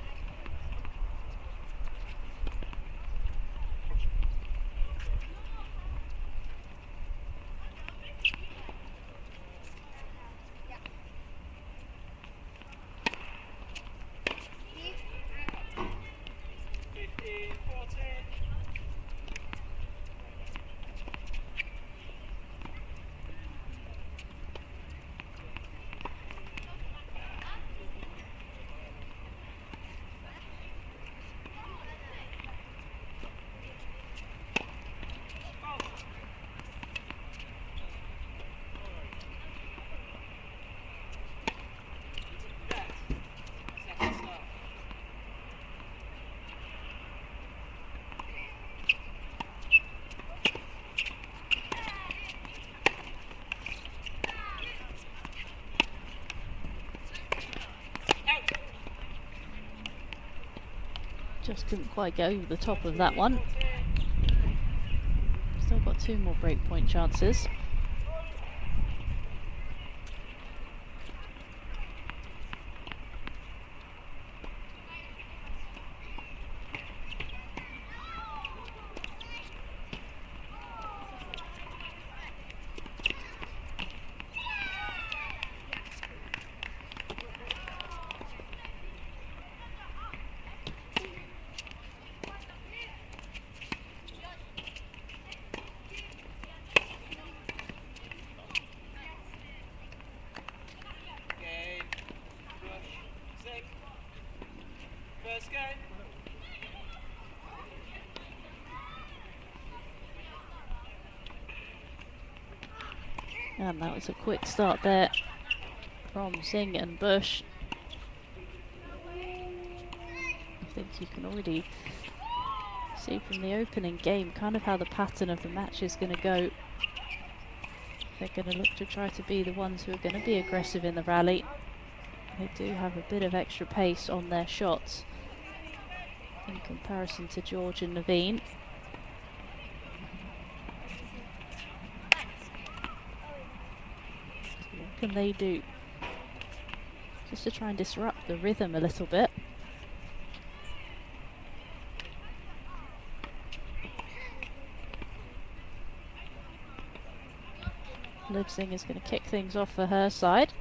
Just couldn't quite get over the top of that one. Still got 2 more breakpoint chances. First game. And that was a quick start there from Singh and Bush. I think you can already see from the opening game kind of how the pattern of the match is going to go. They're going to look to try to be the ones who are going to be aggressive in the rally. They do have a bit of extra pace on their shots in comparison to George and Naveen. So what can they do just to try and disrupt the rhythm a little bit? Liv Singh is going to kick things off for her side.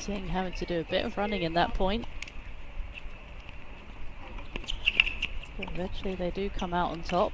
Singh having to do a bit of running in that point. But eventually they do come out on top.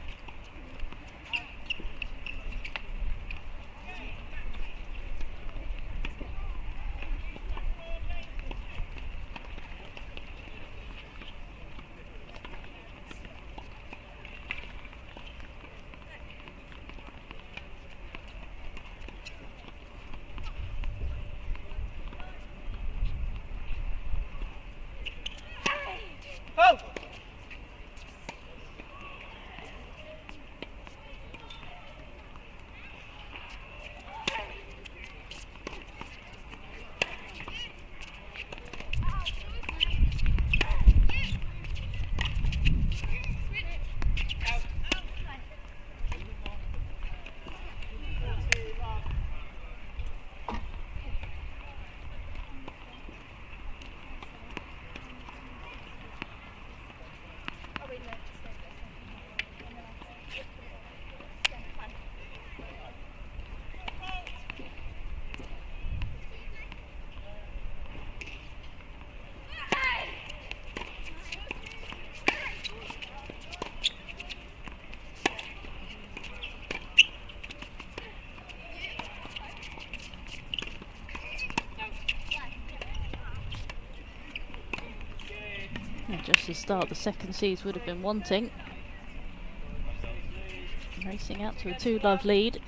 just the start the second seeds would have been wanting. Racing out to a 2-love lead.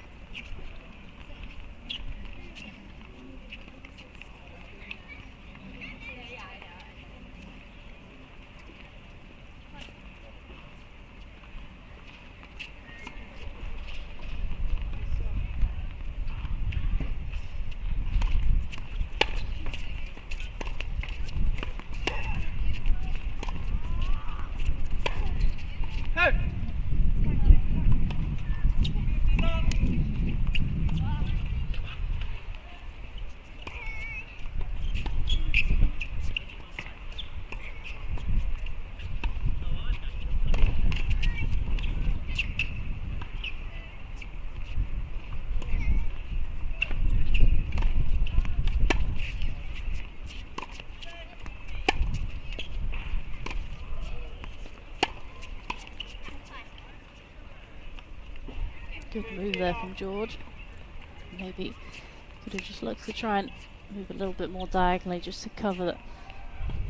Good move there from George. Maybe could have just looked to try and move a little bit more diagonally just to cover the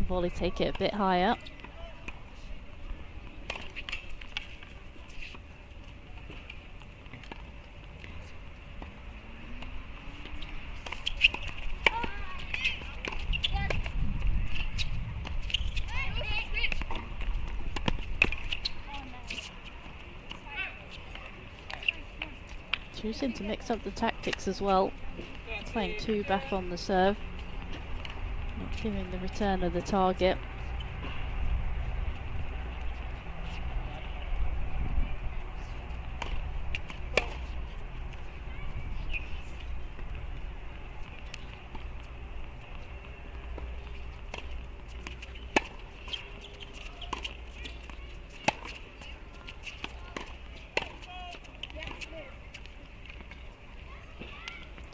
volley, take it a bit higher. Choosing to mix up the tactics as well, playing 2 back on the serve, not giving the return of the target.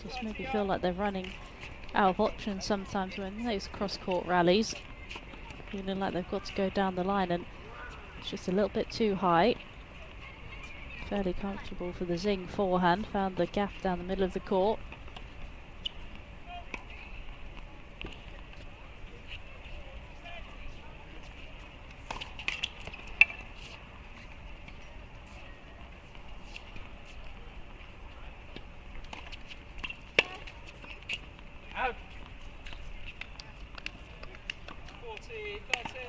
Just maybe feel like they're running out of options sometimes when those cross-court rallies, feeling like they've got to go down the line and it's just a little bit too high. Fairly comfortable for the Zing forehand, found the gap down the middle of the court. Out. 40, 30.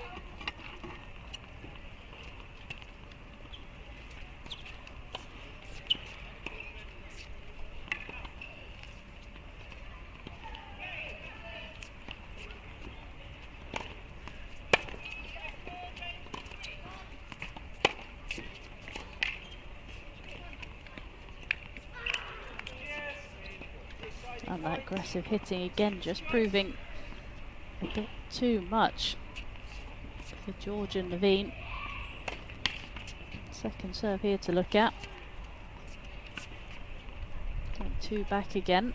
And that aggressive hitting again, just proving a bit too much for George and Naveen. Second serve here to look at. Going 2 back again.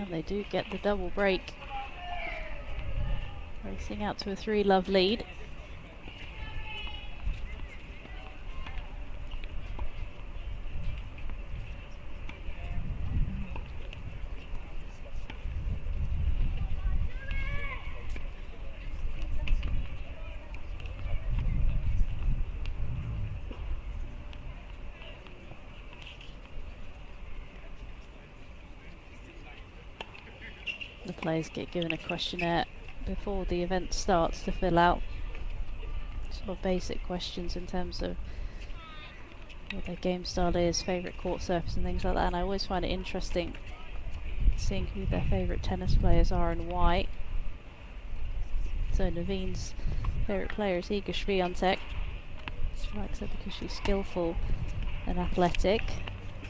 And they do get the double break. Racing out to a 3-love lead. The players get given a questionnaire before the event starts to fill out. Sort of basic questions in terms of what their game style is, favourite court surface and things like that, and I always find it interesting seeing who their favourite tennis players are and why. So Naveen's favourite player is Iga Swiatek. He's likes her because she's skillful and athletic.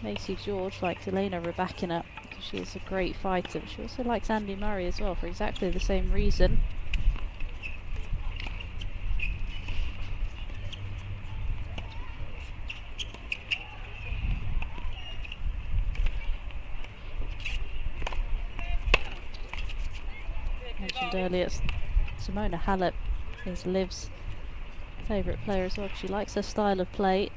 Macy George likes Elena Rybakina because she is a great fighter. She also likes Andy Murray as well for exactly the same reason. Mentioned earlier, Simona Halep is Liv's favourite player as well. She likes her style of play.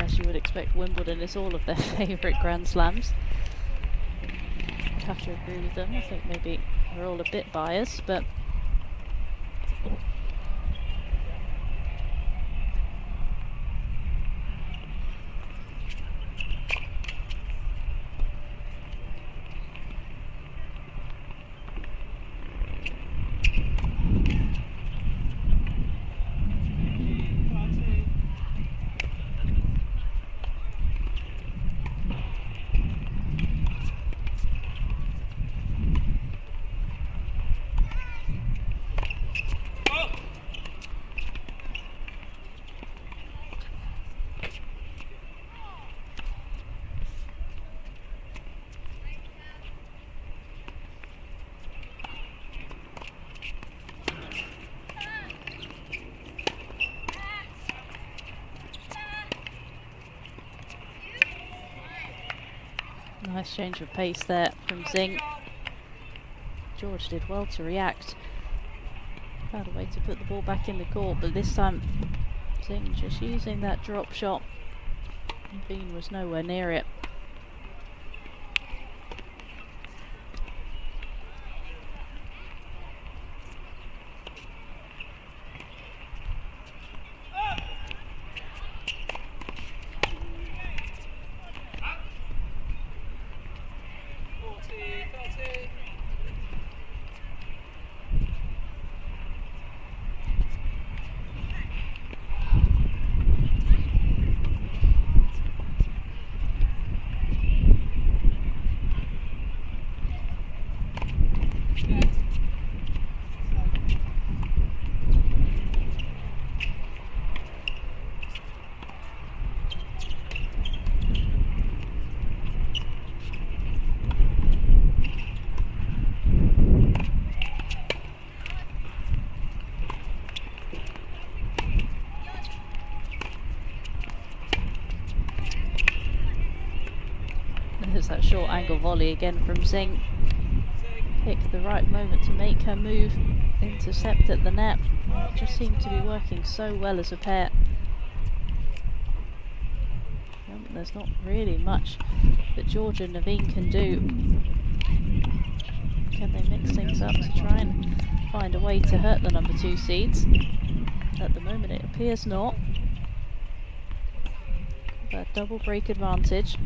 As you would expect, Wimbledon is all of their favourite Grand Slams. I have to agree with them. I think maybe we're all a bit biased, but nice change of pace there from Zing. George did well to react. Found a way to put the ball back in the court, but this time Zing just using that drop shot. Naveen was nowhere near it. There's that short angle volley again from Zing. Picked the right moment to make her move, intercept at the net. Just seemed to be working so well as a pair. There's not really much that George and Naveen can do. Can they mix things up to try and find a way to hurt the number 2 seeds? At the moment it appears not. That double break advantage.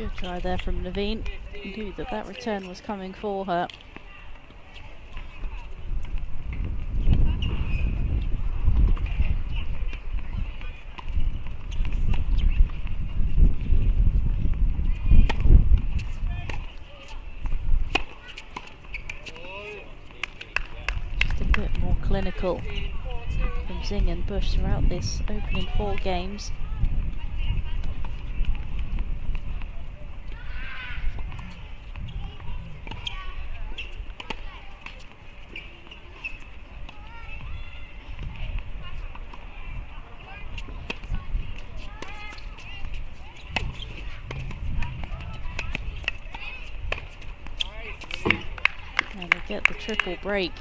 Good try there from Naveen. Knew that that return was coming for her. Just a bit more clinical from Zing and Bush throughout this opening 4 games. And they get the triple break.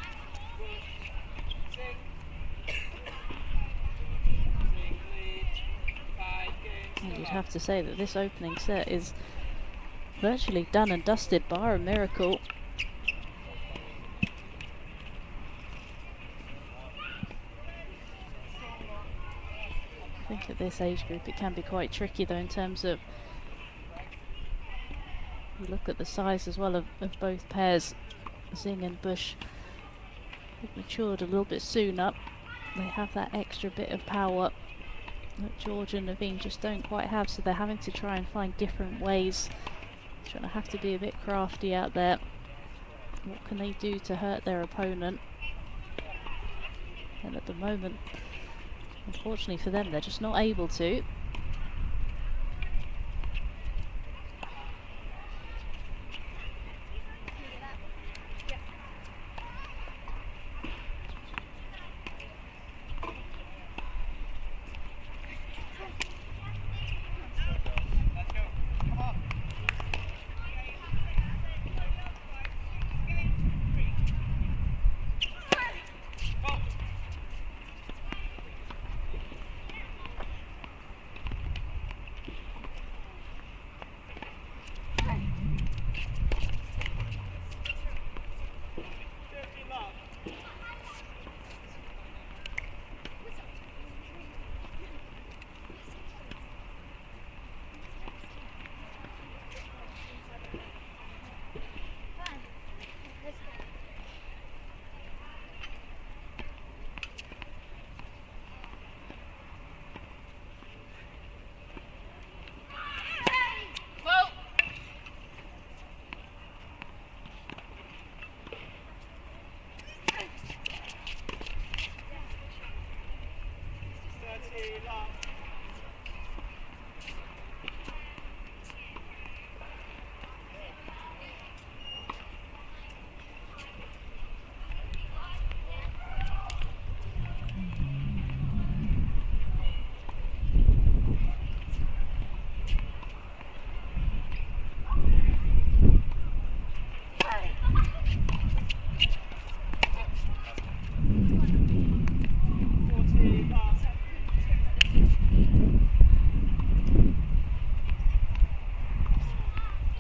And you'd have to say that this opening set is virtually done and dusted, bar a miracle. I think at this age group it can be quite tricky though, in terms of, you look at the size as well of both pairs. Zing and Bush have matured a little bit sooner. They have that extra bit of power that George and Naveen just don't quite have, so they're having to try and find different ways. Trying to have to be a bit crafty out there. What can they do to hurt their opponent? And at the moment, unfortunately for them, they're just not able to.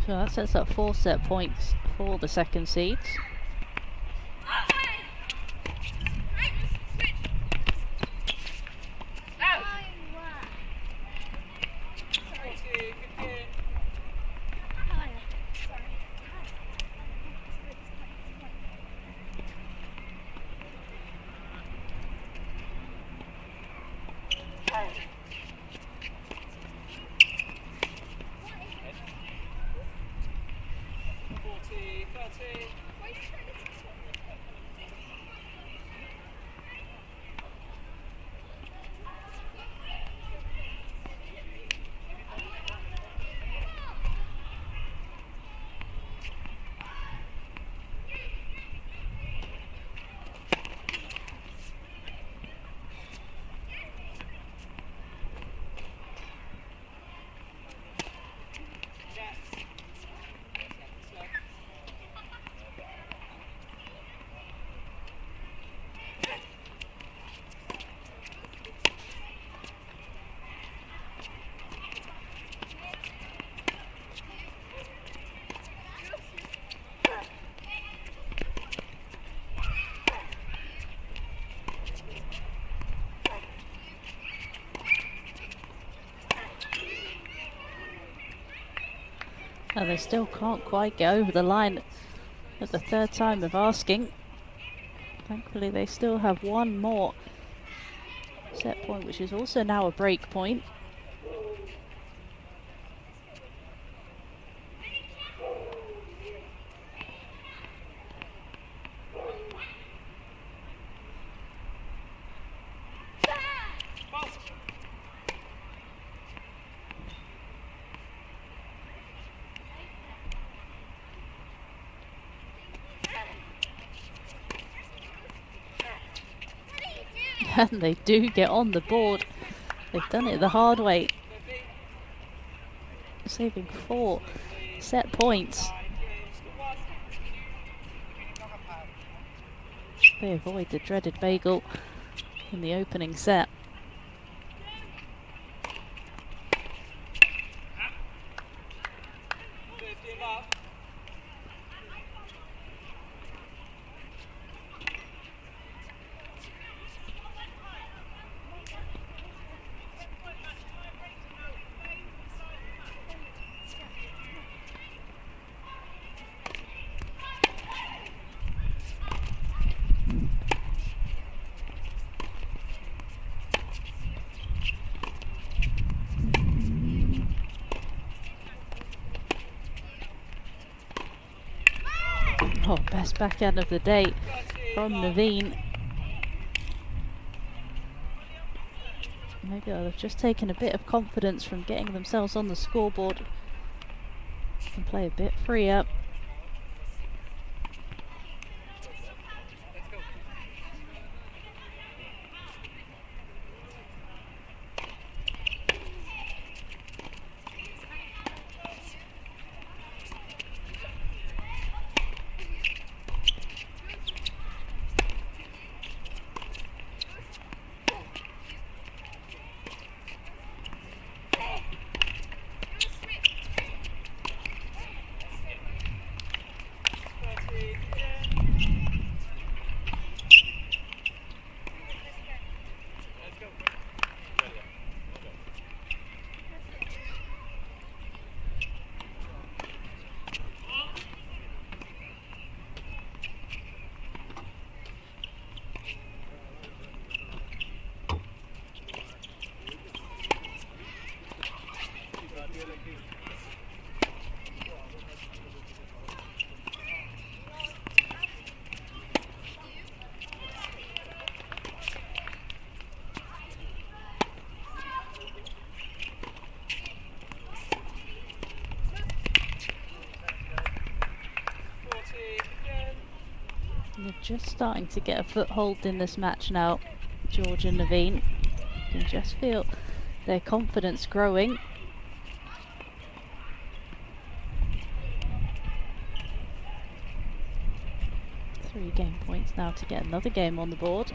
So that sets up 4 set points for the second seeds. And they still can't quite get over the line at the third time of asking. Thankfully, they still have one more set point, which is also now a break point. And they do get on the board. They've done it the hard way, saving 4 set points. They avoid the dreaded bagel in the opening set. Oh, best backhand of the day from Naveen. Maybe they've just taken a bit of confidence from getting themselves on the scoreboard and play a bit freer. They're just starting to get a foothold in this match now, George and Naveen. You can just feel their confidence growing. Three game points now to get another game on the board.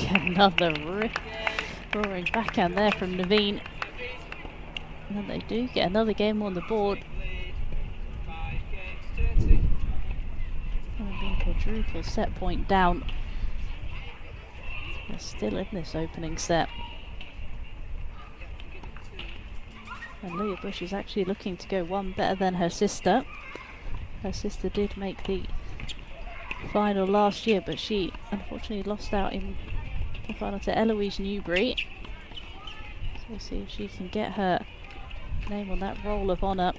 Another roaring backhand there from Naveen. And then they do get another game on the board. And being quadruple set point down. They're still in this opening set. And Leah Bush is actually looking to go one better than her sister. Her sister did make the final last year, but she unfortunately lost out in the final to Eloise Newbury. So we'll see if she can get her name on that roll of honour.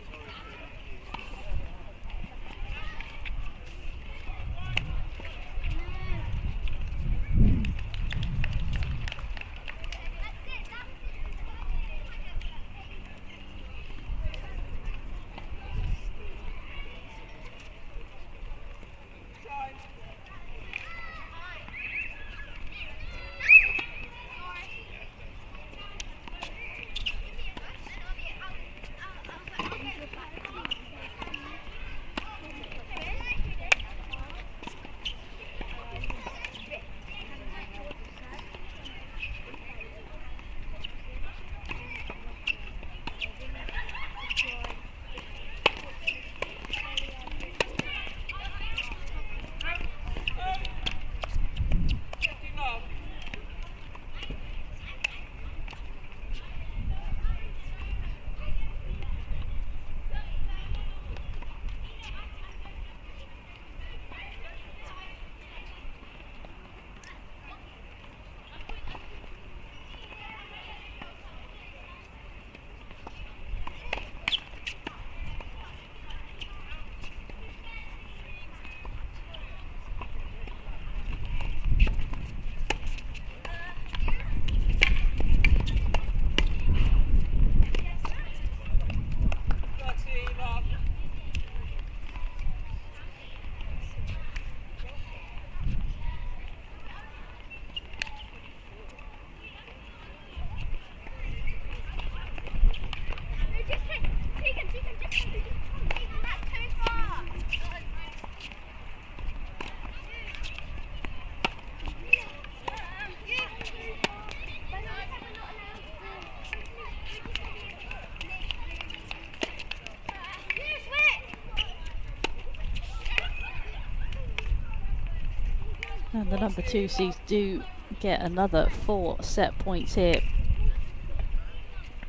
And the number 2 seeds do get another 4 set points here.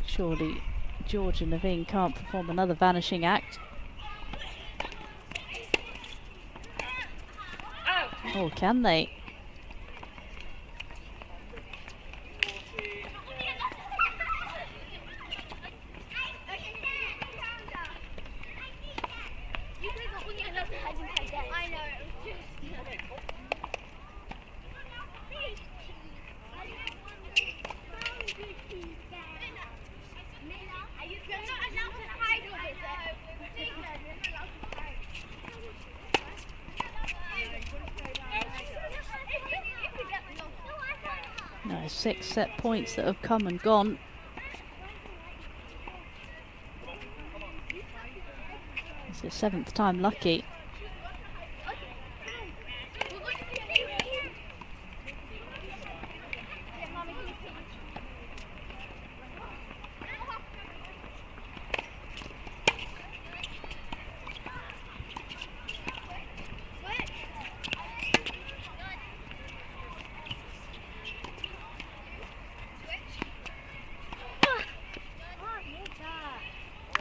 Surely George and Naveen can't perform another vanishing act. Oh, can they? No, 6 set points that have come and gone. It's the 7th time lucky.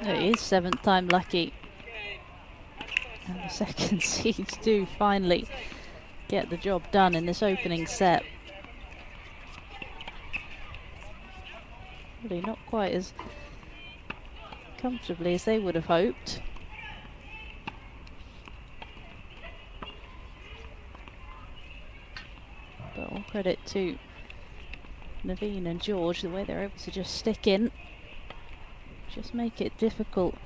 It is 7th time lucky. And the second seeds do finally get the job done in this opening set. Really not quite as comfortably as they would have hoped. But all credit to Naveen and George, the way they're able to just stick in. Just make it difficult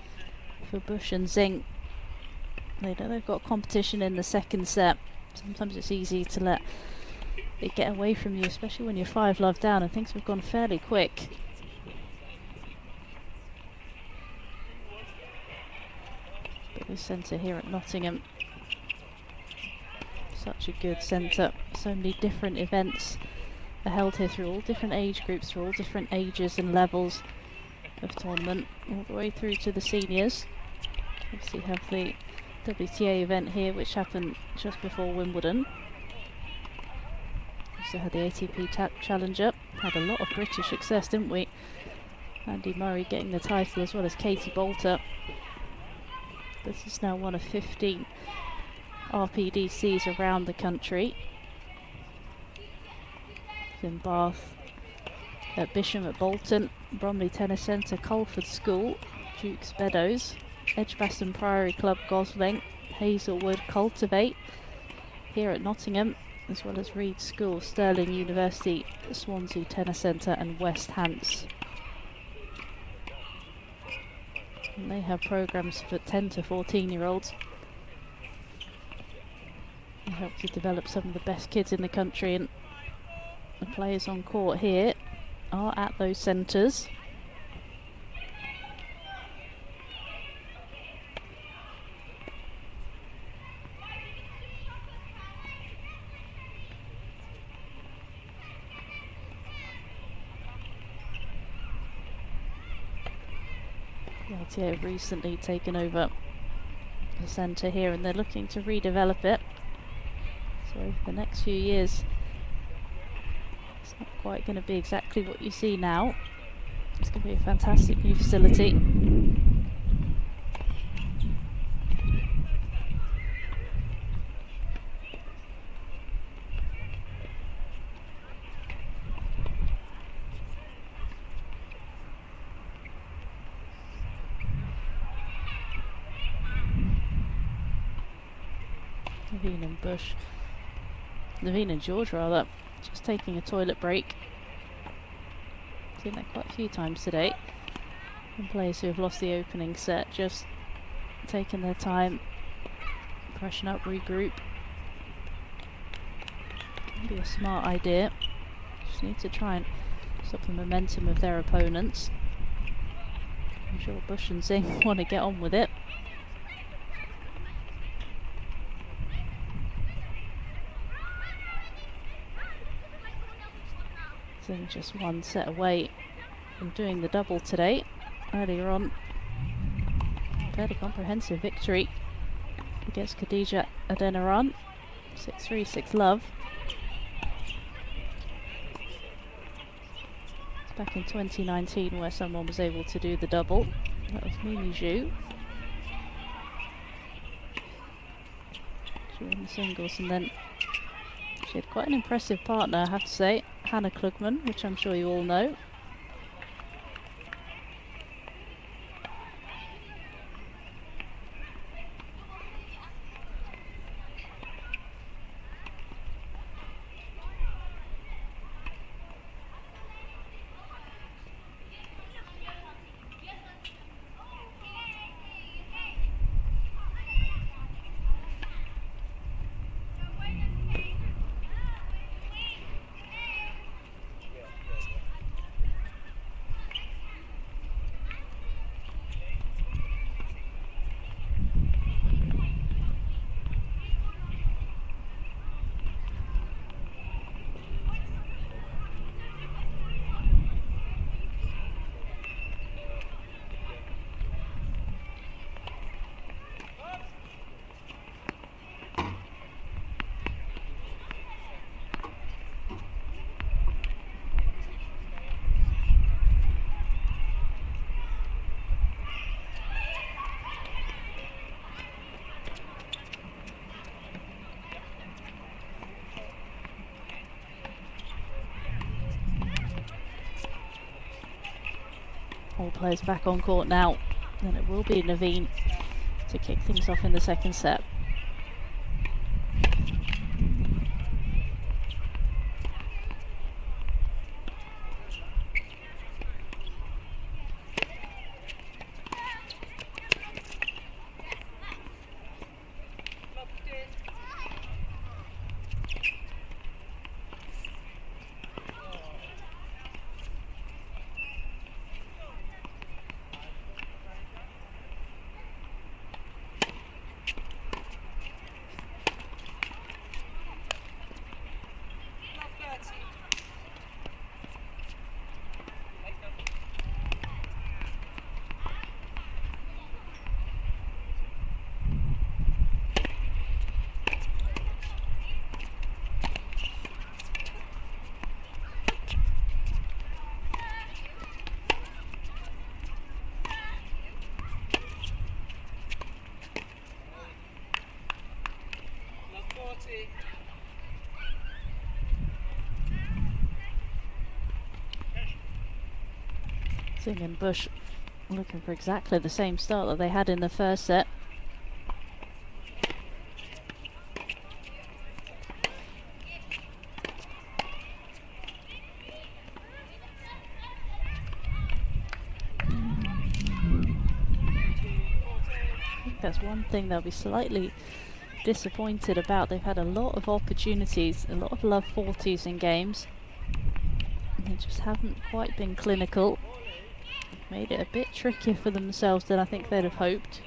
for Bush and Zing. They know they've got competition in the second set. Sometimes it's easy to let it get away from you, especially when you're 5-love down, and things have gone fairly quick. But this centre here at Nottingham, such a good centre. So many different events are held here through all different age groups, through all different ages and levels of tournament, all the way through to the seniors. Obviously have the WTA event here, which happened just before Wimbledon. Also had the ATP Challenger. Had a lot of British success, didn't we? Andy Murray getting the title, as well as Katie Bolter. This is now one of 15 RPDCs around the country. In Bath, at Bisham at Bolton, Bromley Tennis Centre, Colford School, Duke's Meadows, Edgbaston Priory Club, Gosling, Hazelwood, Cultivate, here at Nottingham, as well as Reed School, Stirling University, Swansea Tennis Centre and West Hants. And they have programmes for 10 to 14-year-olds. They help to develop some of the best kids in the country, and the players on court here are at those centres. The LTA have recently taken over the centre here, and they're looking to redevelop it. So over the next few years, it's not quite going to be exactly what you see now. It's going to be a fantastic new facility. Naveen and George rather, just taking a toilet break. Seen that quite a few times today. And players who have lost the opening set just taking their time, freshen up, regroup. Can be a smart idea. Just need to try and stop the momentum of their opponents. I'm sure Bush and Zing want to get on with it. Zing just one set away from doing the double today. Earlier on, fairly comprehensive victory against Khadija Adeniran. 6-3, 6-love. back in 2019 where someone was able to do the double. That was Mimi Zhu. She won the singles, and then she had quite an impressive partner, I have to say, Hannah Klugman, which I'm sure you all know. All players back on court now, and it will be Naveen to kick things off in the second set. Singh and Bush looking for exactly the same start that they had in the first set. I think that's one thing they'll be slightly disappointed about. They've had a lot of opportunities, a lot of love 40s in games. And they just haven't quite been clinical. Made it a bit trickier for themselves than I think they'd have hoped.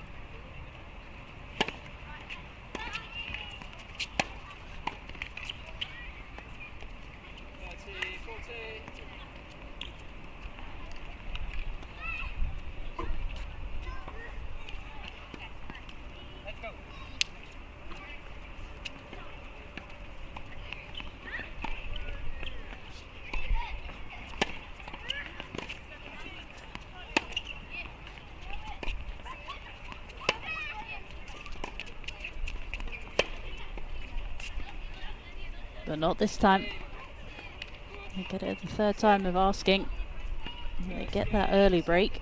But not this time. They get it at the third time of asking. They get that early break.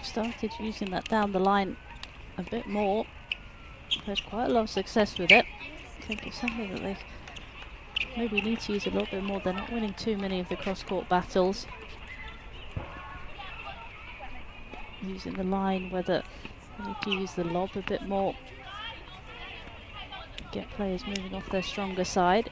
started using that down the line a bit more. Had quite a lot of success with it. I think it's something that they maybe need to use a little bit more. They're not winning too many of the cross-court battles. Using the line, whether they need to use the lob a bit more. Get players moving off their stronger side.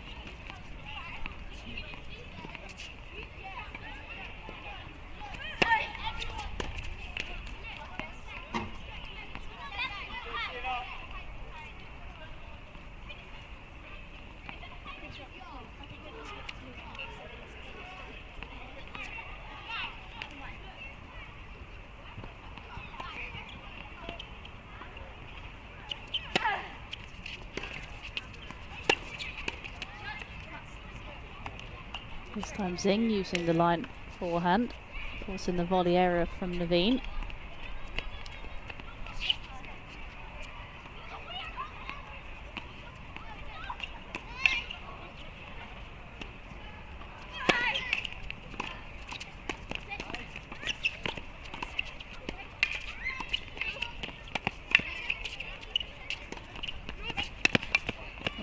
This time Zing using the line forehand, forcing the volley error from Naveen.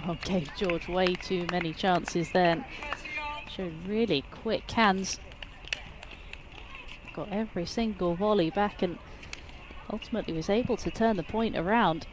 Oh, gave George way too many chances then. Showed really quick hands. Got every single volley back and ultimately was able to turn the point around.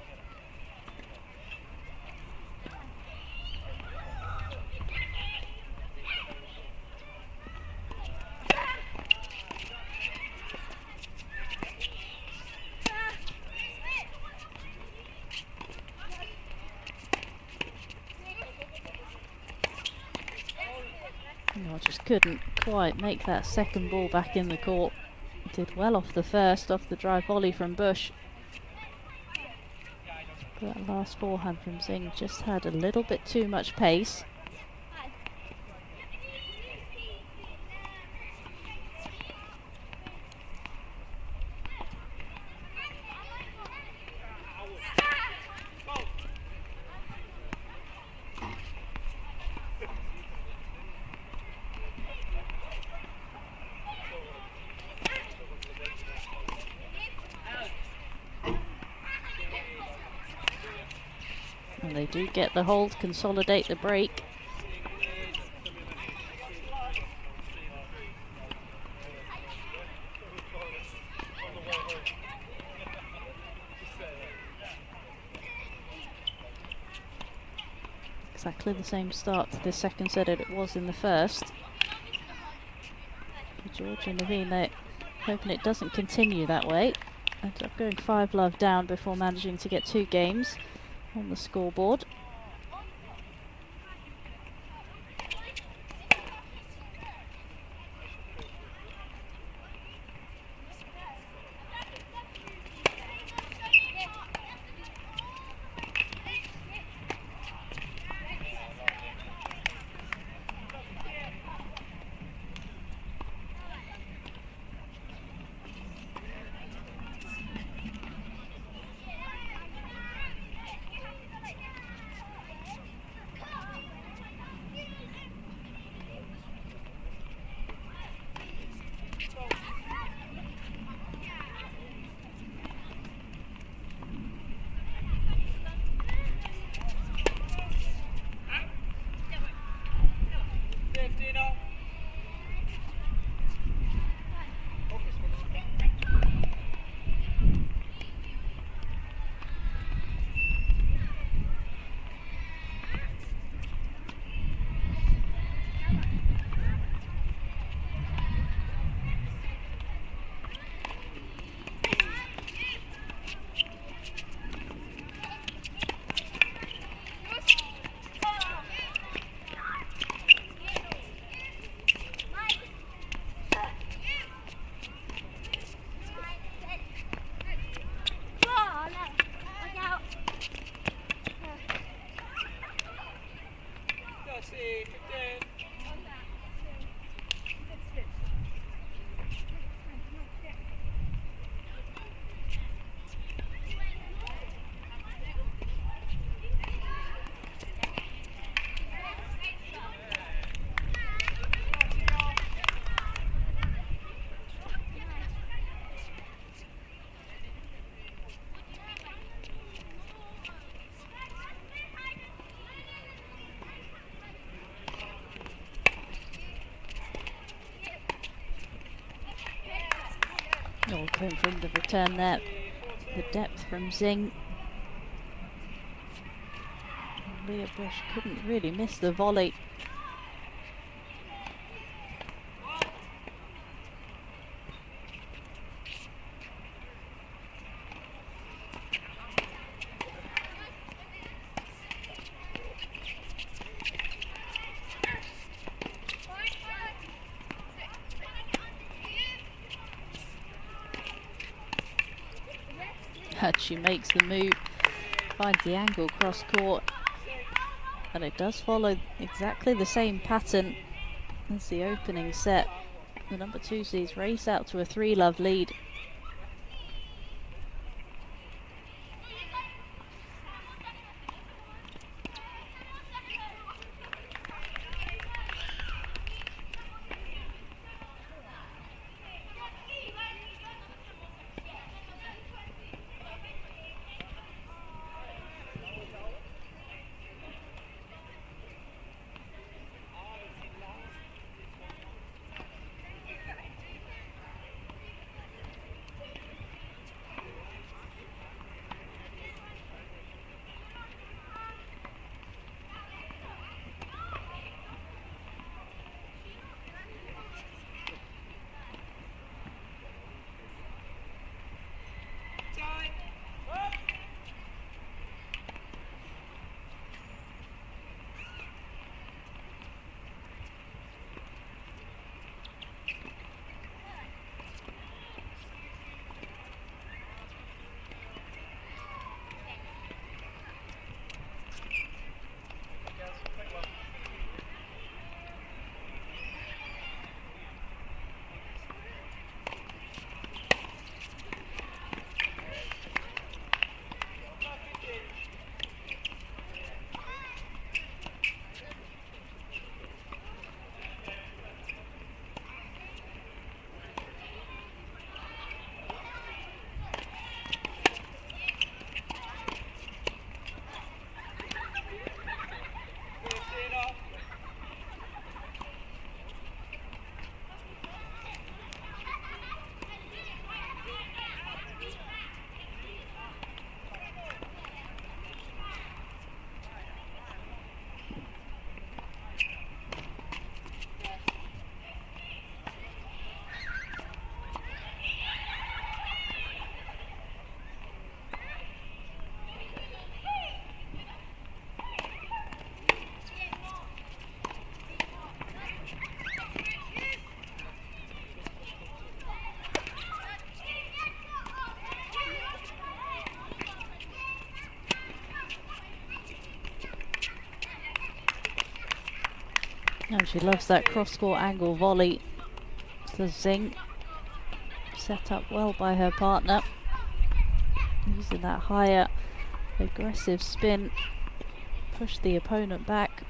Oh, just couldn't quite make that second ball back in the court. Did well off the first, off the drive volley from Bush. But that last forehand from Zing just had a little bit too much pace. And they do get the hold, consolidate the break. Exactly the same start to the second set as it was in the first. For George and Naveen, they're hoping it doesn't continue that way. Ended up going 5-love down before managing to get 2 games on the scoreboard. Going from the return there, the depth from Zing. Leah Bush couldn't really miss the volley. And she makes the move, finds the angle cross court, and it does follow exactly the same pattern as the opening set. The number 2 seeds race out to a 3-love lead. And she loves that cross-court angle volley. The Zing set up well by her partner, using that higher aggressive spin, push the opponent back.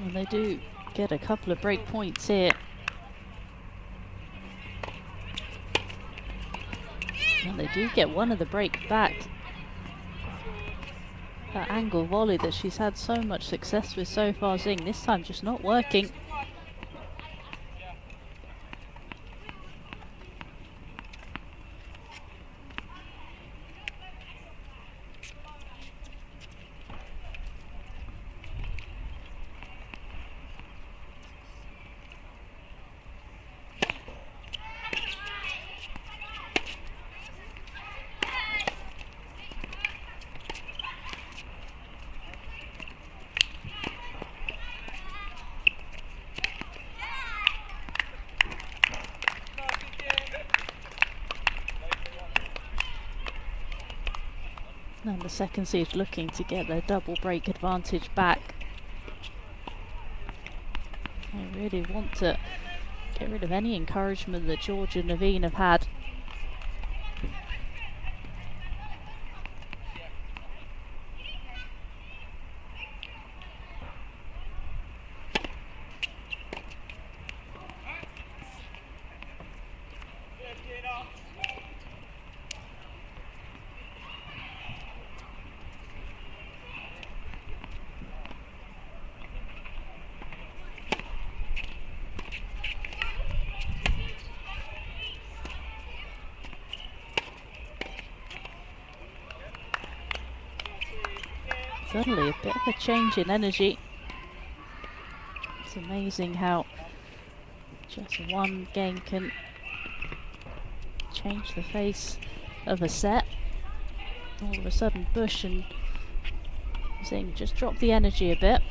And they do get a couple of break points here. And they do get one of the break back. That angle volley that she's had so much success with so far, Zing, this time just not working. And the second seed looking to get their double break advantage back. They really want to get rid of any encouragement that George and Naveen have had. Suddenly a bit of a change in energy. It's amazing how just one game can change the face of a set. All of a sudden Bush and Singh just drop the energy a bit.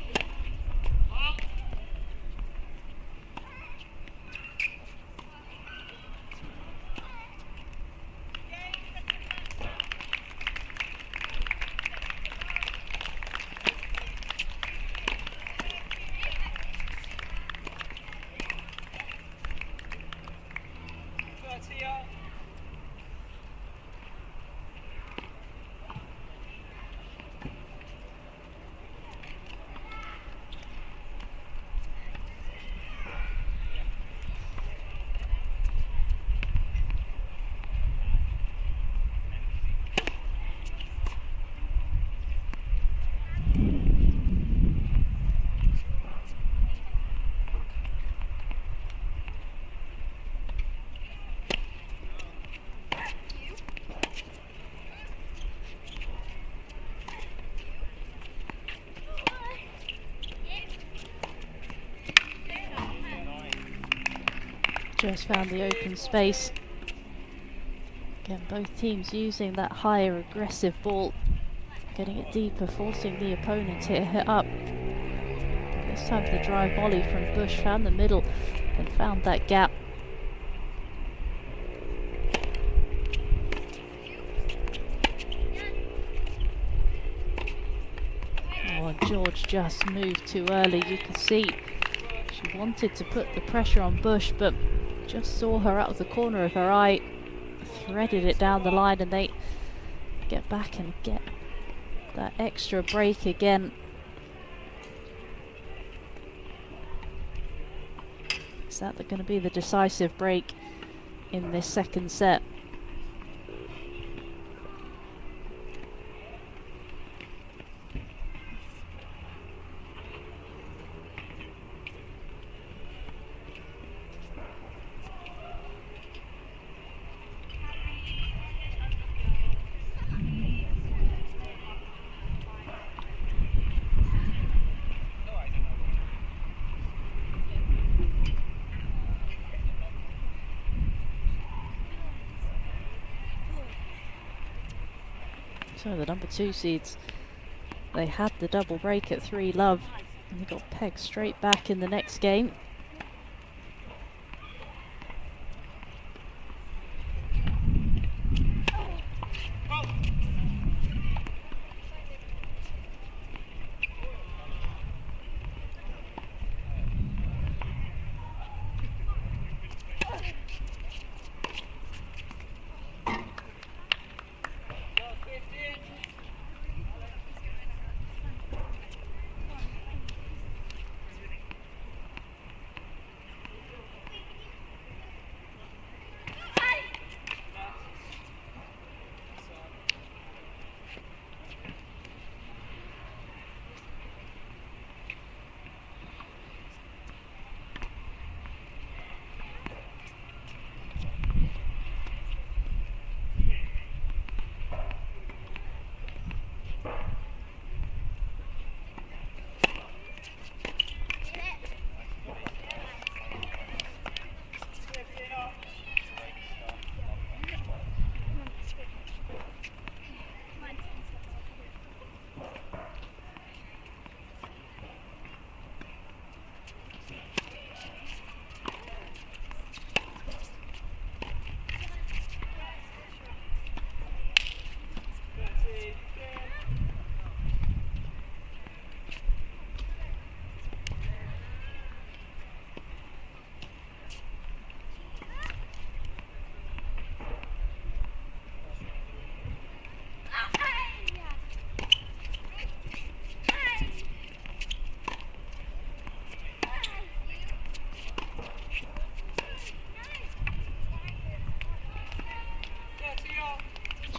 Just found the open space. Again, both teams using that higher aggressive ball, getting it deeper, forcing the opponent to hit up. This time the drive volley from Bush found the middle and found that gap. Oh, and George just moved too early. You can see she wanted to put the pressure on Bush, but just saw her out of the corner of her eye, threaded it down the line, and they get back and get that extra break again. Is that going to be the decisive break in this second set? So the number 2 seeds, they had the double break at 3-love and they got pegged straight back in the next game.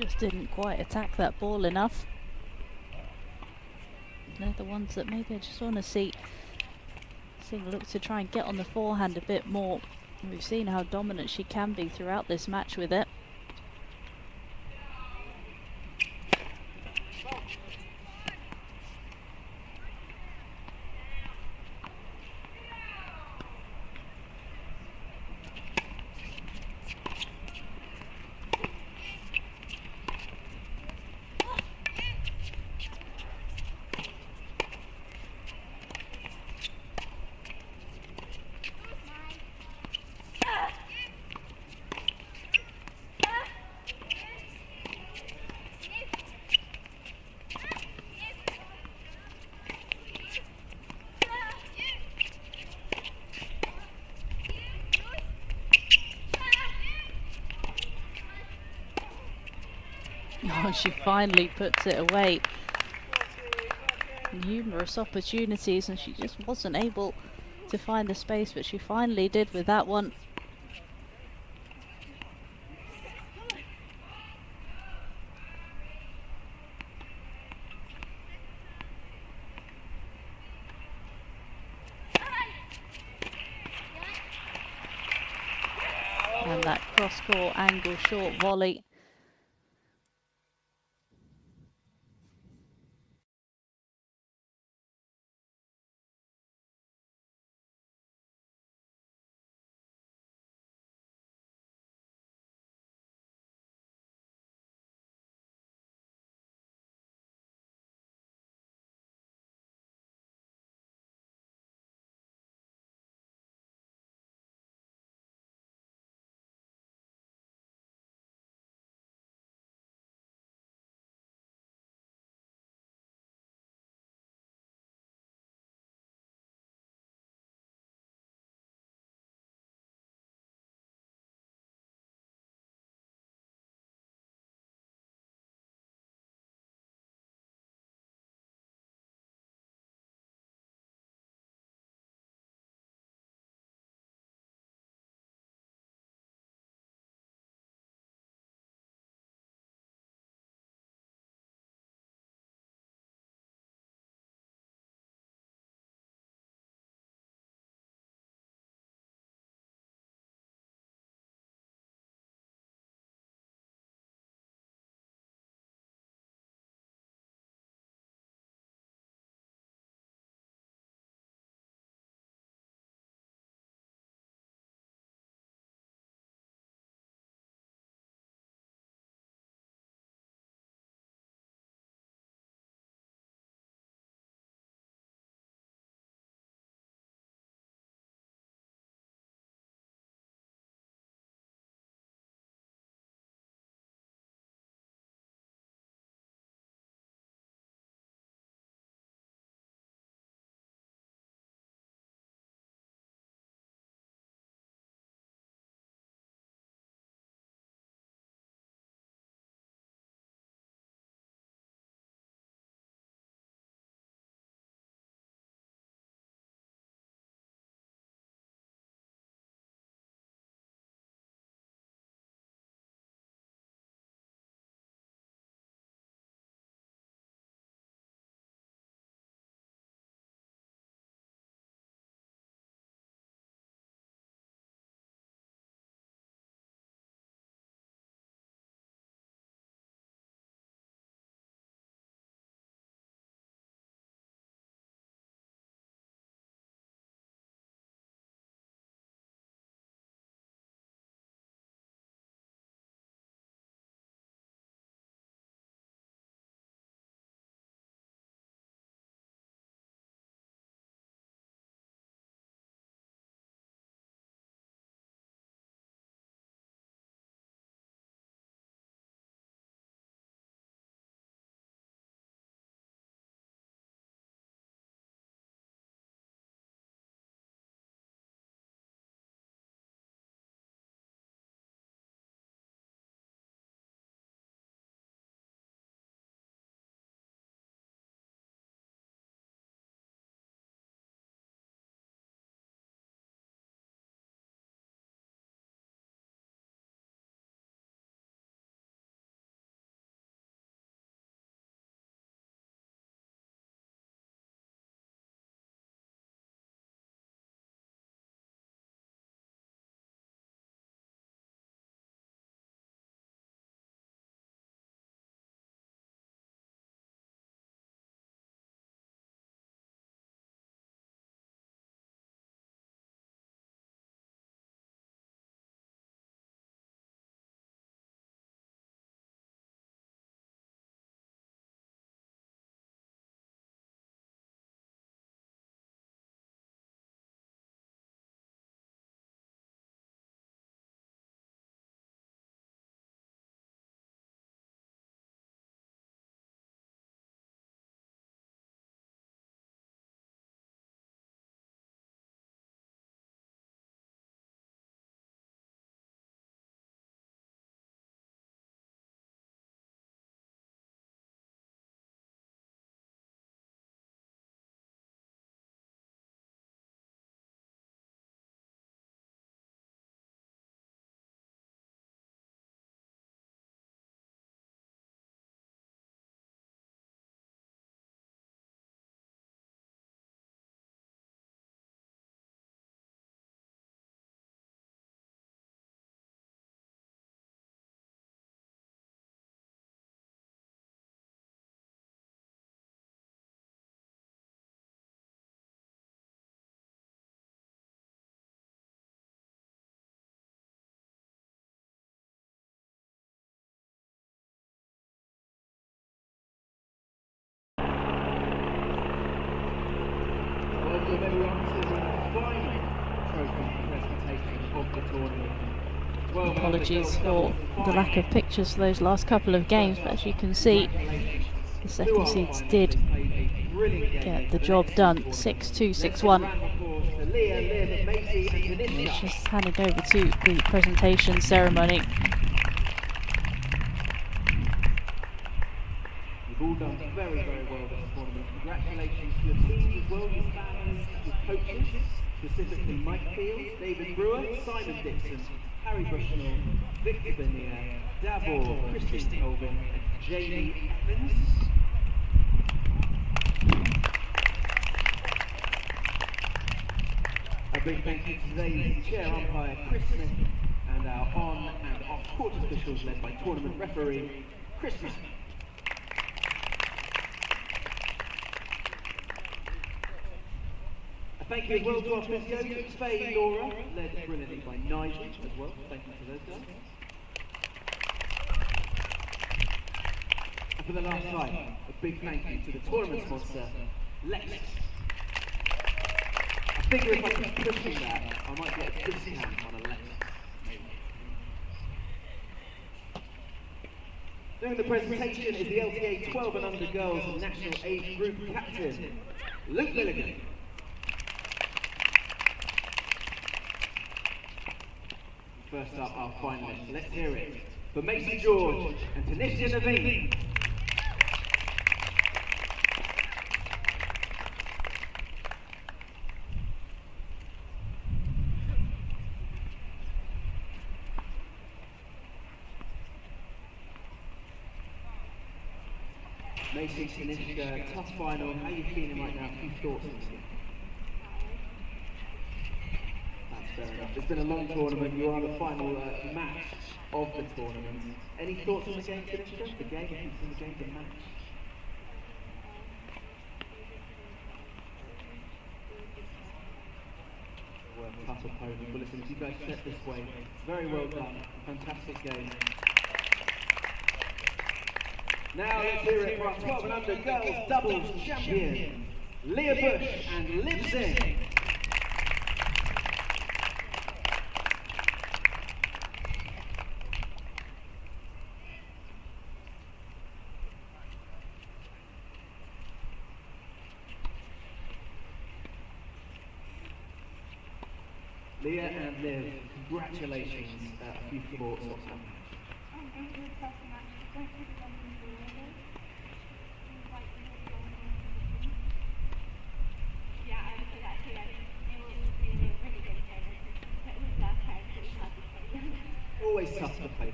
Just didn't quite attack that ball enough. They're the ones that maybe I just want to see look to try and get on the forehand a bit more. We've seen how dominant she can be throughout this match with it. Oh, she finally puts it away. Numerous opportunities and she just wasn't able to find the space, but she finally did with that one. And that cross-court angle short volley. tournament. 12 Apologies under for girls the doubles lack of pictures for those last couple of games, but as you can see, Congratulations the to second our seeds finalists. did They played a brilliant game get the for job next done. year's 6-2, tournament. Let's 6-1. give a round of applause to Leah, Liv, Macy and And it's Tanisha. just handing over to the presentation ceremony. You've all done very, very well this tournament. Congratulations to your teams as well, your families, your coaches, specifically Mike Fields, David Brewer, Simon Dixon, Harry Bushnell, Victor Bernier, Davor, Christine Colvin, and Jamie Evans. A big thank you to today's chair umpire, Chris Smith, and our on and off court officials led by tournament referee, Chris Smith. A thank you as well to our physios, Faye, Laura, led brilliantly by Nigel as well. Thank you to those guys. And for the last time, a big thank you to the tournament sponsor, Lexus. I figure if I keep pushing that, I might get a discount on a Lexus. Doing the presentation is the LTA 12 and under girls national age group captain, Luke Milligan. First up, our finalists. Let's hear it for Macy George and Tanisha Naveen. Macy, Tanisha, tough final. How are you feeling right now? A few thoughts on this? That's fair enough. It's been a long tournament. You are the final match of the tournament. Any thoughts on the game, Tanisha? The game, the match? Well, tough opponent. But listen, if you guys set this way, very well done. Fantastic game. Now let's hear it for our 12 and under girls doubles champion, Leah Bush and Liv Singh. Leah and Liv, congratulations. A few thoughts on that match. Always tough to play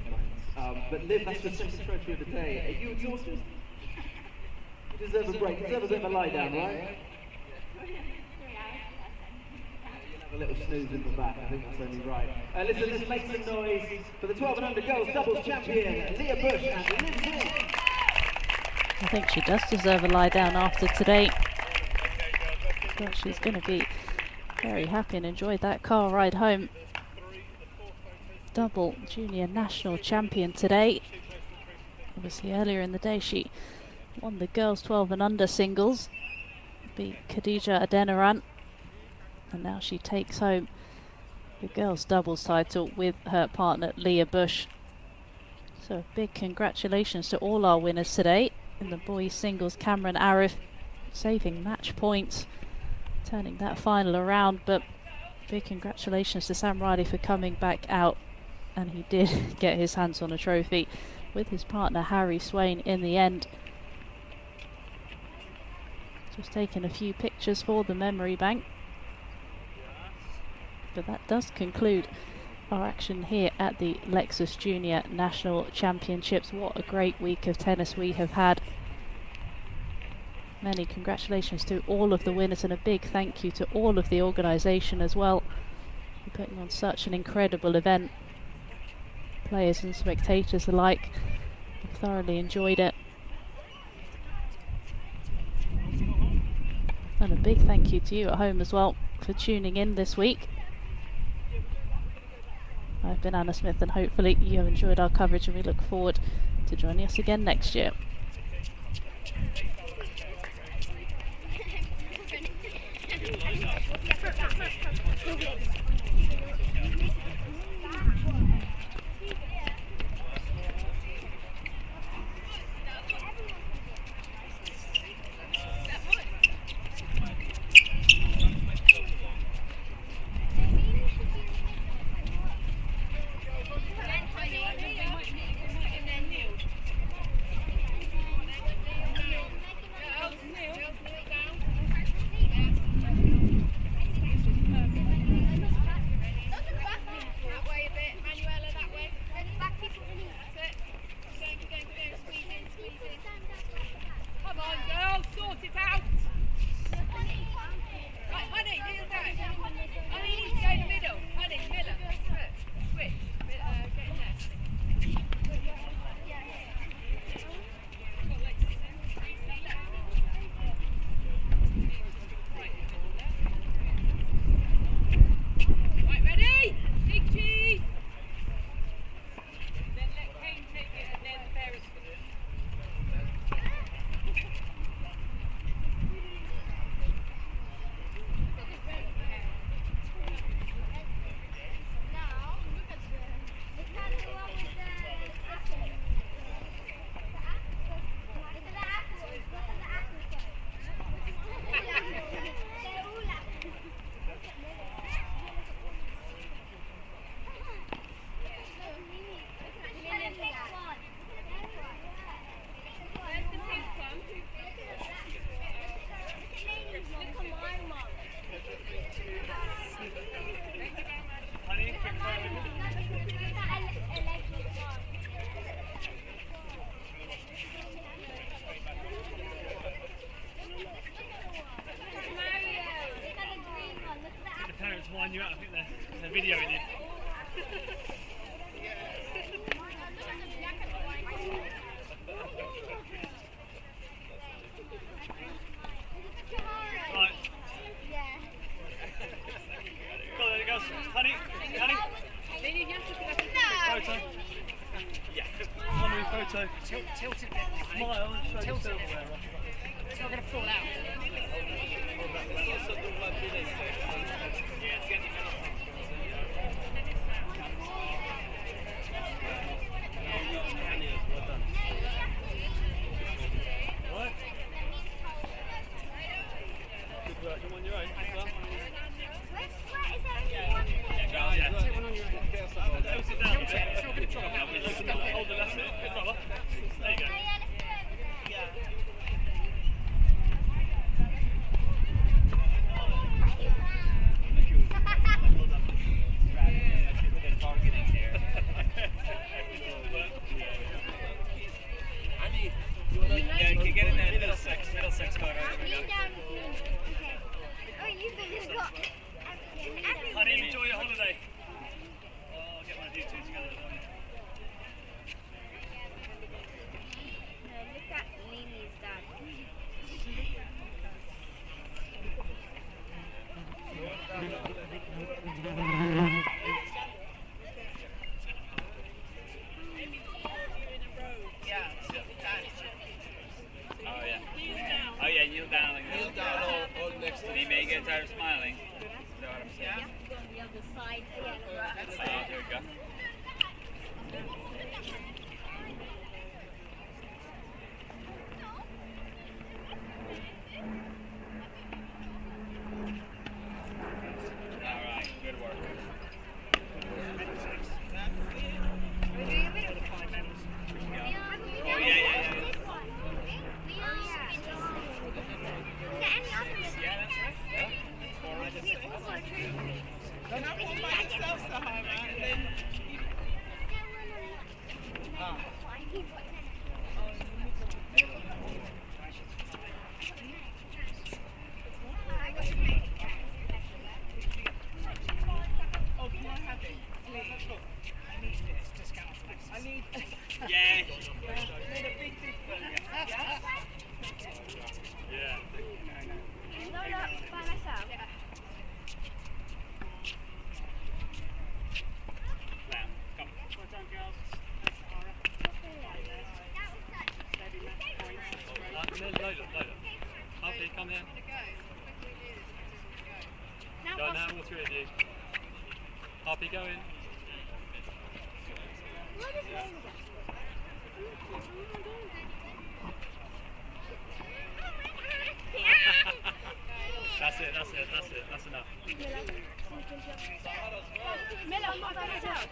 finals. But Liv, that's the second trophy of the day. Are you exhausted? You deserve a break. You deserve a bit of a lie down, right? You'll have a little snooze in the back. I think that's only right. Listen, let's make some noise for the 12 and under girls doubles champion, Leah Bush and Liv Singh. I think she does deserve a lie down after today. But she's going to be very happy and enjoy that car ride home. Double junior national champion today. Obviously earlier in the day she won the girls 12 and under singles, beat Khadija Adeniran, and now she takes home the girls doubles title with her partner Leah Bush. So big congratulations to all our winners today. In the boys singles, Cameron Arif saving match points, turning that final around, but big congratulations to Sam Riley for coming back out, and he did get his hands on a trophy with his partner Harry Swain in the end. Just taking a few pictures for the memory bank. But that does conclude our action here at the Lexus Junior National Championships. What a great week of tennis we have had. Many congratulations to all of the winners, and a big thank you to all of the organisation as well for putting on such an incredible event. Players and spectators alike have thoroughly enjoyed it. And a big thank you to you at home as well for tuning in this week. I've been Anna Smith, and hopefully you have enjoyed our coverage, and we look forward to joining us again next year. videoing you. Right. Go on, there it goes. Honey, honey. Photo. Yeah. Honey, photo. Tilt it there. Smile and show Tilt it. yourself. It's not going to fall out. Right. Good work. You're on your own. Well. Yeah. Take one on your own. Tilt it down a bit. It's not going to drop. Hold the that's it. Good brother. There you go. Get in there, middle six photo. Honey, enjoy your holiday. Oh, I'll get one of you two together. Look at Mimi's dad. Oh yeah, kneel down. Kneel down all next to me. May get tired of smiling. Is that what I'm saying? On the other side. Oh, there we go. Alright, good work. Oh yeah. Yeah, that's right. Yeah. Don't have one by yourself, Sahara, and then oh, can I have it? Please. I need this discount off Lexus. I need Yeah. a big difference. Yeah? Yeah. Load up by myself. Now, come. Well done, girls. Load it. Harpy, come here. Go now, all three of you. Harpy, go in. That's it. That's enough. Miller, I'm not by myself.